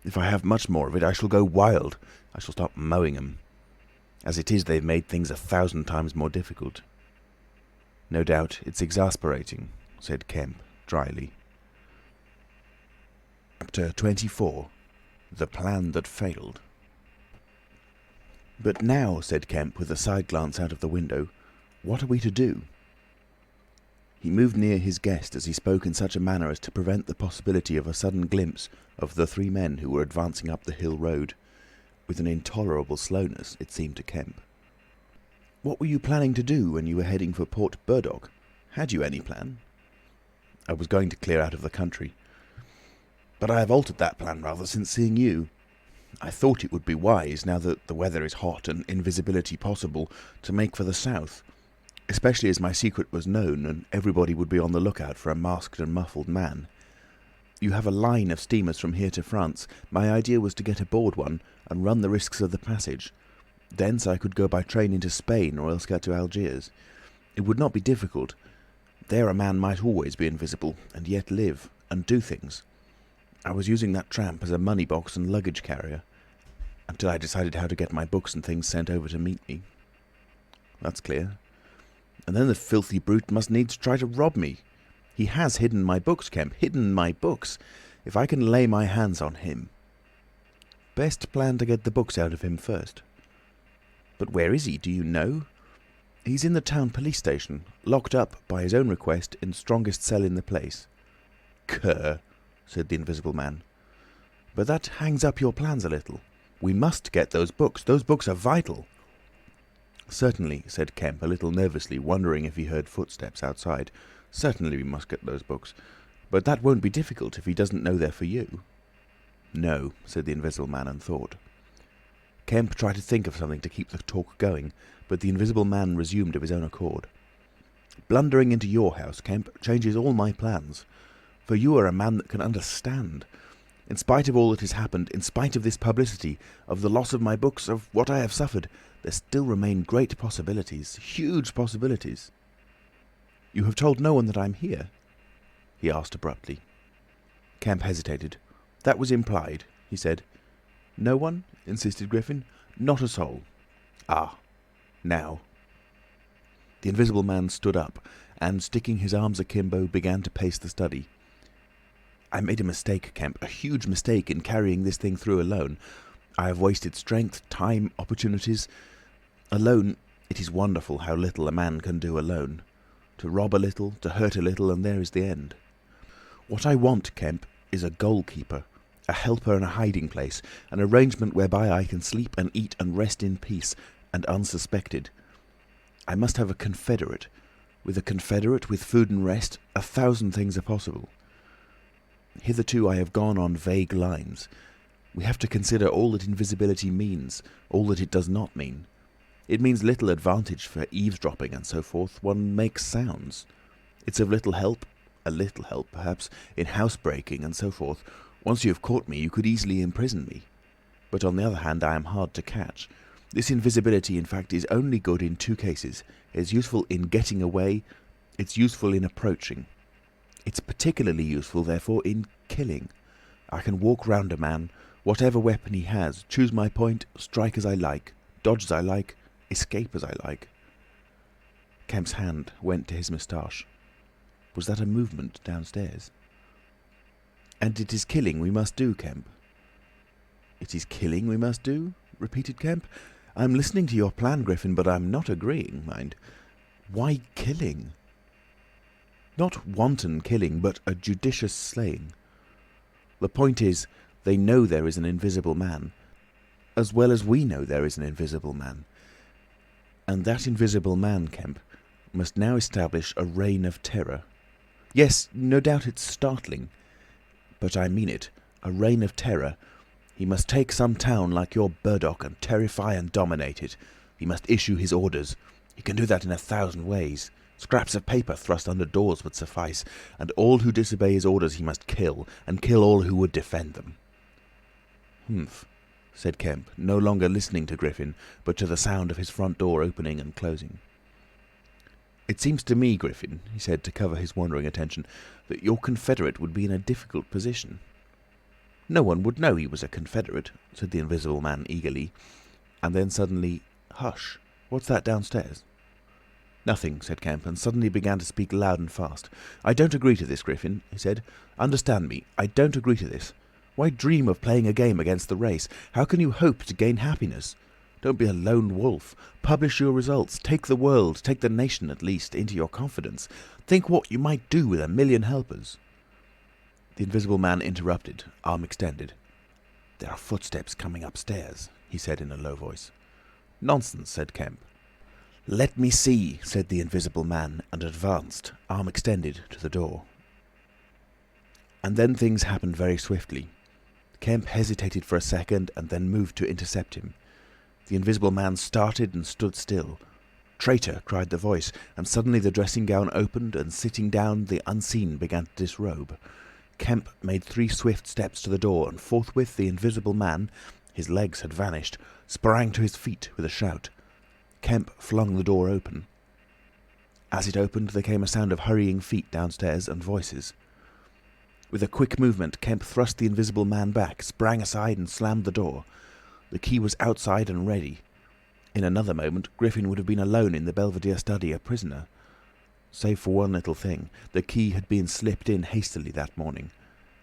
If I have much more of it, I shall go wild. I shall stop mowing 'em. As it is, they've made things 1,000 times more difficult. No doubt it's exasperating, said Kemp dryly. Chapter 24. The Plan That Failed. But now, said Kemp with a side glance out of the window, what are we to do? He moved near his guest as he spoke in such a manner as to prevent the possibility of a sudden glimpse of the three men who were advancing up the hill road, with an intolerable slowness, it seemed to Kemp. What were you planning to do when you were heading for Port Burdock? Had you any plan? I was going to clear out of the country. But I have altered that plan rather since seeing you. I thought it would be wise, now that the weather is hot and invisibility possible, to make for the south, especially as my secret was known and everybody would be on the lookout for a masked and muffled man. You have a line of steamers from here to France. My idea was to get aboard one and run the risks of the passage. Thence I could go by train into Spain or else get to Algiers. It would not be difficult. There a man might always be invisible and yet live and do things. I was using that tramp as a money box and luggage carrier, until I decided how to get my books and things sent over to meet me. That's clear. And then the filthy brute must needs try to rob me. He has hidden my books, Kemp, hidden my books. If I can lay my hands on him. Best plan to get the books out of him first. But where is he, do you know? He's in the town police station, locked up, by his own request, in the strongest cell in the place. Cur, said the Invisible Man. But that hangs up your plans a little. We must get those books. Those books are vital. Certainly, said Kemp, a little nervously, wondering if he heard footsteps outside. Certainly we must get those books. But that won't be difficult if he doesn't know they're for you. No, said the Invisible Man, and thought. Kemp tried to think of something to keep the talk going, but the Invisible Man resumed of his own accord. Blundering into your house, Kemp, changes all my plans. For you are a man that can understand. In spite of all that has happened, in spite of this publicity, of the loss of my books, of what I have suffered, there still remain great possibilities, huge possibilities. You have told no one that I'm here? He asked abruptly. Kemp hesitated. That was implied, he said. No one? Insisted Griffin. Not a soul. Ah, now. The Invisible Man stood up, and, sticking his arms akimbo, began to pace the study. I made a mistake, Kemp, a huge mistake in carrying this thing through alone. I have wasted strength, time, opportunities. Alone, it is wonderful how little a man can do alone. To rob a little, to hurt a little, and there is the end. What I want, Kemp, is a goalkeeper, a helper and a hiding place, an arrangement whereby I can sleep and eat and rest in peace and unsuspected. I must have a confederate. With a confederate, with food and rest, 1,000 things are possible. Hitherto I have gone on vague lines. We have to consider all that invisibility means, all that it does not mean. It means little advantage for eavesdropping and so forth. One makes sounds. It's of little help, a little help perhaps, in housebreaking and so forth. Once you have caught me, you could easily imprison me. But on the other hand, I am hard to catch. This invisibility, in fact, is only good in 2 cases. It's useful in getting away. It's useful in approaching. It's particularly useful, therefore, in killing. I can walk round a man, whatever weapon he has, choose my point, strike as I like, dodge as I like, escape as I like. Kemp's hand went to his moustache. Was that a movement downstairs? And it is killing we must do, Kemp." "It is killing we must do?" repeated Kemp. "I'm listening to your plan, Griffin, but I'm not agreeing, mind. Why killing? Not wanton killing, but a judicious slaying. The point is, they know there is an invisible man, as well as we know there is an invisible man. And that invisible man, Kemp, must now establish a reign of terror. Yes, no doubt it's startling, but I mean it, a reign of terror. He must take some town like your Burdock and terrify and dominate it. He must issue his orders. He can do that in 1,000 ways. Scraps of paper thrust under doors would suffice, and all who disobey his orders he must kill, and kill all who would defend them." "Humph," said Kemp, no longer listening to Griffin, but to the sound of his front door opening and closing. "It seems to me, Griffin," he said to cover his wandering attention, "that your confederate would be in a difficult position." "No one would know he was a confederate," said the Invisible Man eagerly, and then suddenly, "Hush! What's that downstairs?" "Nothing," said Kemp, and suddenly began to speak loud and fast. "I don't agree to this, Griffin," he said. "Understand me, I don't agree to this. Why dream of playing a game against the race? How can you hope to gain happiness? Don't be a lone wolf. Publish your results. Take the world, take the nation at least, into your confidence. Think what you might do with 1,000,000 helpers." The Invisible Man interrupted, arm extended. "There are footsteps coming upstairs," he said in a low voice. "Nonsense," said Kemp. "Let me see," said the Invisible Man, and advanced, arm extended, to the door. And then things happened very swiftly. Kemp hesitated for a second and then moved to intercept him. The Invisible Man started and stood still. "Traitor!" cried the voice, and suddenly the dressing gown opened, and sitting down the unseen began to disrobe. Kemp made 3 swift steps to the door, and forthwith the Invisible Man, his legs had vanished, sprang to his feet with a shout. Kemp flung the door open. As it opened there came a sound of hurrying feet downstairs and voices. With a quick movement Kemp thrust the Invisible Man back, sprang aside and slammed the door. The key was outside and ready. In another moment Griffin would have been alone in the Belvedere study, a prisoner. Save for one little thing, the key had been slipped in hastily that morning.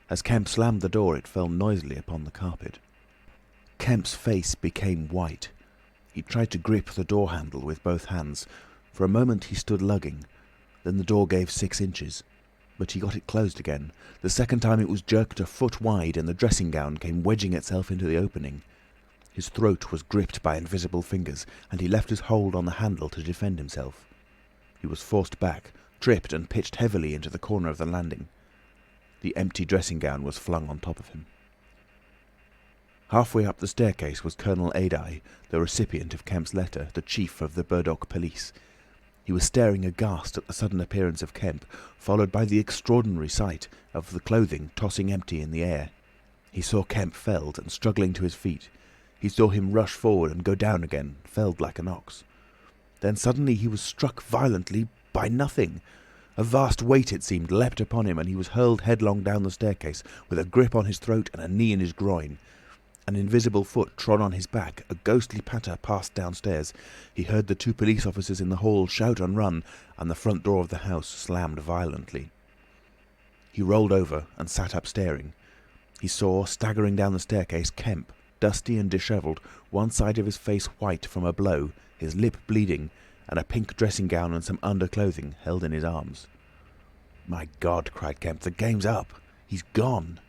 As Kemp slammed the door it fell noisily upon the carpet. Kemp's face became white. He tried to grip the door handle with both hands. For a moment he stood lugging. Then the door gave 6 inches. But he got it closed again. The second time it was jerked a foot wide and the dressing gown came wedging itself into the opening. His throat was gripped by invisible fingers, and he left his hold on the handle to defend himself. He was forced back, tripped and pitched heavily into the corner of the landing. The empty dressing gown was flung on top of him. Halfway up the staircase was Colonel Adye, the recipient of Kemp's letter, the chief of the Burdock police. He was staring aghast at the sudden appearance of Kemp, followed by the extraordinary sight of the clothing tossing empty in the air. He saw Kemp felled and struggling to his feet. He saw him rush forward and go down again, felled like an ox. Then suddenly he was struck violently by nothing. A vast weight, it seemed, leapt upon him, and he was hurled headlong down the staircase, with a grip on his throat and a knee in his groin. An invisible foot trod on his back, a ghostly patter passed downstairs. He heard the 2 police officers in the hall shout and run, and the front door of the house slammed violently. He rolled over and sat up staring. He saw, staggering down the staircase, Kemp, dusty and dishevelled, one side of his face white from a blow, his lip bleeding, and a pink dressing gown and some underclothing held in his arms. "My God!" cried Kemp, "the game's up! He's gone!"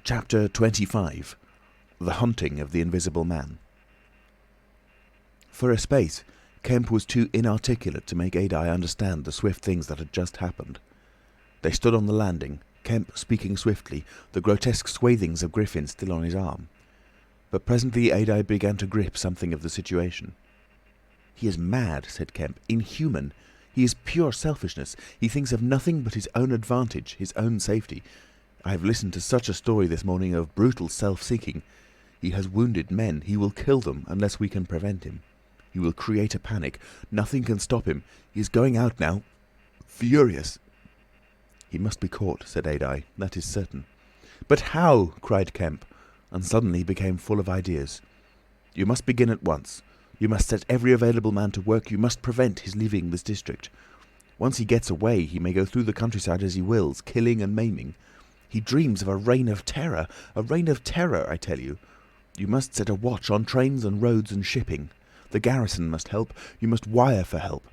Chapter 25. The Hunting of the Invisible Man. For a space, Kemp was too inarticulate to make Adye understand the swift things that had just happened. They stood on the landing, Kemp speaking swiftly, the grotesque swathings of Griffin still on his arm. But presently Adye began to grip something of the situation. "He is mad," said Kemp, "inhuman. He is pure selfishness. He thinks of nothing but his own advantage, his own safety. I have listened to such a story this morning of brutal self-seeking. He has wounded men. He will kill them unless we can prevent him. He will create a panic. Nothing can stop him. He is going out now. Furious." "He must be caught," said Adye. "That is certain." "But how?" cried Kemp, and suddenly became full of ideas. "You must begin at once. You must set every available man to work. You must prevent his leaving this district. Once he gets away, he may go through the countryside as he wills, killing and maiming. He dreams of a reign of terror, I tell you. You must set a watch on trains and roads and shipping. The garrison must help. You must wire for help.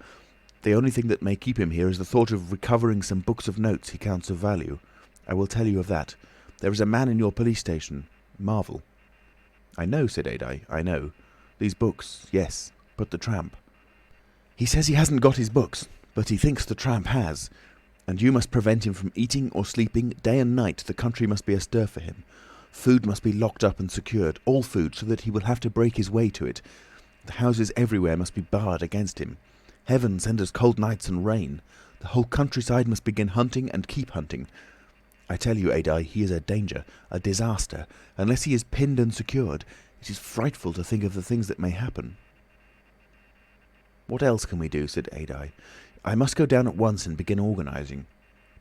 The only thing that may keep him here is the thought of recovering some books of notes he counts of value. I will tell you of that. There is a man in your police station, Marvel." "I know," said Adye, "I know. These books, yes, but the tramp." "He says he hasn't got his books, but he thinks the tramp has. And you must prevent him from eating or sleeping. Day and night the country must be astir for him. Food must be locked up and secured, all food, so that he will have to break his way to it. The houses everywhere must be barred against him. Heaven send us cold nights and rain. The whole countryside must begin hunting and keep hunting. I tell you, Adye, he is a danger, a disaster. Unless he is pinned and secured, it is frightful to think of the things that may happen." "What else can we do?" said Adye. "I must go down at once and begin organising.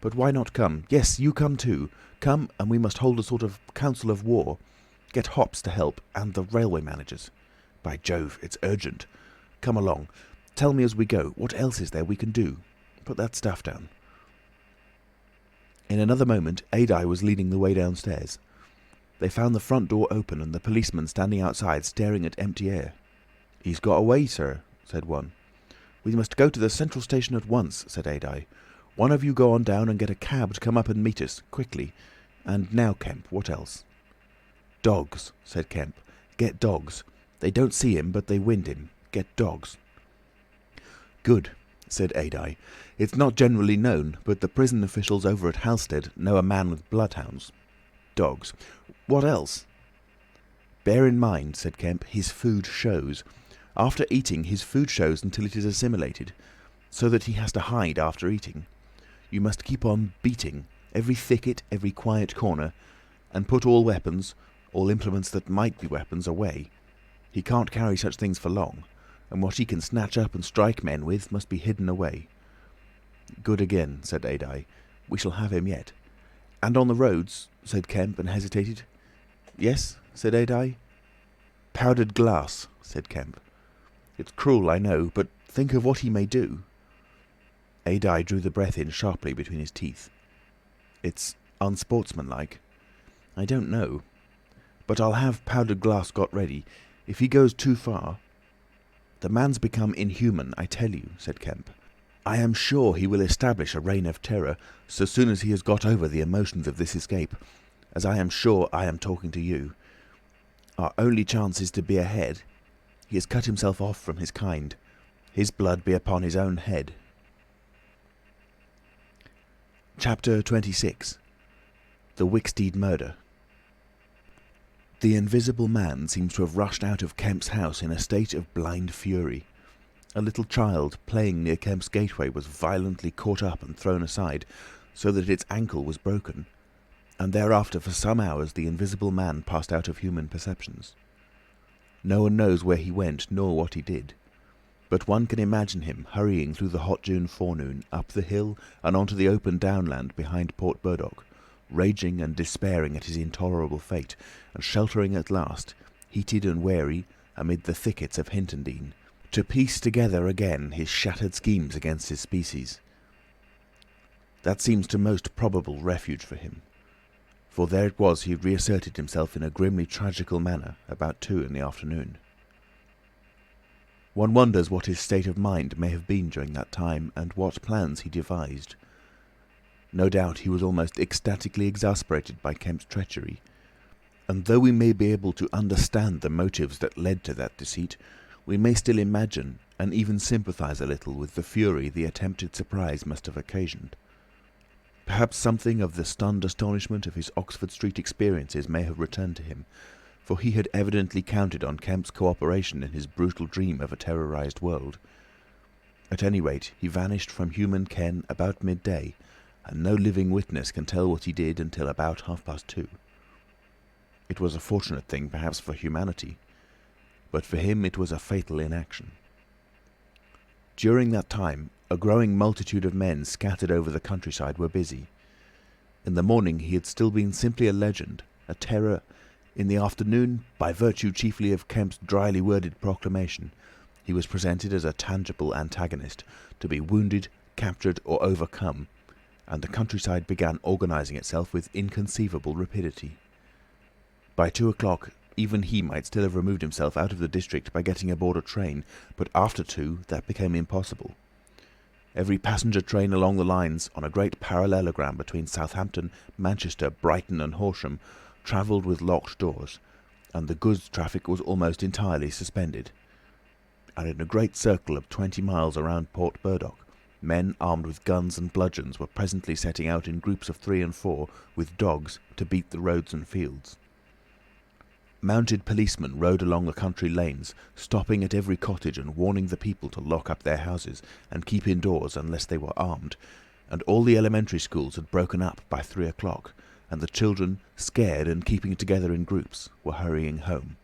But why not come? Yes, you come too. Come, and we must hold a sort of council of war. Get Hops to help, and the railway managers. By Jove, it's urgent. Come along. Tell me as we go, what else is there we can do? Put that stuff down." In another moment, Adye was leading the way downstairs. They found the front door open and the policeman standing outside staring at empty air. "He's got away, sir," said one. "We must go to the central station at once," said Adye. "One of you go on down and get a cab to come up and meet us, quickly. And now, Kemp, what else?" "Dogs," said Kemp. "Get dogs. They don't see him, but they wind him. Get dogs." "Good," said Adye. "It's not generally known, but the prison officials over at Halstead know a man with bloodhounds. Dogs. What else?" "Bear in mind," said Kemp, "his food shows. After eating, his food shows until it is assimilated, so that he has to hide after eating. You must keep on beating, every thicket, every quiet corner, and put all weapons, all implements that might be weapons, away. He can't carry such things for long, and what he can snatch up and strike men with must be hidden away." "Good again," said Adye. "We shall have him yet." "And on the roads," said Kemp, and hesitated. "Yes," said Adye. "Powdered glass," said Kemp. "It's cruel, I know, but think of what he may do." Adye drew the breath in sharply between his teeth. "It's unsportsmanlike. I don't know. But I'll have powdered glass got ready. If he goes too far—" "The man's become inhuman, I tell you," said Kemp. "I am sure he will establish a reign of terror so soon as he has got over the emotions of this escape, as I am sure I am talking to you. Our only chance is to be ahead. He has cut himself off from his kind. His blood be upon his own head." Chapter 26. The Wicksteed Murder. The Invisible Man seems to have rushed out of Kemp's house in a state of blind fury. A little child playing near Kemp's gateway was violently caught up and thrown aside, so that its ankle was broken, and thereafter for some hours the Invisible Man passed out of human perceptions. No one knows where he went nor what he did, but one can imagine him hurrying through the hot June forenoon, up the hill and onto the open downland behind Port Burdock, raging and despairing at his intolerable fate, and sheltering at last, heated and weary, amid the thickets of Hintondean, to piece together again his shattered schemes against his species. That seems to most probable refuge for him, for there it was he reasserted himself in a grimly tragical manner about 2 in the afternoon. One wonders what his state of mind may have been during that time, and what plans he devised. No doubt he was almost ecstatically exasperated by Kemp's treachery, and though we may be able to understand the motives that led to that deceit, we may still imagine and even sympathise a little with the fury the attempted surprise must have occasioned. Perhaps something of the stunned astonishment of his Oxford Street experiences may have returned to him, for he had evidently counted on Kemp's cooperation in his brutal dream of a terrorised world. At any rate, he vanished from human ken about midday, and no living witness can tell what he did until about 2:30. It was a fortunate thing, perhaps, for humanity, but for him it was a fatal inaction. During that time, a growing multitude of men scattered over the countryside were busy. In the morning he had still been simply a legend, a terror. In the afternoon, by virtue chiefly of Kemp's dryly worded proclamation, he was presented as a tangible antagonist, to be wounded, captured or overcome, and the countryside began organising itself with inconceivable rapidity. By 2 o'clock, even he might still have removed himself out of the district by getting aboard a train, but after 2 that became impossible. Every passenger train along the lines, on a great parallelogram between Southampton, Manchester, Brighton and Horsham, travelled with locked doors, and the goods traffic was almost entirely suspended. And in a great circle of 20 miles around Port Burdock, men armed with guns and bludgeons were presently setting out in groups of 3 and 4, with dogs, to beat the roads and fields. Mounted policemen rode along the country lanes, stopping at every cottage and warning the people to lock up their houses and keep indoors unless they were armed, and all the elementary schools had broken up by 3 o'clock, and the children, scared and keeping together in groups, were hurrying home.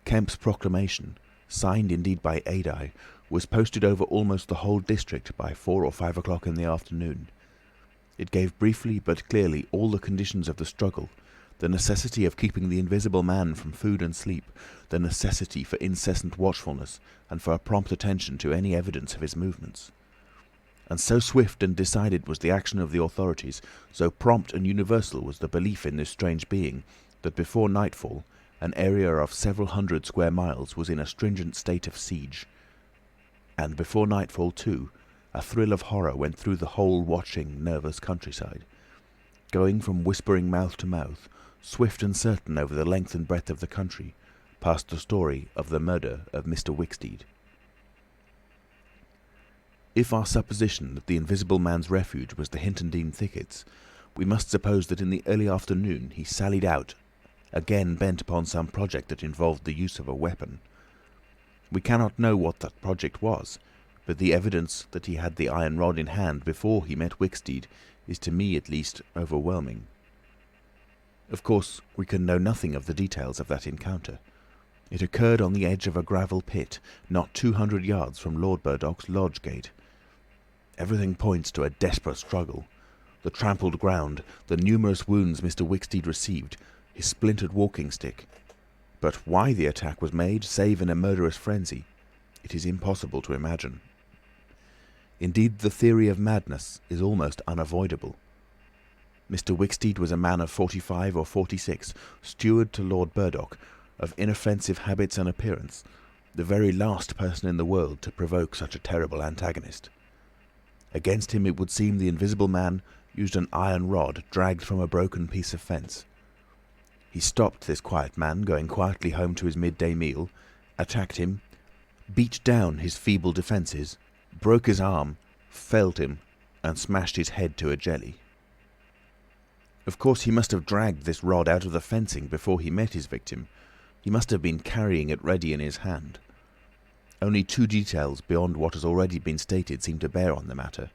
Kemp's proclamation, signed indeed by Adye, was posted over almost the whole district by 4 or 5 o'clock in the afternoon. It gave briefly but clearly all the conditions of the struggle, the necessity of keeping the Invisible Man from food and sleep, the necessity for incessant watchfulness, and for a prompt attention to any evidence of his movements. And so swift and decided was the action of the authorities, so prompt and universal was the belief in this strange being, that before nightfall an area of several hundred square miles was in a stringent state of siege. And before nightfall, too, a thrill of horror went through the whole watching, nervous countryside, going from whispering mouth to mouth, swift and certain over the length and breadth of the country, past the story of the murder of Mr. Wicksteed. If our supposition that the Invisible Man's refuge was the Hintondean thickets, we must suppose that in the early afternoon he sallied out, again bent upon some project that involved the use of a weapon. We cannot know what that project was, but the evidence that he had the iron rod in hand before he met Wicksteed is, to me at least, overwhelming. Of course, we can know nothing of the details of that encounter. It occurred on the edge of a gravel pit, not 200 yards from Lord Burdock's lodge gate. Everything points to a desperate struggle. The trampled ground, the numerous wounds Mr. Wicksteed received, his splintered walking stick. But why the attack was made, save in a murderous frenzy, it is impossible to imagine. Indeed, the theory of madness is almost unavoidable. Mr. Wicksteed was a man of 45 or 46, steward to Lord Burdock, of inoffensive habits and appearance, the very last person in the world to provoke such a terrible antagonist. Against him it would seem the Invisible Man used an iron rod dragged from a broken piece of fence. He stopped this quiet man going quietly home to his midday meal, attacked him, beat down his feeble defences, broke his arm, felled him, and smashed his head to a jelly. Of course, he must have dragged this rod out of the fencing before he met his victim. He must have been carrying it ready in his hand. Only 2 details beyond what has already been stated seem to bear on the matter.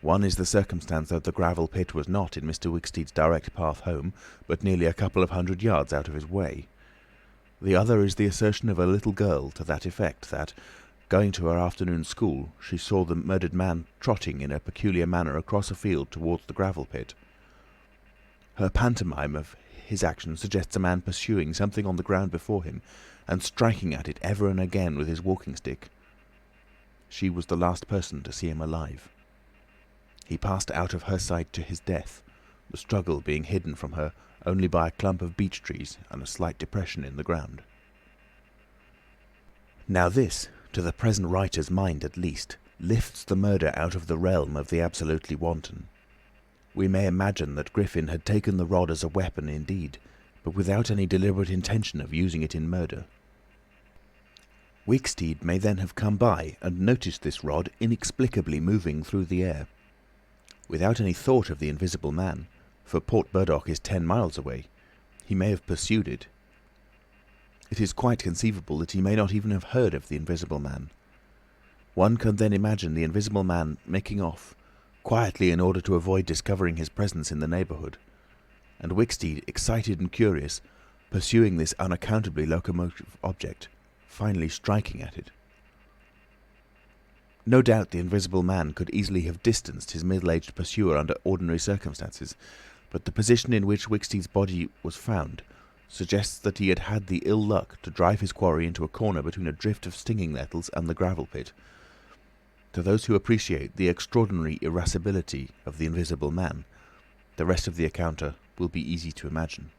One is the circumstance that the gravel pit was not in Mr. Wicksteed's direct path home, but nearly a couple of 100 yards out of his way. The other is the assertion of a little girl to that effect that, going to her afternoon school, she saw the murdered man trotting in a peculiar manner across a field towards the gravel pit. Her pantomime of his action suggests a man pursuing something on the ground before him and striking at it ever and again with his walking stick. She was the last person to see him alive. He passed out of her sight to his death, the struggle being hidden from her only by a clump of beech trees and a slight depression in the ground. Now this, to the present writer's mind at least, lifts the murder out of the realm of the absolutely wanton. We may imagine that Griffin had taken the rod as a weapon indeed, but without any deliberate intention of using it in murder. Wicksteed may then have come by and noticed this rod inexplicably moving through the air. Without any thought of the Invisible Man, for Port Burdock is 10 miles away, he may have pursued it. It is quite conceivable that he may not even have heard of the Invisible Man. One can then imagine the Invisible Man making off, quietly in order to avoid discovering his presence in the neighbourhood, and Wicksteed, excited and curious, pursuing this unaccountably locomotive object, finally striking at it. No doubt the Invisible Man could easily have distanced his middle-aged pursuer under ordinary circumstances, but the position in which Wicksteed's body was found suggests that he had had the ill luck to drive his quarry into a corner between a drift of stinging nettles and the gravel pit. To those who appreciate the extraordinary irascibility of the Invisible Man, the rest of the encounter will be easy to imagine.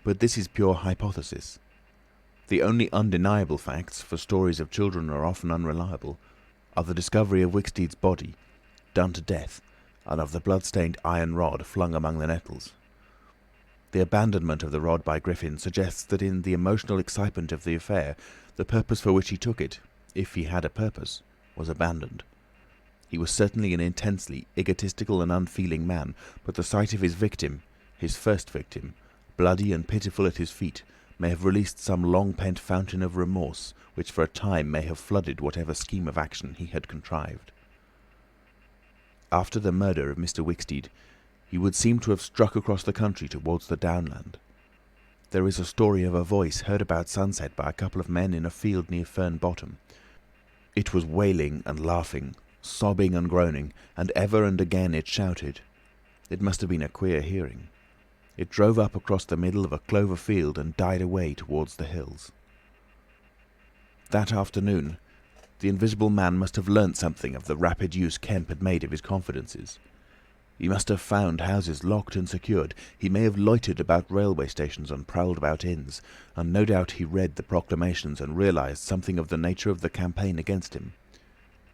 But this is pure hypothesis. The only undeniable facts, for stories of children are often unreliable, are the discovery of Wicksteed's body, done to death, and of the blood-stained iron rod flung among the nettles. The abandonment of the rod by Griffin suggests that in the emotional excitement of the affair, the purpose for which he took it, if he had a purpose, was abandoned. He was certainly an intensely egotistical and unfeeling man, but the sight of his victim, his first victim, bloody and pitiful at his feet, may have released some long-pent fountain of remorse, which for a time may have flooded whatever scheme of action he had contrived. After the murder of Mr. Wicksteed, he would seem to have struck across the country towards the downland. There is a story of a voice heard about sunset by a couple of men in a field near Fern Bottom. It was wailing and laughing, sobbing and groaning, and ever and again it shouted. It must have been a queer hearing. It drove up across the middle of a clover field and died away towards the hills. That afternoon, the Invisible Man must have learnt something of the rapid use Kemp had made of his confidences. He must have found houses locked and secured. He may have loitered about railway stations and prowled about inns, and no doubt he read the proclamations and realised something of the nature of the campaign against him.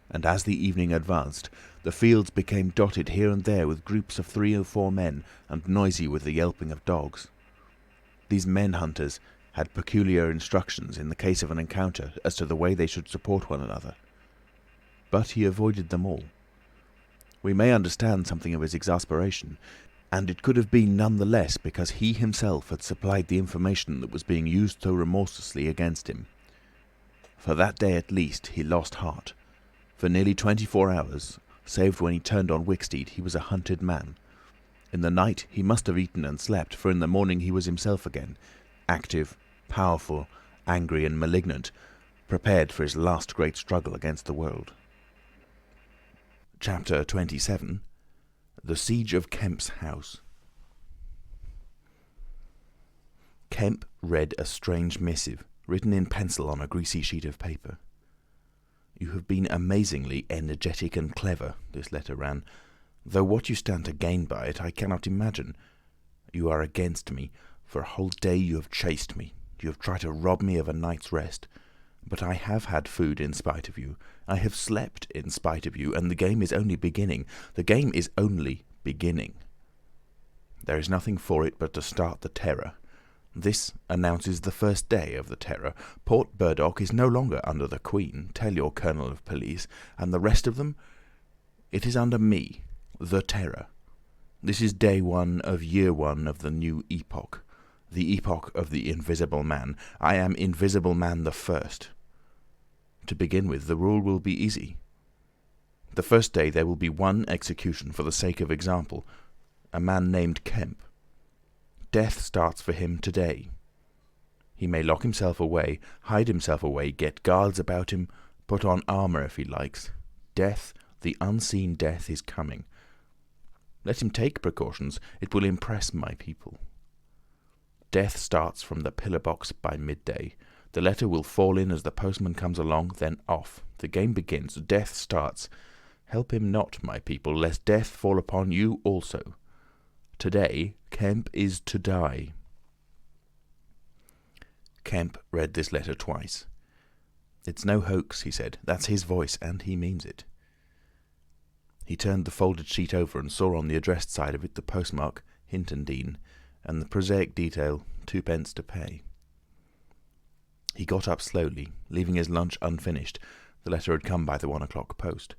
And as the evening advanced, the fields became dotted here and there with groups of 3 or 4 men, and noisy with the yelping of dogs. These men-hunters had peculiar instructions in the case of an encounter as to the way they should support one another. But he avoided them all. We may understand something of his exasperation, and it could have been none the less because he himself had supplied the information that was being used so remorselessly against him. For that day at least he lost heart. For nearly 24 hours, save when he turned on Wicksteed, he was a hunted man. In the night he must have eaten and slept, for in the morning he was himself again, active, powerful, angry and malignant, prepared for his last great struggle against the world. Chapter 27. The Siege of Kemp's House. Kemp read a strange missive, written in pencil on a greasy sheet of paper. "You have been amazingly energetic and clever," this letter ran, "though what you stand to gain by it I cannot imagine. You are against me. For a whole day you have chased me. You have tried to rob me of a night's rest. But I have had food in spite of you. I have slept in spite of you, and the game is only beginning. The game is only beginning. There is nothing for it but to start the terror. This announces the first day of the terror. Port Burdock is no longer under the Queen, tell your Colonel of Police, and the rest of them, it is under me, the Terror. This is day 1 of year 1 of the new epoch. The epoch of the Invisible Man. I am Invisibleman the First. To begin with, the rule will be easy. The first day there will be one execution for the sake of example, a man named Kemp. Death starts for him today. He may lock himself away, hide himself away, get guards about him, put on armour if he likes. Death, the unseen death, is coming. Let him take precautions. It will impress my people. Death starts from the pillar box by midday. The letter will fall in as the postman comes along, then off. The game begins. Death starts. Help him not, my people, lest death fall upon you also. Today, Kemp is to die." Kemp read this letter twice. "It's no hoax," he said. "That's his voice, and he means it." He turned the folded sheet over and saw on the addressed side of it the postmark, Hintondean, and the prosaic detail, 2d to pay. He got up slowly, leaving his lunch unfinished, the letter had come by the 1 o'clock post,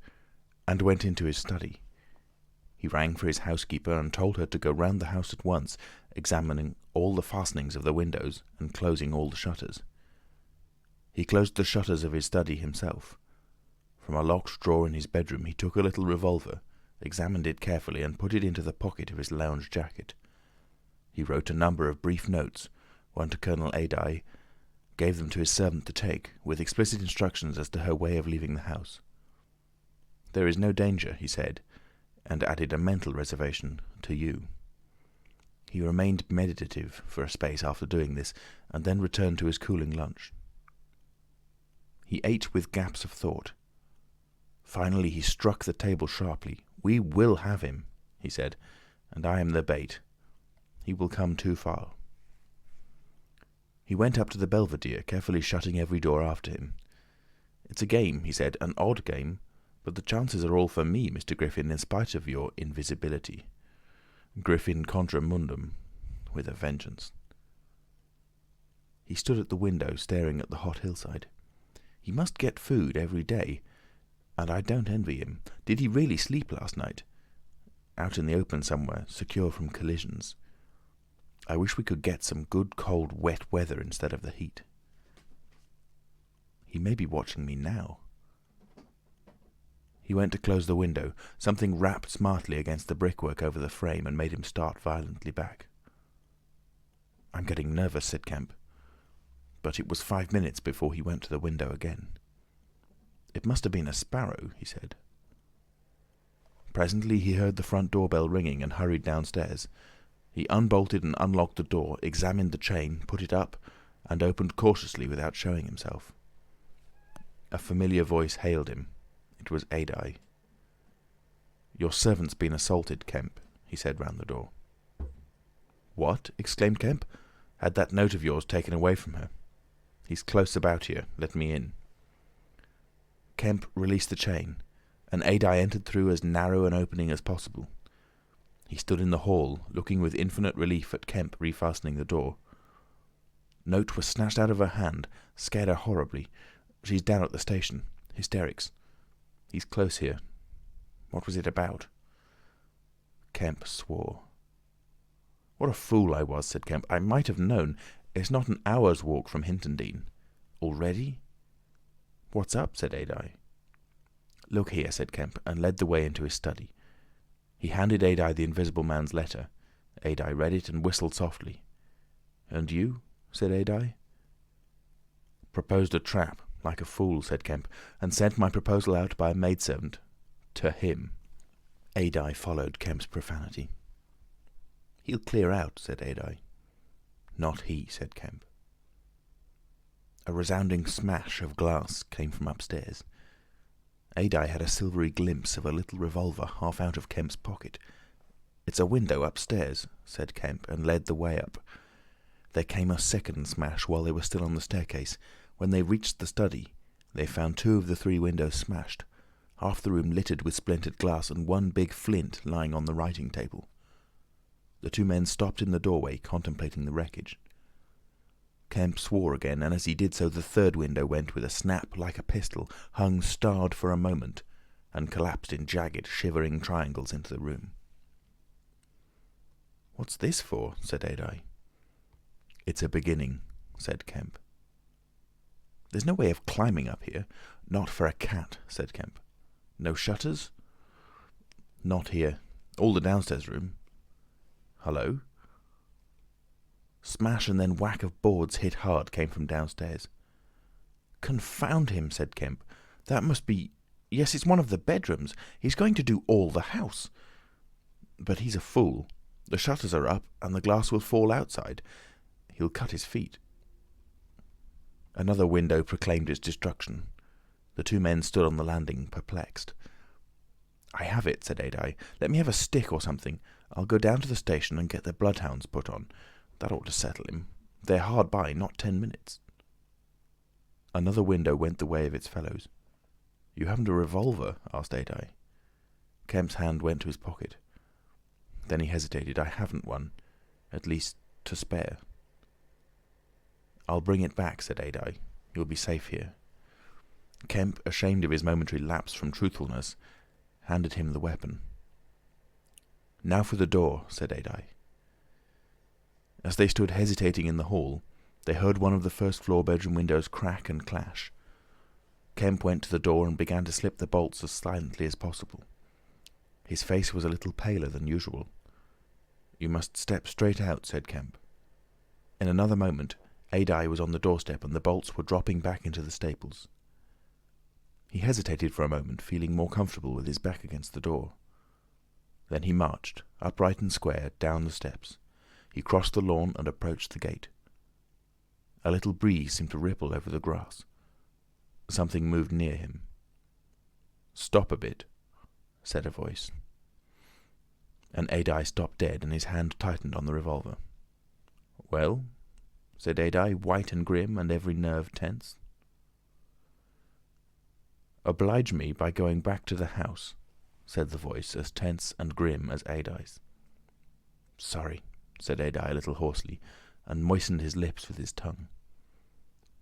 and went into his study. He rang for his housekeeper and told her to go round the house at once, examining all the fastenings of the windows and closing all the shutters. He closed the shutters of his study himself. From a locked drawer in his bedroom he took a little revolver, examined it carefully, and put it into the pocket of his lounge jacket. He wrote a number of brief notes, one to Colonel Adye, gave them to his servant to take, with explicit instructions as to her way of leaving the house. "There is no danger," he said, and added a mental reservation, "to you." He remained meditative for a space after doing this, and then returned to his cooling lunch. He ate with gaps of thought. Finally he struck the table sharply. "We will have him," he said, "and I am the bait. He will come too far." He went up to the belvedere, carefully shutting every door after him. "It's a game," he said, "an odd game, but the chances are all for me, Mr. Griffin, in spite of your invisibility. Griffin contra mundum, with a vengeance." He stood at the window, staring at the hot hillside. He must get food every day, and I don't envy him. Did he really sleep last night? Out in the open somewhere, secure from collisions. I wish we could get some good, cold, wet weather instead of the heat. He may be watching me now. He went to close the window. Something rapped smartly against the brickwork over the frame and made him start violently back. "I'm getting nervous," said Kemp. But it was 5 minutes before he went to the window again. "It must have been a sparrow," he said. Presently he heard the front doorbell ringing and hurried downstairs. He unbolted and unlocked the door, examined the chain, put it up, and opened cautiously without showing himself. A familiar voice hailed him. It was Adye. "Your servant's been assaulted, Kemp," he said round the door. "What?" exclaimed Kemp. "Had that note of yours taken away from her. He's close about here. Let me in." Kemp released the chain, and Adye entered through as narrow an opening as possible. He stood in the hall, looking with infinite relief at Kemp refastening the door. Note was snatched out of her hand, scared her horribly. She's down at the station. Hysterics. He's close here. What was it about? Kemp swore. "What a fool I was," said Kemp. "I might have known. It's not an hour's walk from Hintondean. Already?" "What's up?" said Adye. "Look here," said Kemp, and led the way into his study. He handed Adye the Invisible Man's letter. Adye read it and whistled softly. "And you?" said Adye. "Proposed a trap, like a fool," said Kemp, "and sent my proposal out by a maidservant. To him." Adye followed Kemp's profanity. "He'll clear out," said Adye. "Not he," said Kemp. A resounding smash of glass came from upstairs. Adye had a silvery glimpse of a little revolver half out of Kemp's pocket. "It's a window upstairs," said Kemp, and led the way up. There came a second smash while they were still on the staircase. When they reached the study, they found 2 of the 3 windows smashed, half the room littered with splintered glass, and one big flint lying on the writing table. The 2 men stopped in the doorway, contemplating the wreckage. Kemp swore again, and as he did so the 3rd window went with a snap like a pistol, hung starred for a moment, and collapsed in jagged, shivering triangles into the room. "What's this for?" said Adye. "It's a beginning," said Kemp. "There's no way of climbing up here." "Not for a cat," said Kemp. "No shutters?" "Not here. All the downstairs room." "Hullo?" Smash and then whack of boards hit hard came from downstairs. "Confound him," said Kemp. "That must be... Yes, it's one of the bedrooms. He's going to do all the house. But he's a fool. The shutters are up, and the glass will fall outside. He'll cut his feet." Another window proclaimed its destruction. The 2 men stood on the landing, perplexed. "I have it," said Adye. "Let me have a stick or something. I'll go down to the station and get the bloodhounds put on. That ought to settle him. They're hard by, not 10 minutes. Another window went the way of its fellows. "You haven't a revolver?" asked Adye. Kemp's hand went to his pocket. Then he hesitated. "I haven't one. At least, to spare." "I'll bring it back," said Adye. "You'll be safe here." Kemp, ashamed of his momentary lapse from truthfulness, handed him the weapon. "Now for the door," said Adye. As they stood hesitating in the hall, they heard one of the first-floor bedroom windows crack and clash. Kemp went to the door and began to slip the bolts as silently as possible. His face was a little paler than usual. "You must step straight out," said Kemp. In another moment, Adye was on the doorstep and the bolts were dropping back into the staples. He hesitated for a moment, feeling more comfortable with his back against the door. Then he marched, upright and square, down the steps. He crossed the lawn and approached the gate. A little breeze seemed to ripple over the grass. Something moved near him. "Stop a bit," said a voice. And Adai stopped dead, and his hand tightened on the revolver. "Well?" said Adai, white and grim, and every nerve tense. "Oblige me by going back to the house," said the voice, as tense and grim as Adai's. "Sorry," said Adai a little hoarsely, and moistened his lips with his tongue.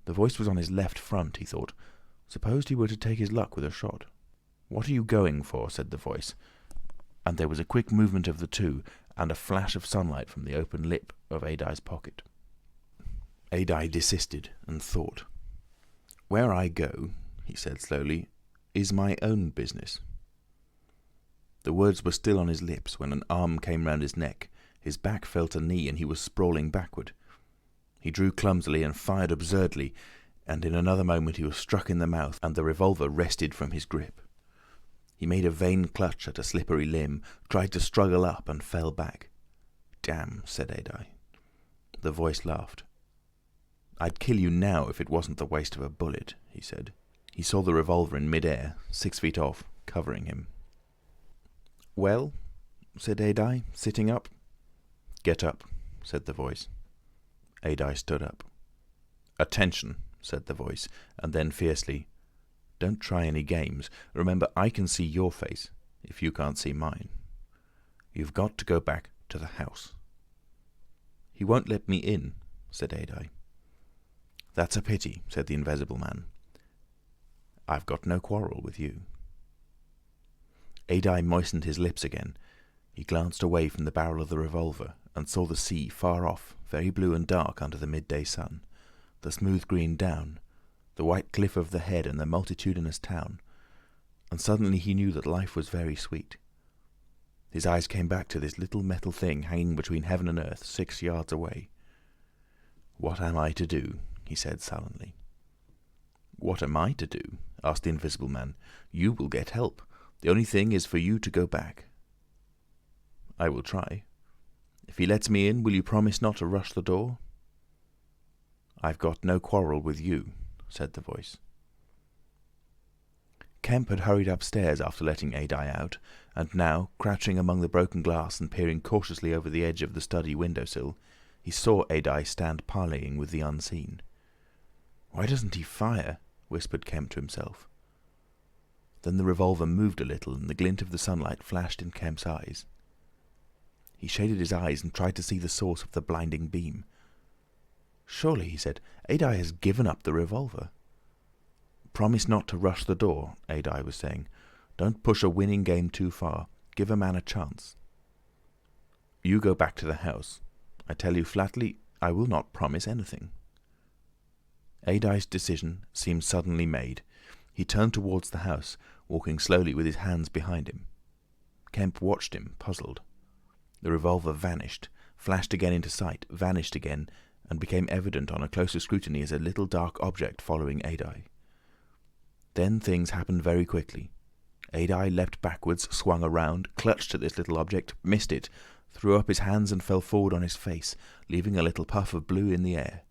The voice was on his left front, he thought. Suppose he were to take his luck with a shot. "What are you going for?" said the voice, and there was a quick movement of the two, and a flash of sunlight from the open lip of Adai's pocket. Adai desisted and thought. "Where I go," he said slowly, "is my own business." The words were still on his lips when an arm came round his neck, his back felt a knee, and he was sprawling backward. He drew clumsily and fired absurdly, and in another moment he was struck in the mouth, and the revolver wrested from his grip. He made a vain clutch at a slippery limb, tried to struggle up, and fell back. "Damn," said Adai. The voice laughed. "I'd kill you now if it wasn't the waste of a bullet," he said. He saw the revolver in mid-air, 6 feet off, covering him. "Well?" said Adai, sitting up. "Get up," said the voice. Adai stood up. "Attention," said the voice, and then fiercely, "Don't try any games. Remember, I can see your face, if you can't see mine. You've got to go back to the house." "He won't let me in," said Adai. "That's a pity," said the Invisible Man. "I've got no quarrel with you." Adai moistened his lips again. He glanced away from the barrel of the revolver and saw the sea far off, very blue and dark under the midday sun, the smooth green down, the white cliff of the head and the multitudinous town, and suddenly he knew that life was very sweet. His eyes came back to this little metal thing hanging between heaven and earth 6 yards away. "What am I to do?" he said sullenly. "What am I to do?" asked the Invisible Man. "You will get help. The only thing is for you to go back." "I will try. If he lets me in, will you promise not to rush the door?" "I've got no quarrel with you," said the voice. Kemp had hurried upstairs after letting Adai out, and now, crouching among the broken glass and peering cautiously over the edge of the study windowsill, he saw Adai stand parleying with the unseen. "Why doesn't he fire?" whispered Kemp to himself. Then the revolver moved a little, and the glint of the sunlight flashed in Kemp's eyes. He shaded his eyes and tried to see the source of the blinding beam. "Surely," he said, "Adai has given up the revolver." "Promise not to rush the door," Adai was saying. "Don't push a winning game too far. Give a man a chance." "You go back to the house. I tell you flatly, I will not promise anything." Adai's decision seemed suddenly made. He turned towards the house, walking slowly with his hands behind him. Kemp watched him, puzzled. The revolver vanished, flashed again into sight, vanished again, and became evident on a closer scrutiny as a little dark object following Adai. Then things happened very quickly. Adai leapt backwards, swung around, clutched at this little object, missed it, threw up his hands and fell forward on his face, leaving a little puff of blue in the air.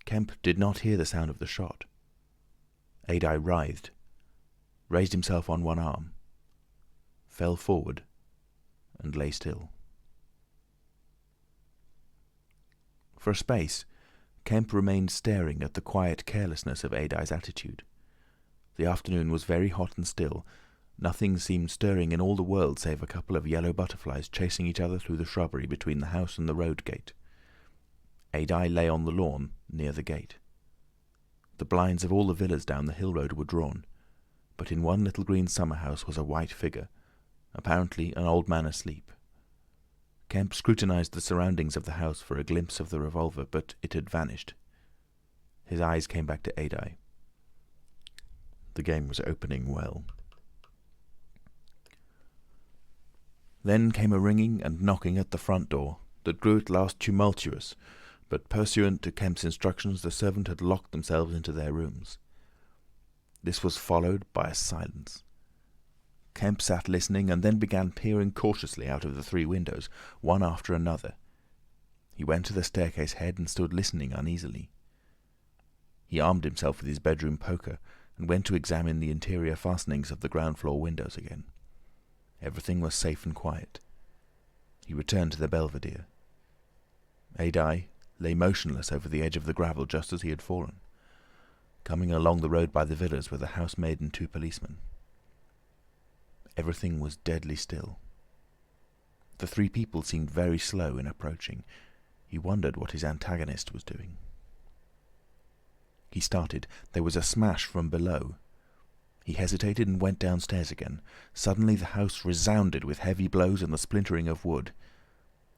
Kemp did not hear the sound of the shot. Adai writhed, raised himself on one arm, fell forward, and lay still. For a space, Kemp remained staring at the quiet carelessness of Adai's attitude. The afternoon was very hot and still. Nothing seemed stirring in all the world save a couple of yellow butterflies chasing each other through the shrubbery between the house and the road gate. Adai lay on the lawn near the gate. The blinds of all the villas down the hill road were drawn, but in one little green summer house was a white figure, apparently an old man asleep. Kemp scrutinized the surroundings of the house for a glimpse of the revolver, but it had vanished. His eyes came back to Adai. The game was opening well. Then came a ringing and knocking at the front door that grew at last tumultuous, but pursuant to Kemp's instructions the servant had locked themselves into their rooms. This was followed by a silence. Kemp sat listening and then began peering cautiously out of the 3 windows, one after another. He went to the staircase head and stood listening uneasily. He armed himself with his bedroom poker, and went to examine the interior fastenings of the ground floor windows again. Everything was safe and quiet. He returned to the belvedere. Adye lay motionless over the edge of the gravel just as he had fallen. Coming along the road by the villas were the housemaid and 2 policemen. Everything was deadly still. The 3 people seemed very slow in approaching. He wondered what his antagonist was doing. He started. There was a smash from below. He hesitated and went downstairs again. Suddenly the house resounded with heavy blows and the splintering of wood.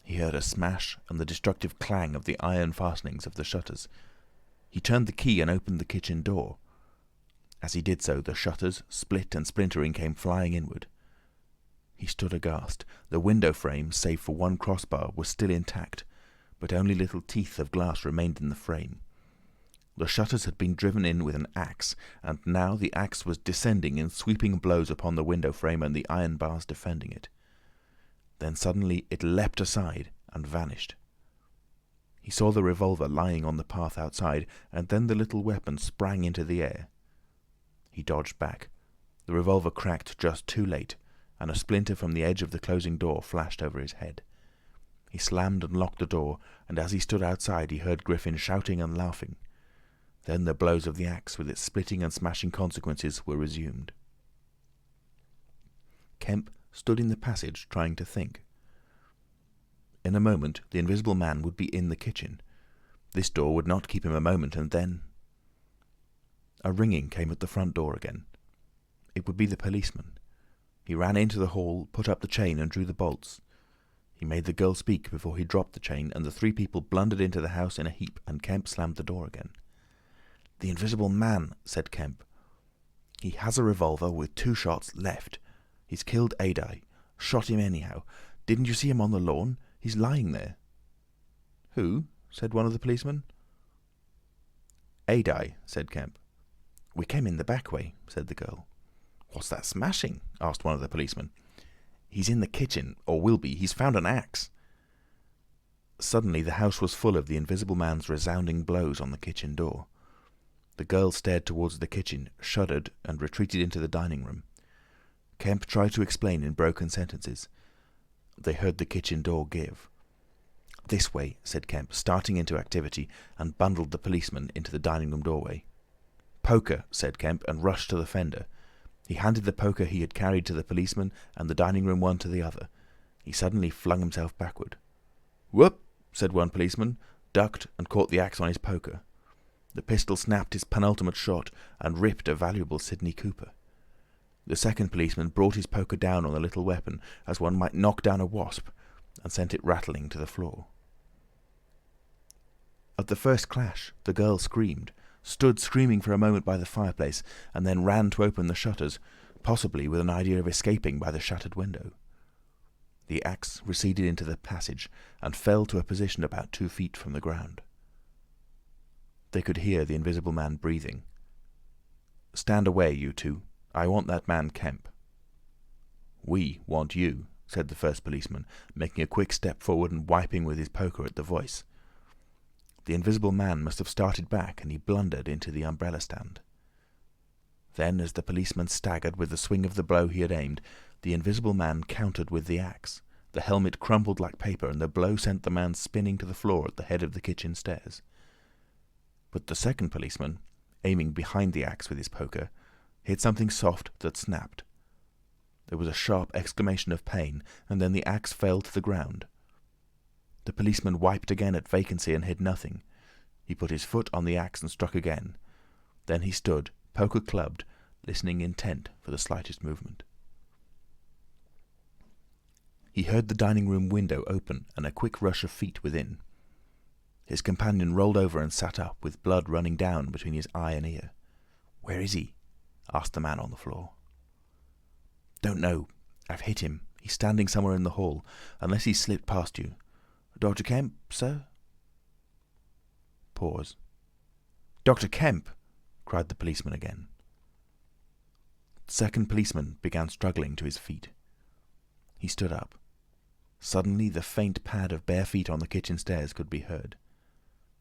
He heard a smash and the destructive clang of the iron fastenings of the shutters. He turned the key and opened the kitchen door. As he did so, the shutters, split and splintering, came flying inward. He stood aghast. The window frame, save for one crossbar, was still intact, but only little teeth of glass remained in the frame. The shutters had been driven in with an axe, and now the axe was descending in sweeping blows upon the window frame and the iron bars defending it. Then suddenly it leapt aside and vanished. He saw the revolver lying on the path outside, and then the little weapon sprang into the air. He dodged back. The revolver cracked just too late, and a splinter from the edge of the closing door flashed over his head. He slammed and locked the door, and as he stood outside he heard Griffin shouting and laughing. Then the blows of the axe, with its splitting and smashing consequences, were resumed. Kemp stood in the passage trying to think. In a moment the Invisible Man would be in the kitchen. This door would not keep him a moment, and then... A ringing came at the front door again. It would be the policeman. He ran into the hall, put up the chain and drew the bolts. He made the girl speak before he dropped the chain, and the 3 people blundered into the house in a heap, and Kemp slammed the door again. "The Invisible Man," said Kemp. "He has a revolver with 2 shots left. He's killed Adye. Shot him anyhow. Didn't you see him on the lawn? He's lying there." "Who?" said one of the policemen. "Adye," said Kemp. "We came in the back way," said the girl. "What's that smashing?" asked one of the policemen. "He's in the kitchen, or will be. He's found an axe." Suddenly the house was full of the Invisible Man's resounding blows on the kitchen door. The girl stared towards the kitchen, shuddered, and retreated into the dining room. Kemp tried to explain in broken sentences. They heard the kitchen door give. "This way," said Kemp, starting into activity, and bundled the policeman into the dining room doorway. "Poker," said Kemp, and rushed to the fender. He handed the poker he had carried to the policeman, and the dining room one to the other. He suddenly flung himself backward. "Whoop!" said one policeman, ducked, and caught the axe on his poker. The pistol snapped his penultimate shot and ripped a valuable Sidney Cooper. The second policeman brought his poker down on the little weapon, as one might knock down a wasp, and sent it rattling to the floor. At the first clash, the girl screamed, stood screaming for a moment by the fireplace, and then ran to open the shutters, possibly with an idea of escaping by the shattered window. The axe receded into the passage, and fell to a position about 2 feet from the ground. They could hear the Invisible Man breathing. "Stand away, you 2. I want that man Kemp." "We want you," said the first policeman, making a quick step forward and wiping with his poker at the voice. The Invisible Man must have started back, and he blundered into the umbrella stand. Then, as the policeman staggered with the swing of the blow he had aimed, the Invisible Man countered with the axe. The helmet crumpled like paper, and the blow sent the man spinning to the floor at the head of the kitchen stairs. But the second policeman, aiming behind the axe with his poker, hit something soft that snapped. There was a sharp exclamation of pain, and then the axe fell to the ground. The policeman wiped again at vacancy and hit nothing. He put his foot on the axe and struck again. Then he stood, poker clubbed, listening intent for the slightest movement. He heard the dining room window open and a quick rush of feet within. His companion rolled over and sat up, with blood running down between his eye and ear. "Where is he?" asked the man on the floor. "Don't know. I've hit him. He's standing somewhere in the hall, unless he's slipped past you. Dr. Kemp, sir?" Pause. "Dr. Kemp!" cried the policeman again. The second policeman began struggling to his feet. He stood up. Suddenly the faint pad of bare feet on the kitchen stairs could be heard.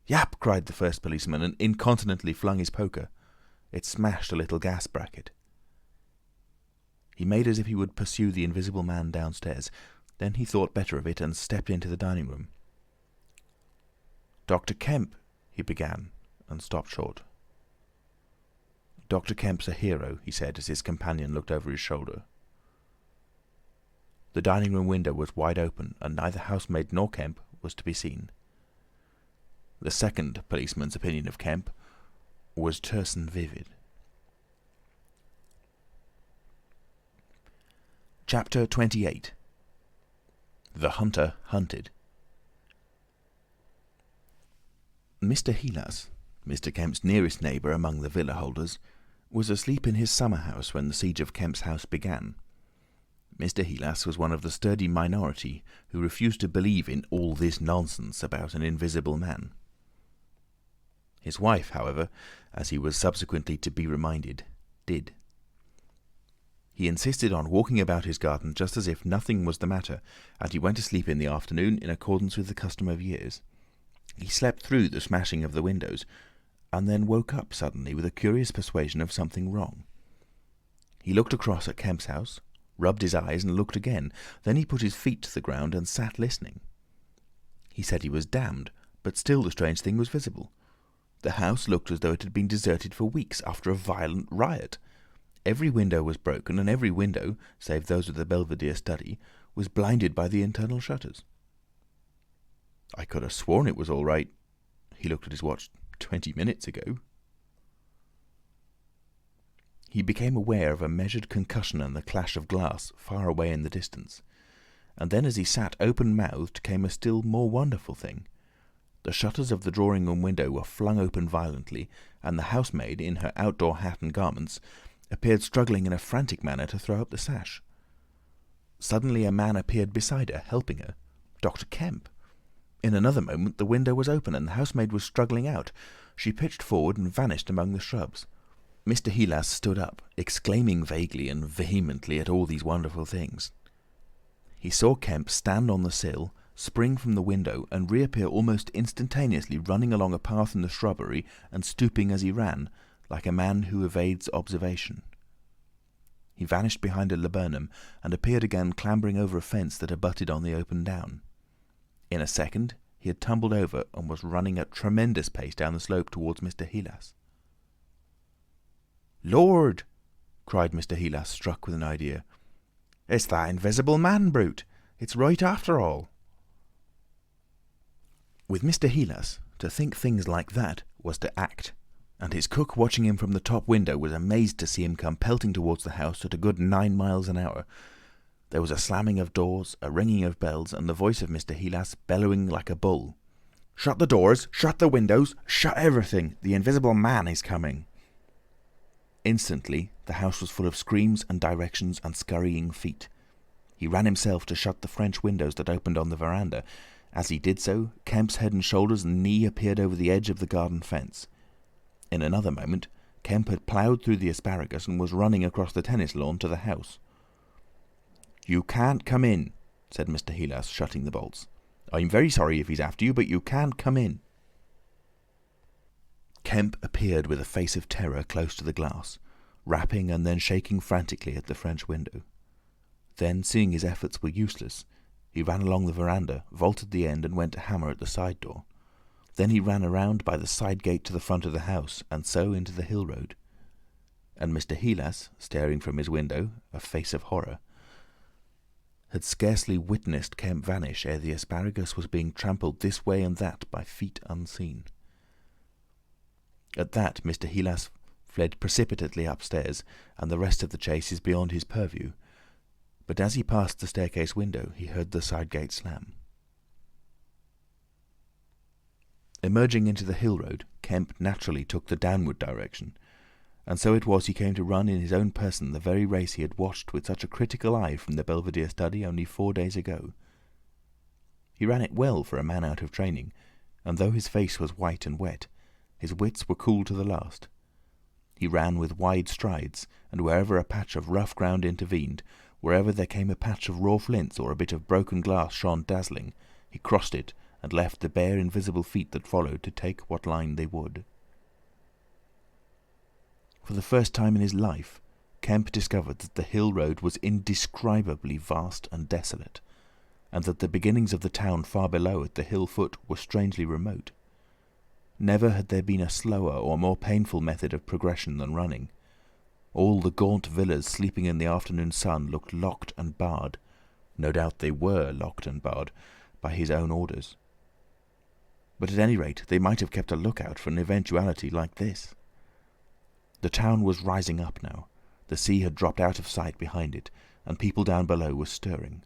"Yap!" cried the first policeman, and incontinently flung his poker. it smashed a little gas bracket. He made as if he would pursue the invisible man downstairs. Then he thought better of it and stepped into the dining room. "Dr. Kemp," he began, and stopped short. "Dr. Kemp's a hero," he said as his companion looked over his shoulder. The dining room window was wide open, and neither housemaid nor Kemp was to be seen. The second policeman's opinion of Kemp was terse and vivid. Chapter 28. The Hunter Hunted. Mr. Heelas, Mr. Kemp's nearest neighbour among the villa holders, was asleep in his summer house when the siege of Kemp's house began. Mr. Heelas was one of the sturdy minority who refused to believe in all this nonsense about an invisible man. His wife, however, as he was subsequently to be reminded, did. He insisted on walking about his garden just as if nothing was the matter, and he went to sleep in the afternoon in accordance with the custom of years. He slept through the smashing of the windows, and then woke up suddenly with a curious persuasion of something wrong. He looked across at Kemp's house, rubbed his eyes and looked again. Then he put his feet to the ground and sat listening. He said he was damned, but still the strange thing was visible. The house looked as though it had been deserted for weeks after a violent riot. Every window was broken, and every window, save those of the Belvedere study, was blinded by the internal shutters. "I could have sworn it was all right." He looked at his watch. 20 minutes ago. He became aware of a measured concussion and the clash of glass far away in the distance. And then as he sat open-mouthed came a still more wonderful thing. The shutters of the drawing-room window were flung open violently, and the housemaid, in her outdoor hat and garments, appeared struggling in a frantic manner to throw up the sash. Suddenly a man appeared beside her, helping her. Dr. Kemp. In another moment the window was open and the housemaid was struggling out. She pitched forward and vanished among the shrubs. Mr. Heelas stood up, exclaiming vaguely and vehemently at all these wonderful things. He saw Kemp stand on the sill, spring from the window, and reappear almost instantaneously, running along a path in the shrubbery and stooping as he ran, like a man who evades observation. He vanished behind a laburnum and appeared again clambering over a fence that abutted on the open down. In a second he had tumbled over and was running at tremendous pace down the slope towards Mr. Heelas. "Lord!" cried Mr. Heelas, struck with an idea. "It's that invisible man brute! It's right after all!" With Mr. Heelas, to think things like that was to act, and his cook watching him from the top window was amazed to see him come pelting towards the house at a good 9 miles an hour. There was a slamming of doors, a ringing of bells, and the voice of Mr. Heelas bellowing like a bull. "Shut the doors! Shut the windows! Shut everything! The invisible man is coming!" Instantly the house was full of screams and directions and scurrying feet. He ran himself to shut the French windows that opened on the veranda. As he did so, Kemp's head and shoulders and knee appeared over the edge of the garden fence. In another moment, Kemp had ploughed through the asparagus and was running across the tennis lawn to the house. "You can't come in," said Mr. Heelas, shutting the bolts. "I'm very sorry if he's after you, but you can't come in." Kemp appeared with a face of terror close to the glass, rapping and then shaking frantically at the French window. Then, seeing his efforts were useless, he ran along the veranda, vaulted the end, and went to hammer at the side door. Then he ran around by the side gate to the front of the house, and so into the hill road. And Mr. Heelas, staring from his window, a face of horror, had scarcely witnessed Kemp vanish ere the asparagus was being trampled this way and that by feet unseen. At that Mr. Heelas fled precipitately upstairs, and the rest of the chase is beyond his purview. But as he passed the staircase window, he heard the side gate slam. Emerging into the hill road, Kemp naturally took the downward direction, and so it was he came to run in his own person the very race he had watched with such a critical eye from the Belvedere study only 4 days ago. He ran it well for a man out of training, and though his face was white and wet, his wits were cool to the last. He ran with wide strides, and wherever a patch of rough ground intervened, wherever there came a patch of raw flints or a bit of broken glass shone dazzling, he crossed it and left the bare invisible feet that followed to take what line they would. For the first time in his life, Kemp discovered that the hill road was indescribably vast and desolate, and that the beginnings of the town far below at the hill foot were strangely remote. Never had there been a slower or more painful method of progression than running. All the gaunt villas sleeping in the afternoon sun looked locked and barred. No doubt they were locked and barred by his own orders. But at any rate, they might have kept a lookout for an eventuality like this. The town was rising up now. The sea had dropped out of sight behind it, and people down below were stirring.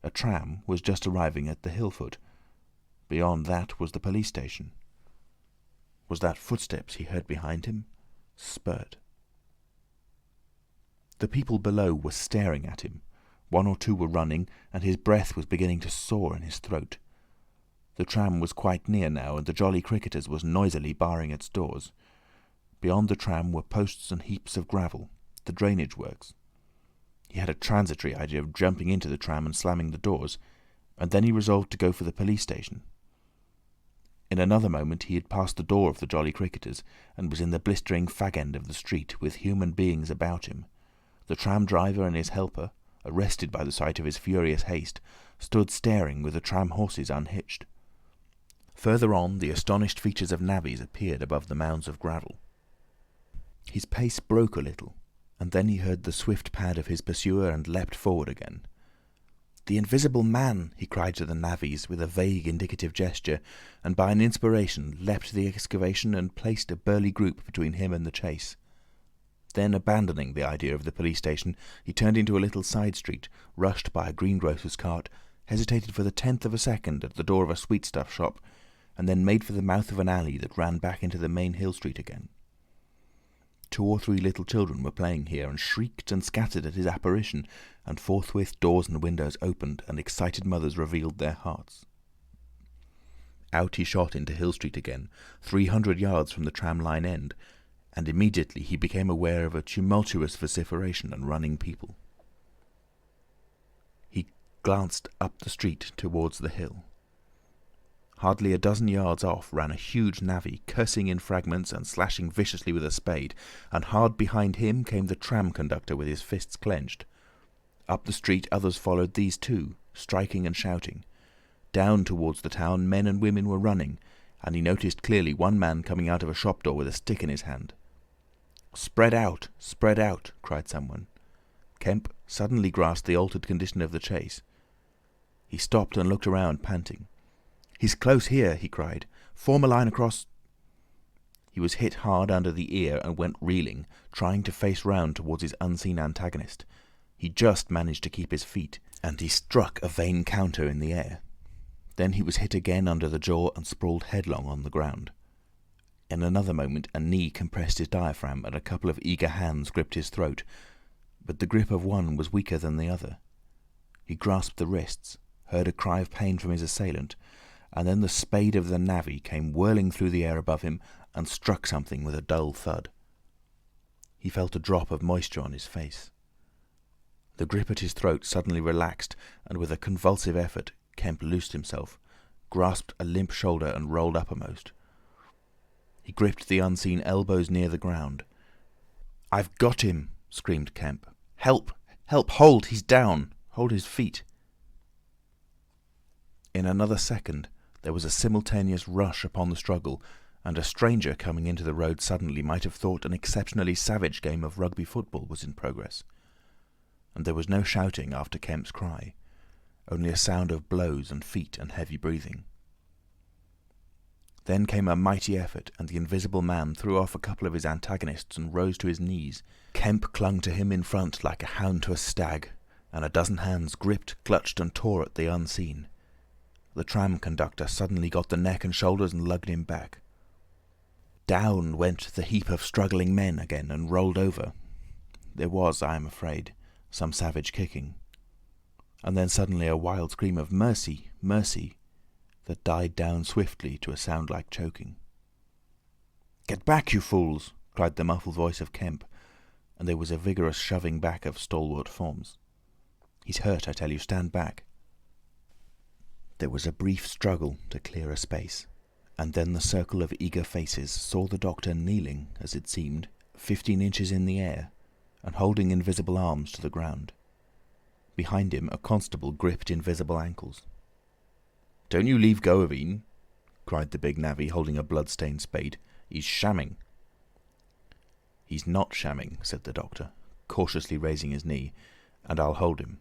A tram was just arriving at the hill foot. Beyond that was the police station. Was that footsteps he heard behind him? Spurt. The people below were staring at him. One or two were running, and his breath was beginning to soar in his throat. The tram was quite near now, and the Jolly Cricketers was noisily barring its doors. Beyond the tram were posts and heaps of gravel, the drainage works. He had a transitory idea of jumping into the tram and slamming the doors, and then he resolved to go for the police station. In another moment he had passed the door of the Jolly Cricketers, and was in the blistering fag end of the street, with human beings about him. The tram driver and his helper, arrested by the sight of his furious haste, stood staring with the tram horses unhitched. Further on, the astonished features of navvies appeared above the mounds of gravel. His pace broke a little, and then he heard the swift pad of his pursuer and leapt forward again. "The invisible man!" he cried to the navvies with a vague indicative gesture, and by an inspiration leapt to the excavation and placed a burly group between him and the chase. Then, abandoning the idea of the police station, he turned into a little side street, rushed by a greengrocer's cart, hesitated for the 10th of a second at the door of a sweetstuff shop, and then made for the mouth of an alley that ran back into the main hill street again. 2 or 3 little children were playing here, and shrieked and scattered at his apparition, and forthwith doors and windows opened, and excited mothers revealed their hearts. Out he shot into Hill Street again, 300 yards from the tram line end, and immediately he became aware of a tumultuous vociferation and running people. He glanced up the street towards the hill. Hardly a dozen yards off ran a huge navvy, cursing in fragments and slashing viciously with a spade, and hard behind him came the tram conductor with his fists clenched. Up the street others followed these too, striking and shouting. Down towards the town men and women were running, and he noticed clearly one man coming out of a shop door with a stick in his hand. "Spread out! Spread out!" cried someone. Kemp suddenly grasped the altered condition of the chase. He stopped and looked around, panting. "He's close here," he cried. "Form a line across—" He was hit hard under the ear and went reeling, trying to face round towards his unseen antagonist. He just managed to keep his feet, and he struck a vain counter in the air. Then he was hit again under the jaw and sprawled headlong on the ground. In another moment a knee compressed his diaphragm and a couple of eager hands gripped his throat, but the grip of one was weaker than the other. He grasped the wrists, heard a cry of pain from his assailant, and then the spade of the navvy came whirling through the air above him and struck something with a dull thud. He felt a drop of moisture on his face. The grip at his throat suddenly relaxed, and with a convulsive effort Kemp loosed himself, grasped a limp shoulder and rolled uppermost. He gripped the unseen elbows near the ground. "I've got him!" screamed Kemp. "Help! Help! Hold! He's down! Hold his feet!" In another second there was a simultaneous rush upon the struggle, and a stranger coming into the road suddenly might have thought an exceptionally savage game of rugby football was in progress. And there was no shouting after Kemp's cry, only a sound of blows and feet and heavy breathing. Then came a mighty effort, and the invisible man threw off a couple of his antagonists and rose to his knees. Kemp clung to him in front like a hound to a stag, and a dozen hands gripped, clutched and tore at the unseen. The tram conductor suddenly got the neck and shoulders and lugged him back. Down went the heap of struggling men again and rolled over. There was, I am afraid, some savage kicking. And then suddenly a wild scream of "Mercy! Mercy!" that died down swiftly to a sound like choking. "Get back, you fools!" cried the muffled voice of Kemp, and there was a vigorous shoving back of stalwart forms. "He's hurt, I tell you. Stand back." There was a brief struggle to clear a space, and then the circle of eager faces saw the doctor kneeling, as it seemed, 15 inches in the air, and holding invisible arms to the ground. Behind him, a constable gripped invisible ankles. "Don't you leave go of een," cried the big navvy, holding a blood-stained spade. "He's shamming." "He's not shamming," said the doctor, cautiously raising his knee, "and I'll hold him."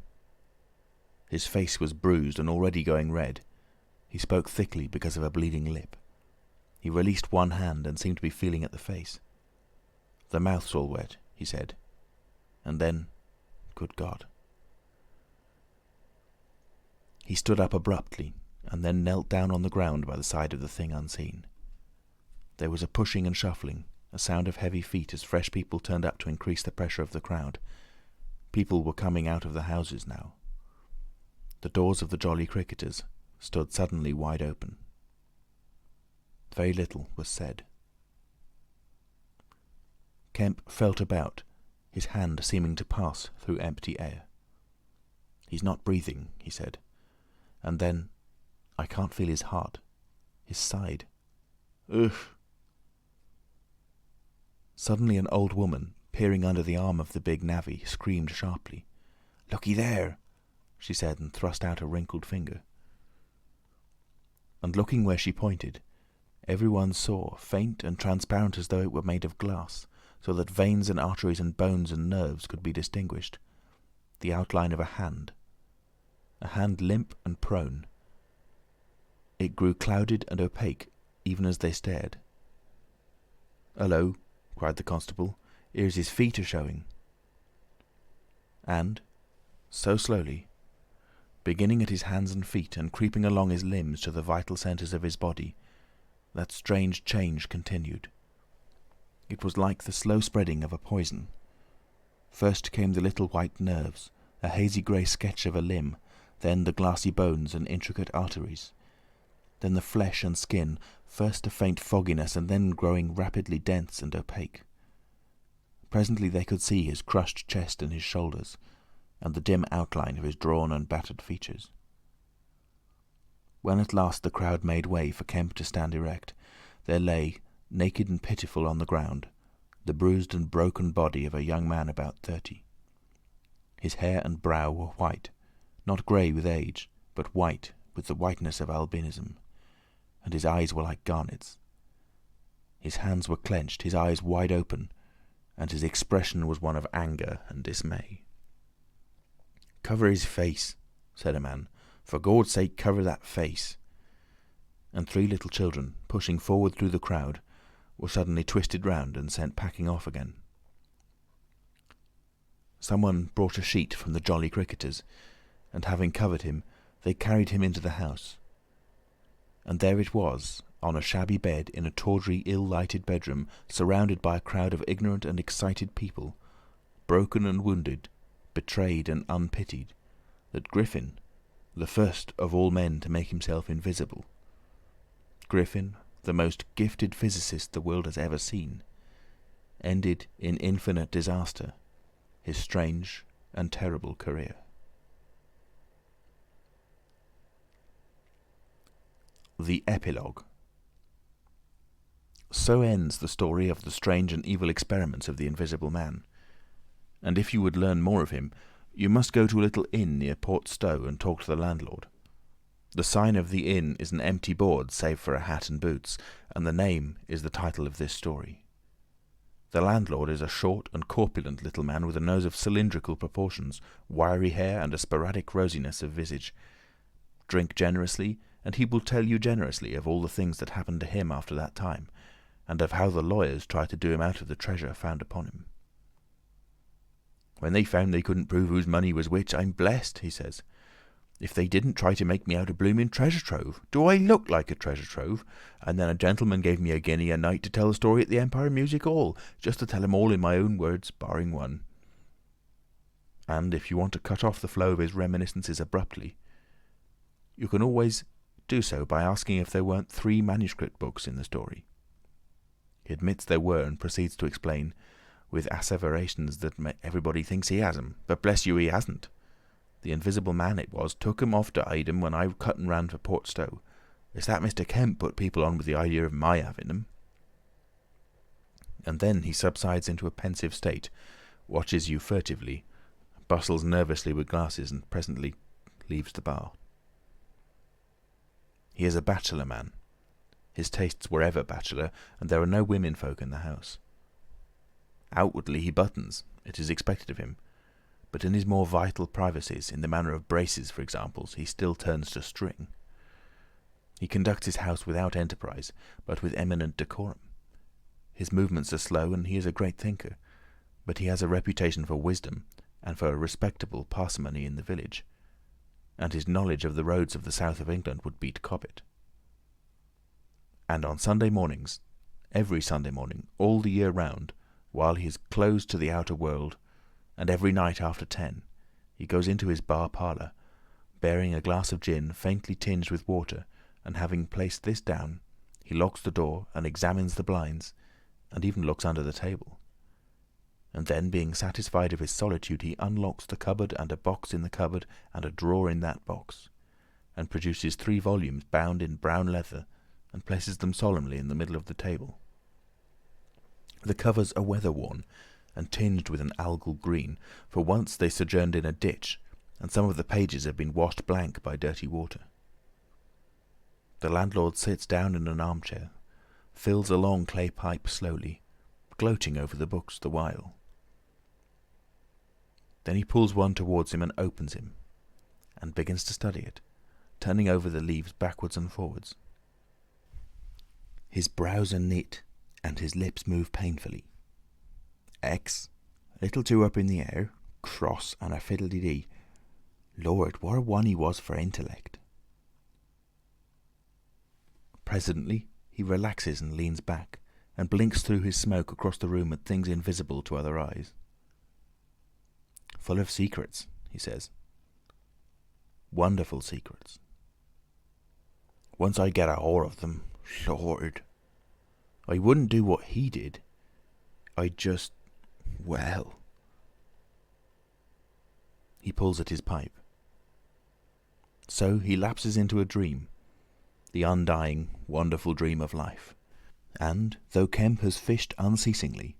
His face was bruised and already going red. He spoke thickly because of a bleeding lip. He released one hand and seemed to be feeling at the face. "The mouth's all wet," he said. And then, good God. He stood up abruptly and then knelt down on the ground by the side of the thing unseen. There was a pushing and shuffling, a sound of heavy feet as fresh people turned up to increase the pressure of the crowd. People were coming out of the houses now. The doors of the Jolly Cricketers stood suddenly wide open. Very little was said. Kemp felt about, his hand seeming to pass through empty air. "He's not breathing," he said. And then, "I can't feel his heart. His side. Ugh." Suddenly an old woman, peering under the arm of the big navvy, screamed sharply. "Looky there," she said, and thrust out a wrinkled finger. And looking where she pointed, everyone saw, faint and transparent as though it were made of glass, so that veins and arteries and bones and nerves could be distinguished, the outline of a hand limp and prone. It grew clouded and opaque even as they stared. "Hullo," cried the constable, "here's his feet a-showing." And, so slowly, beginning at his hands and feet and creeping along his limbs to the vital centres of his body, that strange change continued. It was like the slow spreading of a poison. First came the little white nerves, a hazy grey sketch of a limb, then the glassy bones and intricate arteries. Then the flesh and skin, first a faint fogginess and then growing rapidly dense and opaque. Presently they could see his crushed chest and his shoulders, and the dim outline of his drawn and battered features. When at last the crowd made way for Kemp to stand erect, there lay, naked and pitiful on the ground, the bruised and broken body of a young man about 30. His hair and brow were white, not grey with age, but white with the whiteness of albinism, and his eyes were like garnets. His hands were clenched, his eyes wide open, and his expression was one of anger and dismay. "Cover his face," said a man. "For Gord's sake, cover that face." And 3 little children, pushing forward through the crowd, were suddenly twisted round and sent packing off again. Someone brought a sheet from the Jolly Cricketers, and having covered him, they carried him into the house. And there it was, on a shabby bed in a tawdry, ill-lighted bedroom, surrounded by a crowd of ignorant and excited people, broken and wounded, betrayed and unpitied, that Griffin, the first of all men to make himself invisible, Griffin, the most gifted physicist the world has ever seen, ended in infinite disaster his strange and terrible career. The Epilogue. So ends the story of the strange and evil experiments of the Invisible Man. And if you would learn more of him, you must go to a little inn near Port Stowe and talk to the landlord. The sign of the inn is an empty board save for a hat and boots, and the name is the title of this story. The landlord is a short and corpulent little man with a nose of cylindrical proportions, wiry hair, and a sporadic rosiness of visage. Drink generously, and he will tell you generously of all the things that happened to him after that time, and of how the lawyers tried to do him out of the treasure found upon him. "When they found they couldn't prove whose money was which, I'm blessed," he says. "If they didn't try to make me out a blooming treasure trove, do I look like a treasure trove? And then a gentleman gave me a guinea a night to tell a story at the Empire Music Hall, just to tell him all in my own words, barring one." And if you want to cut off the flow of his reminiscences abruptly, you can always do so by asking if there weren't 3 manuscript books in the story. He admits there were, and proceeds to explain, with asseverations that everybody thinks he has 'em, but bless you, he hasn't. The Invisible Man it was took 'em off to hide 'em when I cut and ran for Port Stowe. It's that Mr. Kemp put people on with the idea of my having 'em. and then he subsides into a pensive state, watches you furtively, bustles nervously with glasses, and presently leaves the bar. He is a bachelor man. His tastes were ever bachelor, and there are no women folk in the house. Outwardly he buttons, it is expected of him, but in his more vital privacies, in the matter of braces, for example, he still turns to string. He conducts his house without enterprise, but with eminent decorum. His movements are slow, and he is a great thinker, but he has a reputation for wisdom and for a respectable parsimony in the village, and his knowledge of the roads of the south of England would beat Cobbett. And on Sunday mornings, every Sunday morning, all the year round, while he is closed to the outer world, and every night after 10, he goes into his bar parlour, bearing a glass of gin faintly tinged with water, and having placed this down, he locks the door and examines the blinds, and even looks under the table. And then, being satisfied of his solitude, he unlocks the cupboard and a box in the cupboard and a drawer in that box, and produces 3 volumes bound in brown leather, and places them solemnly in the middle of the table. The covers are weather-worn and tinged with an algal green, for once they sojourned in a ditch, and some of the pages have been washed blank by dirty water. The landlord sits down in an armchair, fills a long clay pipe slowly, gloating over the books the while. Then he pulls one towards him and opens him, and begins to study it, turning over the leaves backwards and forwards. His brows are knit, and his lips move painfully. X, a little too up in the air, cross, and a fiddle-de-dee. Lord, what a one he was for intellect. Presently he relaxes and leans back, and blinks through his smoke across the room at things invisible to other eyes. Full of secrets, he says. Wonderful secrets. Once I get a hold of them, Lord, I wouldn't do what he did. I'd just, well... He pulls at his pipe. So he lapses into a dream, the undying, wonderful dream of life. And, though Kemp has fished unceasingly,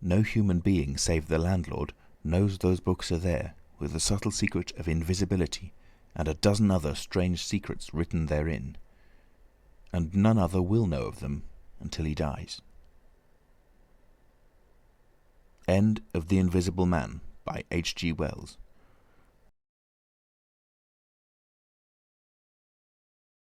no human being save the landlord knows those books are there, with the subtle secret of invisibility and a dozen other strange secrets written therein. And none other will know of them until he dies. End of The Invisible Man by H.G. Wells.